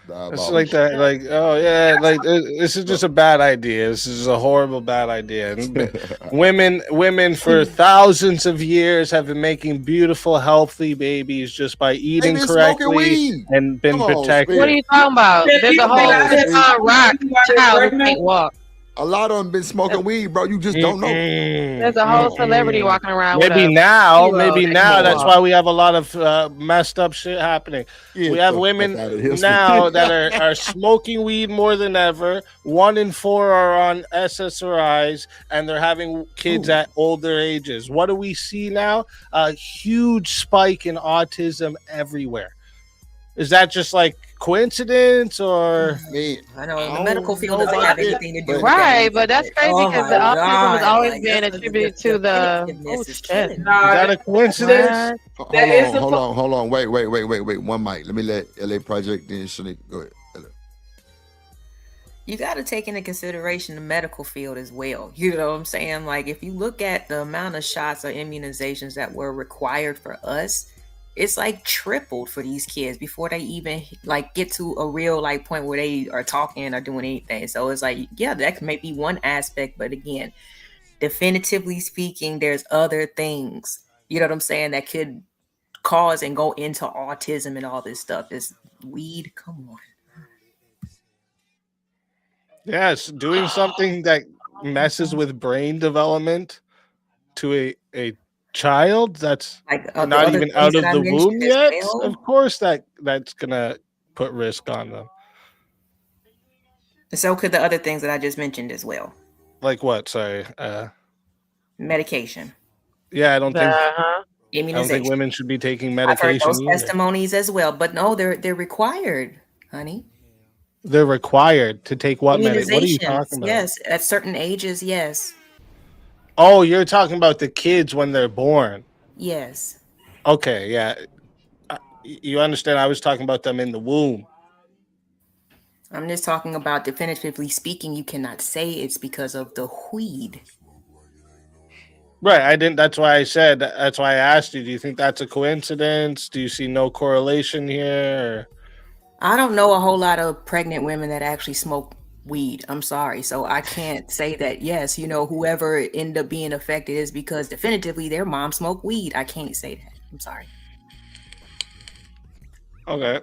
It's like that, like, oh yeah, like this is just a bad idea. This is a horrible bad idea. And women for thousands of years have been making beautiful, healthy babies just by eating been smoking correctly weed. and been Come on, protected. What are you talking about? There's a whole rock child who can't walk. A lot of them been smoking weed, bro. You just don't know. There's a whole celebrity walking around. Maybe with a now, kilo maybe that now. can't That's walk. why we have a lot of messed up shit happening. We have women now that are smoking weed more than ever. 1 in 4 are on SSRIs, and they're having kids at older ages. What do we see now? A huge spike in autism everywhere. Is that just like coincidence or? I know the medical field doesn't have anything to do with Right, that. but that's crazy Oh because my the autism God, has always like, been that's attributed to the. definitiveness is shit. Is that a coincidence? Hold on. Wait. One mic. Let me let LA Project then Shanique go ahead. You got to take into consideration the medical field as well. You know what I'm saying? Like, if you look at the amount of shots or immunizations that were required for us, it's like tripled for these kids before they even like get to a real like point where they are talking or doing anything. So it's like, yeah, that may be one aspect, but again, definitively speaking, there's other things, you know what I'm saying, that could cause and go into autism and all this stuff. Is weed? Come on. Yes, doing something that messes with brain development to a child that's Like not the other even things out of that I the mentioned womb as yet. well. Of course, that's gonna put risk on them. So could the other things that I just mentioned as well. Like what? Sorry. Medication. Yeah, I don't think Immunization. women should be taking I've heard medication those either. testimonies as well, but no, they're required, honey. They're required to take what medication? What are you Immunizations, talking about? yes, at certain ages, yes, Oh, you're talking about the kids when they're born. yes. Okay, yeah. You understand? I was talking about them in the womb. I'm just talking about definitively speaking. You cannot say it's because of the weed. Right. I didn't. That's why I said. That's why I asked you. Do you think that's a coincidence? Do you see no correlation here? I don't know a whole lot of pregnant women that actually smoke weed. I'm sorry. So I can't say that, yes, you know, whoever ended up being affected is because definitively their mom smoked weed. I can't say that. I'm sorry. Okay.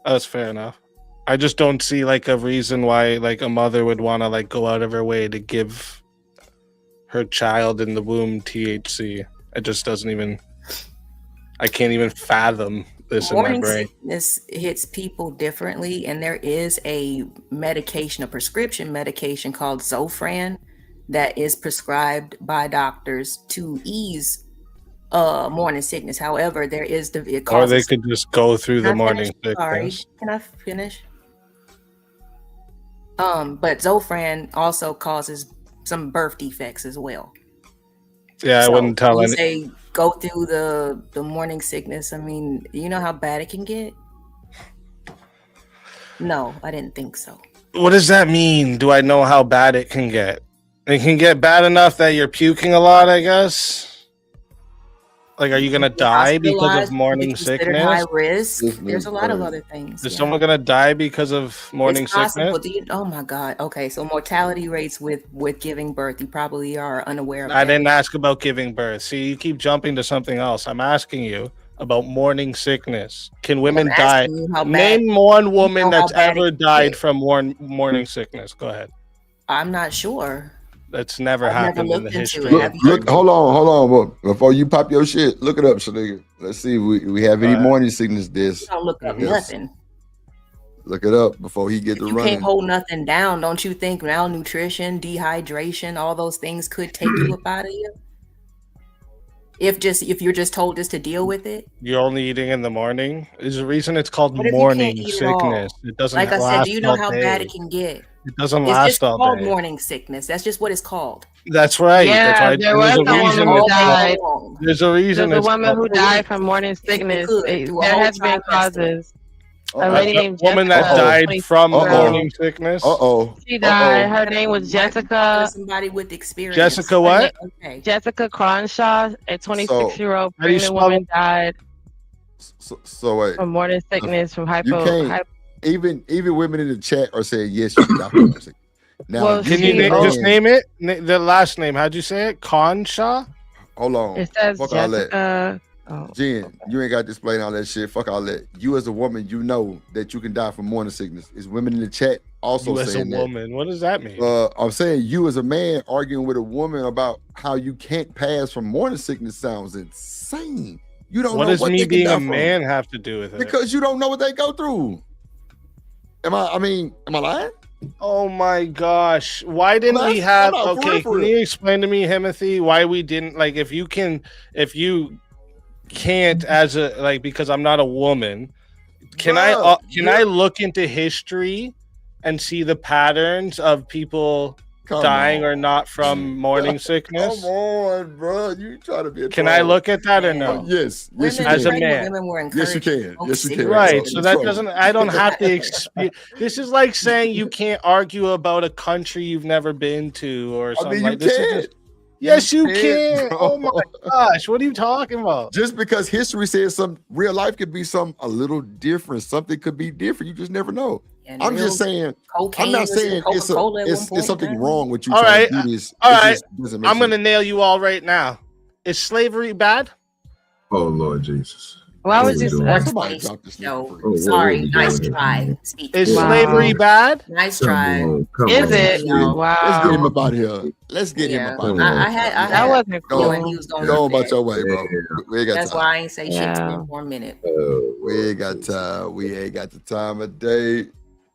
That's fair enough. I just don't see like a reason why like a mother would want to like go out of her way to give her child in the womb THC. It just doesn't even. I can't even fathom this in my Morning brain. sickness hits people differently, and there is a medication, a prescription medication called Zofran that is prescribed by doctors to ease morning sickness. However, there is it causes. Or they could just go through the Can I morning finish? Sorry, sickness. can I finish? But Zofran also causes some birth defects as well. Yeah, I wouldn't tell You any. say go through the morning sickness. I mean, you know how bad it can get? No, I didn't think so. What does that mean? Do I know how bad it can get? It can get bad enough that you're puking a lot, I guess. Like, are you gonna die because of Hospitalized, morning be considered sickness? high risk. There's a lot of other things. Is yeah. someone gonna die because of morning It's possible. sickness? Oh my God. Okay, so mortality rates with giving birth, you probably are unaware of I that. didn't ask about giving birth. See, you keep jumping to something else. I'm asking you about morning sickness. Can women I'm die? asking you how bad- Name one woman how that's bad it ever can died get. from morning sickness. Go ahead. I'm not sure. That's never I've never happened in the looked into history. it. of Have you? Look, hold on. Before you pop your shit, look it up, Shanique. Let's see if we have any morning sickness this. You don't look up Yes. nothing. Look it up before he get to You running. can't hold nothing down. Don't you think malnutrition, dehydration, all those things could take you up out of you? If you're just told just to deal with it. You're only eating in the morning. There's a reason it's called What if you morning can't eat at all? sickness. It doesn't Like I last said, do you know all how day. bad it can get? It doesn't It's last just all called day. morning sickness. That's just what it's called. That's right. Yeah, That's why there was there's a a woman reason. who It's died. called, there's a reason. There's a it's woman called- who died from morning sickness. could, through a There whole has been trimester. causes. A lady named woman Jessica. that died 26 from years old. morning sickness. She died. Her name was Jessica. Somebody with experience. Jessica what? Okay. Jessica Cronshaw, a 26-year-old how do you pregnant spell woman, died. So wait. From morning sickness, from You can't. Even women in the chat are saying yes, you can die from morning sickness. Now, Well, can you just name it? The last name. How'd you say it? Consha? Hold on. It says Fuck all that. Jessica. Jen, you ain't got to explain all that shit. Fuck all that. You as a woman, you know that you can die from morning sickness. Is women in the chat also You as a saying that? woman. What does that mean? I'm saying you as a man arguing with a woman about how you can't pass from morning sickness sounds insane. You don't What know does what me they can being die a from. man have to do with it? Because you don't know what they go through. Am I lying? Oh my gosh. Why didn't we have okay, can you explain to me, Himothy, why we didn't like if you can't as a like because I'm not a woman, can I look into history and see the patterns of people dying or not from morning sickness? Come on, bro. You try to be a Can I troll. look at that or no? Yes, you as can. a man. Yes, you can. Yes, you can. Right. So that doesn't. I don't have to experience. This is like saying you can't argue about a country you've never been to or something you like this. can. Is just, yes, you can, can. bro. Oh my gosh, what are you talking about? Just because history says some real life could be some a little different. Something could be different. You just never know. I'm just saying. I'm not saying it's something wrong with you All trying right. to do this. All It right. just doesn't make I'm sense. gonna nail you all right now. Is slavery bad? Oh Lord Jesus. Why was this? Somebody dropped this nigga for Sorry, nice try. Is slavery bad? Nice try. Is it? Wow. Let's get him up out of here. Let's get him up out of here. I had That wasn't Go feeling he was gonna on do about that. your way, bro. We ain't got That's time. why I ain't say shit to him for a minute. We ain't got time. We ain't got the time of day.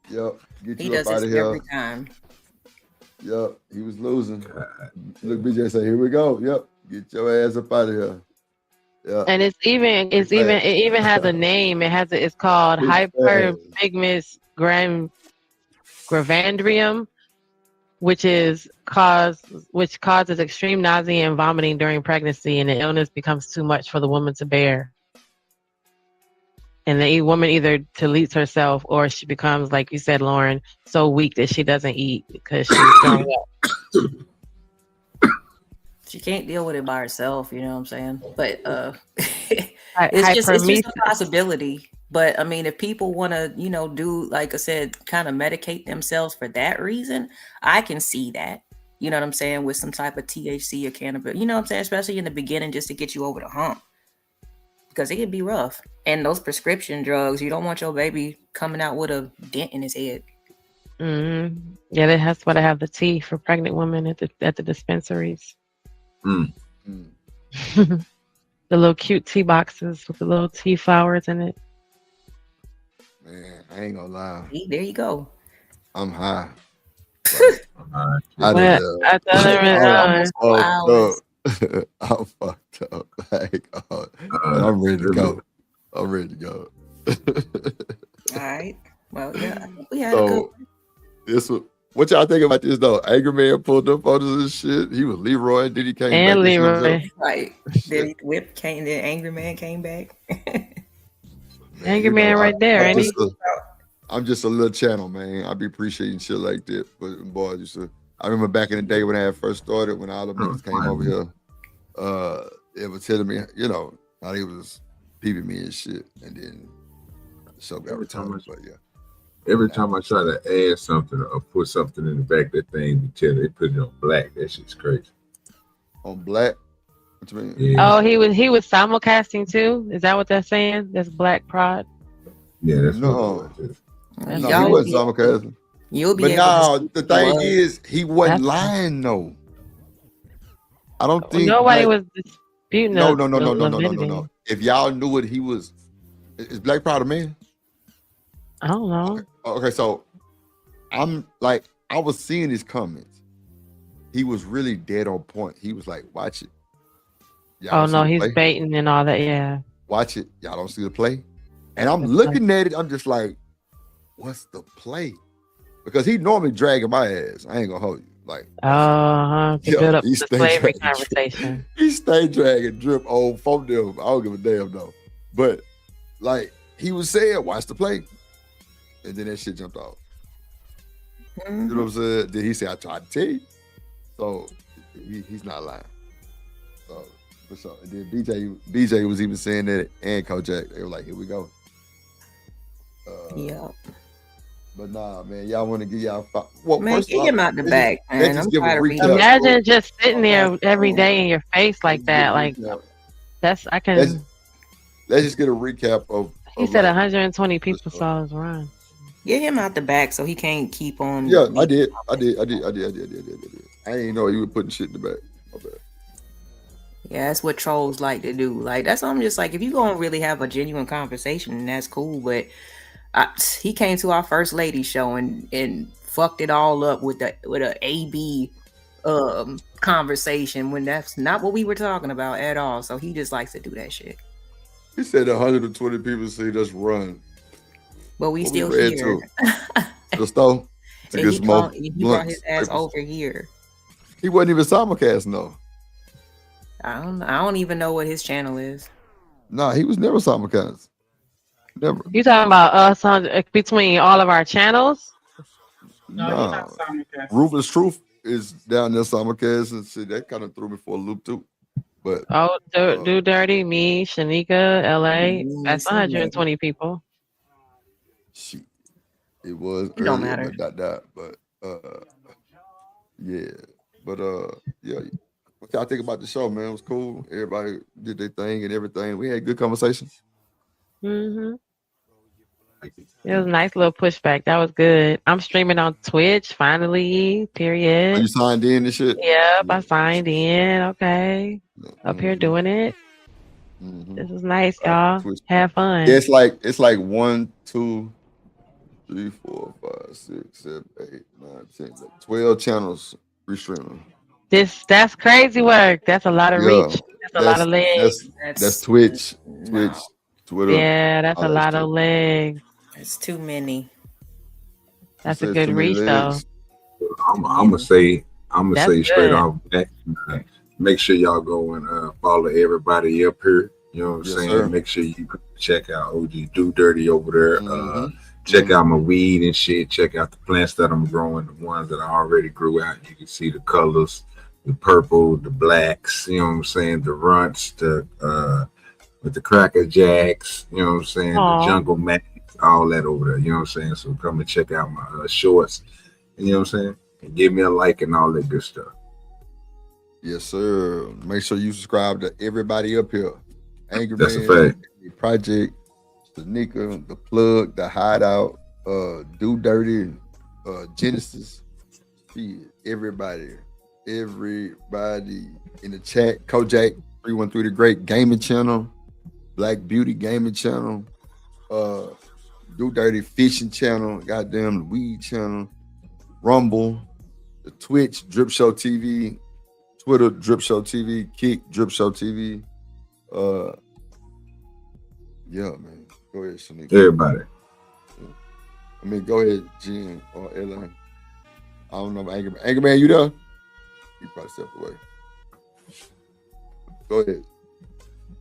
Yep. Get He you does up out this of here. every time. Yep. He was losing. Look, BJ say, here we go. Yep. Get your ass up out of here. Yeah. And it even has a name. It's called hyperbigmus gravandrium, which causes extreme nausea and vomiting during pregnancy, and the illness becomes too much for the woman to bear. And the woman either deletes herself or she becomes, like you said, Lauren, so weak that she doesn't eat because she's throwing up. She can't deal with it by herself, you know what I'm saying? But it's just a possibility. But I mean, if people want to, do, like I said, kind of medicate themselves for that reason, I can see that. You know what I'm saying? With some type of THC or cannabis, you know what I'm saying? Especially in the beginning, just to get you over the hump. Because it can be rough. And those prescription drugs, you don't want your baby coming out with a dent in his head. Mm-hmm. Yeah, that's why they have the tea for pregnant women at the dispensaries. The little cute tea boxes with the little tea flowers in it. Man, I ain't gonna lie. See, there you go. I'm high. I'm fucked up. Like, I'm ready to go. I'm ready to go. All right. Well, yeah, we had a good one. What y'all think about this though? Angry Man pulled up photos and shit. He was Leroy, then he came back. And Leroy. Right. Then Whip came, then Angry Man came back. Angry Man right there, ain't he? I'm just a little channel, man. I be appreciating shit like that. But boy, I remember back in the day when I first started, when all the niggas came over here, it was telling me, how they was peeping me and shit. And then the show got returned. But yeah. Every time I try to add something or put something in the back, that thing they put it on black. That shit's crazy. On black? What you mean? Yeah. Oh, he was simulcasting too. Is that what they're saying? That's Black Prod. Yeah, that's no. What it is. No, he wasn't simulcasting. But now the thing is, he wasn't lying though. I don't think nobody was disputing. No. If y'all knew what he was, is Black Prod a man? I don't know. Okay, so I was seeing his comments. He was really dead on point. He was like, watch it. Oh no, he's baiting and all that, yeah. Watch it. Y'all don't see the play? And I'm looking at it, I'm just like, what's the play? Because he normally dragging my ass. I ain't gonna hold you. Like, to build up the slavery conversation. He stayed dragging drip on phone them. I don't give a damn though. But like he was saying, watch the play. And then that shit jumped off. You know what I'm saying? Then he said, I tried to tell you. So he's not lying. So For sure. And then BJ was even saying that, and Kojak. They were like, "Here we go." Yeah. But nah, man, y'all want to give y'all well, man, first get off, him out the back, man. I'm tired of reading. Imagine just sitting there every day in your face like that. Like that's I can. Let's just get a recap of. He said 120 people saw his run. Get him out the back so he can't keep on. Yeah, I did. I didn't know you were putting shit in the back. My bad. Yeah, that's what trolls like to do. Like that's I'm just like if you gonna really have a genuine conversation, that's cool. But he came to our first lady show and fucked it all up with a AB conversation when that's not what we were talking about at all. So he just likes to do that shit. He said 120 people see us run, but we still here. The stove to get smoke. He brought his ass over here. He wasn't even simulcasting though. I don't even know what his channel is. Nah, he was never simulcast. Never. You talking about us between all of our channels? No, Ruthless Truth is down there simulcast and shit. That kind of threw me for a loop too. But do dirty, me, Shanika, LA. That's 120 people. Shit, it was it don't matter. But yeah, but yeah. What y'all think about the show, man? It was cool. Everybody did their thing and everything. We had good conversation. Mm-hmm. It was a nice little pushback. That was good. I'm streaming on Twitch finally. Period. Oh, you signed in and shit? Yep, I signed in. Okay. Up here doing it. This is nice, y'all. Have fun. Yeah, it's like 1, 2, 3, 4, 5, 6, 7, 8, 9, 10, 12 channels restreaming. That's crazy work. That's a lot of reach. That's a lot of legs. That's Twitch, Twitter. Yeah, that's a lot of legs. It's too many. That's a good reach, though. I'm gonna say straight off that. Make sure y'all go and follow everybody up here. You know what I'm saying? Sir. Make sure you check out OG Do Dirty over there. Check out my weed and shit. Check out the plants that I'm growing, the ones that I already grew out. You can see the colors, the purple, the blacks, you know what I'm saying? The runts, with the Cracker Jacks, you know what I'm saying? Aww. The Jungle Max, all that over there, you know what I'm saying? So come and check out my shorts, you know what I'm saying? And give me a like and all that good stuff. Yes, sir. Make sure you subscribe to everybody up here. Angry That's Man, a fact. the Project, Shanika, The Plug, The Hideout, Do Dirty, Genesis. Everybody in the chat. Kojak 313 The Great Gaming Channel, Black Beauty Gaming Channel, Do Dirty Fishing Channel, goddamn the Weed Channel, Rumble, the Twitch Drip Show TV, Twitter Drip Show TV, Kick Drip Show TV. Yeah, man. Go ahead, Shanika. Everybody. Yeah. I mean, go ahead, Jen or Ellen. I don't know, Angry Man, you there? You probably stepped away. Go ahead,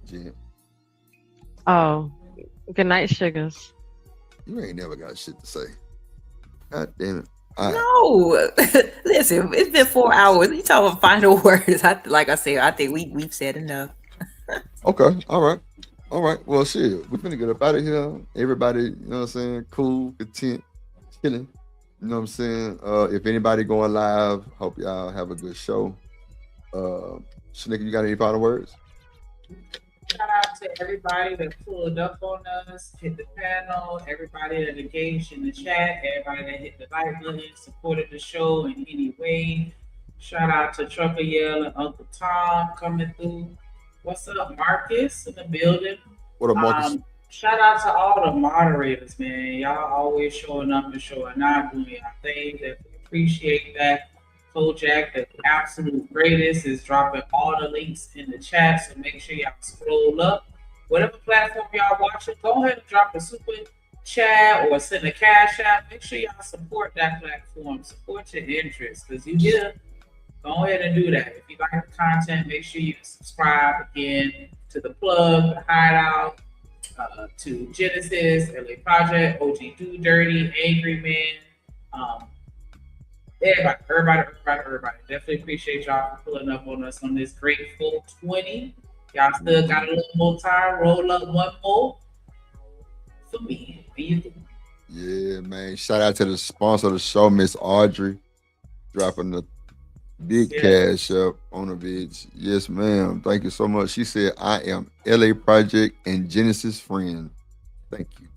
Jen. Oh, good night, sugars. You ain't never got shit to say. God damn it. All right. No, listen, it's been 4 hours. You talking about final words? Like I said, I think we've said enough. Okay, all right. Well, shit, we're gonna get up out of here. Everybody, you know what I'm saying? Cool, content, chilling. You know what I'm saying? If anybody going live, hope y'all have a good show. Shanika, you got any final words? Shout out to everybody that pulled up on us, hit the panel, everybody that engaged in the chat, everybody that hit the like button, supported the show in any way. Shout out to Trucker Yell and Uncle Tom coming through. What's up, Marcus in the building? What up, Marcus? Shout out to all the moderators, man. Y'all always showing up and showing out, doing your thing. Definitely appreciate that. Kojak, the absolute greatest, is dropping all the links in the chat, so make sure y'all scroll up. Whatever platform y'all watching, go ahead and drop a super chat or send a cash app. Make sure y'all support that platform, support your interests, because you here. Go ahead and do that. If you like the content, make sure you subscribe again to The Plug, The Hideout, to Genesis, LA Project, OG Do Dirty, Angry Man, everybody. Definitely appreciate y'all for pulling up on us on this great full 20. Y'all still got a little more time. Roll up one more for me. Yeah, man. Shout out to the sponsor of the show, Miss Audrey, dropping the big cash up on the bitch. Yes, ma'am. Thank you so much. She said, I am LA Project and Genesis friend. Thank you.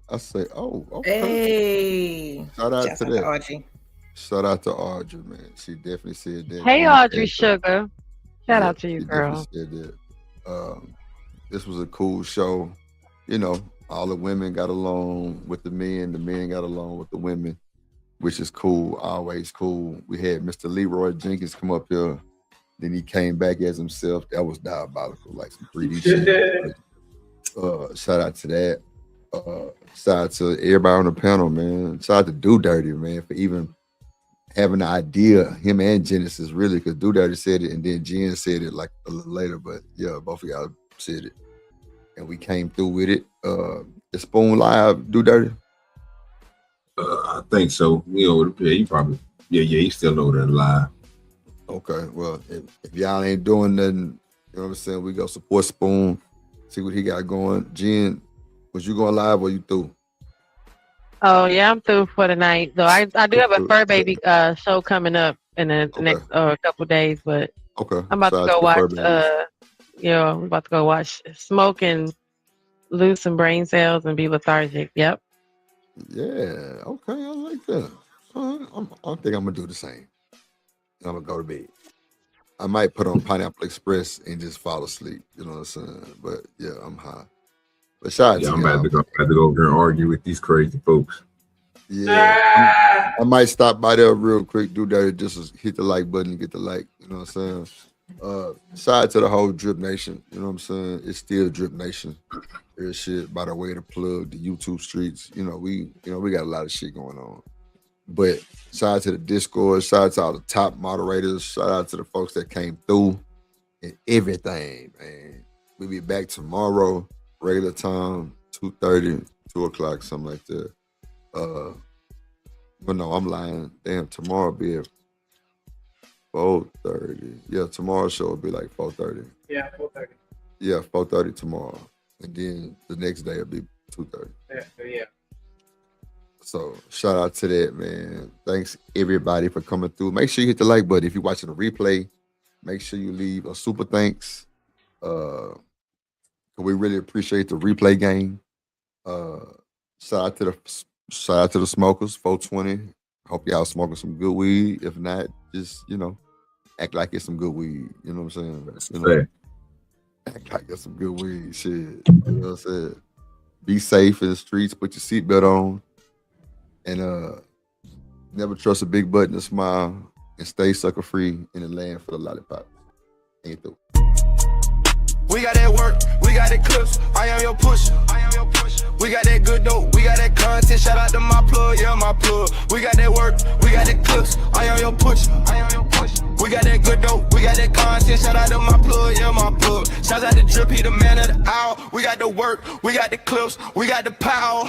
I say, oh, okay. Hey. Shout out to that. Audrey. Shout out to Audrey, man. She definitely said that. Hey, Audrey Sugar. Shout out to you, girl. Said that. This was a cool show. You know, all the women got along with the men got along with the women, which is cool, always cool. We had Mr. Leroy Jenkins come up here. Then he came back as himself. That was diabolical, like some 3D shit. Shout out to that. Shout out to everybody on the panel, man. Shout out to Do Dirty, man, for even having the idea, him and Genesis, really, because Do Dirty said it, and then Jen said it like a little later, but yeah, both of y'all said it. And we came through with it. Is Spoon live, Do Dirty? I think so. You probably, he's still over there live. Okay, well, if y'all ain't doing nothing, you know what I'm saying, we go support Spoon, see what he got going. Jen, was you going live or you through? Oh yeah, I'm through for the night. Though I do have a fur baby show coming up in the next couple days, but I'm about to go watch. I'm about to go watch Smoke and lose some brain cells and be lethargic. Yep. Yeah. Okay, I like that. I think I'm gonna do the same. I'm gonna go to bed. I might put on Pineapple Express and just fall asleep. You know what I'm saying? But yeah, I'm high. But shout out to I'm about to go over here and argue with these crazy folks. Yeah, I might stop by there real quick, do that, just hit the like button and get the like. You know what I'm saying? Shout out to the whole Drip Nation. You know what I'm saying? It's still Drip Nation. There's shit by the way to plug the YouTube streets. We got a lot of shit going on. But shout out to the Discord. Shout out to all the top moderators. Shout out to the folks that came through and everything, man. We'll be back tomorrow. Regular time, 2:30, 2 o'clock, something like that. But no, I'm lying. Damn, tomorrow will be at 4:30. Yeah, tomorrow's show will be like 4:30. Yeah, 4:30. Yeah, 4:30 tomorrow. And then the next day will be 2:30. Yeah. So shout out to that, man. Thanks everybody for coming through. Make sure you hit the like button. If you're watching the replay, make sure you leave a super thanks. We really appreciate the replay game. Shout out to the smokers, 420. Hope y'all smoking some good weed. If not, just act like it's some good weed. You know what I'm saying? Act like it's some good weed. Shit. You know what I'm saying? Be safe in the streets. Put your seatbelt on, and never trust a big button to smile. And stay sucker free in the land for the lollipop. Ain't through. We got that work, we got that clips, I am your pusher. We got that good dope, we got that content, shout out to my plug, yeah, my plug. We got that work, we got that clips, I am your pusher. We got that good dope, we got that content, shout out to my plug, yeah, my plug. Shout out to Drip, he the man of the hour. We got the work, we got the clips, we got the power.